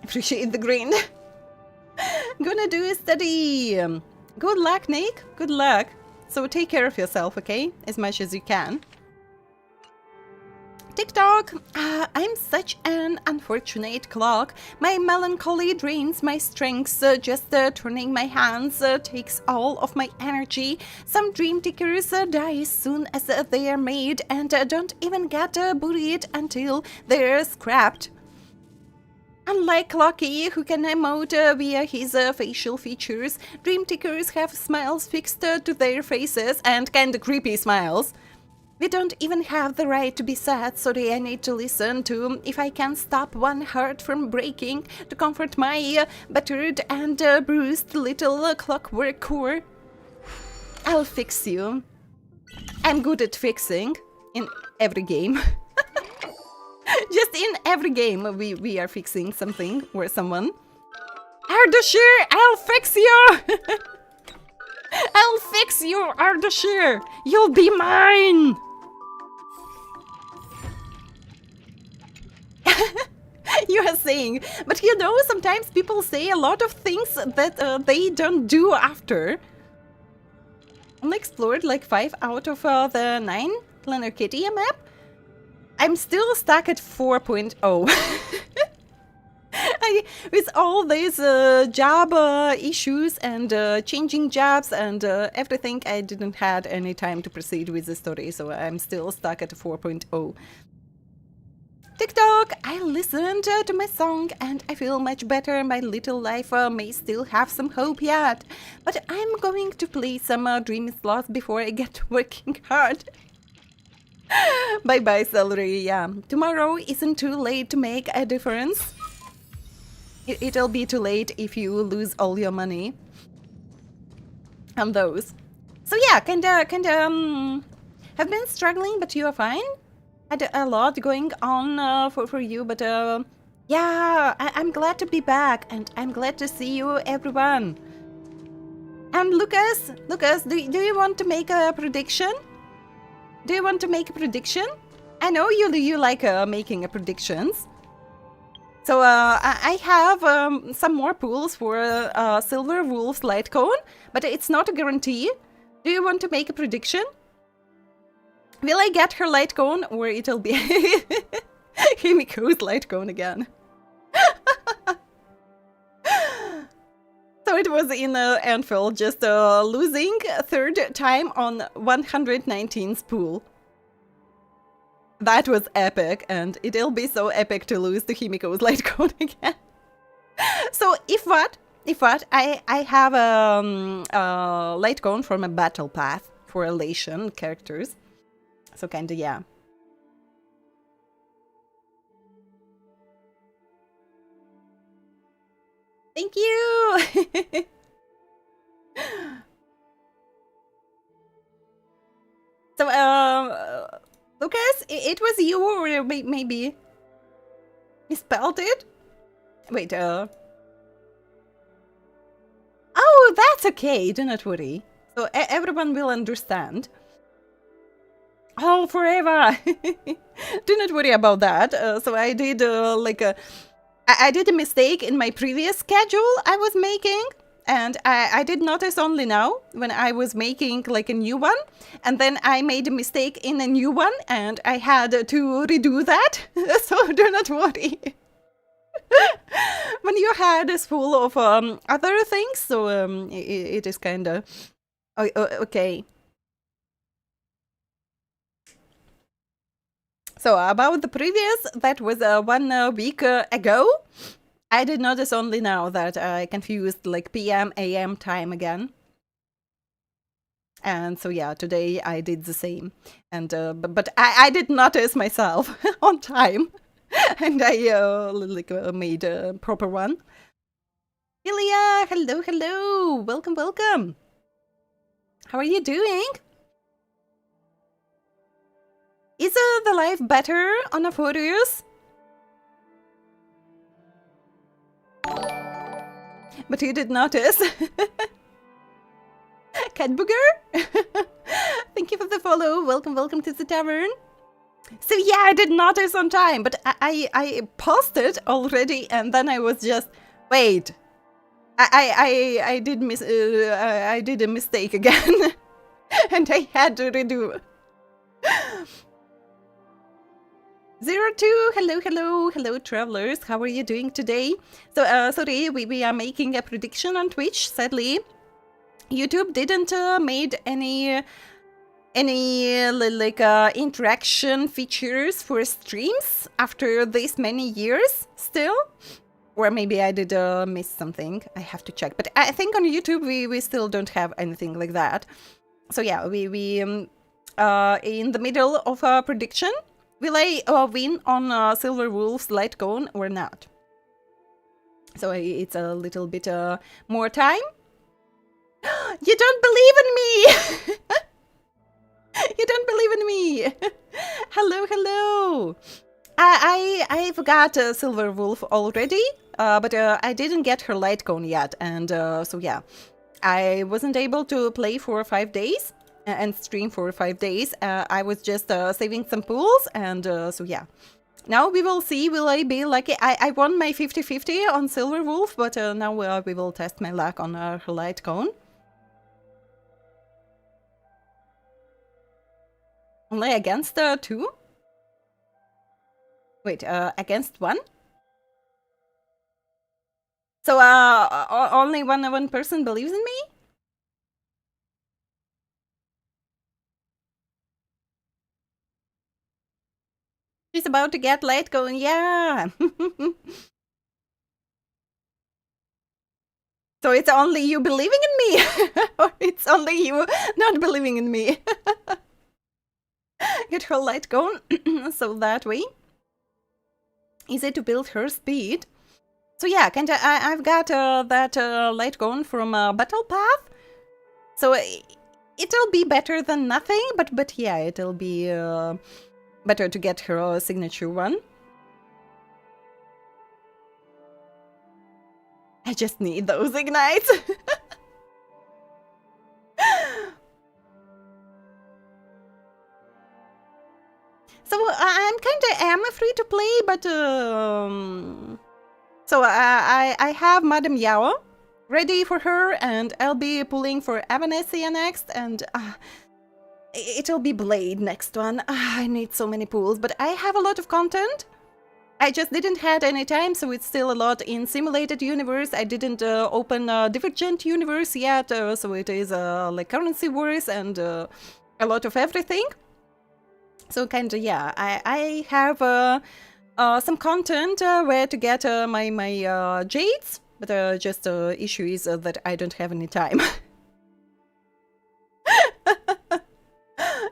Appreciate the green. Gonna do a study. Good luck, Nick. Good luck. So take care of yourself, okay? As much as you can. TikTok. I'm such an unfortunate clock. My melancholy drains my strengths. Just turning my hands takes all of my energy. Some dream tickers die as soon as they are made and don't even get buried until they're scrapped. Unlike Clocky, who can emote via his facial features, dream tickers have smiles fixed to their faces and kinda creepy smiles. We don't even have the right to be sad, so I need to listen to If I Can Stop One Heart from Breaking to comfort my battered and bruised little clockwork core. I'll fix you. I'm good at fixing in every game. Just in every game we are fixing something or someone. Ardashir, I'll fix you! I'll fix you, Ardashir! You'll be mine! You are saying, but you know, sometimes people say a lot of things that they don't do after. Only explored like 5 out of the 9 Planarcadia map. I'm still stuck at 4.0. With all these job issues and changing jobs and everything, I didn't had any time to proceed with the story, so I'm still stuck at 4.0. TikTok, I listened to my song and I feel much better. My little life may still have some hope yet, but I'm going to play some Dream is Lost before I get working hard. Bye-bye, salary, yeah. Tomorrow isn't too late to make a difference. It'll be too late if you lose all your money on those. So yeah, kinda, have been struggling, but you are fine. Had a lot going on for you, but yeah, I'm glad to be back, and I'm glad to see you, everyone. And Lucas, do you want to make a prediction? Do you want to make a prediction? I know you like making predictions. So I have some more pools for Silver Wolf's Light Cone, but it's not a guarantee. Do you want to make a prediction? Will I get her Light Cone, or it'll be Himiko's Light Cone again? So it was in Anvil, just losing a third time on 119th pool. That was epic, and it'll be so epic to lose to Himiko's Light Cone again. So if what, I have a Light Cone from a battle path for elation characters. So kinda, yeah. Thank you! So, Lucas, it was you, or maybe misspelled it? Wait, oh, that's okay, do not worry. So everyone will understand. Oh, forever! Do not worry about that. So I did, I did a mistake in my previous schedule I was making. and I did notice only now when I was making like a new one, and then I made a mistake in a new one and I had to redo that. So do not worry. When your head is full of other things, so it is kind of okay. So about the previous, that was 1 week ago. I did notice only now that I confused like PM, AM time again. And so yeah, today I did the same. And but I did notice myself on time. And I made a proper one. Ilya, hello, hello. Welcome, welcome. How are you doing? Is the life better on Curios? But you did notice. Cat Booger? Thank you for the follow. Welcome, welcome to the Tavern. So yeah, I did notice on time, but I paused it already, and then I was just wait. I did a mistake again, and I had to redo. 02, hello, hello, hello, travelers. How are you doing today? So sorry, we are making a prediction on Twitch. Sadly, YouTube didn't made any interaction features for streams after this many years still, or maybe I did miss something. I have to check, but I think on YouTube we still don't have anything like that. So yeah, we in the middle of a prediction. Will I win on Silver Wolf's light cone or not? So it's a little bit more time. You don't believe in me! You don't believe in me! Hello, hello! I've got Silver Wolf already, but I didn't get her light cone yet, and so yeah. I wasn't able to play for 5 days and stream for 5 days. I was just saving some pools, and so yeah. Now we will see, will I be lucky? I won my 50-50 on Silver Wolf, but now we will test my luck on her light cone. Only against 2? Wait, against 1? So only one person believes in me? She's about to get light cone, yeah! So it's only you believing in me? Or it's only you not believing in me? Get her light cone, so that way. Easy to build her speed. So yeah, kinda, I've got that light cone from Battle Path. So it'll be better than nothing, but yeah, it'll be better to get her signature one. I just need those ignites. So I'm kinda free to play, but so I have Madame Yao ready for her, and I'll be pulling for Avanesia next, and it'll be Blade next one. I need so many pulls, but I have a lot of content. I just didn't had any time, so it's still a lot in Simulated Universe. I didn't open Divergent Universe yet, so it is like Currency Wars and a lot of everything. So kinda, yeah, I have some content where to get my jades, but just issue is that I don't have any time.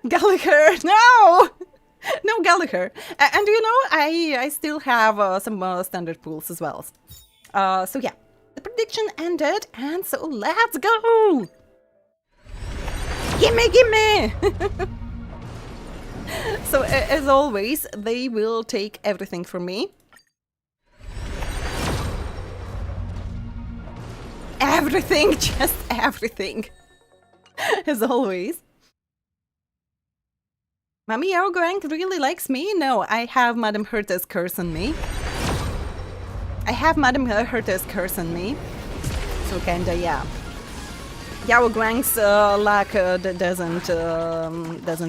Gallagher, no! No Gallagher. And you know, I still have some standard pools as well. So yeah, the prediction ended, and so let's go! Gimme, gimme! So as always, they will take everything from me. Everything, just everything. As always. Mami Argrank really likes me? No, I have Madame Herta's curse on me. I have Madame Herta's curse on me. So kinda, yeah. Yao Guang's luck doesn't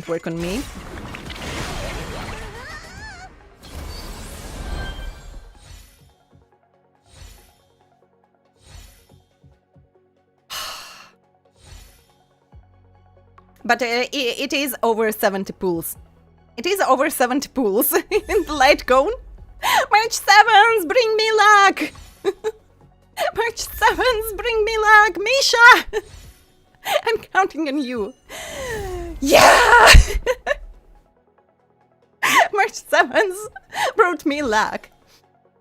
work on me. But it is over 70 pools. It is over 70 pools in the light cone. March 7s, bring me luck! March 7s, bring me luck! Misha! I'm counting on you. Yeah! March 7s brought me luck.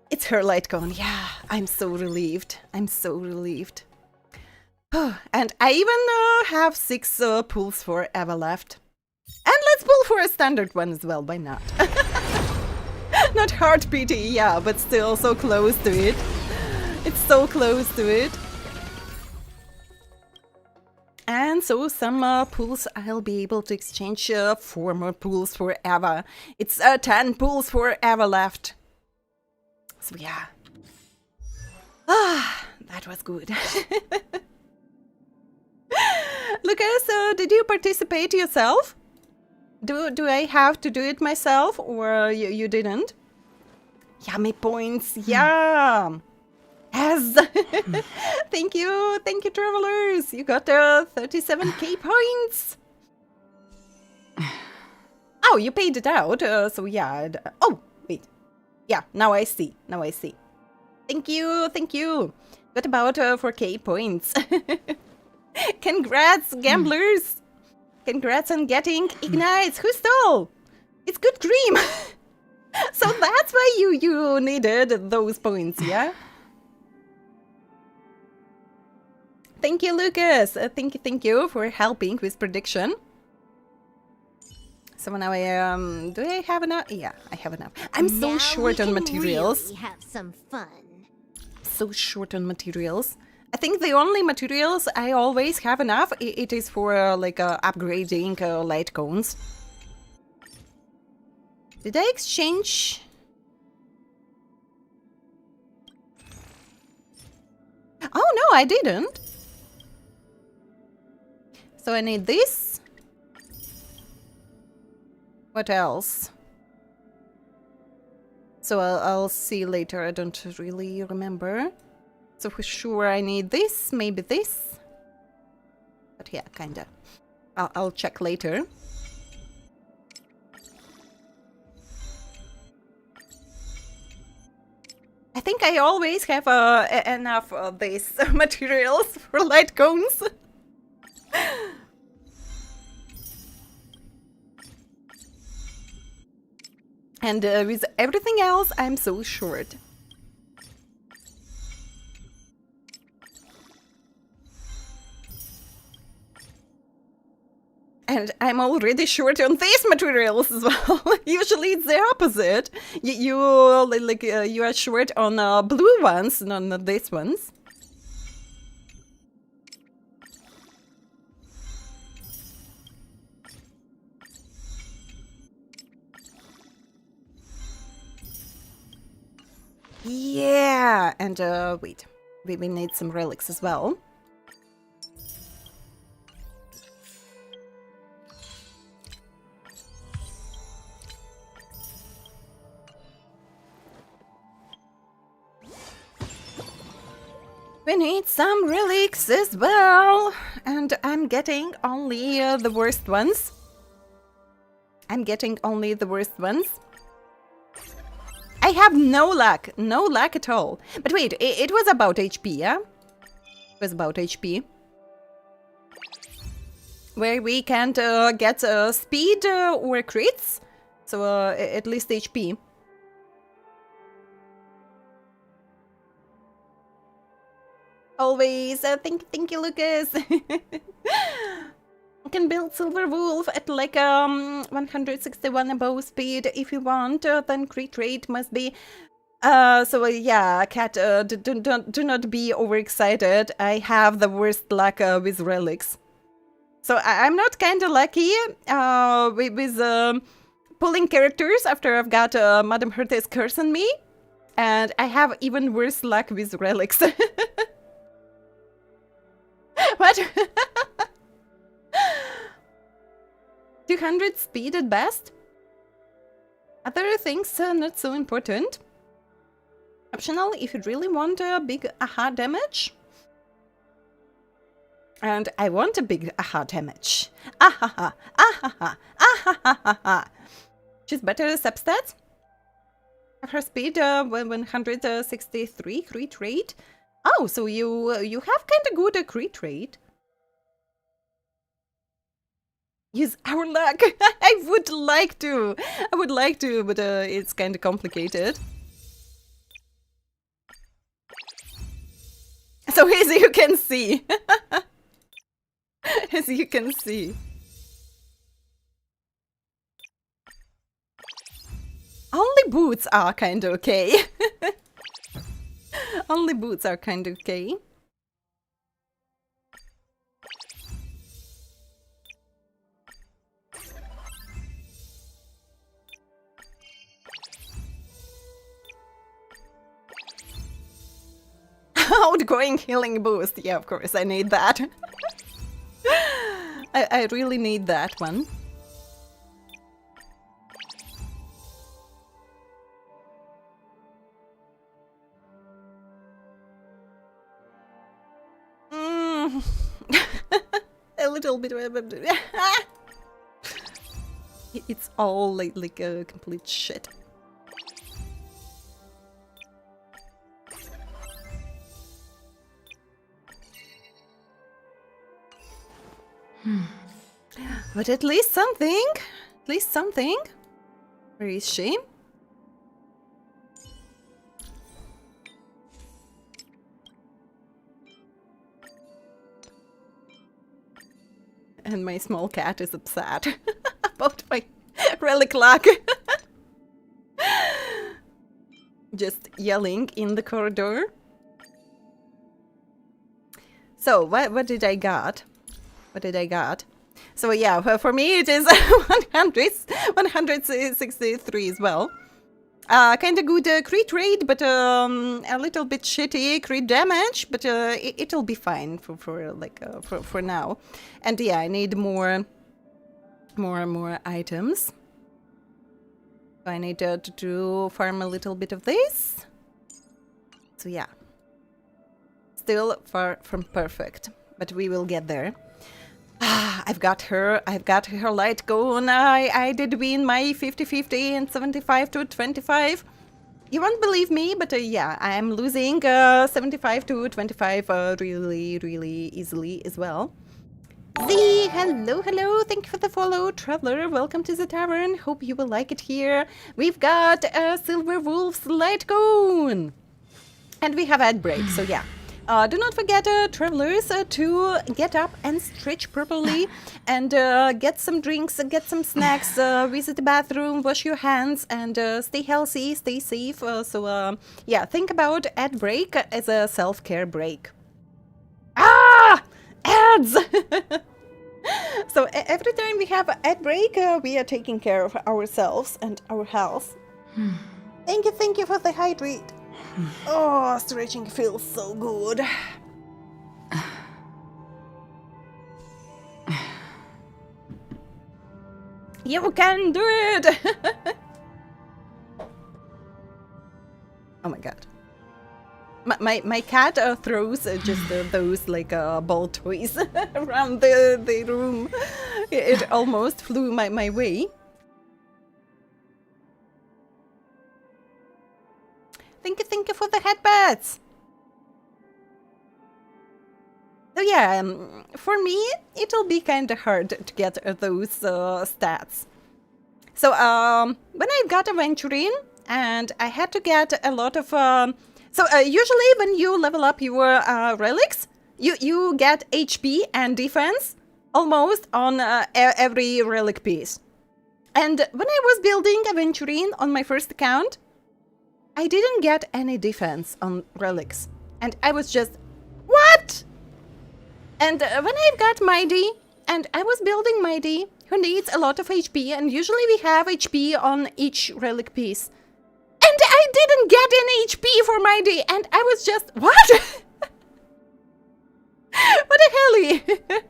It's her light cone. Yeah, I'm so relieved. I'm so relieved. And I even have 6 pulls for Eva left. And let's pull for a standard one as well, why not? Not hard PT, yeah, but still so close to it. It's so close to it. And so some pulls I'll be able to exchange 4 more pulls for Eva. It's 10 pulls for Eva left. So yeah. Ah, that was good. Lucas, did you participate yourself? Do I have to do it myself, or you didn't? Yummy points, yeah! Yes! Thank you, travelers! You got 37k points! Oh, you paid it out, so yeah. Oh, wait. Yeah, now I see, Thank you! Got about 4k points. Congrats, gamblers! Congrats on getting ignites. Who stole? It's Good Cream. So that's why you needed those points, yeah? Thank you, Lucas. Thank you for helping with prediction. So now do I have enough? Yeah, I have enough. I'm so short on materials. Really have some fun. So short on materials. I think the only materials I always have enough, it is for upgrading light cones. Did I exchange? Oh no, I didn't. So I need this. What else? So I'll see later, I don't really remember. So for sure I need this, maybe this. But yeah, kinda. I'll check later. I think I always have enough of these materials for light cones. And with everything else, I'm so short. And I'm already short on these materials as well. Usually it's the opposite. You are short on blue ones, not these ones. Yeah, and wait, we need some relics as well. We need some relics as well, and I'm getting only the worst ones. I have no luck at all. But wait, it was about HP, yeah? It was about HP. Where we can't get speed or crits, so at least HP. Always, thank you, Lucas. You can build Silver Wolf at like 161 above speed if you want. Then crit rate must be. So yeah, Cat, do not be overexcited. I have the worst luck with relics. So I'm not kind of lucky with pulling characters after I've got Madame Herte's curse on me, and I have even worse luck with relics. what? 200 speed at best. Other things not so important. Optional if you really want a big aha damage. And I want a big aha damage. Ahaha, ahaha, ahaha. She's better substats. Her speed 163 crit rate. Oh, so you have kind of good crit rate. Use our luck. I would like to, but it's kind of complicated. So as you can see, as you can see. Only boots are kind of okay. Only boots are kind of okay. Outgoing healing boost. Yeah, of course, I need that. I really need that one. A little bit. It's all like a complete shit. But at least something. At least something. Where is she? And my small cat is upset about my relic luck. Just yelling in the corridor. So, what did I got? What did I got? So yeah, for me it is 163 as well. Kind of good crit rate, but a little bit shitty crit damage, but it'll be fine for now. And yeah, I need more items. I need to farm a little bit of this. So yeah, still far from perfect, but we will get there. I've got her light going. I did win my 50-50 and 75-25. You won't believe me, but yeah, I am losing 75-25 really easily as well. Z, hello, thank you for the follow. Traveler, welcome to the tavern. Hope you will like it here. We've got Silver Wolf's light going. And we have ad break, so yeah. Do not forget, travelers, to get up and stretch properly and get some drinks, get some snacks, visit the bathroom, wash your hands, and stay healthy, stay safe. Yeah, think about ad break as a self-care break. Ah! Ads! So every time we have an ad break, we are taking care of ourselves and our health. Thank you for the hydrate. Oh, stretching feels so good. You can do it! Oh my god. My cat throws just those like ball toys around the room. It almost flew my way. Thank you for the headbats. So yeah, for me, it'll be kind of hard to get those stats. So when I got Aventurine, and I had to get a lot of... usually when you level up your relics, you get HP and defense almost on every relic piece. And when I was building Aventurine on my first account, I didn't get any defense on relics. And I was just, what? And when I got Mighty, and I was building Mighty, who needs a lot of HP, and usually we have HP on each relic piece. And I didn't get any HP for Mighty, and I was just, what? What the hell?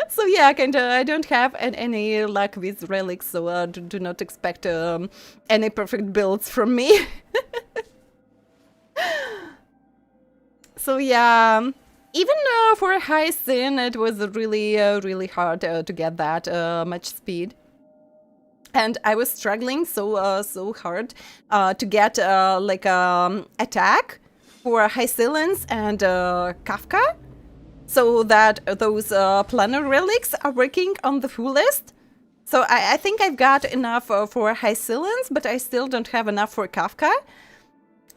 So yeah, kinda, I don't have any luck with relics, so do not expect any perfect builds from me. So yeah, even for a high sin, it was really, really hard to get that much speed. And I was struggling so hard to get like attack for high silence and Kafka, so that those planar relics are working on the fullest. So I think I've got enough for high silence, but I still don't have enough for Kafka.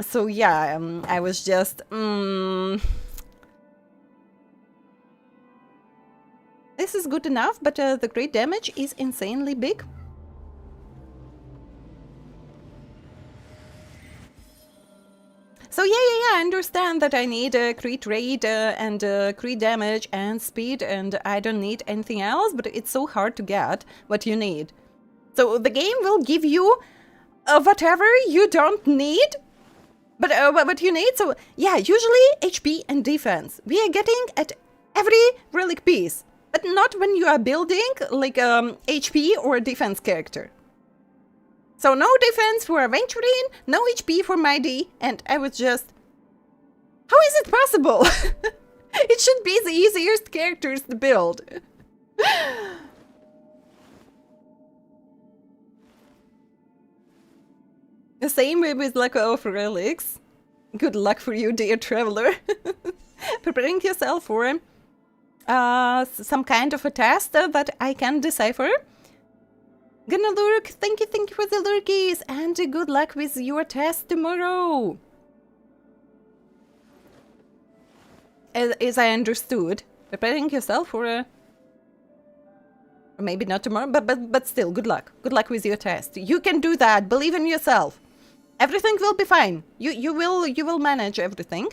So yeah, I was just... This is good enough, but the crit damage is insanely big. So yeah, I understand that I need a crit rate and crit damage and speed, and I don't need anything else, but it's so hard to get what you need. So the game will give you whatever you don't need, but what you need. So yeah, usually HP and defense we are getting at every relic piece, but not when you are building like HP or defense character. So no defense for Aventurine, no HP for Mighty, and I was just... How is it possible? It should be the easiest characters to build. The same way with lack of relics. Good luck for you, dear traveler. Preparing yourself for some kind of a test that I can decipher. Gonna lurk, thank you for the lurkies, and good luck with your test tomorrow. As I understood, preparing yourself for a... Maybe not tomorrow, but still, good luck. Good luck with your test. You can do that, believe in yourself. Everything will be fine. You will manage everything.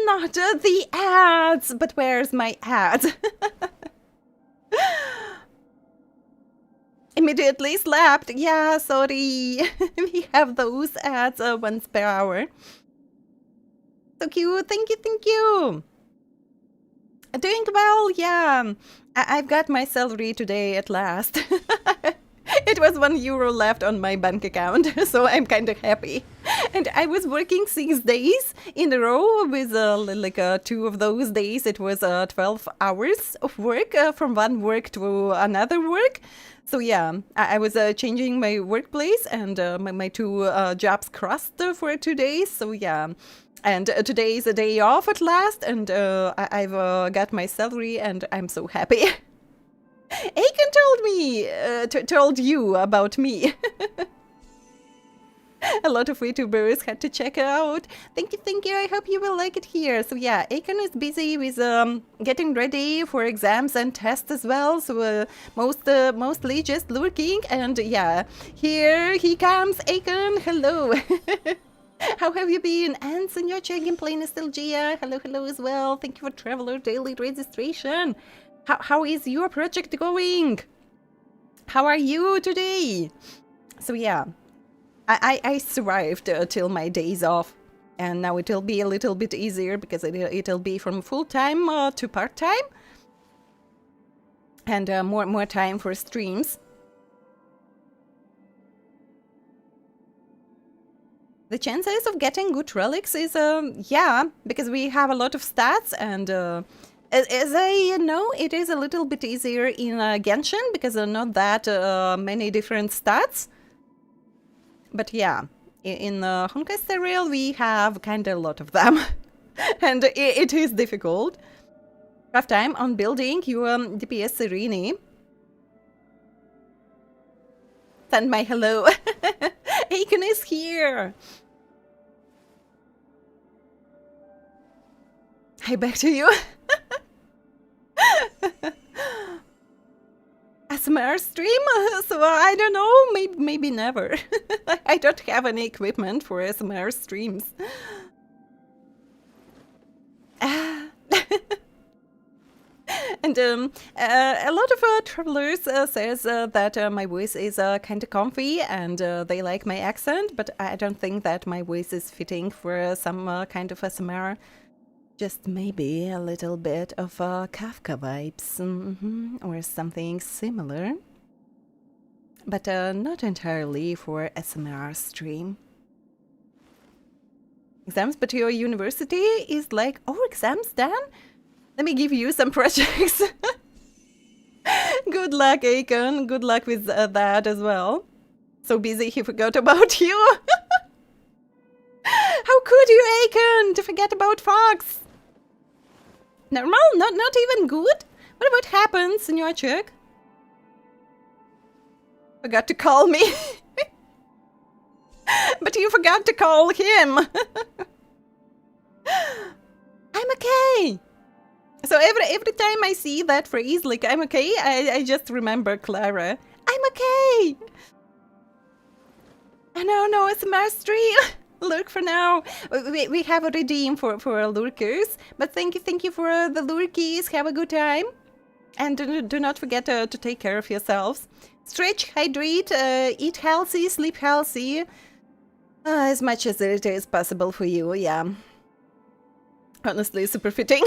Not the ads, but where's my ad? Immediately slapped. Yeah, sorry. We have those ads once per hour. So cute. Thank you. Doing well, yeah. I've got my salary today at last. It was €1 left on my bank account, so I'm kind of happy. And I was working 6 days in a row with like 2 of those days. It was 12 hours of work from one work to another work. So yeah, I was changing my workplace, and my 2 jobs crossed for 2 days. So yeah, and today is a day off at last, and I've got my salary, and I'm so happy. Aiken told me, told you about me. A lot of VTubers had to check it out. Thank you, I hope you will like it here. So yeah, Aiken is busy with getting ready for exams and tests as well. So mostly just lurking, and yeah, here he comes, Aiken, hello. How have you been? And Senyocha gameplay nostalgia, hello as well. Thank you for Traveler Daily registration. How is your project going? How are you today? So yeah, I survived till my days off, and now it'll be a little bit easier because it'll be from full-time to part-time, and more time for streams. The chances of getting good relics is yeah, because we have a lot of stats, and as I know, it is a little bit easier in Genshin because there are not that many different stats. But yeah, in Honkai Star Rail we have kind of a lot of them, and it is difficult. Rough time on building your DPS Serene. Send my hello. Aiken is here. Hi, back to you. ASMR stream? So I don't know, maybe never. I don't have any equipment for ASMR streams. And a lot of travelers says that my voice is kind of comfy and they like my accent, but I don't think that my voice is fitting for some kind of ASMR. Just maybe a little bit of Kafka vibes, or something similar. But not entirely for ASMR stream. Exams, but your university is like, oh, exams done? Let me give you some projects. Good luck, Akon. Good luck with that as well. So busy he forgot about you. How could you, Akon, to forget about Fox? Normal? Not even good? What happens in your check? Forgot to call me. But you forgot to call him. I'm okay. So every time I see that phrase, like I'm okay, I just remember Clara. I'm okay. No, it's a mastery. Lurk for now. We have a redeem for lurkers, but thank you for the lurkies. Have a good time, and do not forget to take care of yourselves. Stretch, hydrate, eat healthy, sleep healthy, as much as it is possible for you. Yeah, honestly, super fitting.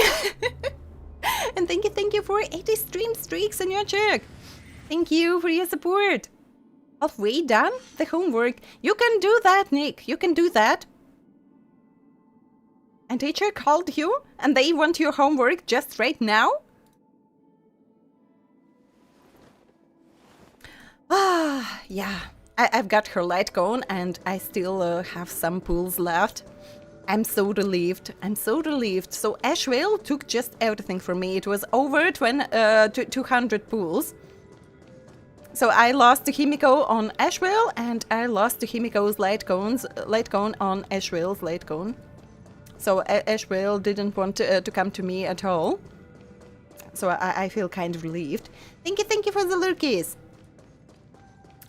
And thank you for 80 stream streaks on your check. Thank you for your support. Halfway done the homework. You can do that, Nick. You can do that. And teacher called you and they want your homework just right now? Ah, yeah. I've got her light gone and I still have some pools left. I'm so relieved. So Ashvale took just everything from me. It was over 200 pools. So I lost to Himiko on Ashvale, and I lost to Himiko's light cone on Ashvale's light cone. So Ashvale didn't want to come to me at all. So I feel kind of relieved. Thank you for the lurkies.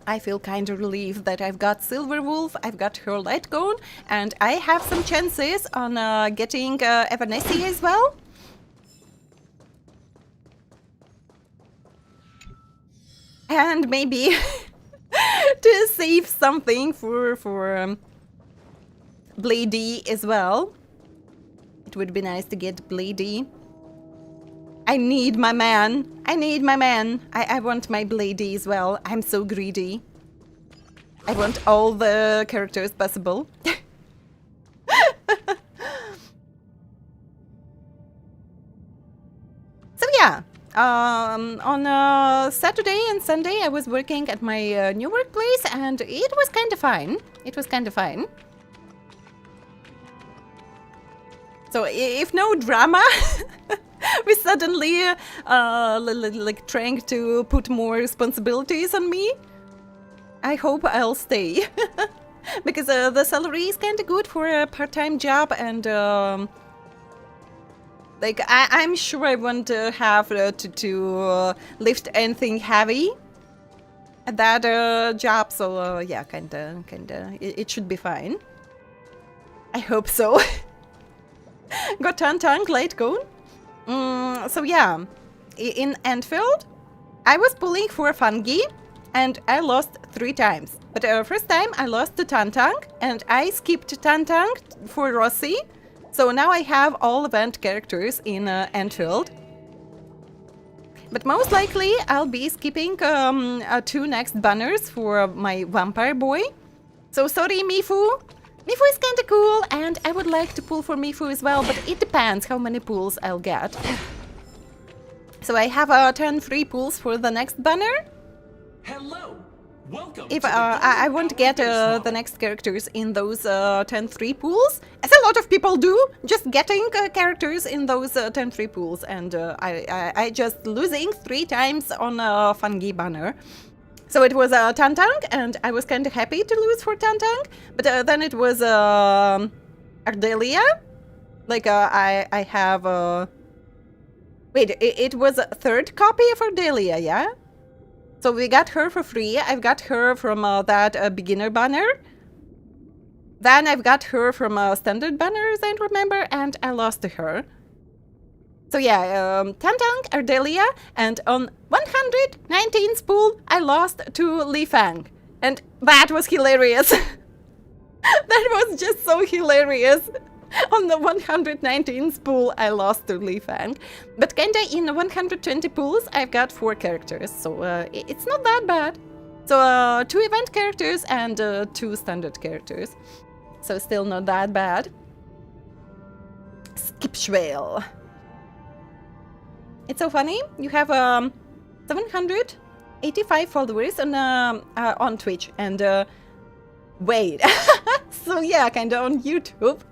I feel kind of relieved that I've got Silverwolf, I've got her light cone, and I have some chances on getting Evanescence as well. And maybe to save something for Bladey as well. It would be nice to get Bladey. I need my man. I want my Bladey as well. I'm so greedy. I want all the characters possible. So yeah. On Saturday and Sunday I was working at my new workplace and it was kind of fine. So if no drama, we suddenly like trying to put more responsibilities on me. I hope I'll stay. Because the salary is kind of good for a part-time job and like, I'm sure I won't have to lift anything heavy at that job, so yeah, kinda, it should be fine. I hope so. Got Tantang light cone. So yeah, in Enfield, I was pulling for Fungi, and I lost 3 times. But first time I lost to Tantang, and I skipped Tantang for Rossi. So now I have all event characters in Enfield. But most likely I'll be skipping 2 next banners for my vampire boy. So sorry, Mifu. Mifu is kinda cool and I would like to pull for Mifu as well, but it depends how many pulls I'll get. So I have 10 free pulls for the next banner. Hello. Welcome. If I won't get the next characters in those 10 free pools, as a lot of people do, just getting characters in those 10 free pools, and I just losing 3 times on a Fungi banner. So it was Tantang, and I was kind of happy to lose for Tantang, but then it was Ardelia. Like I have wait, it was a 3rd copy of Ardelia, yeah? So we got her for free. I've got her from that beginner banner. Then I've got her from a standard banner, as I remember, and I lost to her. So yeah, Tantang, Ardelia, and on 119 spool, I lost to Li Fang. And that was hilarious. That was just so hilarious. On the 119 spool, I lost to Li Fang. But kinda in 120 pools, I've got 4 characters, so it's not that bad. So 2 event characters and 2 standard characters. So still not that bad. Skip Schwale. It's so funny. You have 785 followers on Twitch, and wait, so yeah, kinda on YouTube.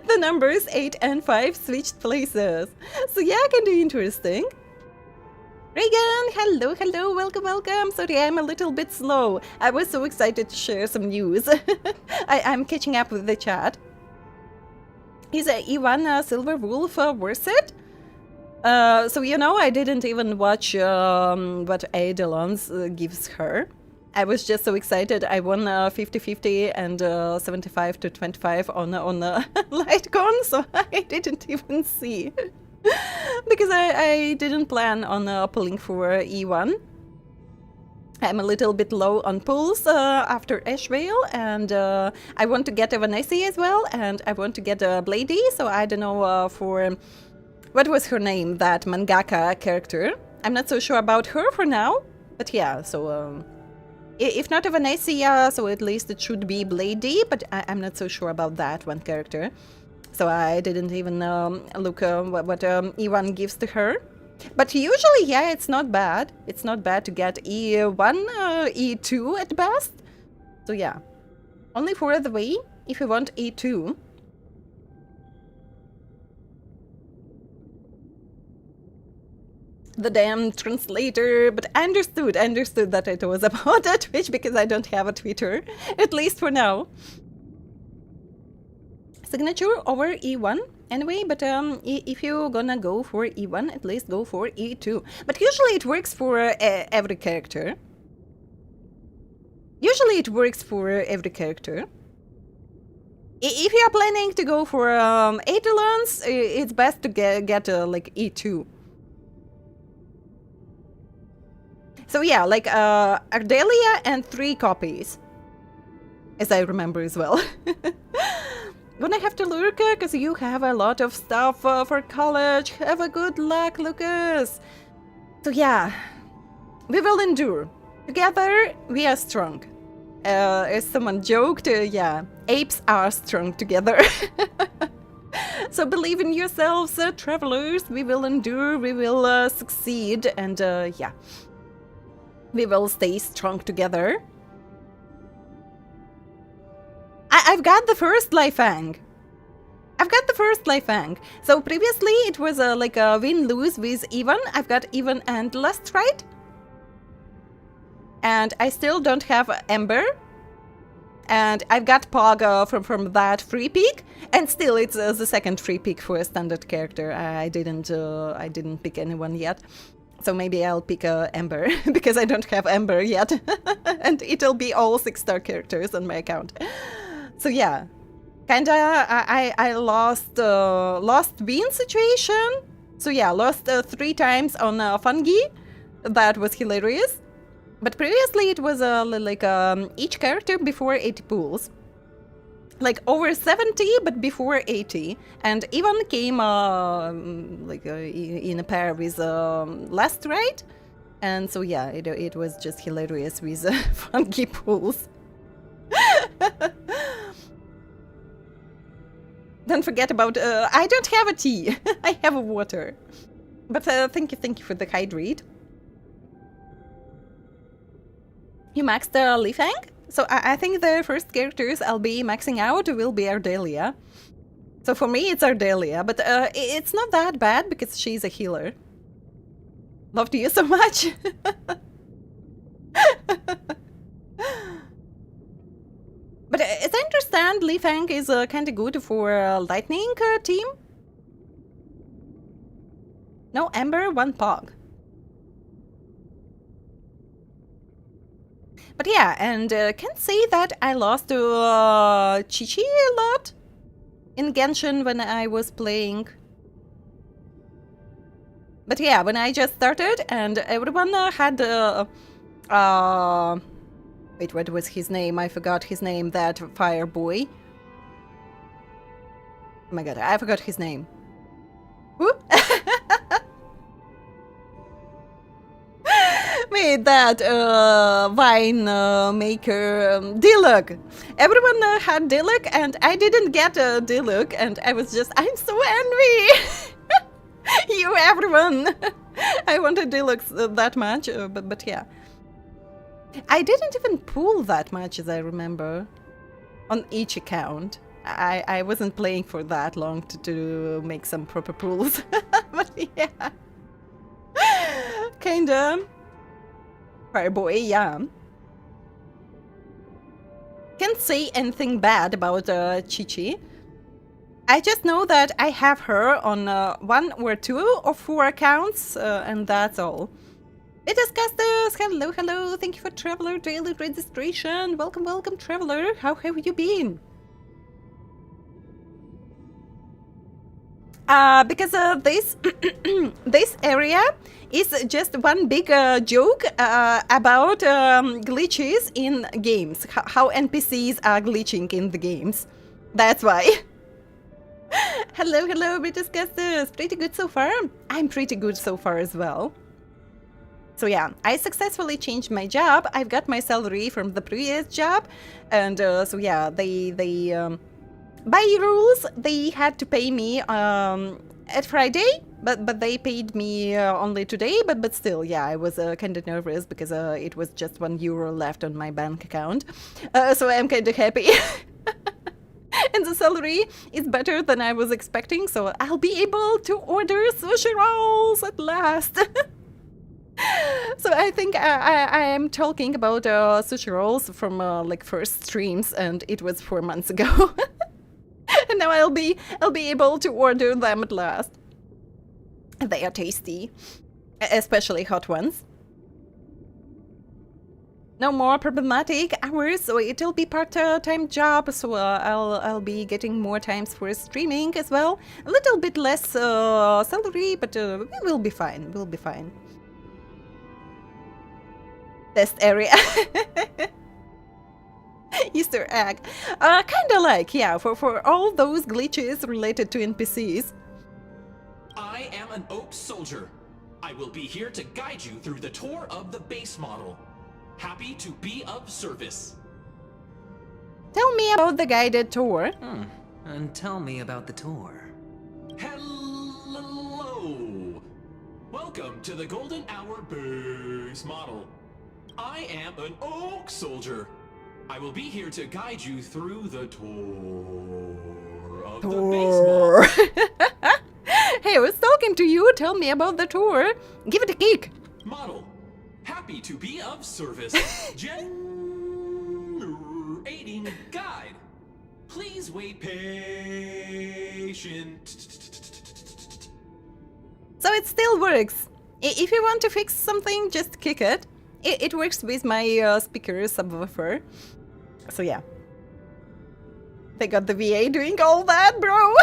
The numbers 8 and 5 switched places. So yeah, kinda interesting. Reagan, hello, welcome. Sorry, I'm a little bit slow. I was so excited to share some news. I'm catching up with the chat. Is Ivan Silver Wolf worth it? So you know, I didn't even watch what Eidolons gives her. I was just so excited. I won 50-50 and 75-25 on Lightcon, so I didn't even see. Because I didn't plan on pulling for E1. I'm a little bit low on pulls after Ashvale, and I want to get a Vanessa as well, and I want to get a Blady, so I don't know for... What was her name, that mangaka character? I'm not so sure about her for now, but yeah, so... if not a Vanessa, so at least it should be Blady, but I'm not so sure about that one character. So I didn't even look what E1 gives to her. But usually, yeah, it's not bad. It's not bad to get E1, E2 at best. So yeah, only for the way if you want E2. The damn translator, but I understood that it was about a Twitch because I don't have a Twitter, at least for now. Signature over E1 anyway, but if you're gonna go for E1, at least go for E2. But usually it works for every character. Usually it works for every character. If you're planning to go for Eidolons, it's best to get like E2. So yeah, like Ardelia and 3 copies, as I remember as well. Gonna have to look, because you have a lot of stuff for college. Have a good luck, Lucas. So yeah, we will endure. Together, we are strong. As someone joked, yeah, apes are strong together. So believe in yourselves, travelers. We will endure, we will succeed, and yeah. We will stay strong together. I've got the first Liefang. So previously it was like a win-lose with Ivan. I've got Ivan and Lust, right? And I still don't have Ember. And I've got Pog from that free pick. And still it's the second free pick for a standard character. I didn't pick anyone yet. So maybe I'll pick Ember, because I don't have Ember yet. And it'll be all 6-star characters on my account. So yeah, kinda I lost win situation. So yeah, lost 3 times on Fungi. That was hilarious. But previously it was like each character before 80 pools. Like over 70, but before 80. And Ivan came like in a pair with Last, right? And so yeah, it was just hilarious with funky pools. Don't forget about I don't have a tea. I have a water. But thank you for the hydrate. You maxed Liefang? So I think the first characters I'll be maxing out will be Ardelia. So for me it's Ardelia, but it's not that bad because she's a healer. Loved you so much. But as I understand, Liefang is kind of good for lightning team. No Ember, 1 Pog. But yeah, and can say that I lost to Chichi a lot in Genshin when I was playing. But yeah, when I just started and everyone had wait, what was his name? I forgot his name, that fire boy. Oh my god, I forgot his name. Who? Wait, that wine maker, Diluc. Everyone had Diluc and I didn't get a Diluc and I was just, I'm so angry. You, everyone. I wanted Diluc that much, but yeah. I didn't even pull that much as I remember on each account. I wasn't playing for that long to make some proper pulls. But yeah. Kinda. Fireboy, yeah. Can't say anything bad about Chichi. I just know that I have her on 1 or 2 or 4 accounts, and that's all. It is Custos! Hello, hello! Thank you for Traveler Daily registration! Welcome, welcome, Traveler! How have you been? Because this this area is just one big joke about glitches in games. How NPCs are glitching in the games. That's why. Hello, hello, British Custos! Pretty good so far? I'm pretty good so far as well. So yeah, I successfully changed my job. I've got my salary from the previous job, and so yeah, they by rules they had to pay me at Friday, but they paid me only today. But still, yeah, I was kind of nervous because it was just €1 left on my bank account. So I'm kind of happy. And the salary is better than I was expecting, so I'll be able to order sushi rolls at last. So I think I am talking about sushi rolls from like first streams, and it was 4 months ago. And now I'll be able to order them at last. They are tasty, especially hot ones. No more problematic hours, so it'll be part-time job, so I'll be getting more times for streaming as well. A little bit less salary, but we'll be fine. We'll be fine. Test area. Easter egg. Kinda like, yeah, for all those glitches related to NPCs. I am an Oak Soldier. I will be here to guide you through the tour of the base model. Happy to be of service. Tell me about the guided tour. And tell me about the tour. Hello. Welcome to the Golden Hour base model. I am an Oak Soldier. I will be here to guide you through the tour of the base model. Hey, I was talking to you. Tell me about the tour. Give it a kick. Model. Happy to be of service. Generating guide. Please wait patient. So it still works. If you want to fix something, just kick it. It works with my speaker subwoofer. So yeah. They got the VA doing all that, bro.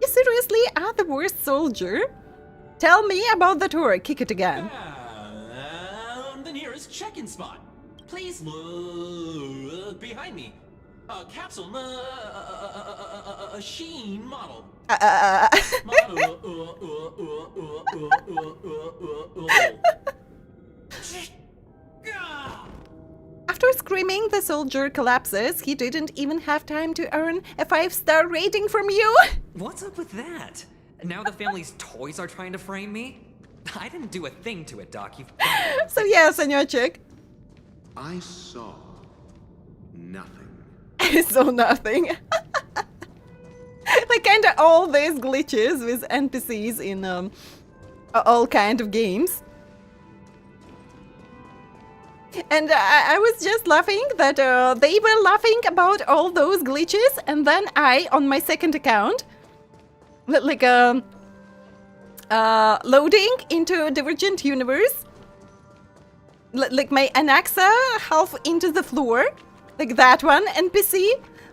You seriously are the worst soldier? Tell me about the tour. Kick it again. The nearest check-in spot. Please look behind me. Capsule machine model. After screaming, the soldier collapses. He didn't even have time to earn a 5-star rating from you. What's up with that? Now the family's toys are trying to frame me? I didn't do a thing to it, Doc. So yeah, Senor Chick. I saw nothing. I saw nothing. Like kinda all these glitches with NPCs in all kind of games. And I was just laughing that they were laughing about all those glitches, and then I, on my second account, like loading into a Divergent universe, like my Anaxa half into the floor, like that one NPC,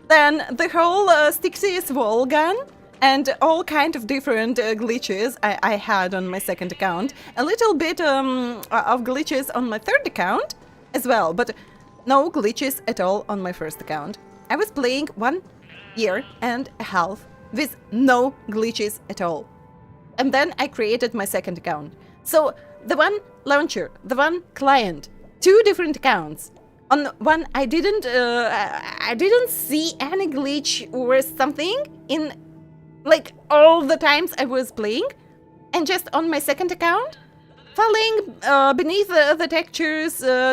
Then the whole Styxius wall gun and all kind of different glitches I had on my second account. A little bit of glitches on my third account as well, but no glitches at all on my first account. I was playing 1 year and a half with no glitches at all. And then I created my second account. So the one launcher, the one client, 2 different accounts. On one I didn't see any glitch or something in like all the times I was playing, and just on my second account, falling beneath the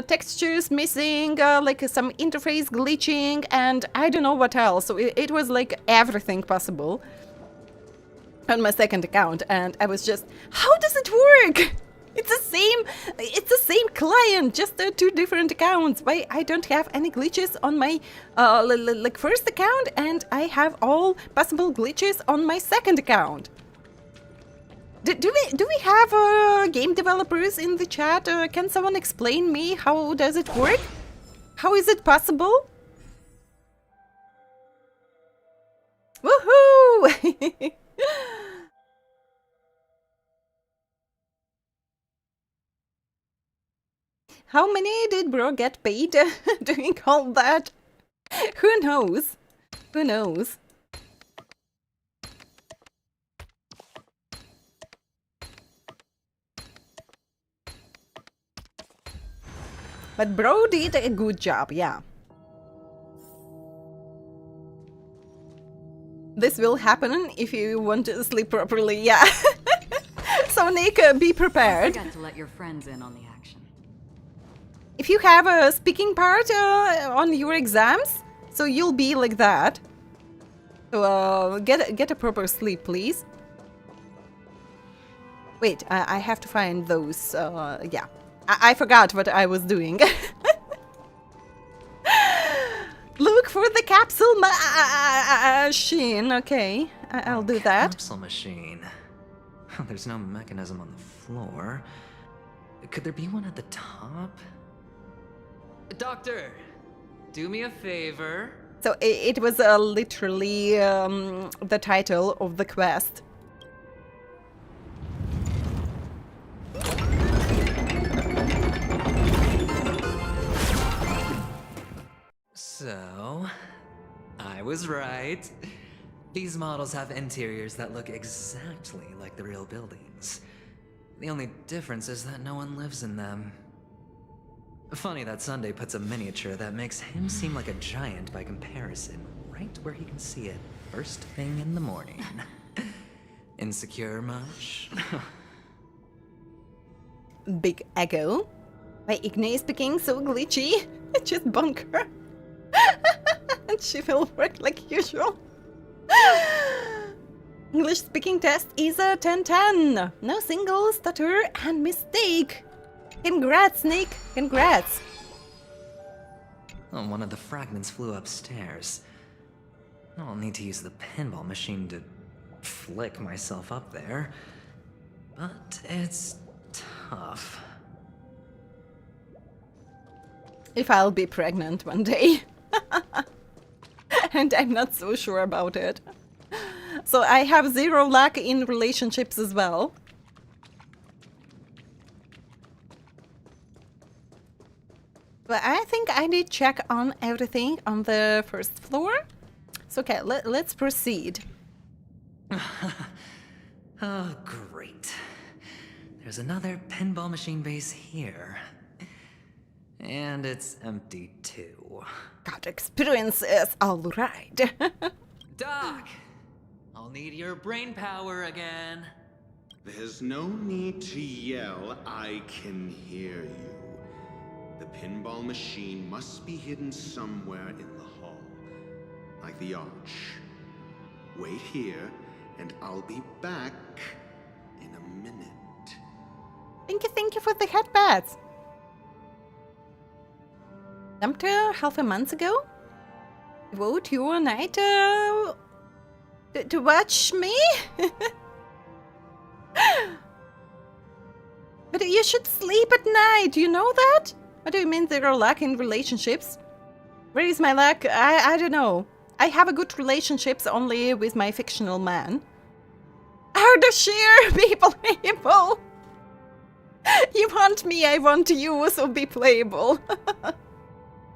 textures missing, like some interface glitching, and I don't know what else. So it was like everything possible on my second account, and I was just, how does it work? It's the same client, just 2 different accounts. Why I don't have any glitches on my like first account, and I have all possible glitches on my second account? Do we have game developers in the chat? Can someone explain me how does it work? How is it possible? Woohoo! How many did bro get paid doing all that? Who knows? Who knows? But bro did a good job, yeah. This will happen if you want to sleep properly, yeah. So Nick, be prepared. I forgot to let your friends in on the action. If you have a speaking part on your exams, so you'll be like that. So get a proper sleep, please. Wait, I have to find those. Yeah, I forgot what I was doing. Look for the capsule machine. Okay, I'll do that. Capsule machine. There's no mechanism on the floor. Could there be one at the top? Doctor, do me a favor. So it was literally the title of the quest. So, I was right. These models have interiors that look exactly like the real buildings. The only difference is that no one lives in them. Funny that Sunday puts a miniature that makes him seem like a giant by comparison, right where he can see it first thing in the morning. Insecure much? Big Echo. My Igni is speaking so glitchy. It's just bunker. And she will work like usual. English speaking test is a 10-10. No single stutter and mistake. Congrats, Nick. Congrats. Oh, one of the fragments flew upstairs. I'll need to use the pinball machine to flick myself up there. But it's tough. If I'll be pregnant one day. And I'm not so sure about it. So I have 0 luck in relationships as well. But I think I did check on everything on the first floor. So okay, let's proceed. Oh, great. There's another pinball machine base here. And it's empty too. Got experiences, alright. Doc! I'll need your brain power again. There's no need to yell, I can hear you. The pinball machine must be hidden somewhere in the hall, like the arch. Wait here, and I'll be back in a minute. Thank you for the headpads. Dumped her half a month ago? Devote your night to watch me? But you should sleep at night, you know that? What do you mean 0 luck in relationships? Where is my luck? I don't know. I have a good relationships only with my fictional man. Ardashir, be playable! You want me, I want you, so be playable.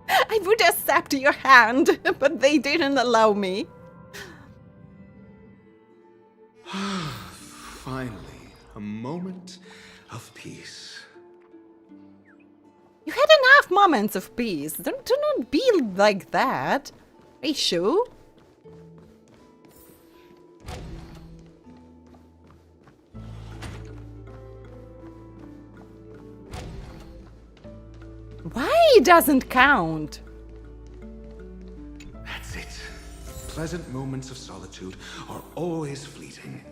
I would accept your hand, but they didn't allow me. Finally, a moment of peace. You had enough moments of peace. Do not be like that. Are you sure? Why doesn't count? That's it. Pleasant moments of solitude are always fleeting.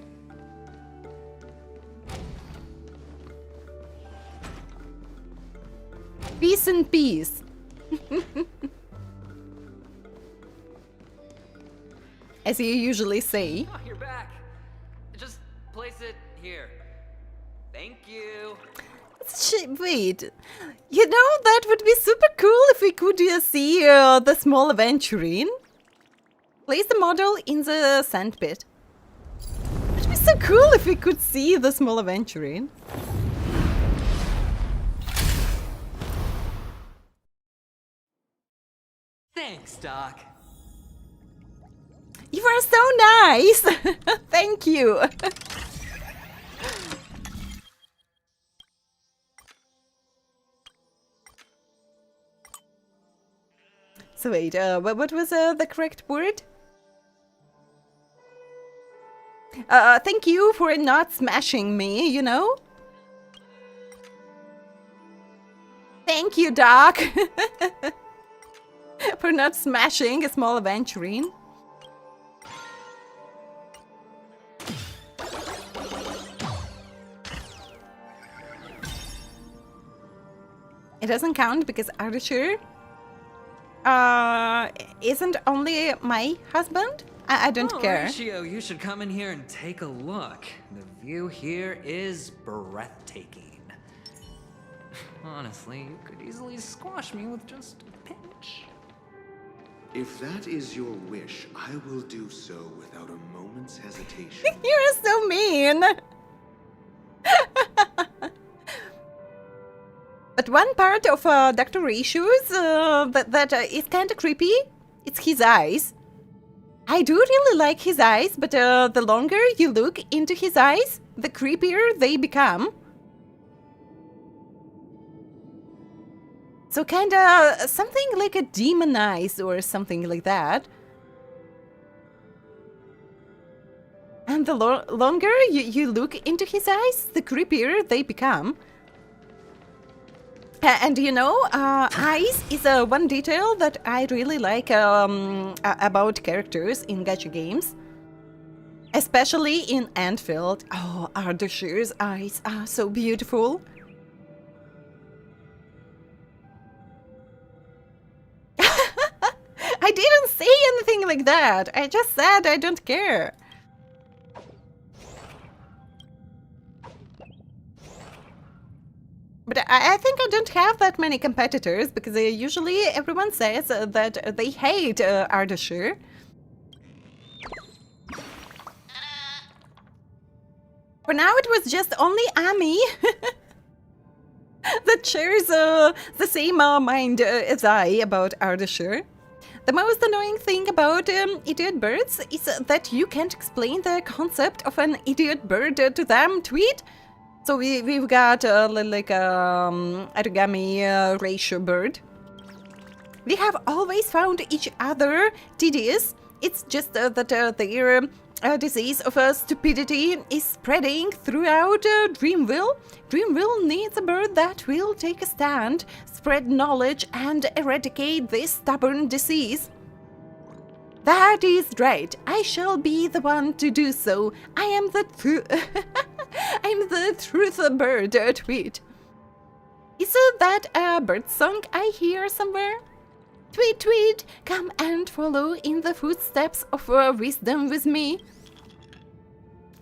Peace and peace. As you usually say. Oh, you're back. Just place it here. Thank you. Wait, you know, that would be super cool if we could see the small aventurine. Place the model in the sandpit. It would be so cool if we could see the small aventurine. Thanks, Doc. You are so nice! Thank you! So wait, what was the correct word? Thank you for not smashing me, you know? Thank you, Doc! For not smashing a small aventurine. It doesn't count because Ardashir isn't only my husband. I don't care. Horatio, you should come in here and take a look. The view here is breathtaking. Honestly, you could easily squash me with just a pinch. If that is your wish, I will do so without a moment's hesitation. You're so mean! But one part of Dr. Ratio's that is kind of creepy, it's his eyes. I do really like his eyes, but the longer you look into his eyes, the creepier they become. So kinda something like a demon eyes or something like that. And the longer you look into his eyes, the creepier they become. And you know, eyes is one detail that I really like about characters in gacha games. Especially in Antfield. Oh, Ardashir's eyes are so beautiful. I didn't say anything like that. I just said I don't care. But I think I don't have that many competitors because usually everyone says that they hate Ardashir. For now it was just only Ami that shares the same mind as I about Ardashir. The most annoying thing about idiot birds is that you can't explain the concept of an idiot bird to them, tweet. So we've got like origami ratio bird. We have always found each other tedious. It's just that their disease of stupidity is spreading throughout Dreamville. Dreamville needs a bird that will take a stand, spread knowledge, and eradicate this stubborn disease. That is right. I shall be the one to do so. I am the I'm the truth bird tweet. Is that a bird song I hear somewhere? Tweet, tweet, come and follow in the footsteps of wisdom with me.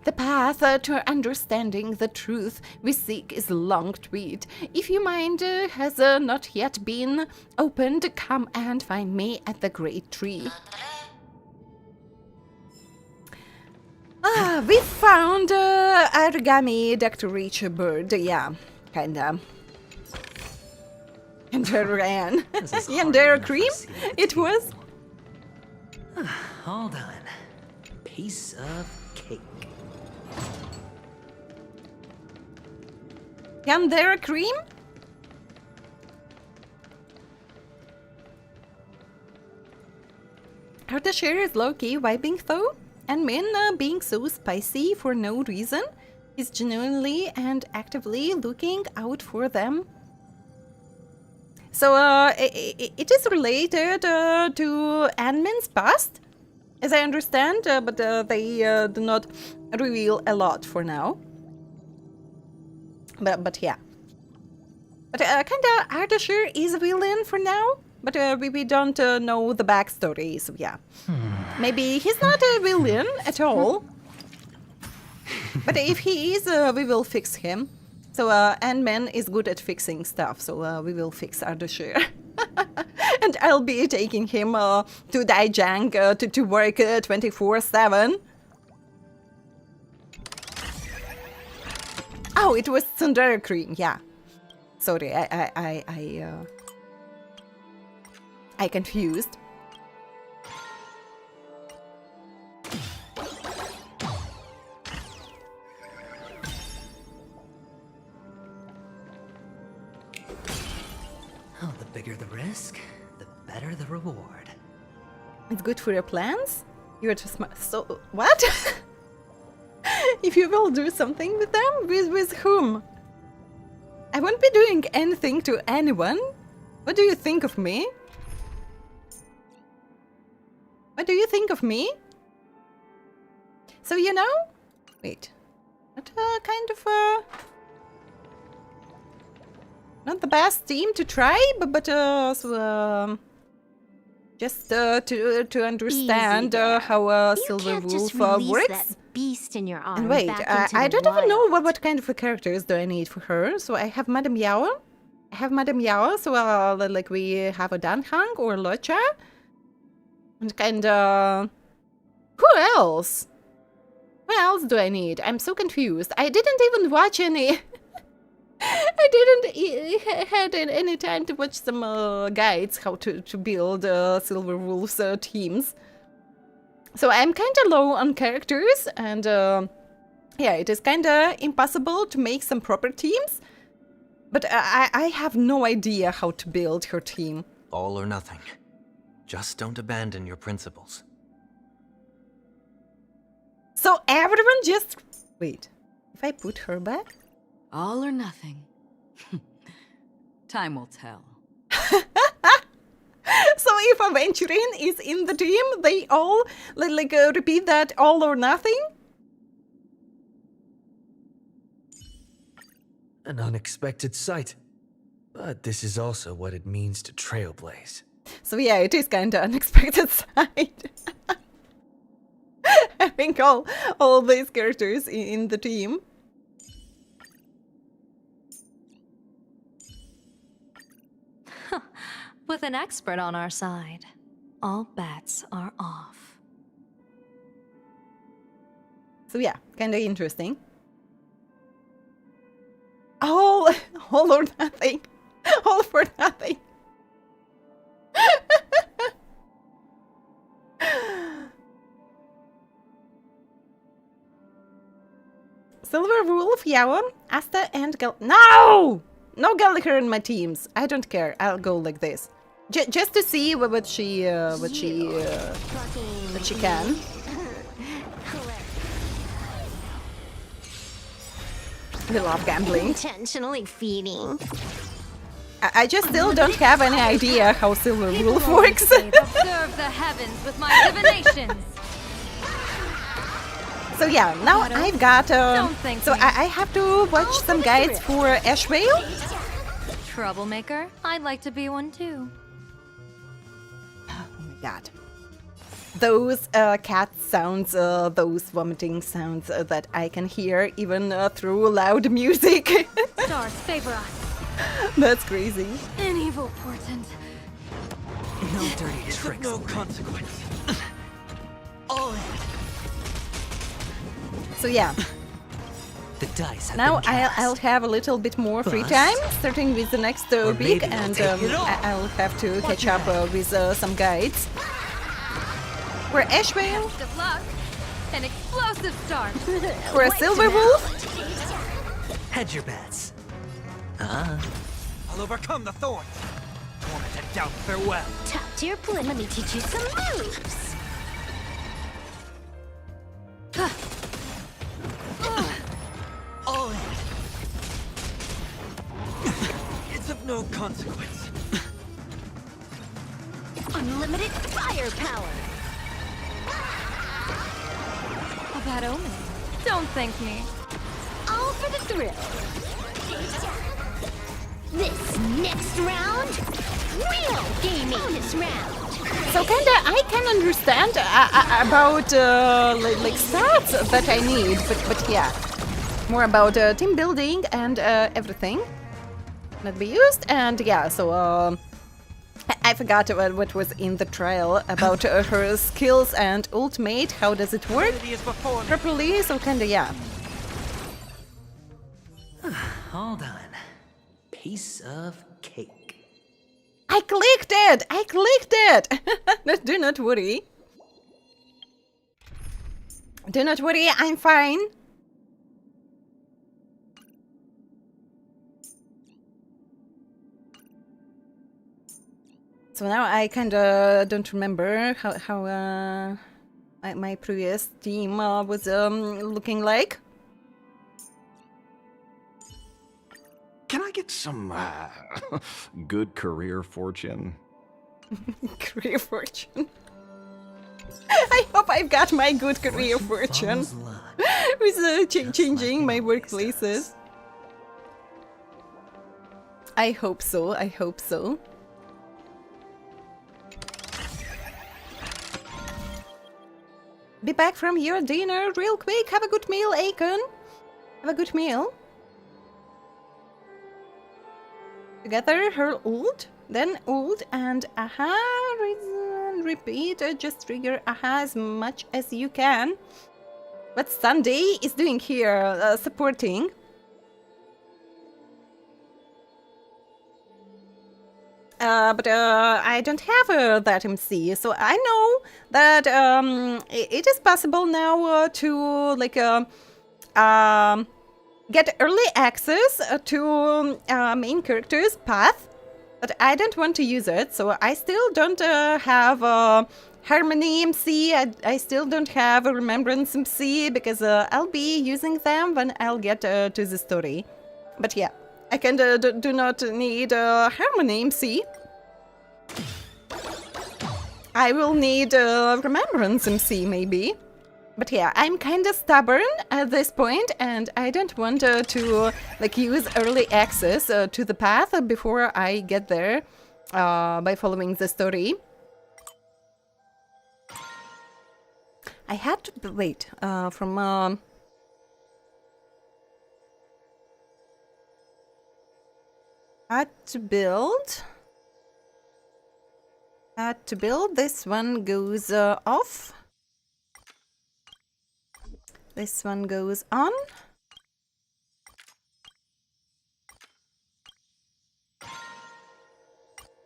The path to understanding the truth we seek is long, tweet. If your mind has not yet been opened, come and find me at the great tree. We found origami Dr. Reach bird, yeah, kinda. Igniraen. Yandere cream? It was? All done. Piece of cake. Yandere cream? Ardashir is low-key vibing though, and Min being so spicy for no reason. He's genuinely and actively looking out for them. So it is related to Anmin's past, as I understand, but they do not reveal a lot for now. But yeah. But kinda Ardashir is a villain for now, but we don't know the backstory, so yeah. Maybe he's not a villain at all. But if he is, we will fix him. So Ant-Man is good at fixing stuff, so we will fix Ardashir. And I'll be taking him to Daijang to work 24/7. Oh, it was Tsundere cream, yeah. Sorry, I confused. Oh, the bigger the risk, the better the reward. It's good for your plans? You're too smart. So, what? If you will do something with them? With whom? I won't be doing anything to anyone. What do you think of me? What do you think of me? So, you know? Wait. What kind of not the best team to try, but so, just to understand how Silver Wolf works. That beast in your arm. And wait, I don't even know what kind of characters do I need for her. So I have Madame Yao. So like we have a Danhang or Locha. And who else? What else do I need? I'm so confused. I didn't even watch any. I didn't had any time to watch some guides how to build Silver Wolf's teams. So I'm kind of low on characters, and yeah, it is kind of impossible to make some proper teams. But I have no idea how to build her team. All or nothing. Just don't abandon your principles. So everyone just... Wait, if I put her back? All or nothing. Time will tell. So if Aventurine is in the team, they all like repeat that all or nothing? An unexpected sight. But this is also what it means to Trailblaze. So yeah, it is kind of unexpected sight. Having all these characters in the team. With an expert on our side, all bets are off. So yeah, kind of interesting. All or nothing. All for nothing. Silver Wolf, Yao, Asta, and No! No Gallagher in my teams. I don't care. I'll go like this. Just to see what she can. We love gambling. Intentionally feeding. I just still don't have any idea how Silver Wolf works. Observe the heavens with my divinations. So yeah, now I've got. So I have to watch some guides for Ashvale. Troublemaker? I'd like to be one too. Oh my god. Those cat sounds, those vomiting sounds that I can hear even through loud music. Stars favor us. That's crazy. An evil portent. No dirty tricks. No consequence. All in. So yeah. The dice have Now been cast. I'll have a little bit more free But- time, starting with the next Or week, maybe I'll and take it all. I'll have to Watch catch your up head. with some guides. We're Ashvale. Best of luck. An explosive start. We're a Silver Wolf. Hedge your bets. I'll overcome the thorns. Torment and doubt farewell. Top tier play. Let me teach you some moves. All in. It's of no consequence. Unlimited firepower. A bad omen. Don't thank me. All for the thrill. This next round, real gaming. Bonus round. So kinda, I can understand about like stats that I need, but yeah, more about team building and everything not be used. And yeah, so I forgot what was in the trial about her skills and ultimate. How does it work properly? So kinda, yeah. All done. Piece of cake. I clicked it! I clicked it! Do not worry. Do not worry, I'm fine. So now I kinda don't remember how my previous team was looking like. Can I get some good career fortune? Career fortune. I hope I've got my good career fortune with changing my workplaces. I hope so. I hope so. Be back from your dinner real quick. Have a good meal, Akon. Have a good meal. Together, her ult, then ult, and aha, repeat, just trigger aha as much as you can. What Sunday is doing here, supporting. But I don't have that MC, so I know that it is possible now to like get early access to main character's path, but I don't want to use it, so I still don't have Harmony MC, I still don't have a Remembrance MC, because I'll be using them when I'll get to the story. But yeah, I can do not need Harmony MC. I will need Remembrance MC maybe. But yeah, I'm kinda stubborn at this point, and I don't want to like use early access to the path before I get there by following the story. I had to wait from had to build. This one goes off. This one goes on.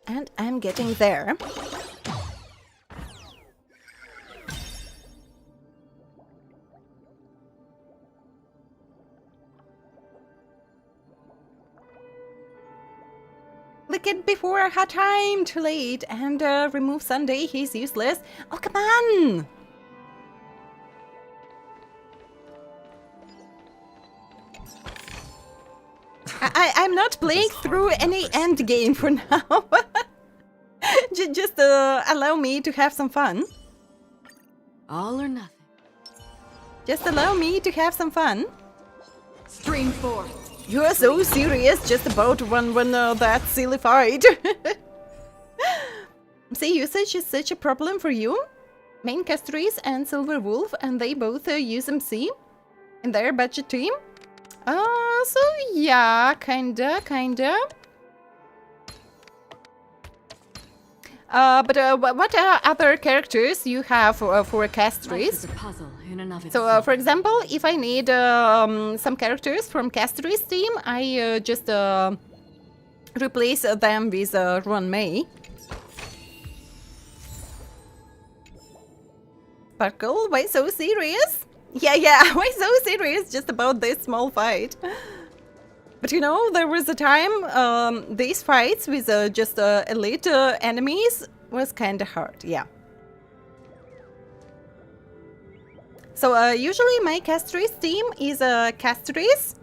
And I'm getting there. Click it before I had time, too late, and remove Sunday, he's useless. Oh, come on! I'm not playing through any end game for now. Just allow me to have some fun. All or nothing. Just allow me to have some fun. Stream 4. You are so serious just about one that silly fight. See, usage is such a problem for you. Main Castries and Silver Wolf, and they both use MC in their budget team. So yeah, kinda. But what other characters you have for Castries? Life is a puzzle in in and of So, itself. for example, if I need some characters from Castory's team, I just replace them with Ron May. Sparkle, why so serious? Yeah, why so serious just about this small fight? But you know, there was a time these fights with just elite enemies was kinda hard, yeah. So usually my Castory's team is Castory's,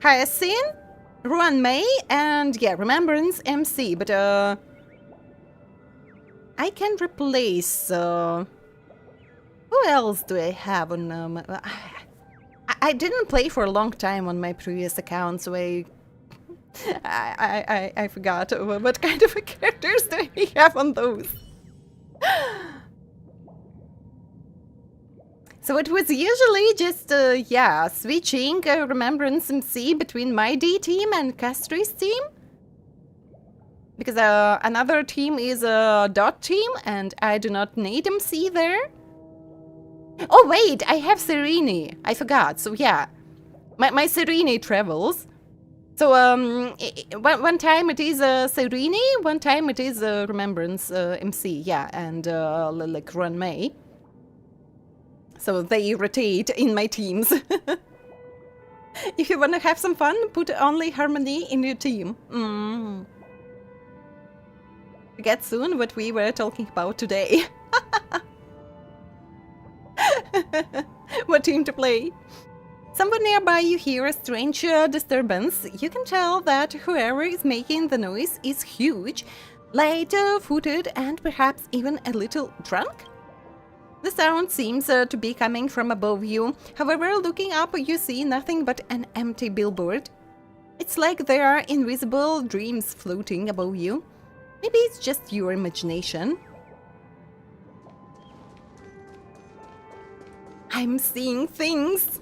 Hyacinth, Ruan May, and yeah, Remembrance MC, but I can replace... who else do I have on... I didn't play for a long time on my previous account, so I forgot what kind of characters do I have on those. So it was usually just, yeah, switching Remembrance MC between my D team and Castory's team. Because another team is a dot team, and I do not need MC there. Oh wait, I have Serene. I forgot. So yeah, my Serene travels. So one time it is Serene, one time it is Remembrance MC. Yeah, and like Run May. So they rotate in my teams. If you want to have some fun, put only Harmony in your team. Forget soon what we were talking about today. What team to play? Somewhere nearby you hear a strange disturbance. You can tell that whoever is making the noise is huge, light-footed, and perhaps even a little drunk. The sound seems to be coming from above you. However, looking up, you see nothing but an empty billboard. It's like there are invisible dreams floating above you. Maybe it's just your imagination. I'm seeing things.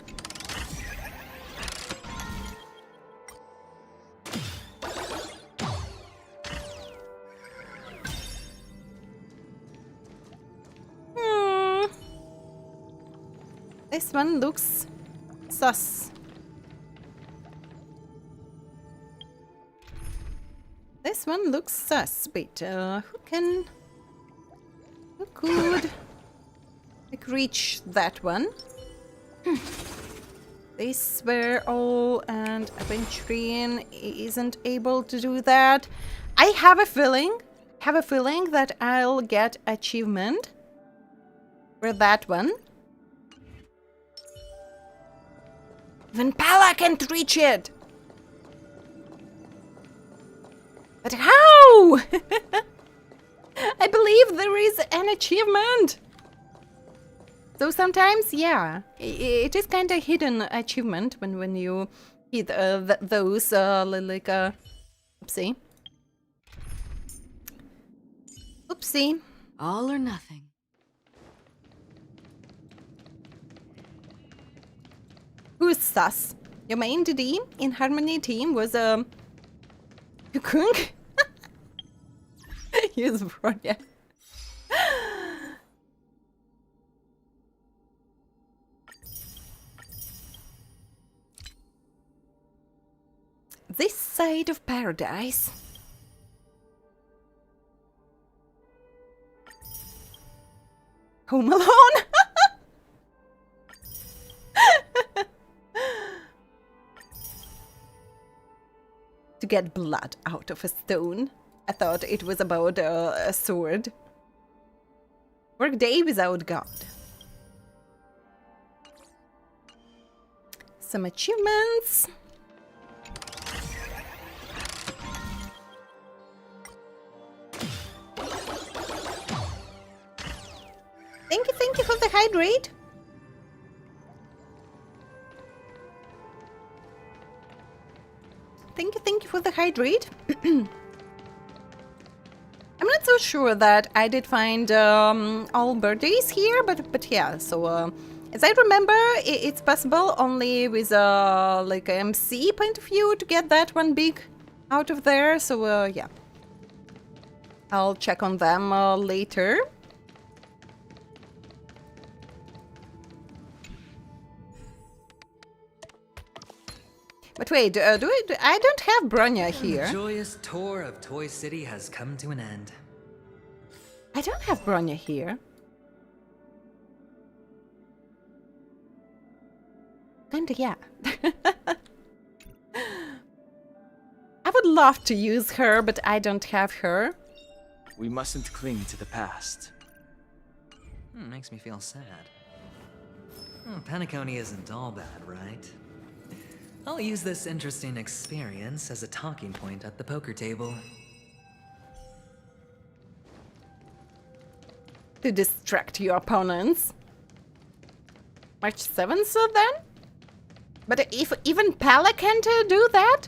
This one looks sus. This one looks sus. Wait, who could like reach that one? This were all, and Aventurine isn't able to do that. I have a feeling that I'll get achievement for that one. Even Pala can't reach it! But how? I believe there is an achievement! So sometimes, yeah, it is kind of hidden achievement when you hit those, like, oopsie. Oopsie. All or nothing. Who's sus? Your main DD in Harmony team was Kung. He's Bronya. This side of paradise. Home Alone. To get blood out of a stone. I thought it was about a sword. Workday without God. Some achievements. Thank you for the hydrate. Thank you for the hydrate. I'm not so sure that I did find all birthdays here, but yeah. So as I remember, it's possible only with like a MC point of view to get that one big out of there. So yeah, I'll check on them later. But wait, I don't have Bronya here. The joyous tour of Toy City has come to an end. I don't have Bronya here. And yeah. I would love to use her, but I don't have her. We mustn't cling to the past. Makes me feel sad. PENACONY isn't all bad, right? I'll use this interesting experience as a talking point at the poker table. To distract your opponents. March 7th then? But if even Pala can't do that?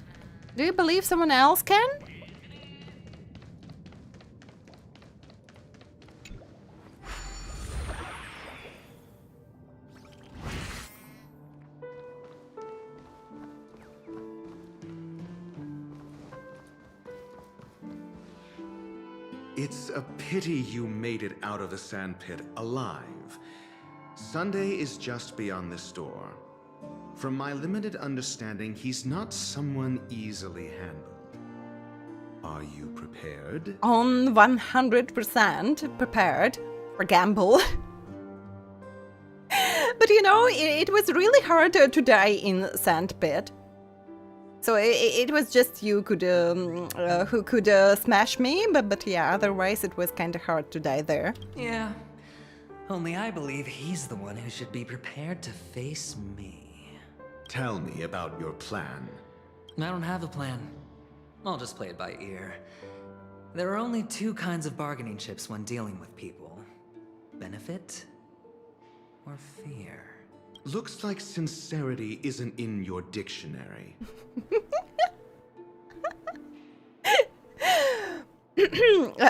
Do you believe someone else can? It's a pity you made it out of the sandpit alive. Sunday is just beyond this door. From my limited understanding, he's not someone easily handled. Are you prepared? On 100% prepared for gamble. But you know, it was really hard to die in sandpit. So it was just you who could smash me, but yeah, otherwise it was kind of hard to die there. Yeah, only I believe he's the one who should be prepared to face me. Tell me about your plan. I don't have a plan. I'll just play it by ear. There are only two kinds of bargaining chips when dealing with people. Benefit or fear. Looks like sincerity isn't in your dictionary.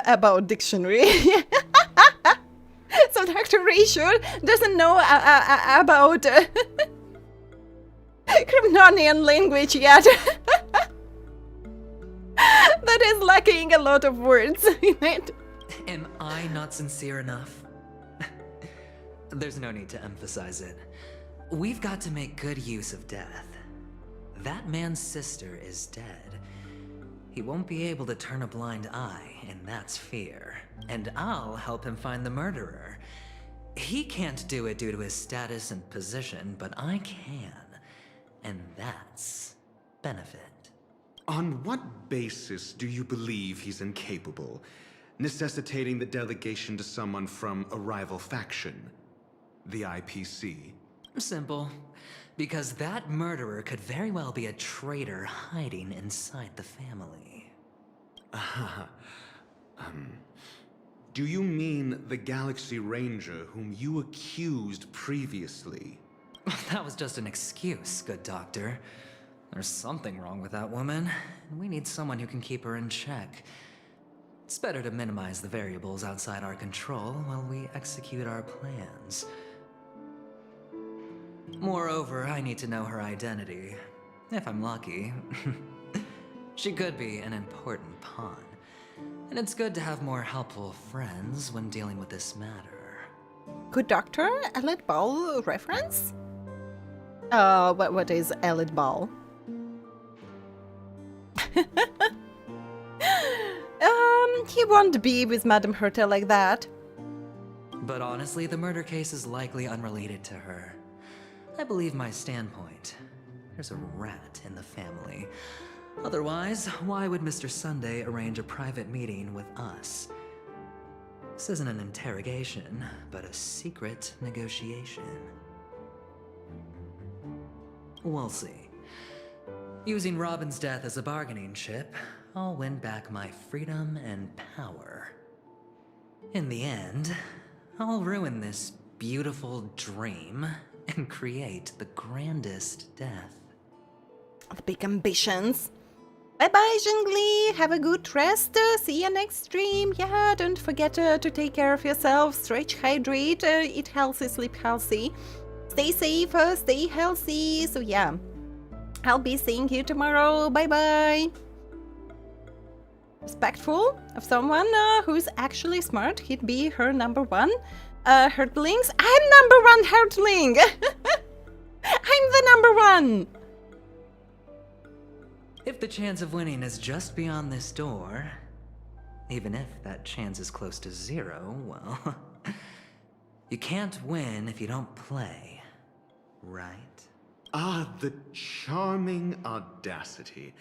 About dictionary. So Dr. Ratio doesn't know about Kryptonian language yet. That is lacking a lot of words in it. Am I not sincere enough? There's no need to emphasize it. We've got to make good use of death. That man's sister is dead. He won't be able to turn a blind eye, and that's fear. And I'll help him find the murderer. He can't do it due to his status and position, but I can. And that's benefit. On what basis do you believe he's incapable, necessitating the delegation to someone from a rival faction? The IPC? Simple. Because that murderer could very well be a traitor hiding inside the family. Do you mean the Galaxy Ranger whom you accused previously? That was just an excuse, good doctor. There's something wrong with that woman, and we need someone who can keep her in check. It's better to minimize the variables outside our control while we execute our plans. Moreover, I need to know her identity. If I'm lucky. She could be an important pawn. And it's good to have more helpful friends when dealing with this matter. Good doctor? Elite Ball reference? What is Elite Ball? He won't be with Madame Herta like that. But honestly, the murder case is likely unrelated to her. I believe my standpoint. There's a rat in the family. Otherwise, why would Mr. Sunday arrange a private meeting with us? This isn't an interrogation, but a secret negotiation. We'll see. Using Robin's death as a bargaining chip, I'll win back my freedom and power. In the end, I'll ruin this beautiful dream and create the grandest death. The big ambitions. Bye-bye, Zhengli. Have a good rest. See you next stream. Yeah, don't forget to take care of yourself. Stretch, hydrate, eat healthy, sleep healthy. Stay safe, stay healthy. So yeah, I'll be seeing you tomorrow. Bye-bye. Respectful of someone who's actually smart. He'd be her number one. Hurtlings. I'm number one hurtling. I'm the number one. If the chance of winning is just beyond this door, even if that chance is close to 0, well, you can't win if you don't play, right? Ah, the charming audacity.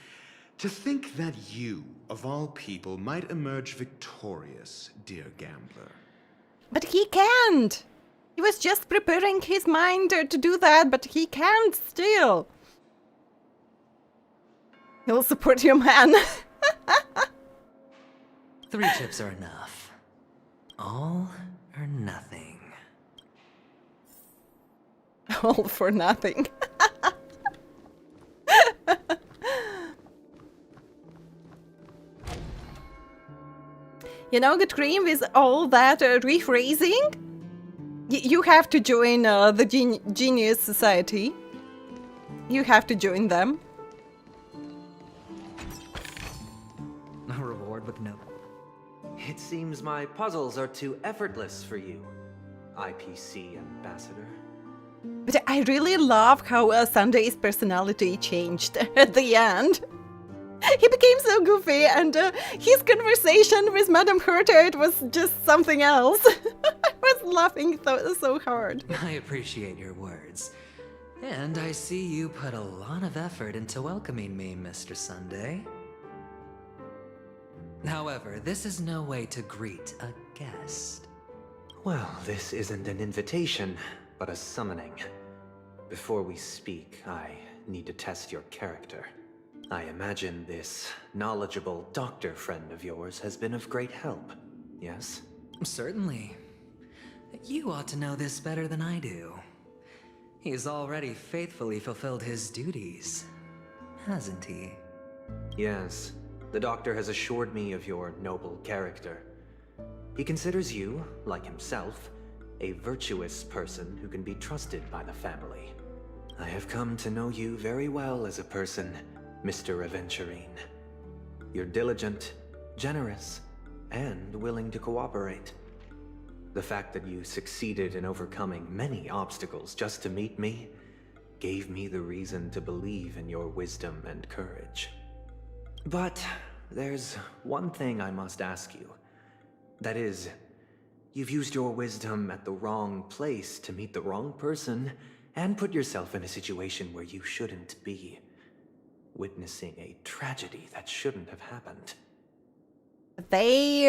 To think that you, of all people, might emerge victorious, dear gambler. But he can't! He was just preparing his mind to do that, but he can't still. He'll support your man. 3 chips are enough. All or nothing. All for nothing. You know, the dream with all that rephrasing? You have to join the Genius Society. You have to join them. A reward with no... It seems my puzzles are too effortless for you, IPC Ambassador. But I really love how Sunday's personality changed at the end. He became so goofy, and his conversation with Madame Herta, it was just something else. I was laughing so hard. I appreciate your words. And I see you put a lot of effort into welcoming me, Mr. Sunday. However, this is no way to greet a guest. Well, this isn't an invitation, but a summoning. Before we speak, I need to test your character. I imagine this knowledgeable doctor friend of yours has been of great help, yes? Certainly. You ought to know this better than I do. He's already faithfully fulfilled his duties, hasn't he? Yes. The doctor has assured me of your noble character. He considers you, like himself, a virtuous person who can be trusted by the family. I have come to know you very well as a person, Mr. Aventurine. You're diligent, generous, and willing to cooperate. The fact that you succeeded in overcoming many obstacles just to meet me gave me the reason to believe in your wisdom and courage. But there's one thing I must ask you. That is, you've used your wisdom at the wrong place to meet the wrong person and put yourself in a situation where you shouldn't be, witnessing a tragedy that shouldn't have happened. They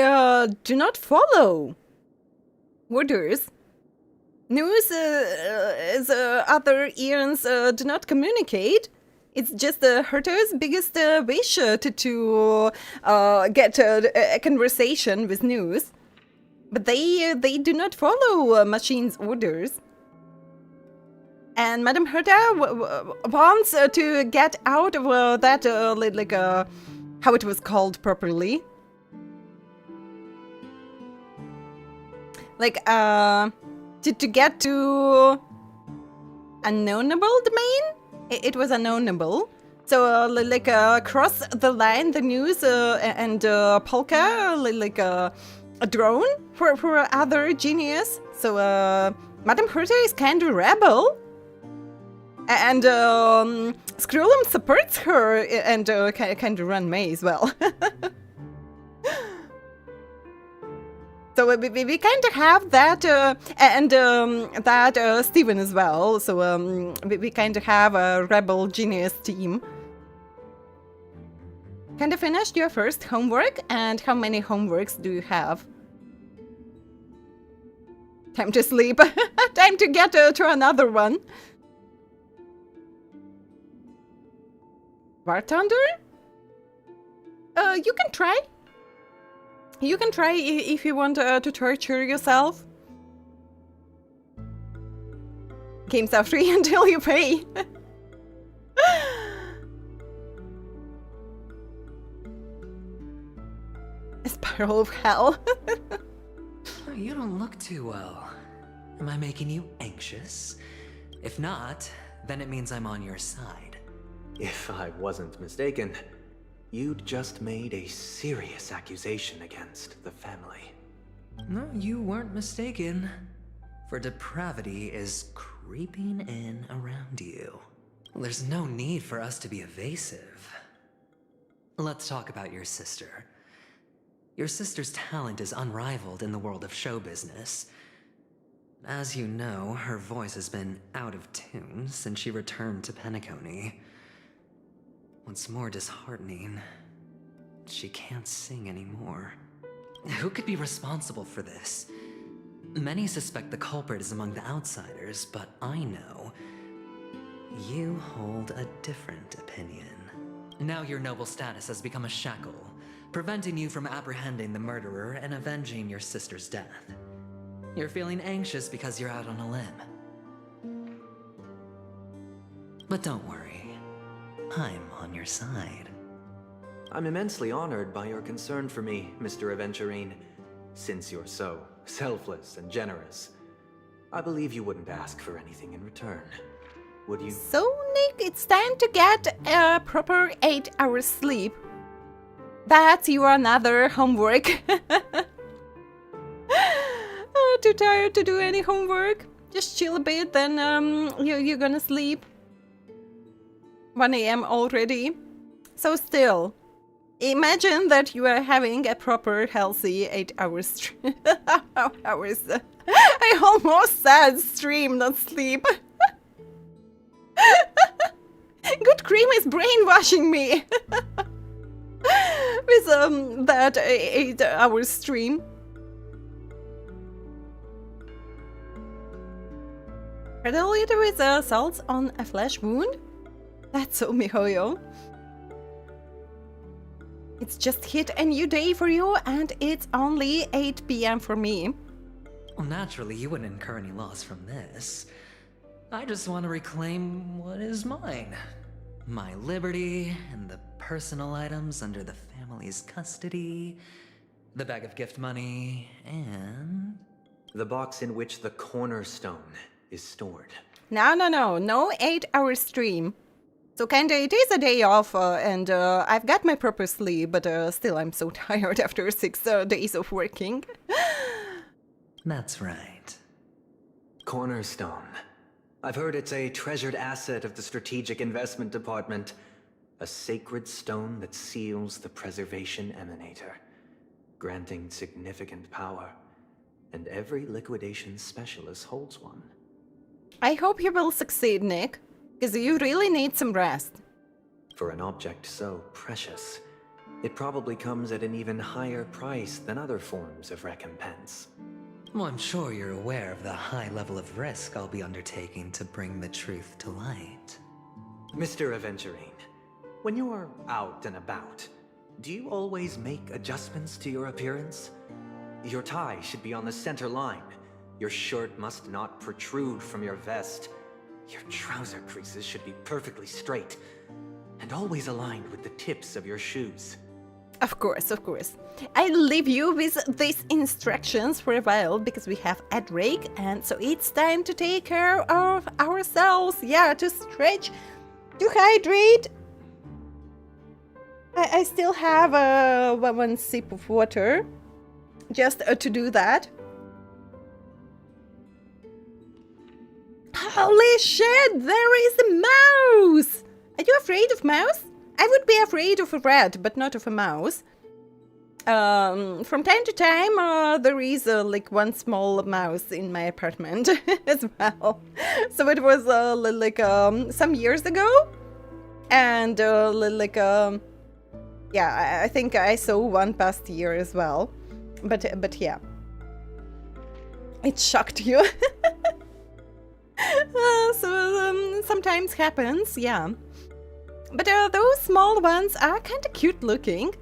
do not follow orders. News as other eons do not communicate. It's just Herta's biggest wish to get a conversation with News. But they do not follow Machine's orders. And Madame Herta wants to get out of that, how it was called properly. To get to unknownable domain? It was unknownable. So, cross the line, the News and Polka, a drone for other genius. So, Madame Herta is kind of rebel. And Skrullum supports her and kind of run May as well. So we kind of have that, and that Steven as well. So we kind of have a rebel genius team. Kind of finished your first homework, and how many homeworks do you have? Time to sleep. Time to get to another one. War Thunder? You can try. You can try if you want to torture yourself. Games are free until you pay. A spiral of hell. You don't look too well. Am I making you anxious? If not, then it means I'm on your side. If I wasn't mistaken, you'd just made a serious accusation against the family. No, you weren't mistaken. For depravity is creeping in around you. There's no need for us to be evasive. Let's talk about your sister. Your sister's talent is unrivaled in the world of show business. As you know, her voice has been out of tune since she returned to PENACONY. What's more disheartening, she can't sing anymore. Who could be responsible for this? Many suspect the culprit is among the outsiders, but I know you hold a different opinion. Now your noble status has become a shackle, preventing you from apprehending the murderer and avenging your sister's death. You're feeling anxious because you're out on a limb. But don't worry, I'm on your side. I'm immensely honored by your concern for me, Mr. Aventurine. Since you're so selfless and generous, I believe you wouldn't ask for anything in return, would you? So, Nick, it's time to get a proper 8 hours sleep. That's your another homework. Too tired to do any homework? Just chill a bit, then you're gonna sleep. 1 AM already. So still, imagine that you are having a proper healthy 8 hours hours. I almost said stream, not sleep. Good Cream is brainwashing me with that 8 hours stream. Riddle with salts on a flesh wound? That's so mihoyo. It's just hit a new day for you and it's only 8 PM for me. Well, naturally, you wouldn't incur any loss from this. I just want to reclaim what is mine. My liberty and the personal items under the family's custody, the bag of gift money, and... the box in which the cornerstone is stored. No 8 hour stream. So kinda it is a day off and I've got my proper sleep, but still I'm so tired after 6 days of working. That's right. Cornerstone. I've heard it's a treasured asset of the Strategic Investment Department. A sacred stone that seals the Preservation Emanator, granting significant power. And every liquidation specialist holds one. I hope you will succeed, Nick, because you really need some rest. For an object so precious, it probably comes at an even higher price than other forms of recompense. Well, I'm sure you're aware of the high level of risk I'll be undertaking to bring the truth to light. Mr. Aventurine, when you're out and about, do you always make adjustments to your appearance? Your tie should be on the center line. Your shirt must not protrude from your vest. Your trouser creases should be perfectly straight and always aligned with the tips of your shoes. Of course. I'll leave you with these instructions for a while because we have a break and so it's time to take care of ourselves. Yeah, to stretch, to hydrate. I still have one sip of water just to do that. Holy shit, there is a mouse! Are you afraid of mouse? I would be afraid of a rat, but not of a mouse. From time to time, there is like one small mouse in my apartment as well. So it was like some years ago, and yeah, I think I saw one past year as well. But yeah, it shocked you. So sometimes happens, yeah. But those small ones are kind of cute looking.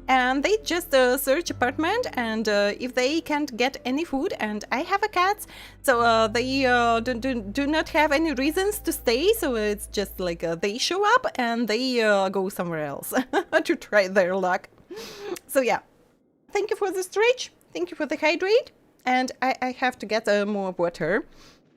And they just search apartment and if they can't get any food, and I have a cat, so they do not have any reasons to stay, so it's just like they show up and they go somewhere else to try their luck. So yeah, thank you for the stretch, thank you for the hydrate, and I have to get more water.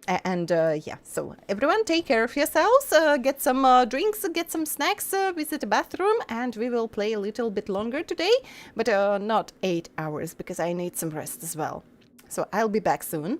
And yeah, so everyone take care of yourselves, get some drinks, get some snacks, visit the bathroom, and we will play a little bit longer today, but not 8 hours because I need some rest as well. So I'll be back soon.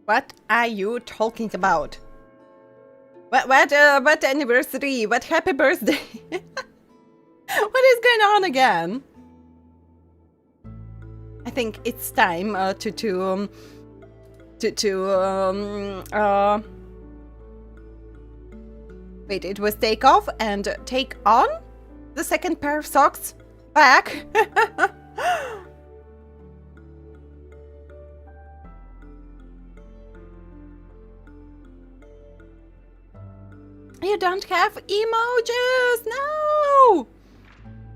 What are you talking about? What anniversary? What happy birthday? What is going on again? I think it's time wait, it was take off and take on the second pair of socks back. You don't have emojis! No!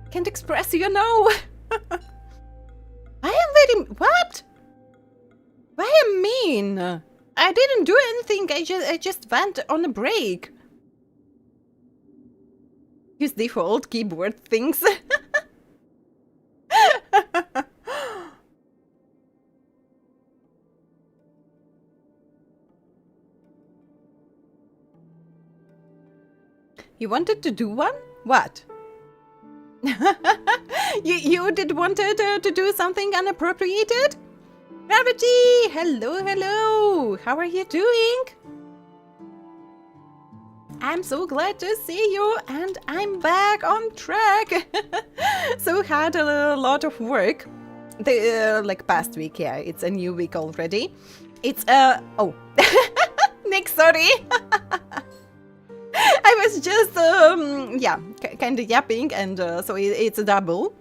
Can't express you know. I am very... What? I am mean. I didn't do anything. I just went on a break. Use default keyboard things. You wanted to do one? What? you did wanted to do something unappropriated? Gravity! Hello, hello! How are you doing? I'm so glad to see you, and I'm back on track. So had a lot of work. The like past week, yeah, it's a new week already. It's oh, Nick, sorry. I was just yeah, kind of yapping, and so it's a double.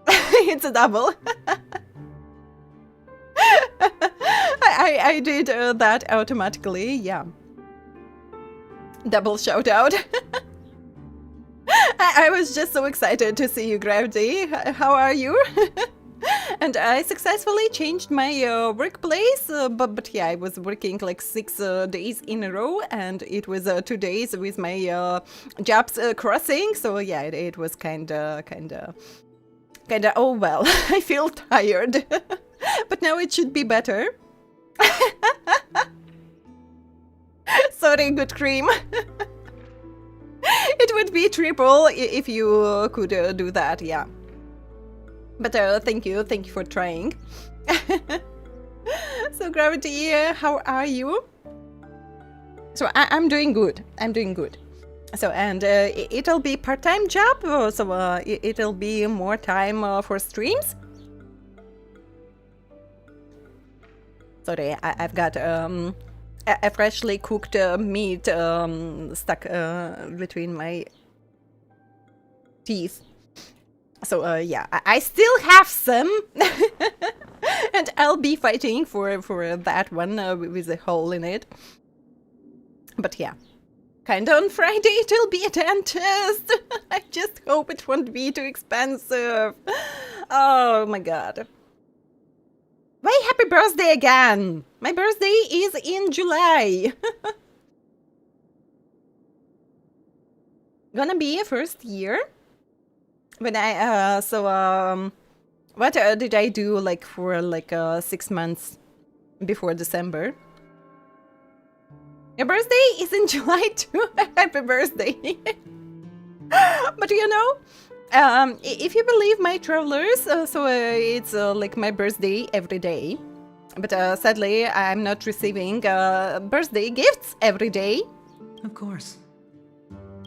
It's a double. I did that automatically, yeah. Double shout out. I was just so excited to see you, Gravity. How are you? And I successfully changed my workplace, but yeah, I was working like 6 days in a row, and it was 2 days with my jobs crossing. So yeah, it was kinda. Oh well, I feel tired, but now it should be better. Sorry, good cream. It would be triple if you could do that, yeah. But thank you for trying. So Gravity, how are you? So I'm doing good. So and it'll be part-time job, so it'll be more time for streams. Sorry, I've got a freshly cooked meat stuck between my teeth. So yeah, I still have some, and I'll be fighting for that one with a hole in it. But yeah, kinda on Friday it'll be a dentist. I just hope it won't be too expensive. Oh my god. Why happy birthday again? My birthday is in July. Gonna be a first year. When I what did I do like for like 6 months before December? Your birthday is in July too. Happy birthday. But you know, if you believe my travelers, so it's like my birthday every day. But sadly, I'm not receiving birthday gifts every day. Of course.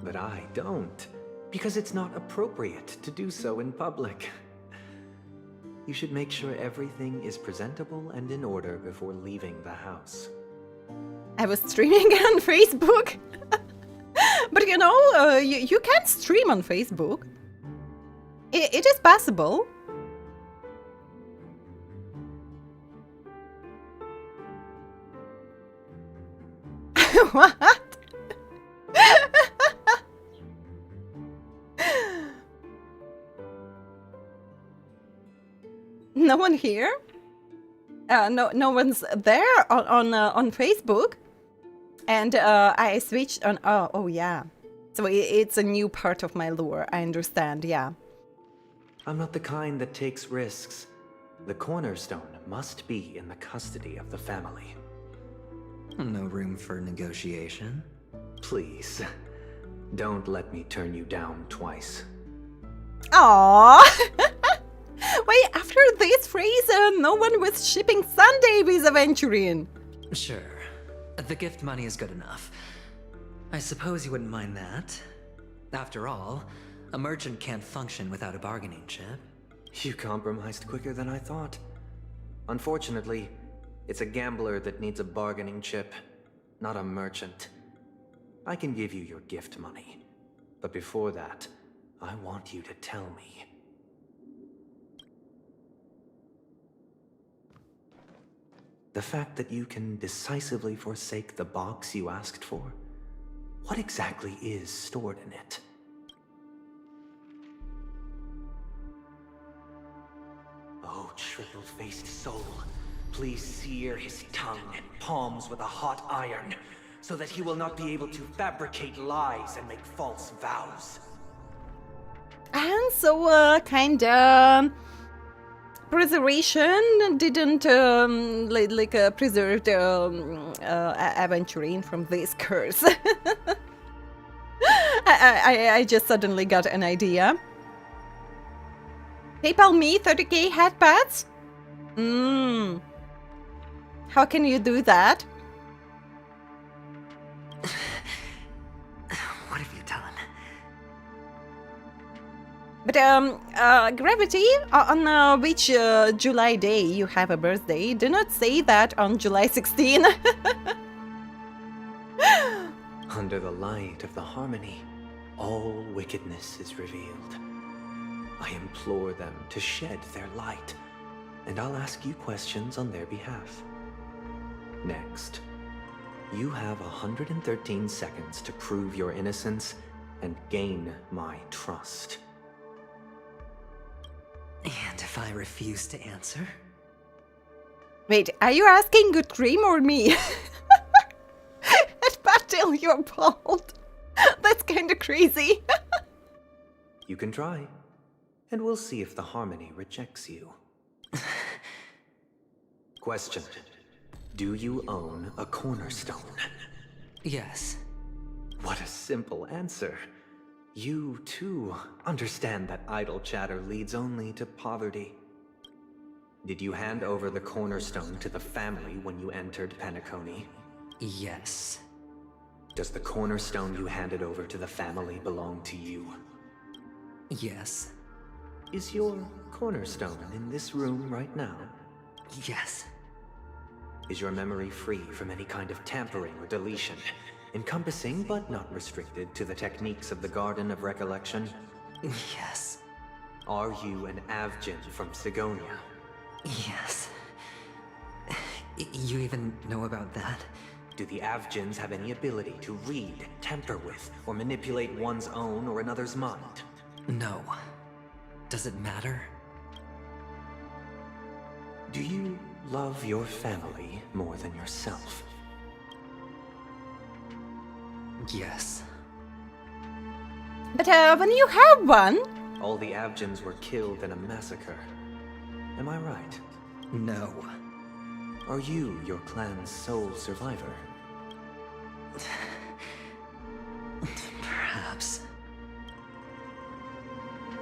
But I don't. Because it's not appropriate to do so in public. You should make sure everything is presentable and in order before leaving the house. I was streaming on Facebook. But you know, you can't stream on Facebook. It is possible. What? No one here? No one's there on Facebook. And I switched on. Oh yeah. So it's a new part of my lore. I understand. Yeah. I'm not the kind that takes risks. The cornerstone must be in the custody of the family. No room for negotiation. Please, don't let me turn you down twice. Aww. Wait, after this phrase, no one was shipping Sunday with Aventurine. Sure. The gift money is good enough. I suppose you wouldn't mind that. After all, a merchant can't function without a bargaining chip. You compromised quicker than I thought. Unfortunately, it's a gambler that needs a bargaining chip, not a merchant. I can give you your gift money, but before that, I want you to tell me. The fact that you can decisively forsake the box you asked for, what exactly is stored in it? Oh, triple-faced soul, please sear his tongue and palms with a hot iron, so that he will not be able to fabricate lies and make false vows. And so, kinda preservation didn't preserve the aventurine from this curse. I just suddenly got an idea. PayPal me 30k headpads? How can you do that? What have you done? But Gravity, on which July day you have a birthday, do not say that on July 16. Under the light of the harmony, all wickedness is revealed. I implore them to shed their light, and I'll ask you questions on their behalf. Next, you have 113 seconds to prove your innocence and gain my trust. And if I refuse to answer? Wait, are you asking Good Cream or me? At Battle, you're bald. That's kind of crazy. You can try, and we'll see if the harmony rejects you. Question. Do you own a cornerstone? Yes. What a simple answer. You, too, understand that idle chatter leads only to poverty. Did you hand over the cornerstone to the family when you entered PENACONY? Yes. Does the cornerstone you handed over to the family belong to you? Yes. Is your cornerstone in this room right now? Yes. Is your memory free from any kind of tampering or deletion, encompassing but not restricted to the techniques of the Garden of Recollection? Yes. Are you an Avgin from Sigonia? Yes. You even know about that? Do the Avgins have any ability to read, tamper with, or manipulate one's own or another's mind? No. Does it matter? Do you love your family more than yourself? Yes. But when you have one... All the Avgins were killed in a massacre. Am I right? No. Are you your clan's sole survivor? Perhaps.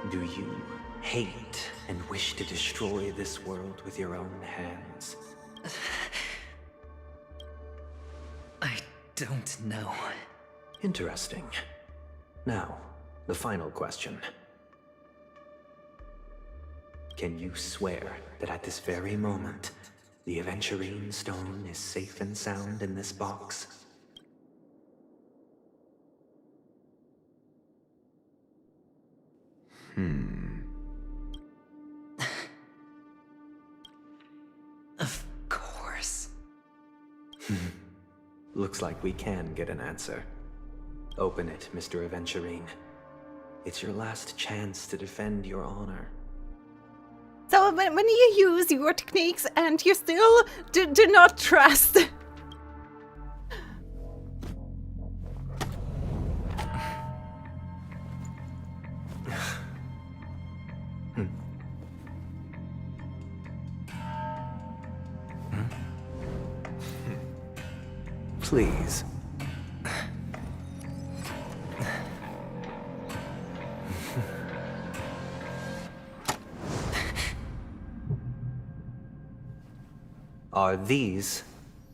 Do you hate and wish to destroy this world with your own hands? I don't know. Interesting. Now, the final question. Can you swear that at this very moment, the Aventurine stone is safe and sound in this box? Of course. Looks like we can get an answer. Open it, Mr. Aventurine. It's your last chance to defend your honor. So when you use your techniques and you still do not trust... Please. Are these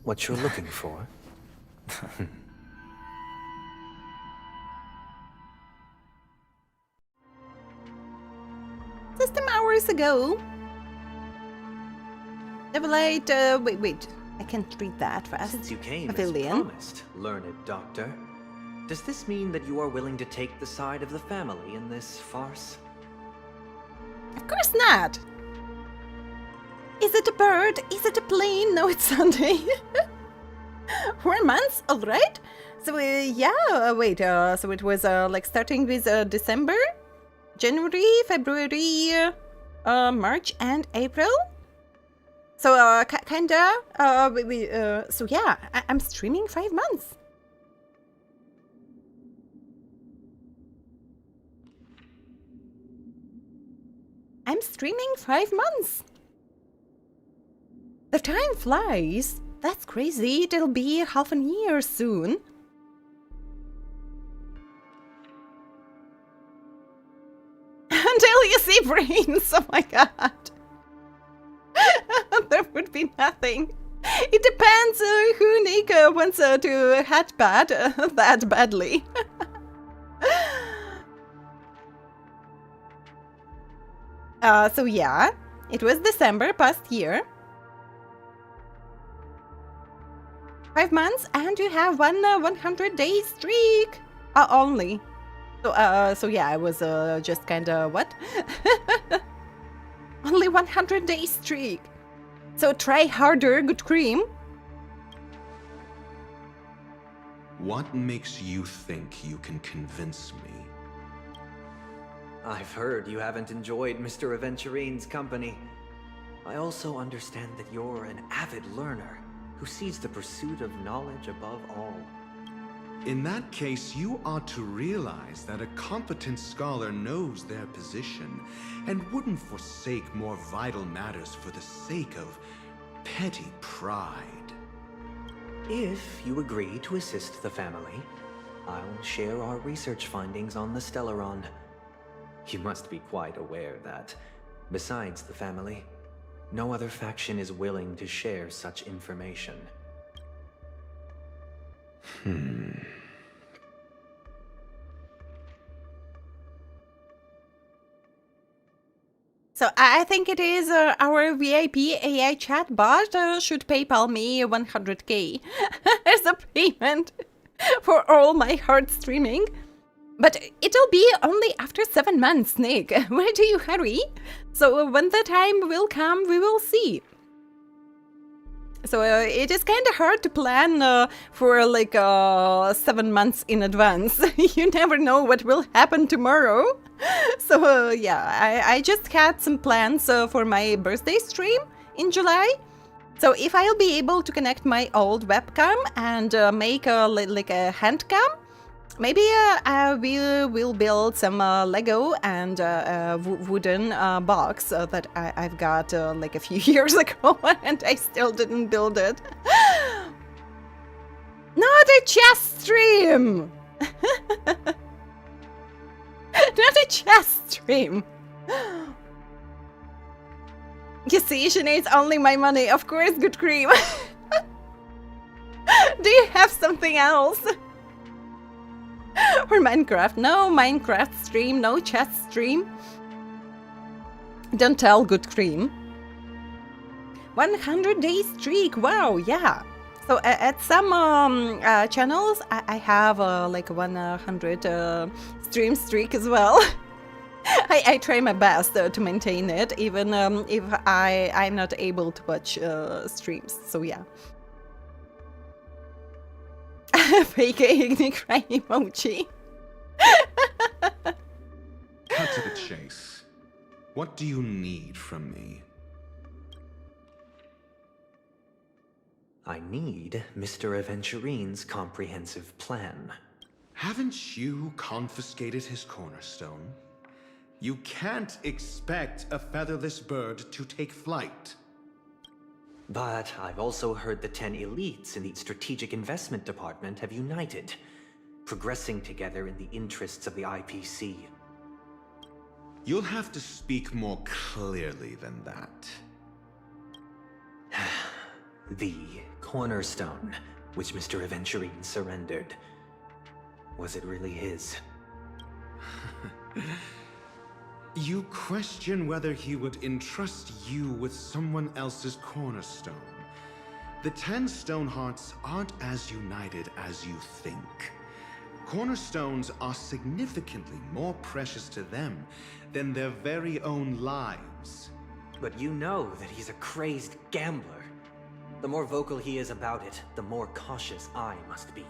what you're looking for? System hours ago. Level 8, wait. I can't read that fast. Since you came as Pavilion. promised, learned doctor, does this mean that you are willing to take the side of the family in this farce? Of course not. Is it a bird? Is it a plane? No, it's Sunday. 4 months, all right. So yeah, wait. So it was like starting with December, January, February, March, and April. So kinda. So yeah, I'm streaming 5 months. I'm streaming 5 months. The time flies. That's crazy. It'll be half a year soon. Until you see brains. Oh my god. There would be nothing. It depends who Nick wants to headbutt that badly. So yeah, it was December past year. 5 months, and you have one 100-day streak only. So yeah, I was just kind of what? Only 100-day streak. So try harder, good cream. What makes you think you can convince me? I've heard you haven't enjoyed Mr. Aventurine's company. I also understand that you're an avid learner who sees the pursuit of knowledge above all. In that case, you ought to realize that a competent scholar knows their position and wouldn't forsake more vital matters for the sake of petty pride. If you agree to assist the family, I'll share our research findings on the Stellaron. You must be quite aware that, besides the family, no other faction is willing to share such information. So I think it is our VIP AI chatbot should PayPal me 100k as a payment for all my hard streaming. But it'll be only after 7 months, Nick. Why do you hurry? So when the time will come, we will see. So it is kind of hard to plan for like 7 months in advance. You never know what will happen tomorrow. So yeah, I just had some plans for my birthday stream in July. So if I'll be able to connect my old webcam and make like a hand cam, maybe we will build some Lego and wooden box that I've got like a few years ago and I still didn't build it. Not a chess stream! Not a chess stream! You see, she needs only my money. Of course, good cream. Do you have something else? Or Minecraft? No Minecraft stream, no chess stream. Don't tell good cream. 100-day streak, wow, yeah. So at some channels, I have like 100 stream streak as well. I try my best to maintain it, even if I'm not able to watch streams, so yeah. Fake Igni crying emoji. Cut to the chase. What do you need from me? I need Mr. Aventurine's comprehensive plan. Haven't you confiscated his cornerstone? You can't expect a featherless bird to take flight. But I've also heard the 10 elites in the Strategic Investment Department have united, progressing together in the interests of the IPC. You'll have to speak more clearly than that. The cornerstone, which Mr. Aventurine surrendered. Was it really his? You question whether he would entrust you with someone else's cornerstone. The 10 Stonehearts aren't as united as you think. Cornerstones are significantly more precious to them than their very own lives. But you know that he's a crazed gambler. The more vocal he is about it, the more cautious I must be.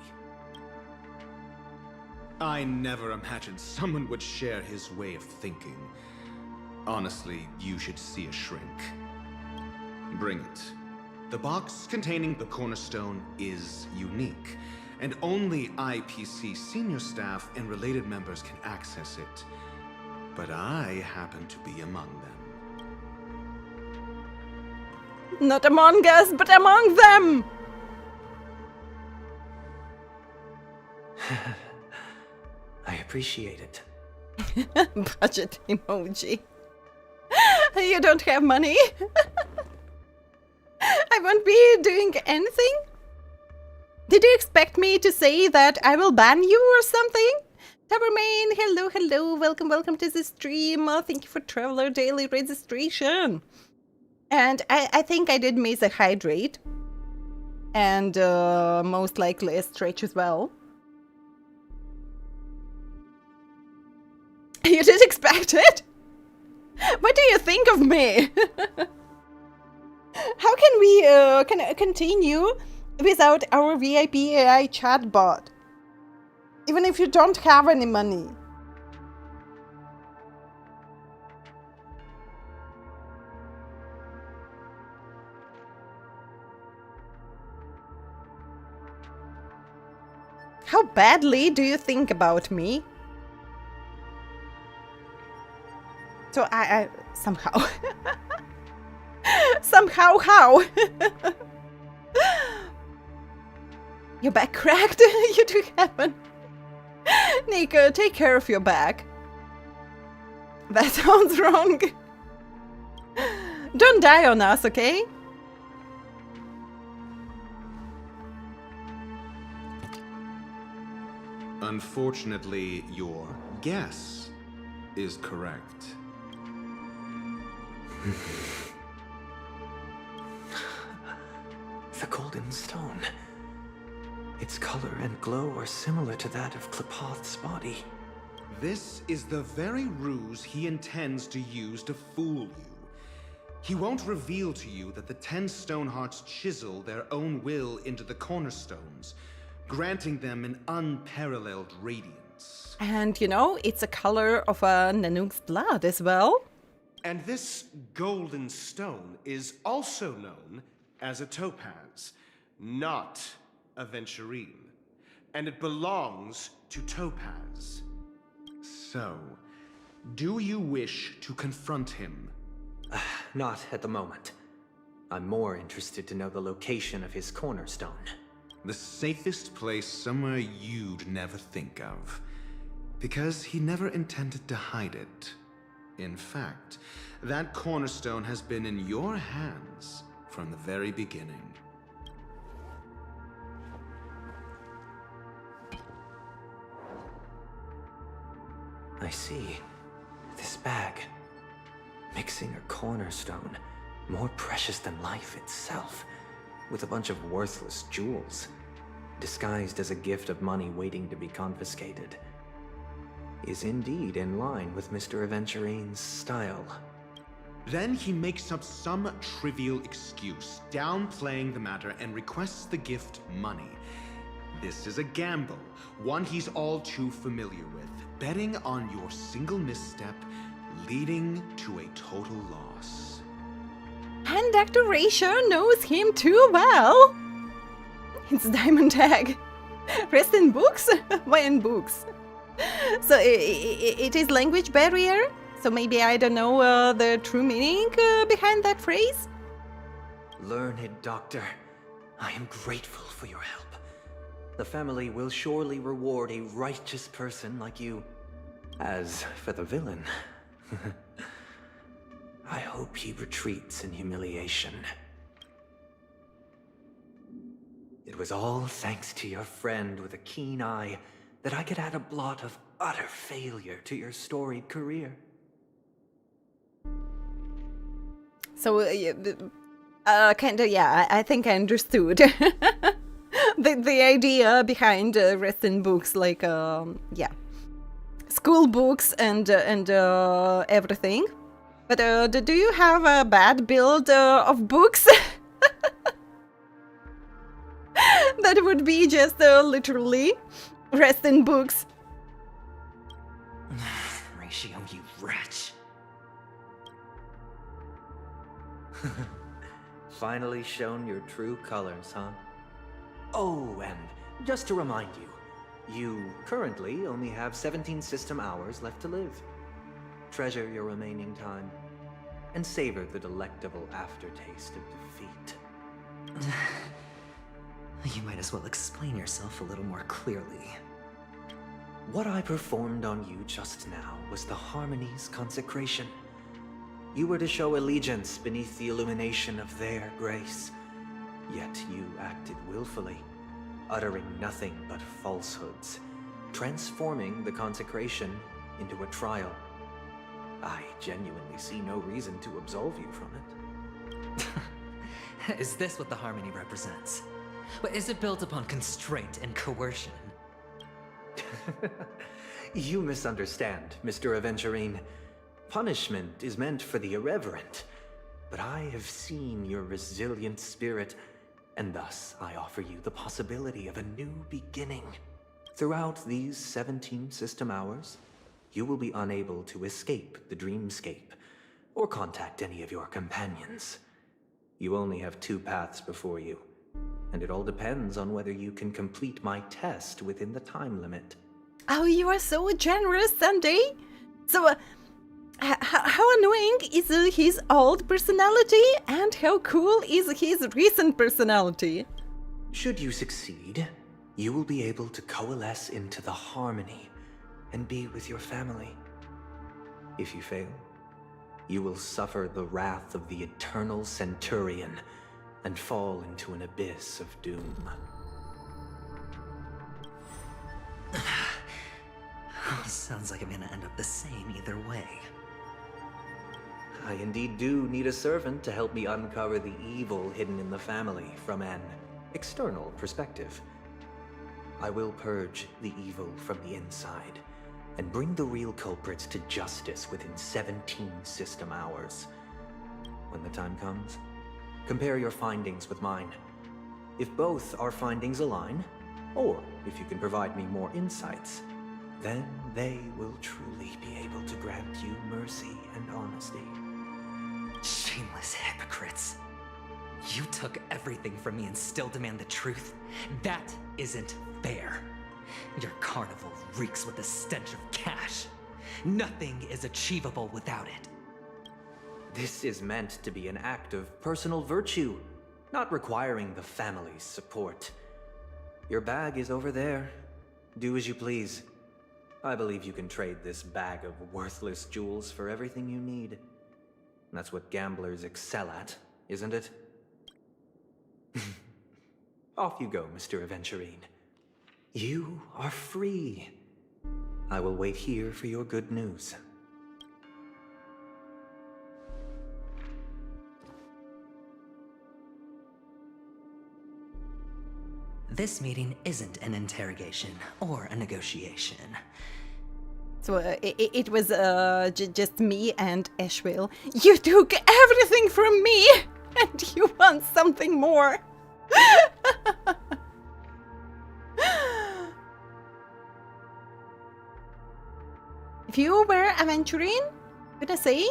I never imagined someone would share his way of thinking. Honestly, you should see a shrink. Bring it. The box containing the cornerstone is unique, and only IPC senior staff and related members can access it. But I happen to be among them. Not among us, but among them! I appreciate it. Budget emoji. You don't have money? I won't be doing anything? Did you expect me to say that I will ban you or something? Tavern, hello, hello, welcome, welcome to the stream. Thank you for Traveler Daily registration. And I think I did miss a hydrate. And most likely a stretch as well. You did expect it? What do you think of me? How can we continue without our VIP AI chatbot? Even if you don't have any money. How badly do you think about me? So I somehow. Somehow, how? Your back cracked? You do haven't. Nico, take care of your back. That sounds wrong. Don't die on us, okay? Unfortunately, your guess is correct. The golden stone. Its color and glow are similar to that of Klepoth's body. This is the very ruse he intends to use to fool you. He won't reveal to you that the 10 Stonehearts chisel their own will into the cornerstones, granting them an unparalleled radiance. And you know, it's a color of a Nanook's blood as well. And this golden stone is also known as a topaz, not a venturine. And it belongs to Topaz. So, do you wish to confront him? Not at the moment. I'm more interested to know the location of his cornerstone. The safest place somewhere you'd never think of. Because he never intended to hide it. In fact, that cornerstone has been in your hands from the very beginning. I see. This bag. Mixing a cornerstone, more precious than life itself, with a bunch of worthless jewels, disguised as a gift of money waiting to be confiscated, is indeed in line with Mr. Aventurine's style. Then he makes up some trivial excuse, downplaying the matter, and requests the gift money. This is a gamble, one he's all too familiar with, betting on your single misstep, leading to a total loss. And Dr. Ratio knows him too well. It's Diamond Tag. Rest in books? Why in books? So it is language barrier? So maybe I don't know the true meaning behind that phrase? Learned doctor, I am grateful for your help. The family will surely reward a righteous person like you. As for the villain, I hope he retreats in humiliation. was all thanks to your friend with a keen eye that I could add a blot of utter failure to your storied career. So, kinda, yeah, I think I understood. the idea behind Western books, like, yeah, school books and everything. But do you have a bad build of books? That would be just literally Western books. Ratio, you wretch. Finally shown your true colors, huh? Oh, and just to remind you, you currently only have 17 system hours left to live. Treasure your remaining time, and savor the delectable aftertaste of defeat. You might as well explain yourself a little more clearly. What I performed on you just now was the Harmony's consecration. You were to show allegiance beneath the illumination of their grace. Yet you acted willfully, uttering nothing but falsehoods, transforming the consecration into a trial. I genuinely see no reason to absolve you from it. Is this what the Harmony represents? But is it built upon constraint and coercion? You misunderstand, Mr. Aventurine. Punishment is meant for the irreverent, but I have seen your resilient spirit, and thus I offer you the possibility of a new beginning. Throughout these 17 system hours, you will be unable to escape the dreamscape, or contact any of your companions. You only have 2 paths before you, and it all depends on whether you can complete my test within the time limit. Oh, you are so generous, Sunday! So, how annoying is his old personality, and how cool is his recent personality? Should you succeed, you will be able to coalesce into the Harmony and be with your family. If you fail, you will suffer the wrath of the eternal Centurion and fall into an abyss of doom. Sounds like I'm gonna end up the same either way. I indeed do need a servant to help me uncover the evil hidden in the family from an external perspective. I will purge the evil from the inside and bring the real culprits to justice within 17 system hours. When the time comes, compare your findings with mine. If both our findings align, or if you can provide me more insights, then they will truly be able to grant you mercy and honesty. Shameless hypocrites. You took everything from me and still demand the truth? That isn't fair. Your carnival reeks with the stench of cash. Nothing is achievable without it. This is meant to be an act of personal virtue, not requiring the family's support. Your bag is over there. Do as you please. I believe you can trade this bag of worthless jewels for everything you need. That's what gamblers excel at, isn't it? Off you go, Mr. Aventurine. You are free. I will wait here for your good news. This meeting isn't an interrogation or a negotiation. So it was just me and Ashwell. You took everything from me, and you want something more. If you were Aventurine, would I say?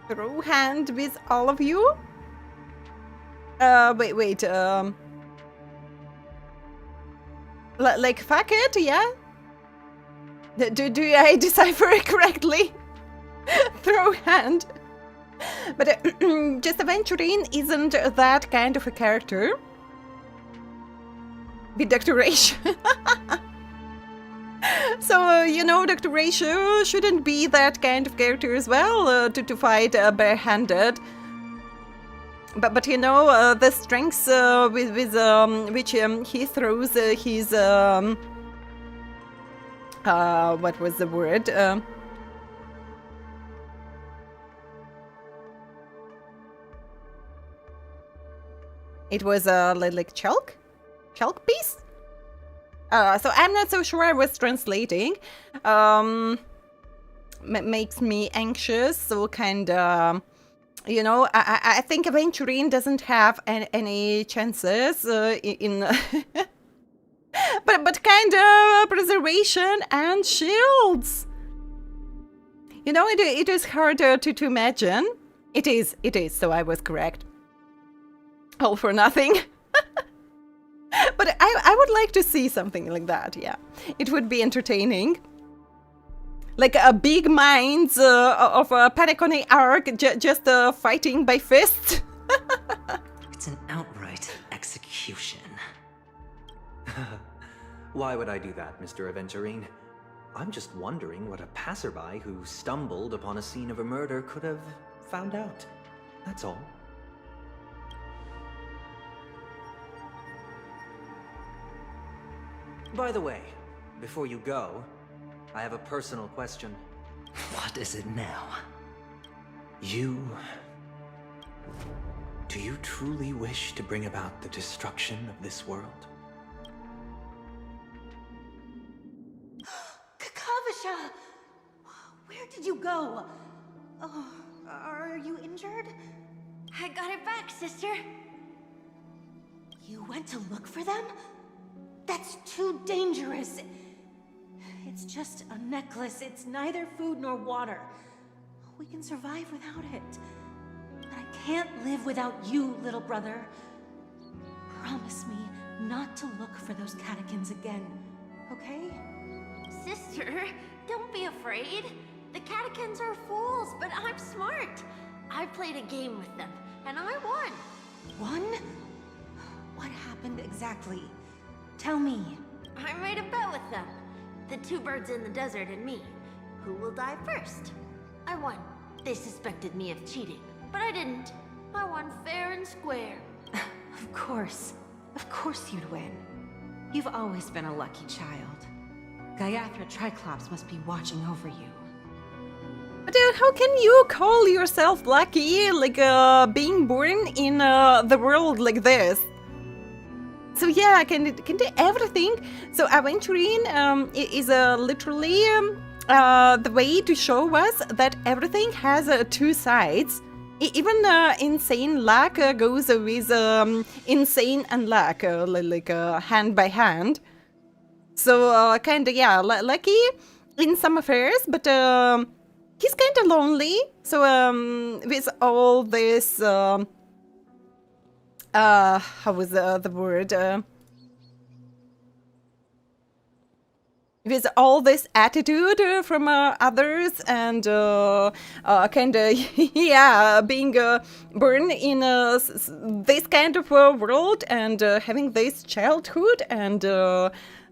Throw hand with all of you? Wait, like, fuck it, yeah? Do I decipher it correctly? Throw hand. But just Aventurine isn't that kind of a character. With Dr. Ratio. So, you know, Dr. Ratio shouldn't be that kind of character as well, to fight barehanded. but you know, the strengths with which he throws his what was the word? It was like chalk piece. So I'm not so sure I was translating. Makes me anxious. So kind of, you know, I think Aventurine doesn't have any chances in, but kind of preservation and shields. You know, it is harder to imagine. It is. So I was correct. All for nothing. But I would like to see something like that, yeah. It would be entertaining. Like a big minds of a PENACONY arc just fighting by fist. It's an outright execution. Why would I do that, Mr. Aventurine? I'm just wondering what a passerby who stumbled upon a scene of a murder could have found out. That's all. By the way, before you go, I have a personal question. What is it now? Do you truly wish to bring about the destruction of this world? Kakavasha! Where did you go? Oh, are you injured? I got it back, sister. You went to look for them? That's too dangerous. It's just a necklace. It's neither food nor water. We can survive without it. But I can't live without you, little brother. Promise me not to look for those catechins again, okay? Sister, don't be afraid. The catechins are fools, but I'm smart. I played a game with them, and I won. Won? What happened exactly? Tell me. I made a bet with them. The two birds in the desert and me. Who will die first? I won. They suspected me of cheating, but I didn't. I won fair and square. Of course. Of course you'd win. You've always been a lucky child. Gaiathra Triclops must be watching over you. But how can you call yourself lucky, like being born in the world like this? So yeah, can do everything. So Aventurine is literally the way to show us that everything has two sides. Even insane luck goes with insane unluck, like hand by hand. So kind of, yeah, lucky in some affairs, but he's kind of lonely. So with all this... how was the word? With all this attitude from others and kind of, yeah, being born in this kind of world and having this childhood and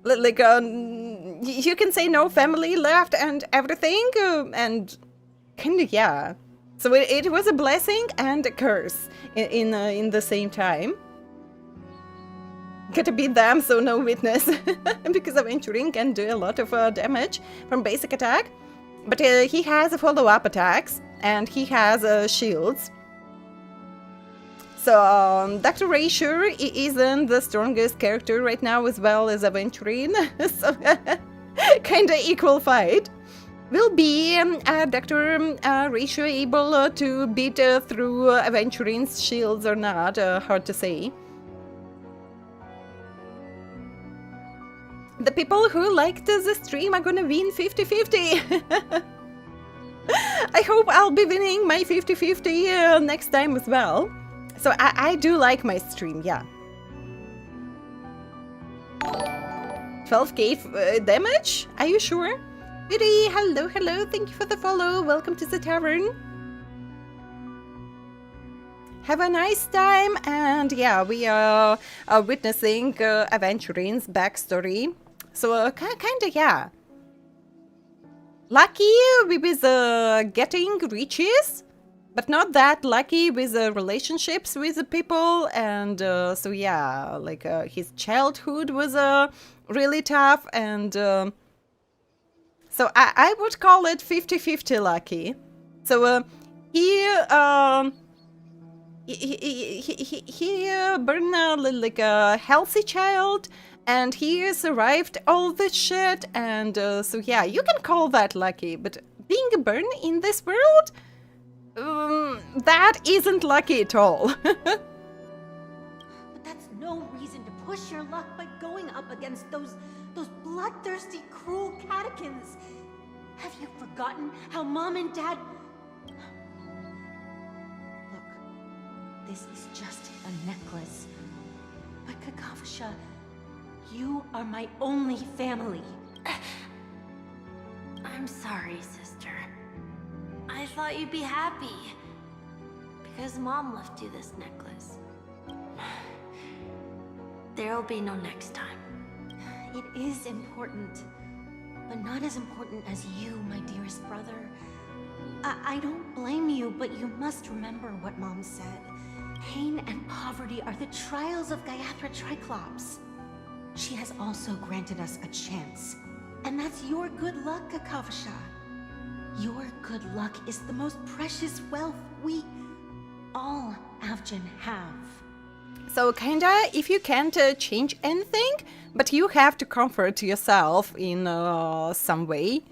like you can say no family left and everything and kind of, yeah. So it was a blessing and a curse in the same time. Gotta beat them, so no witness. Because Aventurine can do a lot of damage from basic attack. But he has follow-up attacks, and he has shields. So Dr. Ratio isn't the strongest character right now as well as Aventurine. So kinda equal fight. Will be Dr. Ratio able to beat through Aventurine's shields or not? Hard to say. The people who liked the stream are gonna win 50-50. I hope I'll be winning my 50-50 next time as well. So I do like my stream, yeah. 12k damage? Are you sure? Beauty, hello, hello, thank you for the follow. Welcome to the tavern. Have a nice time, and yeah, we are witnessing Aventurine's backstory. So kinda, yeah. Lucky with getting riches, but not that lucky with relationships with the people. And so yeah, like his childhood was really tough, and so I would call it 50-50 lucky. So he born like a healthy child, and he survived all this shit, and so yeah, you can call that lucky. But being born in this world, that isn't lucky at all. But that's no reason to push your luck by going up against those bloodthirsty, cruel catechins. Have you forgotten how Mom and Dad... Look, this is just a necklace. But Kakavasha, you are my only family. I'm sorry, sister. I thought you'd be happy. Because Mom left you this necklace. There'll be no next time. It is important, but not as important as you, my dearest brother. I don't blame you, but you must remember what Mom said. Pain and poverty are the trials of Gayathra Triclops. She has also granted us a chance. And that's your good luck, Kakavasha. Your good luck is the most precious wealth we all Avgin have. So kinda, if you can't change anything, but you have to comfort yourself in some way.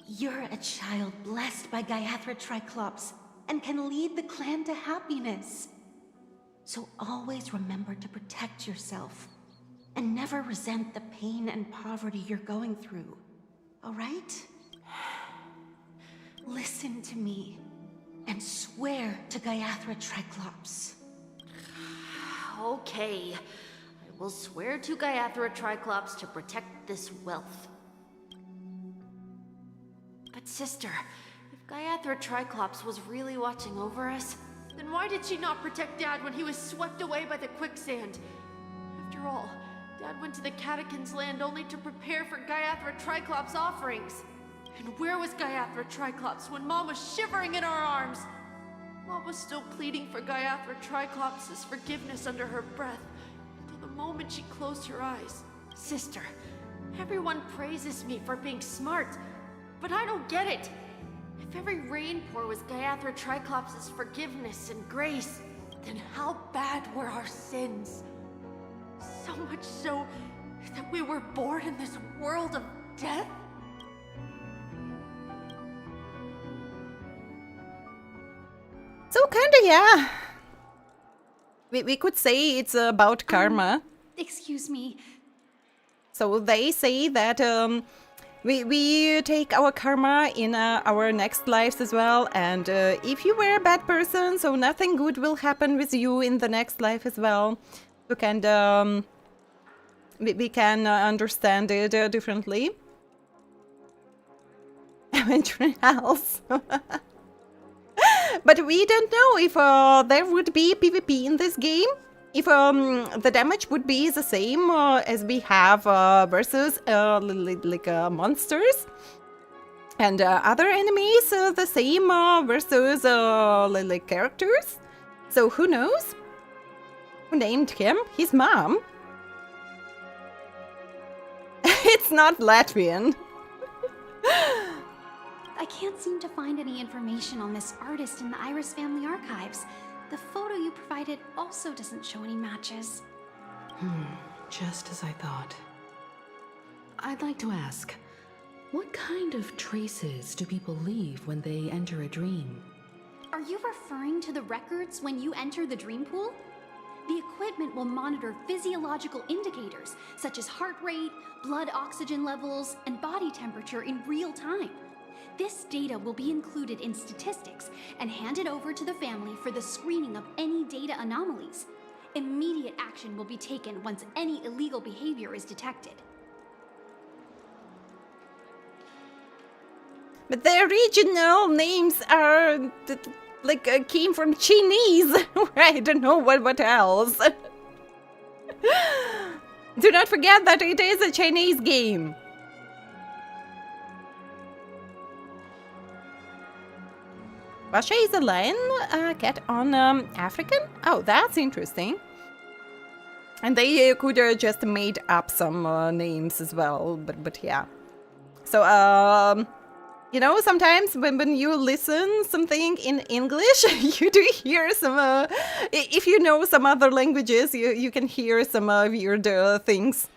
You're a child blessed by Gayathra Triclops and can lead the clan to happiness. So always remember to protect yourself and never resent the pain and poverty you're going through. All right? Listen to me and swear to Gayathra Triclops. Okay. I will swear to Gayathra Triclops to protect this wealth. But sister, if Gayathra Triclops was really watching over us, then why did she not protect Dad when he was swept away by the quicksand? After all, Dad went to the Catechins' land only to prepare for Gayathra Triclops' offerings. And where was Gayathra Triclops when Mom was shivering in our arms? Mom was still pleading for Gayathra Triclops' forgiveness under her breath, until the moment she closed her eyes. Sister, everyone praises me for being smart, but I don't get it. If every rainpour was Gayathra Triclops' forgiveness and grace, then how bad were our sins? So much so that we were born in this world of death? So kinda, yeah. We could say it's about karma. Excuse me. So they say that we take our karma in our next lives as well, and if you were a bad person, so nothing good will happen with you in the next life as well. We can understand it differently. Adventure house. But we don't know if there would be PvP in this game. If the damage would be the same as we have versus monsters and other enemies, the same versus characters. So who knows? Who named him? His mom. It's not Latvian. I can't seem to find any information on this artist in the Iris family archives. The photo you provided also doesn't show any matches. Just as I thought. I'd like to ask, what kind of traces do people leave when they enter a dream? Are you referring to the records when you enter the dream pool? The equipment will monitor physiological indicators such as heart rate, blood oxygen levels, and body temperature in real time. This data will be included in statistics and handed over to the family for the screening of any data anomalies. Immediate action will be taken once any illegal behavior is detected. But the original names are came from Chinese. I don't know what else. Do not forget that it is a Chinese game. Basha is a lion cat on African? Oh, that's interesting. And they could have just made up some names as well, but yeah. So, you know, sometimes when you listen something in English, you do hear some, if you know some other languages, you can hear some weird things.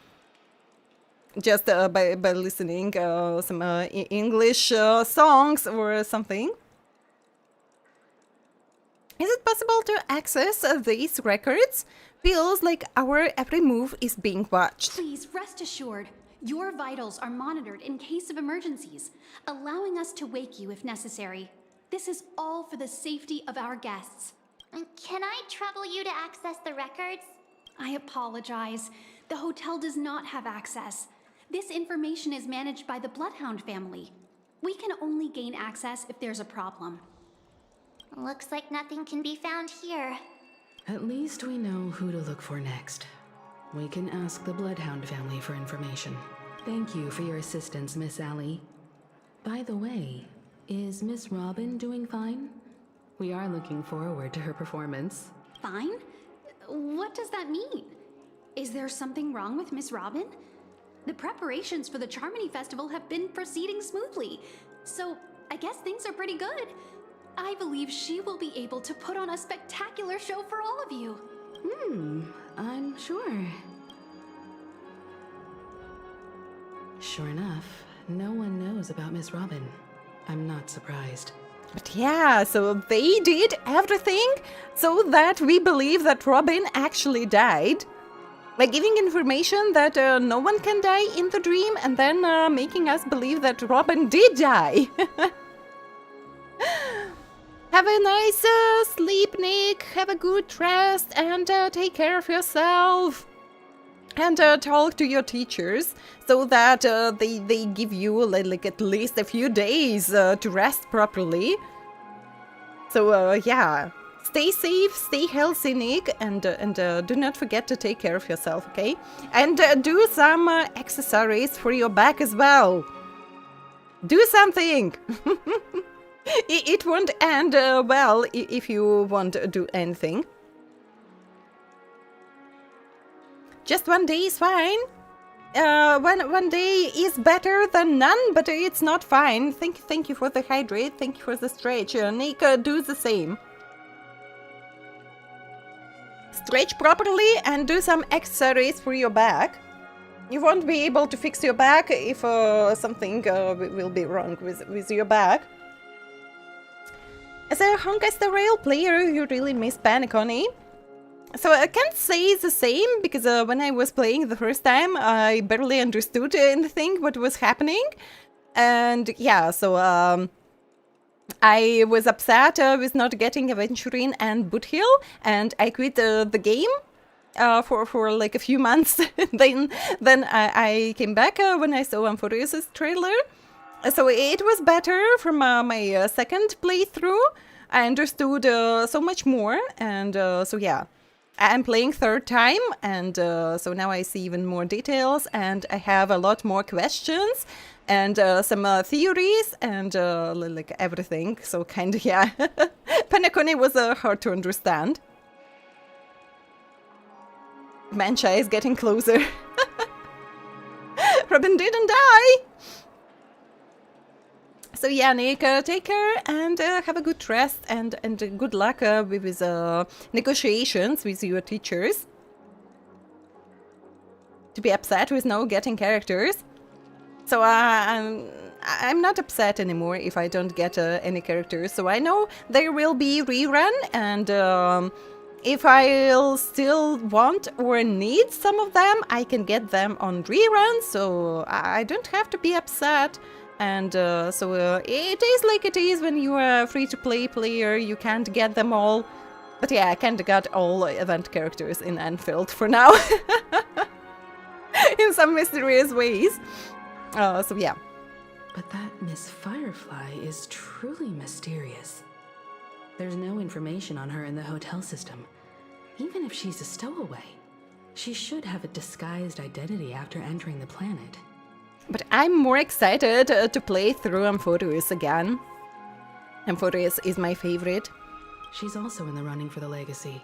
Just by listening some English songs or something. Is it possible to access these records? Feels like our every move is being watched. Please rest assured, your vitals are monitored in case of emergencies, allowing us to wake you if necessary. This is all for the safety of our guests. Can I trouble you to access the records? I apologize. The hotel does not have access. This information is managed by the Bloodhound family. We can only gain access if there's a problem. Looks like nothing can be found here. At least we know who to look for next. We can ask the Bloodhound family for information. Thank you for your assistance, Miss Allie. By the way, is Miss Robin doing fine? We are looking forward to her performance. Fine? What does that mean? Is there something wrong with Miss Robin? The preparations for the Charmony Festival have been proceeding smoothly, so I guess things are pretty good. I believe she will be able to put on a spectacular show for all of you. I'm sure. Sure enough, no one knows about Miss Robin. I'm not surprised. But yeah, so they did everything so that we believe that Robin actually died. By giving information that no one can die in the dream and then making us believe that Robin did die. Have a nice sleep, Nick. Have a good rest and take care of yourself. And talk to your teachers so that they give you like at least a few days to rest properly. So yeah, stay safe, stay healthy, Nick, and do not forget to take care of yourself, okay? And do some accessories for your back as well. Do something. It won't end well if you won't do anything. Just one day is fine. One day is better than none, but it's not fine. Thank you for the hydrate. Thank you for the stretch. Nick, do the same. Stretch properly and do some exercise for your back. You won't be able to fix your back if something will be wrong with your back. As a Honkai Star Rail player, you really miss PENACONY. So I can't say the same, because when I was playing the first time, I barely understood anything what was happening. And yeah, so I was upset with not getting Aventurine and Boothill, and I quit the game for like a few months. then I came back when I saw Amphorius' trailer. So it was better from my second playthrough. I understood so much more, and so yeah. I'm playing third time, and so now I see even more details, and I have a lot more questions, and some theories, and like everything, so kinda, yeah. PENACONY was hard to understand. Mancha is getting closer. Robin didn't die! So yeah, Nick, take care and have a good rest and good luck with negotiations with your teachers. To be upset with no getting characters. So I'm not upset anymore if I don't get any characters. So I know there will be rerun, and if I'll still want or need some of them, I can get them on rerun. So I don't have to be upset. And so it is like it is when you are a free-to-play player, you can't get them all. But yeah, I can't get all event characters in Anfield for now. In some mysterious ways. So yeah. But that Miss Firefly is truly mysterious. There's no information on her in the hotel system. Even if she's a stowaway, she should have a disguised identity after entering the planet. But I'm more excited to play through Amphorius again. Amphoreus is my favorite. She's also in the running for the legacy.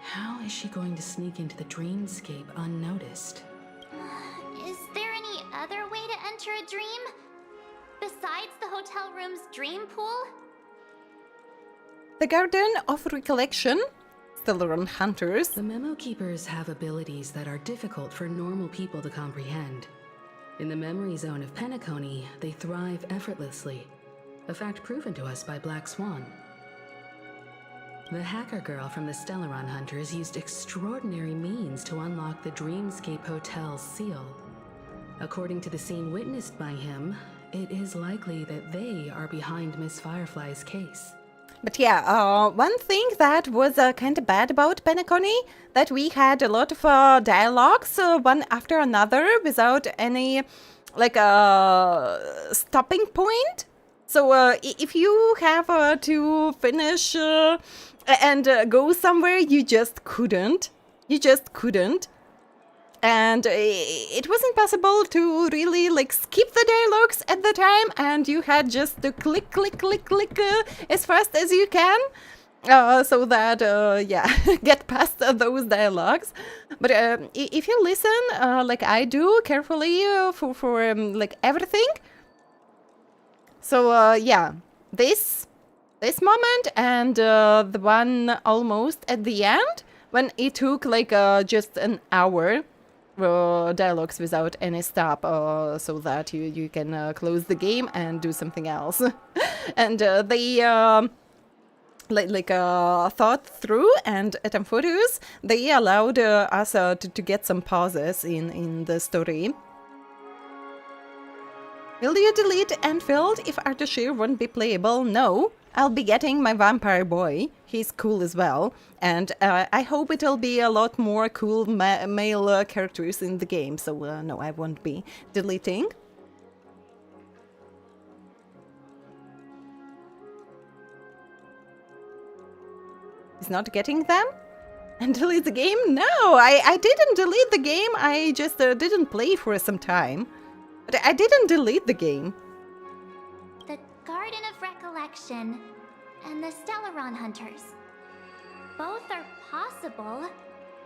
How is she going to sneak into the dreamscape unnoticed? Is there any other way to enter a dream? Besides the hotel room's dream pool? The Garden of Recollection, Stellaron Hunters. The Memo Keepers have abilities that are difficult for normal people to comprehend. In the memory zone of PENACONY, they thrive effortlessly, a fact proven to us by Black Swan. The hacker girl from the Stellaron Hunters used extraordinary means to unlock the Dreamscape Hotel's seal. According to the scene witnessed by him, it is likely that they are behind Miss Firefly's case. But yeah, one thing that was kind of bad about PENACONY, that we had a lot of dialogues, one after another, without any, like, stopping point. So if you have to finish and go somewhere, you just couldn't. You just couldn't. And it wasn't possible to really like skip the dialogues at the time, and you had just to click as fast as you can, so that yeah, get past those dialogues. But if you listen like I do carefully for like everything, so yeah, this moment and the one almost at the end when it took like just an hour. Dialogues without any stop, so that you can close the game and do something else. And they thought through, and at Amphoreus they allowed us to get some pauses in the story. Will you delete Enfield if Artashir won't be playable? No. I'll be getting my vampire boy. He's cool as well. And I hope it'll be a lot more cool male characters in the game. So no, I won't be deleting. He's not getting them? And delete the game? No, I didn't delete the game. I just didn't play for some time. But I didn't delete the game. The Garden of Recollection and the Stellaron Hunters. Both are possible,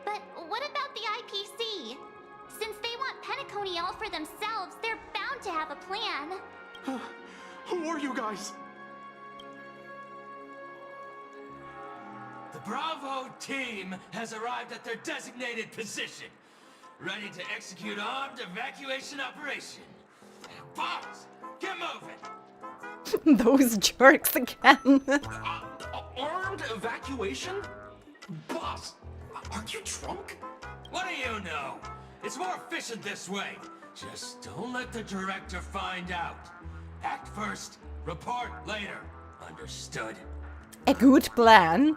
but what about the IPC? Since they want PENACONY all for themselves, they're bound to have a plan. Who are you guys? The Bravo team has arrived at their designated position, ready to execute armed evacuation operation. Boss, get moving! Those jerks again. Armed evacuation? Boss, aren't you drunk? What do you know? It's more efficient this way. Just don't let the director find out. Act first, report later. Understood? A good plan.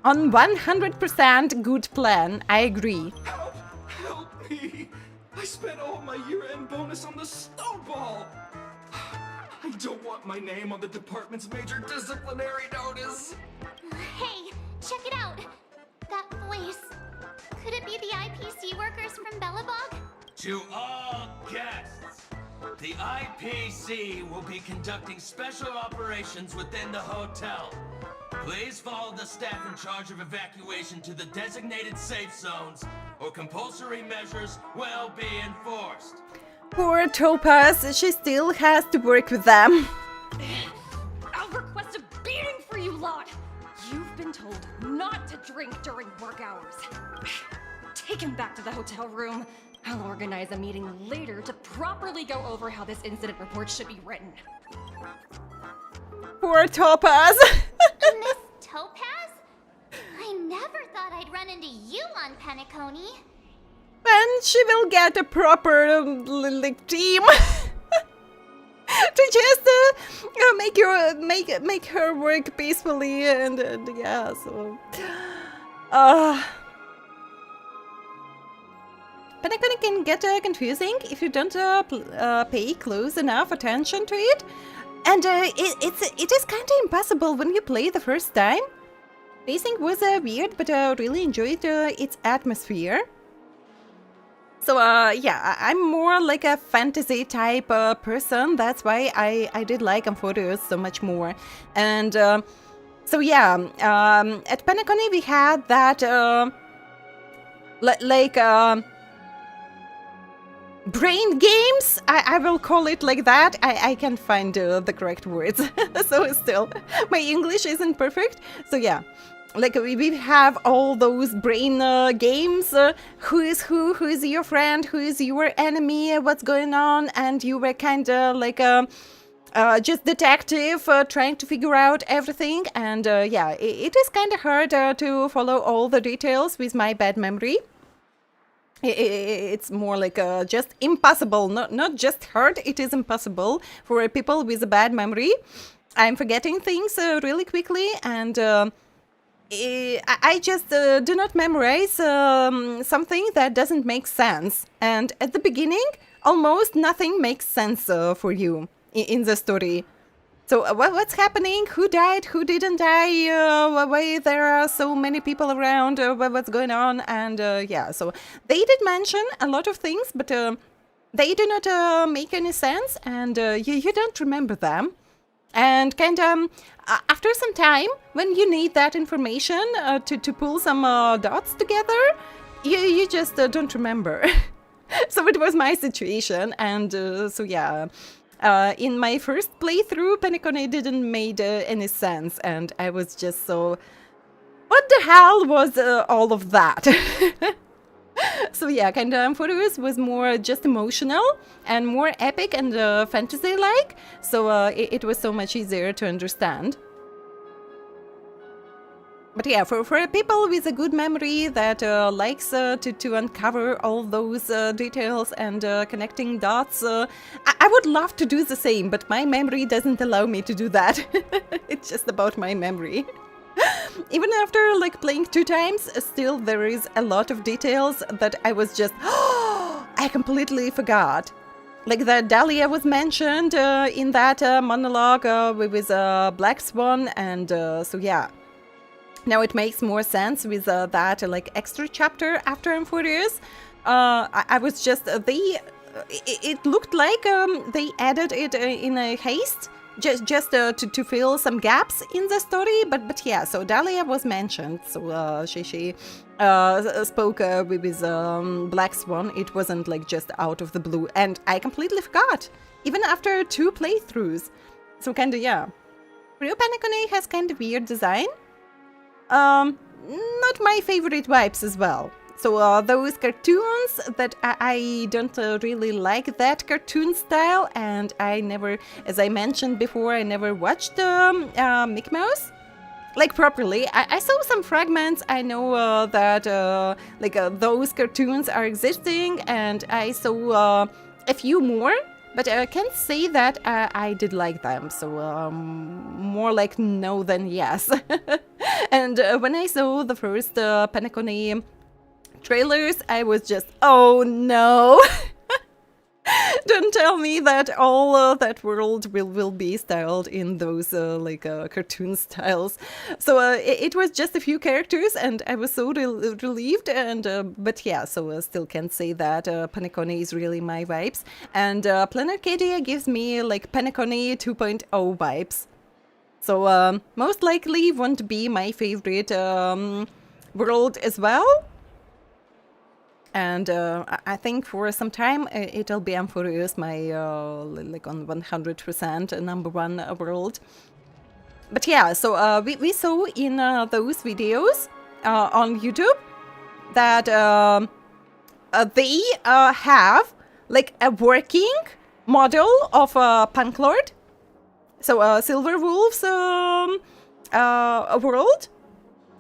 On 100% good plan, I agree. Help me! I spent all my year-end bonus on the snowball! I don't want my name on the department's major disciplinary notice! Hey, check it out! That voice. Could it be the IPC workers from Bellabog? To all guests, the IPC will be conducting special operations within the hotel. Please follow the staff in charge of evacuation to the designated safe zones, or compulsory measures will be enforced. Poor Topaz, she still has to work with them. I'll request a beating for you lot! You've been told not to drink during work hours. Take him back to the hotel room. I'll organize a meeting later to properly go over how this incident report should be written. Poor Topaz. Miss Topaz? I never thought I'd run into you on PENACONY. When she will get a proper like team to just make her work peacefully and yeah, so PENACONY can get confusing if you don't pay close enough attention to it, and it is kind of impossible when you play the first time. Pacing was weird, but I really enjoyed its atmosphere. So yeah, I'm more like a fantasy type person. That's why I did like Amphoreus so much more. And so yeah, at PENACONY we had that brain games. I will call it like that. I can't find the correct words. So still, my English isn't perfect. So yeah. Like we have all those brain games, who is your friend, who is your enemy, what's going on, and you were kind of like just detective trying to figure out everything. And yeah, it is kind of hard to follow all the details with my bad memory. It's more like just impossible, not just hard, it is impossible for people with a bad memory. I'm forgetting things really quickly, and I just do not memorize something that doesn't make sense. And at the beginning, almost nothing makes sense for you in the story. So what's happening? Who died? Who didn't die? Why there are so many people around? What's going on? And yeah, so they did mention a lot of things, but they do not make any sense, and you don't remember them. And kind of after some time, when you need that information to pull some dots together, you just don't remember. So it was my situation, and so yeah, in my first playthrough, PENACONY didn't make any sense, and I was just so, what the hell was all of that? So yeah, kind of Amphoreus was more just emotional and more epic and fantasy-like, so it was so much easier to understand. But yeah, for people with a good memory that likes to uncover all those details and connecting dots, I would love to do the same, but my memory doesn't allow me to do that. It's just about my memory. Even after like playing 2 times, still there is a lot of details that I was just, I completely forgot. Like that Dahlia was mentioned in that monologue with Black Swan, and so yeah. Now it makes more sense with that like extra chapter after Amphoreus. I was just, it looked like they added it in a haste. Just to fill some gaps in the story, but yeah, so Dahlia was mentioned, so she spoke with Black Swan. It wasn't like just out of the blue, and I completely forgot, even after 2 playthroughs. So kinda, yeah. Real PENACONY has kind of weird design. Not my favorite vibes as well. So those cartoons that I don't really like that cartoon style, and I never, as I mentioned before, I never watched Mickey Mouse like properly. I saw some fragments. I know that like those cartoons are existing, and I saw a few more, but I can't say that I did like them. So more like no than yes. And when I saw the first PENACONY trailers, I was just, oh no. Don't tell me that all that world will be styled in those like cartoon styles. So it was just a few characters, and I was so relieved. And but yeah, so still can't say that PENACONY is really my vibes. And Planet Arcadia gives me like PENACONY 2.0 vibes. So most likely won't be my favorite world as well. And I think for some time it'll be Amphoreus, my like on 100% number 1 world. But yeah, so we saw in those videos on YouTube that they have like a working model of Punk Lord. So Silver Wolf's world.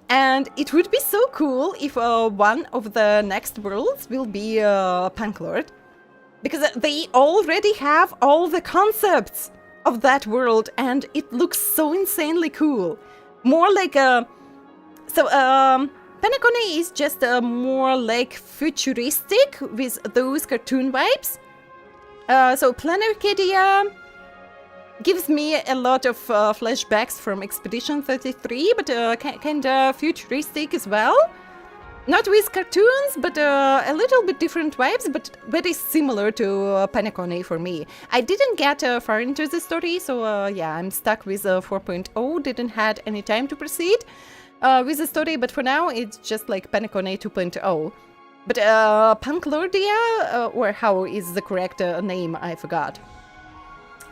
And it would be so cool if one of the next worlds will be Punk Lord, because they already have all the concepts of that world, and it looks so insanely cool. More like PENACONY is just more like futuristic with those cartoon vibes. So Planet Arcadia gives me a lot of flashbacks from Expedition 33, but kind of futuristic as well. Not with cartoons, but a little bit different vibes, but very similar to PENACONY for me. I didn't get far into the story, so yeah, I'm stuck with 4.0, didn't had any time to proceed with the story, but for now it's just like PENACONY 2.0. But Panklordia, or how is the correct name, I forgot.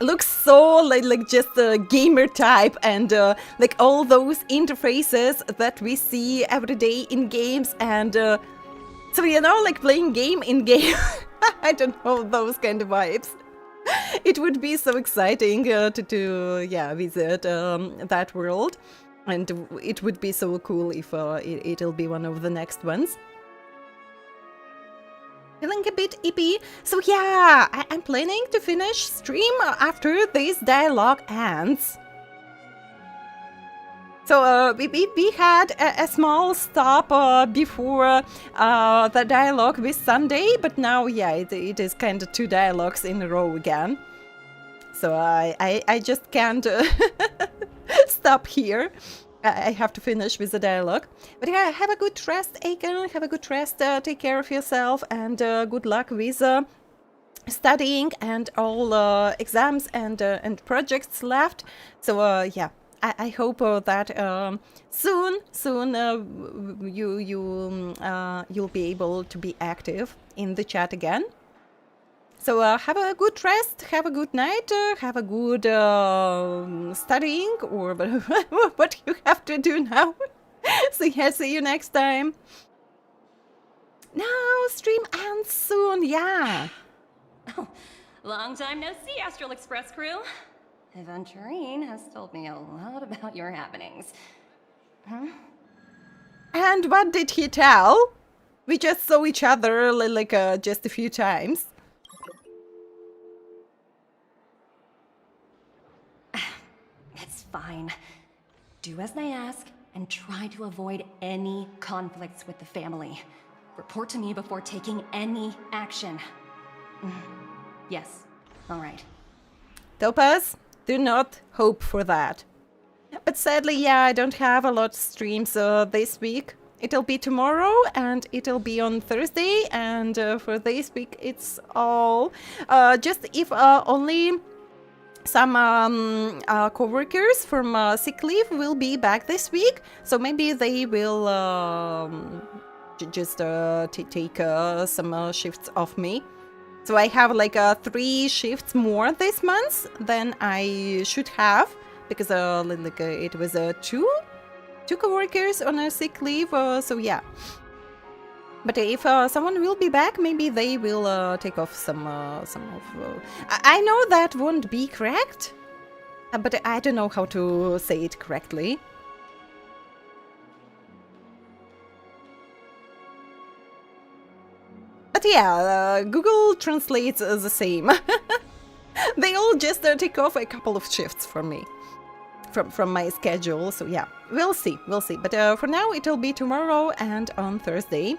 Looks so like just a gamer type, and like all those interfaces that we see every day in games, and so you know, like playing game in game. I don't know, those kind of vibes. It would be so exciting to yeah, visit that world, and it would be so cool if it'll be one of the next ones. Feeling a bit ippy, so yeah, I'm planning to finish stream after this dialogue ends. So we had a small stop before the dialogue with Sunday, but now yeah, it is kind of 2 dialogues in a row again. So I just can't stop here. I have to finish with the dialogue. But yeah, have a good rest, Aiken. Have a good rest. Take care of yourself, and good luck with studying and all exams and projects left. So yeah, I hope that soon you'll be able to be active in the chat again. So have a good rest, have a good night, have a good studying, or what you have to do now. So yeah, see you next time. No, stream ends soon, yeah. Oh, long time no see, Astral Express crew. Aventurine has told me a lot about your happenings. Huh? And what did he tell? We just saw each other like just a few times. It's fine. Do as I ask, and try to avoid any conflicts with the family. Report to me before taking any action. Yes, alright. Topaz, do not hope for that. But sadly, yeah, I don't have a lot of streams this week. It'll be tomorrow, and it'll be on Thursday, and for this week it's all just if only some co-workers from sick leave will be back this week, so maybe they will just take some shifts off me. So I have like 3 shifts more this month than I should have, because it was 2 co-workers on a sick leave, so yeah. But if someone will be back, maybe they will take off some of... I know that won't be correct, but I don't know how to say it correctly. But yeah, Google translates the same. They all just take off a couple of shifts for me. From my schedule, so yeah, we'll see. But for now, it'll be tomorrow and on Thursday.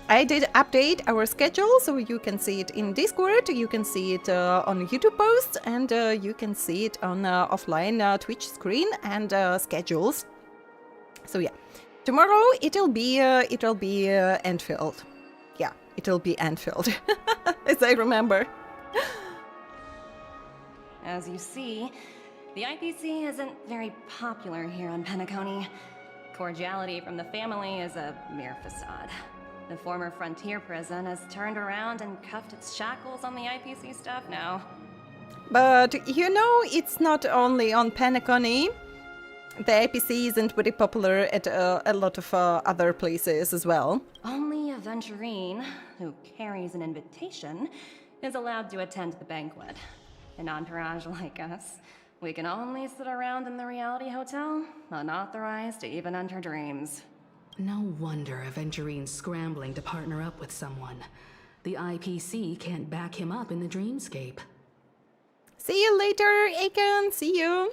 I did update our schedule, so you can see it in Discord, you can see it on YouTube posts, and you can see it on offline Twitch screen and schedules. So yeah, tomorrow it'll be Enfield. Yeah, it'll be Enfield, as I remember. As you see, the IPC isn't very popular here on PENACONY. Cordiality from the family is a mere facade. The former frontier prison has turned around and cuffed its shackles on the IPC staff now. But you know, it's not only on PENACONY. The IPC isn't very popular at a lot of other places as well. Only Aventurine, who carries an invitation, is allowed to attend the banquet. An entourage like us, we can only sit around in the reality hotel, unauthorized to even enter dreams. No wonder Aventurine's scrambling to partner up with someone. The IPC can't back him up in the dreamscape. See you later, Aiken. See you.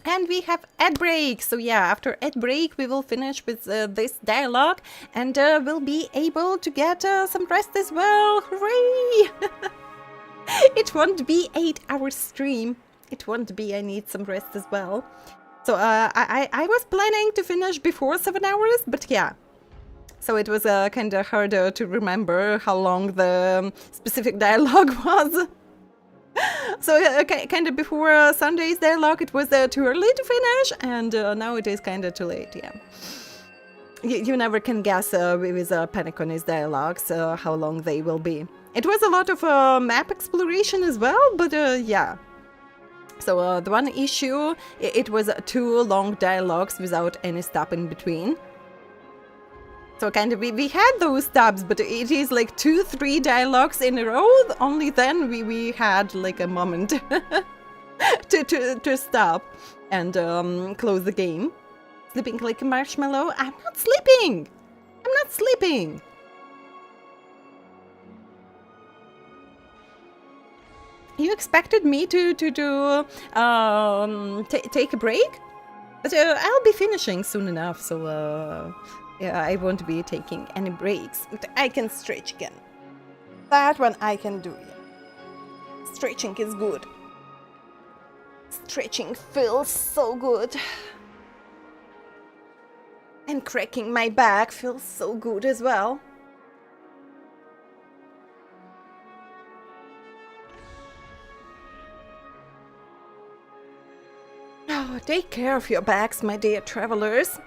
And we have ad break. So yeah, after ad break, we will finish with this dialogue, and we'll be able to get some rest as well. Hooray! It won't be 8-hour stream. It won't be. I need some rest as well. So I was planning to finish before 7 hours, but yeah, So it was kind of harder to remember how long the specific dialogue was. So kind of before Sunday's dialogue, it was too early to finish, and now it is kind of too late, yeah. You never can guess with PENACONY's dialogues how long they will be. It was a lot of map exploration as well, but yeah. So the one issue, it was 2 long dialogues without any stop in between. So kind of we had those stops, but it is like 2-3 dialogues in a row. Only then we had like a moment to stop and close the game. Sleeping like a marshmallow? I'm not sleeping! I'm not sleeping! You expected me to take a break? But I'll be finishing soon enough, so yeah, I won't be taking any breaks. But I can stretch again. That one I can do. Yeah. Stretching is good. Stretching feels so good. And cracking my back feels so good as well. Oh, take care of your backs, my dear travelers.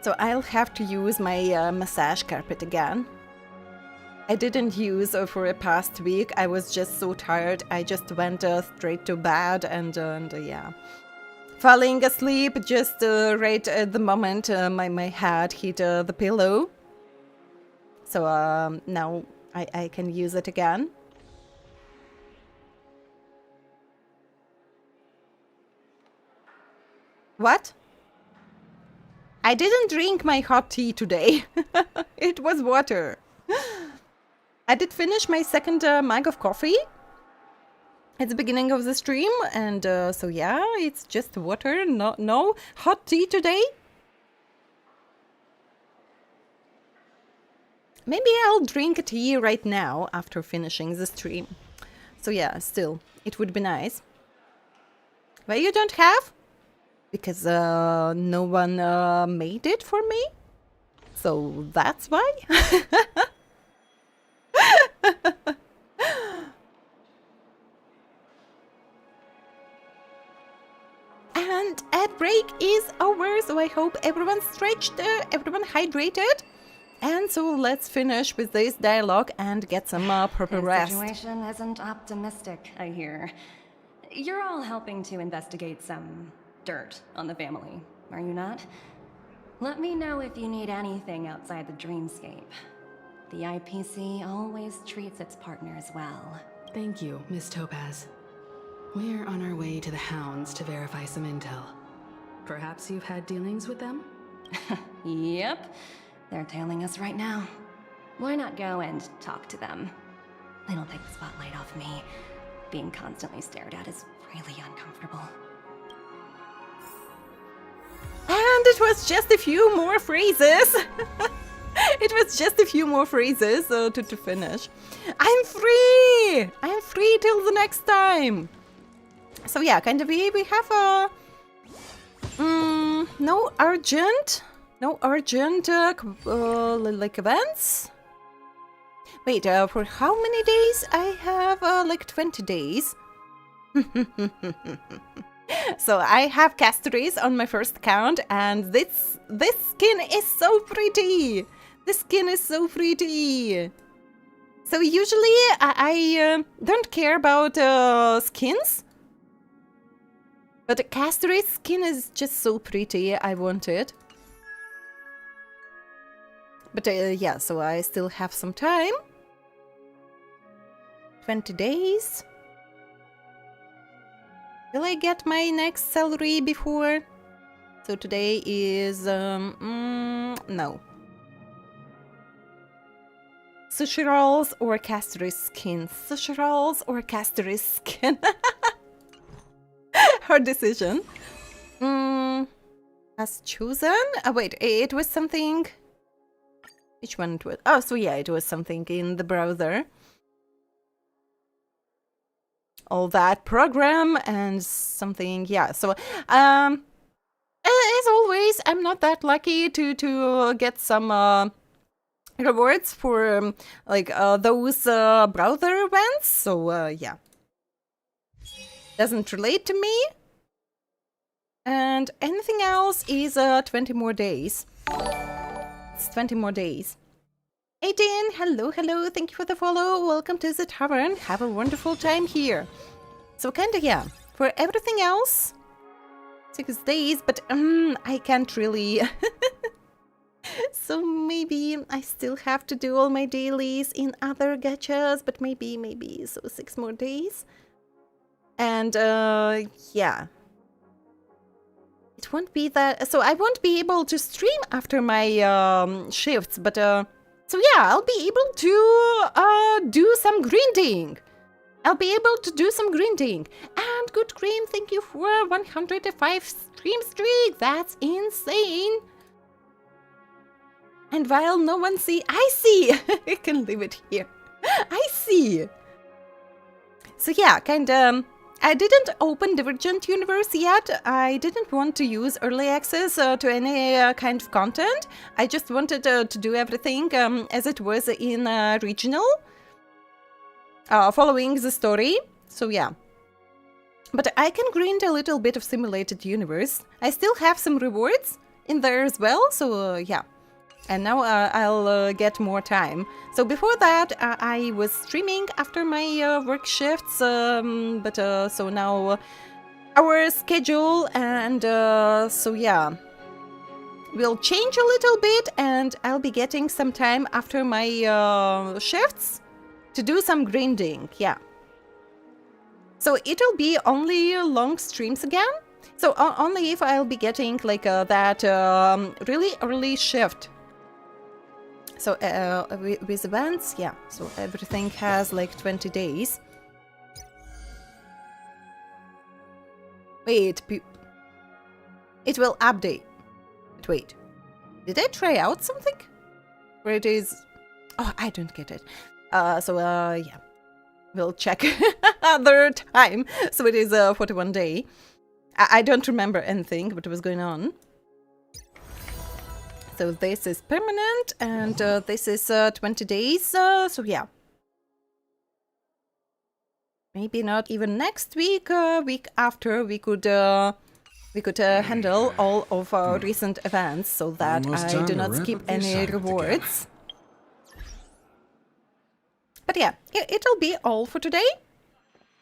So I'll have to use my massage carpet again. I didn't use for a past week. I was just so tired. I just went straight to bed and yeah. Falling asleep just right at the moment my head hit the pillow. So now I can use it again. What? I didn't drink my hot tea today. It was water. I did finish my second mug of coffee at the beginning of the stream, and so yeah, it's just water, no hot tea today. Maybe I'll drink a tea right now after finishing the stream. So yeah, still, it would be nice. Why you don't have? Because no one made it for me. So that's why. And ad break is over, so I hope everyone stretched, everyone hydrated. And so let's finish with this dialogue and get some proper rest. The situation isn't optimistic, I hear. You're all helping to investigate some dirt on the family, are you not? Let me know if you need anything outside the dreamscape. The IPC always treats its partners well. Thank you, Miss Topaz. We're on our way to the Hounds to verify some intel. Perhaps you've had dealings with them? Yep. They're tailing us right now. Why not go and talk to them? It'll take the spotlight off me. Being constantly stared at is really uncomfortable. And it was just a few more phrases. It was just a few more phrases to finish. I'm free! I'm free till the next time. So yeah, kind of we have a... no urgent like events. Wait, for how many days? I have like 20 days. So I have Castries on my first account, and this skin is so pretty. This skin is so pretty. So usually I don't care about skins, but Castries skin is just so pretty. I want it. But yeah, so I still have some time. 20 days. Will I get my next salary before? So today is... no. Sushi rolls or Castries skin? Sushi rolls or Castries skin? Her decision. Has chosen? Oh wait, it was something... Which one it was? Oh, so yeah, it was something in the browser. All that program and something, yeah. So, As always, I'm not that lucky to get some rewards for like those browser events. So yeah, doesn't relate to me. And anything else is 20 more days. It's 20 more days. 18, hello, hello, thank you for the follow. Welcome to the Tavern. Have a wonderful time here. So kinda, yeah, for everything else, 6 days, but I can't really. So maybe I still have to do all my dailies in other gachas, but maybe, so 6 more days. And yeah. It won't be that, so I won't be able to stream after my shifts, but so yeah, I'll be able to do some grinding. I'll be able to do some grinding. And good Green, thank you for 105 stream streak. That's insane. And while no one I see. I can leave it here. I see. So yeah, kinda. I didn't open Divergent Universe yet. I didn't want to use early access to any kind of content. I just wanted to do everything as it was in regional, following the story. So yeah. But I can grind a little bit of Simulated Universe. I still have some rewards in there as well, so yeah. And now I'll get more time. So before that, I was streaming after my work shifts, but so now our schedule and so yeah, will change a little bit, and I'll be getting some time after my shifts to do some grinding, yeah. So it'll be only long streams again. So only if I'll be getting like that really early shift. So with events, yeah, so everything has like 20 days. Wait, it will update. But wait, did I try out something? Where it is... Oh, I don't get it. Yeah, we'll check other time. So it is 41 day. I don't remember anything what was going on. So this is permanent, and this is 20 days, so yeah. Maybe not even next week, week after, we could handle all of our recent events, so that I do not skip any rewards. But yeah, it'll be all for today.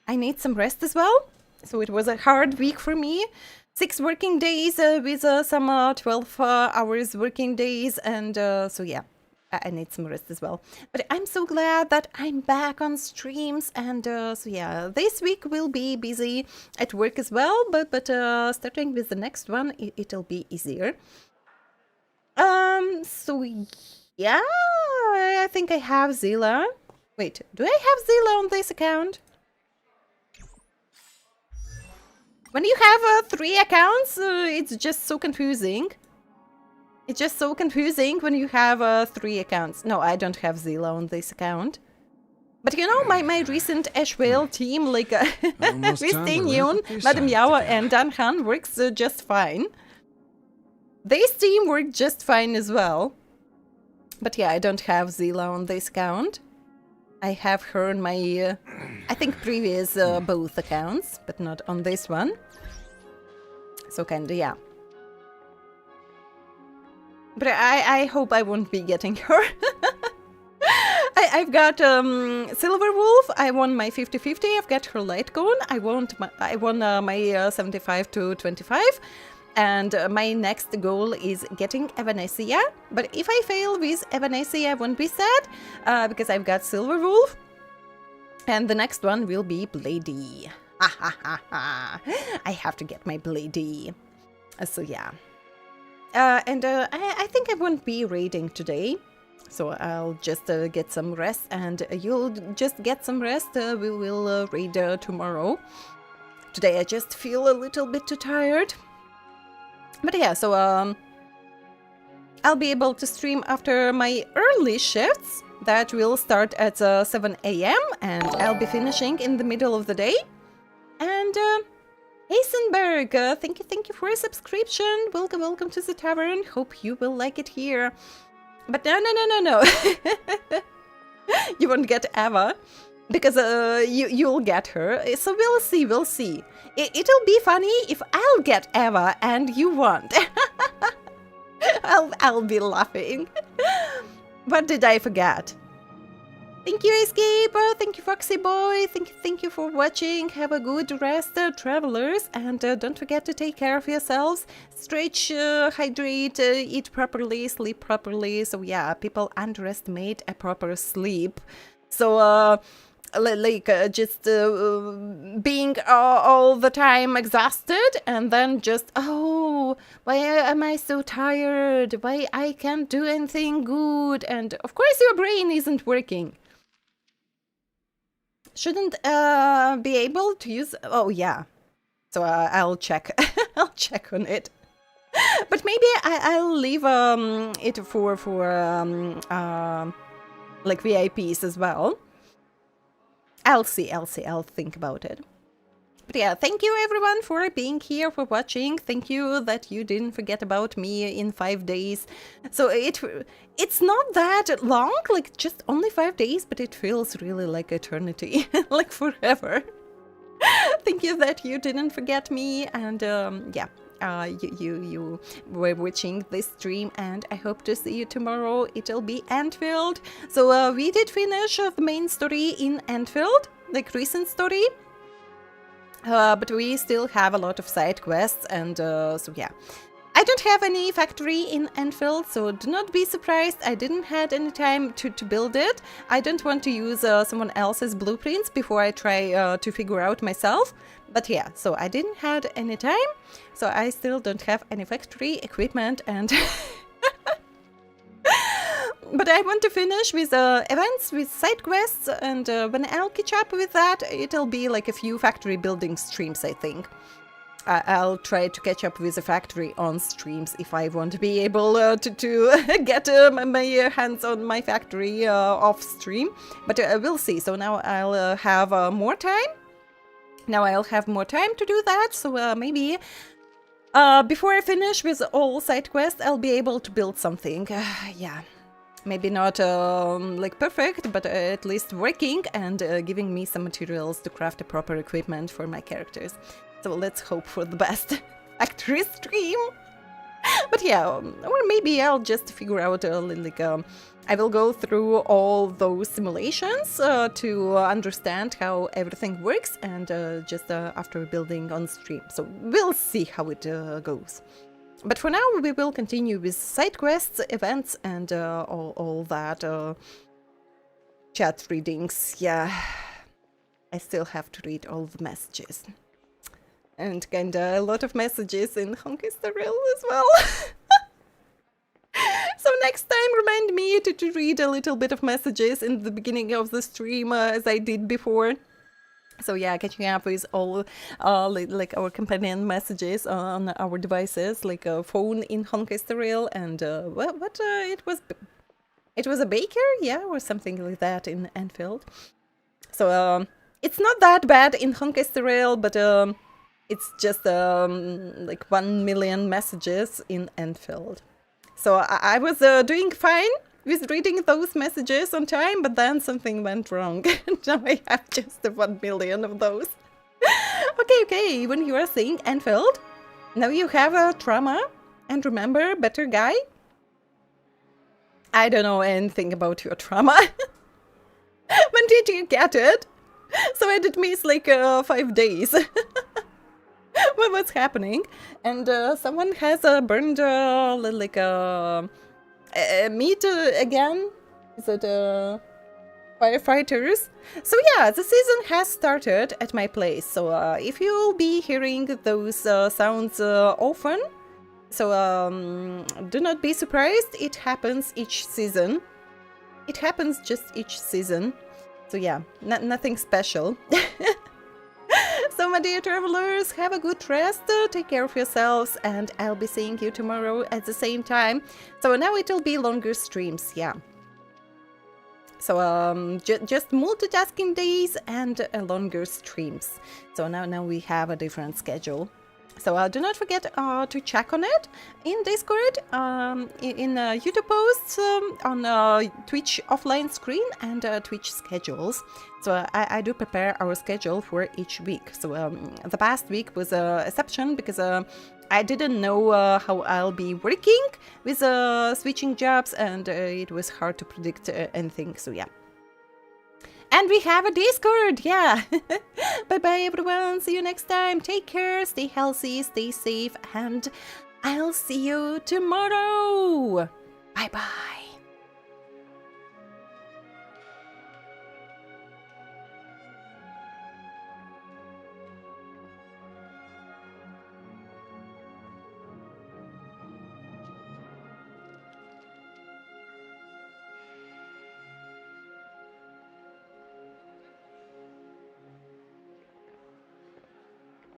I need some rest as well, so it was a hard week for me. 6 working days with some 12 hours working days, and so yeah, I need some rest as well. But I'm so glad that I'm back on streams, and so yeah, this week will be busy at work as well, but starting with the next one, it'll be easier. So yeah, I think I have Zilla. Wait, do I have Zilla on this account? When you have 3 accounts, it's just so confusing. It's just so confusing when you have 3 accounts. No, I don't have Zilla on this account. But you know, my recent Ashvale team, like with Taenyun, Madam Yawa, and Danhan works just fine. This team worked just fine as well. But yeah, I don't have Zilla on this account. I have her on my, I think, previous both accounts, but not on this one. So kinda, yeah. But I hope I won't be getting her. I've got Silver Wolf, I won my 50-50, I've got her Light Cone, I won my 75 to 25. And my next goal is getting Evanesia. But if I fail with Evanesia, I won't be sad, because I've got Silver Wolf. And the next one will be Bladey. Ha ha ha ha. I have to get my Bladey. So yeah. I think I won't be raiding today. So I'll just get some rest, and you'll just get some rest. We will raid tomorrow. Today I just feel a little bit too tired. But yeah, so I'll be able to stream after my early shifts. That will start at 7 AM, and I'll be finishing in the middle of the day. And Heisenberg, thank you for a subscription. Welcome to the tavern. Hope you will like it here. But no. You won't get Eva, because you'll get her. So we'll see. It'll be funny if I'll get Eva and you won't. I'll be laughing. What did I forget? Thank you, Escape. Thank you, Foxy Boy. Thank you for watching. Have a good rest, travelers, and don't forget to take care of yourselves. Stretch, hydrate, eat properly, sleep properly. So yeah, people underestimate a proper sleep. So just being all the time exhausted, and then just, oh, why am I so tired? Why I can't do anything good? And of course your brain isn't working. Shouldn't be able to use... Oh, yeah. So I'll check. I'll check on it. But maybe I'll leave it for like VIPs as well. I'll see. I'll think about it. But yeah, thank you everyone for being here, for watching. Thank you that you didn't forget about me in 5 days. So it's not that long, like just only 5 days, but it feels really like eternity, like forever. Thank you that you didn't forget me, and yeah, you were watching this stream, and I hope to see you tomorrow. It'll be Enfield. So we did finish the main story in Enfield, like recent story. But we still have a lot of side quests, and so yeah. I don't have any factory in Enfield, so do not be surprised. I didn't have any time to build it. I don't want to use someone else's blueprints before I try to figure out myself. But yeah, so I didn't have any time, so I still don't have any factory equipment, and... But I want to finish with events, with side quests, and when I'll catch up with that, it'll be like a few factory building streams, I think. I'll try to catch up with the factory on streams if I won't be able to get my hands on my factory off stream. But we'll see. So now I'll have more time. Now I'll have more time to do that, so maybe... before I finish with all side quests, I'll be able to build something. Yeah. Maybe not like perfect, but at least working and giving me some materials to craft a proper equipment for my characters. So let's hope for the best factory stream. But yeah, or maybe I'll just figure out like I will go through all those simulations to understand how everything works, and just after building on stream. So we'll see how it goes. But for now, we will continue with side quests, events, and all that chat readings. Yeah, I still have to read all the messages. And kinda a lot of messages in HONKAI STAR RAIL as well. So next time, remind me to read a little bit of messages in the beginning of the stream, as I did before. So yeah, catching up with all like our companion messages on our devices, like a phone in HONKAI STAR RAIL, and what it was a baker, yeah, or something like that in Enfield. So it's not that bad in HONKAI STAR RAIL, but it's just like 1 million messages in Enfield. So I was doing fine with reading those messages on time, but then something went wrong. Now I have just 1 million of those. Okay, when you are saying Enfield, now you have a trauma, and remember, better guy? I don't know anything about your trauma. When did you get it? So I did miss like 5 days. What's happening? And someone has burned like meat again. Is it firefighters? So yeah, the season has started at my place. So if you'll be hearing those sounds often, so do not be surprised. It happens each season. It happens just each season. So yeah, nothing special. So my dear travelers, have a good rest, take care of yourselves, and I'll be seeing you tomorrow at the same time. So now it'll be longer streams, yeah. So just multitasking days and longer streams. So now we have a different schedule. So do not forget to check on it in Discord, in YouTube posts, on Twitch offline screen, and Twitch schedules. So I do prepare our schedule for each week. So the past week was an exception because I didn't know how I'll be working with switching jobs, and it was hard to predict anything. So yeah. And we have a Discord, yeah. Bye-bye, everyone. See you next time. Take care, stay healthy, stay safe, and I'll see you tomorrow. Bye-bye.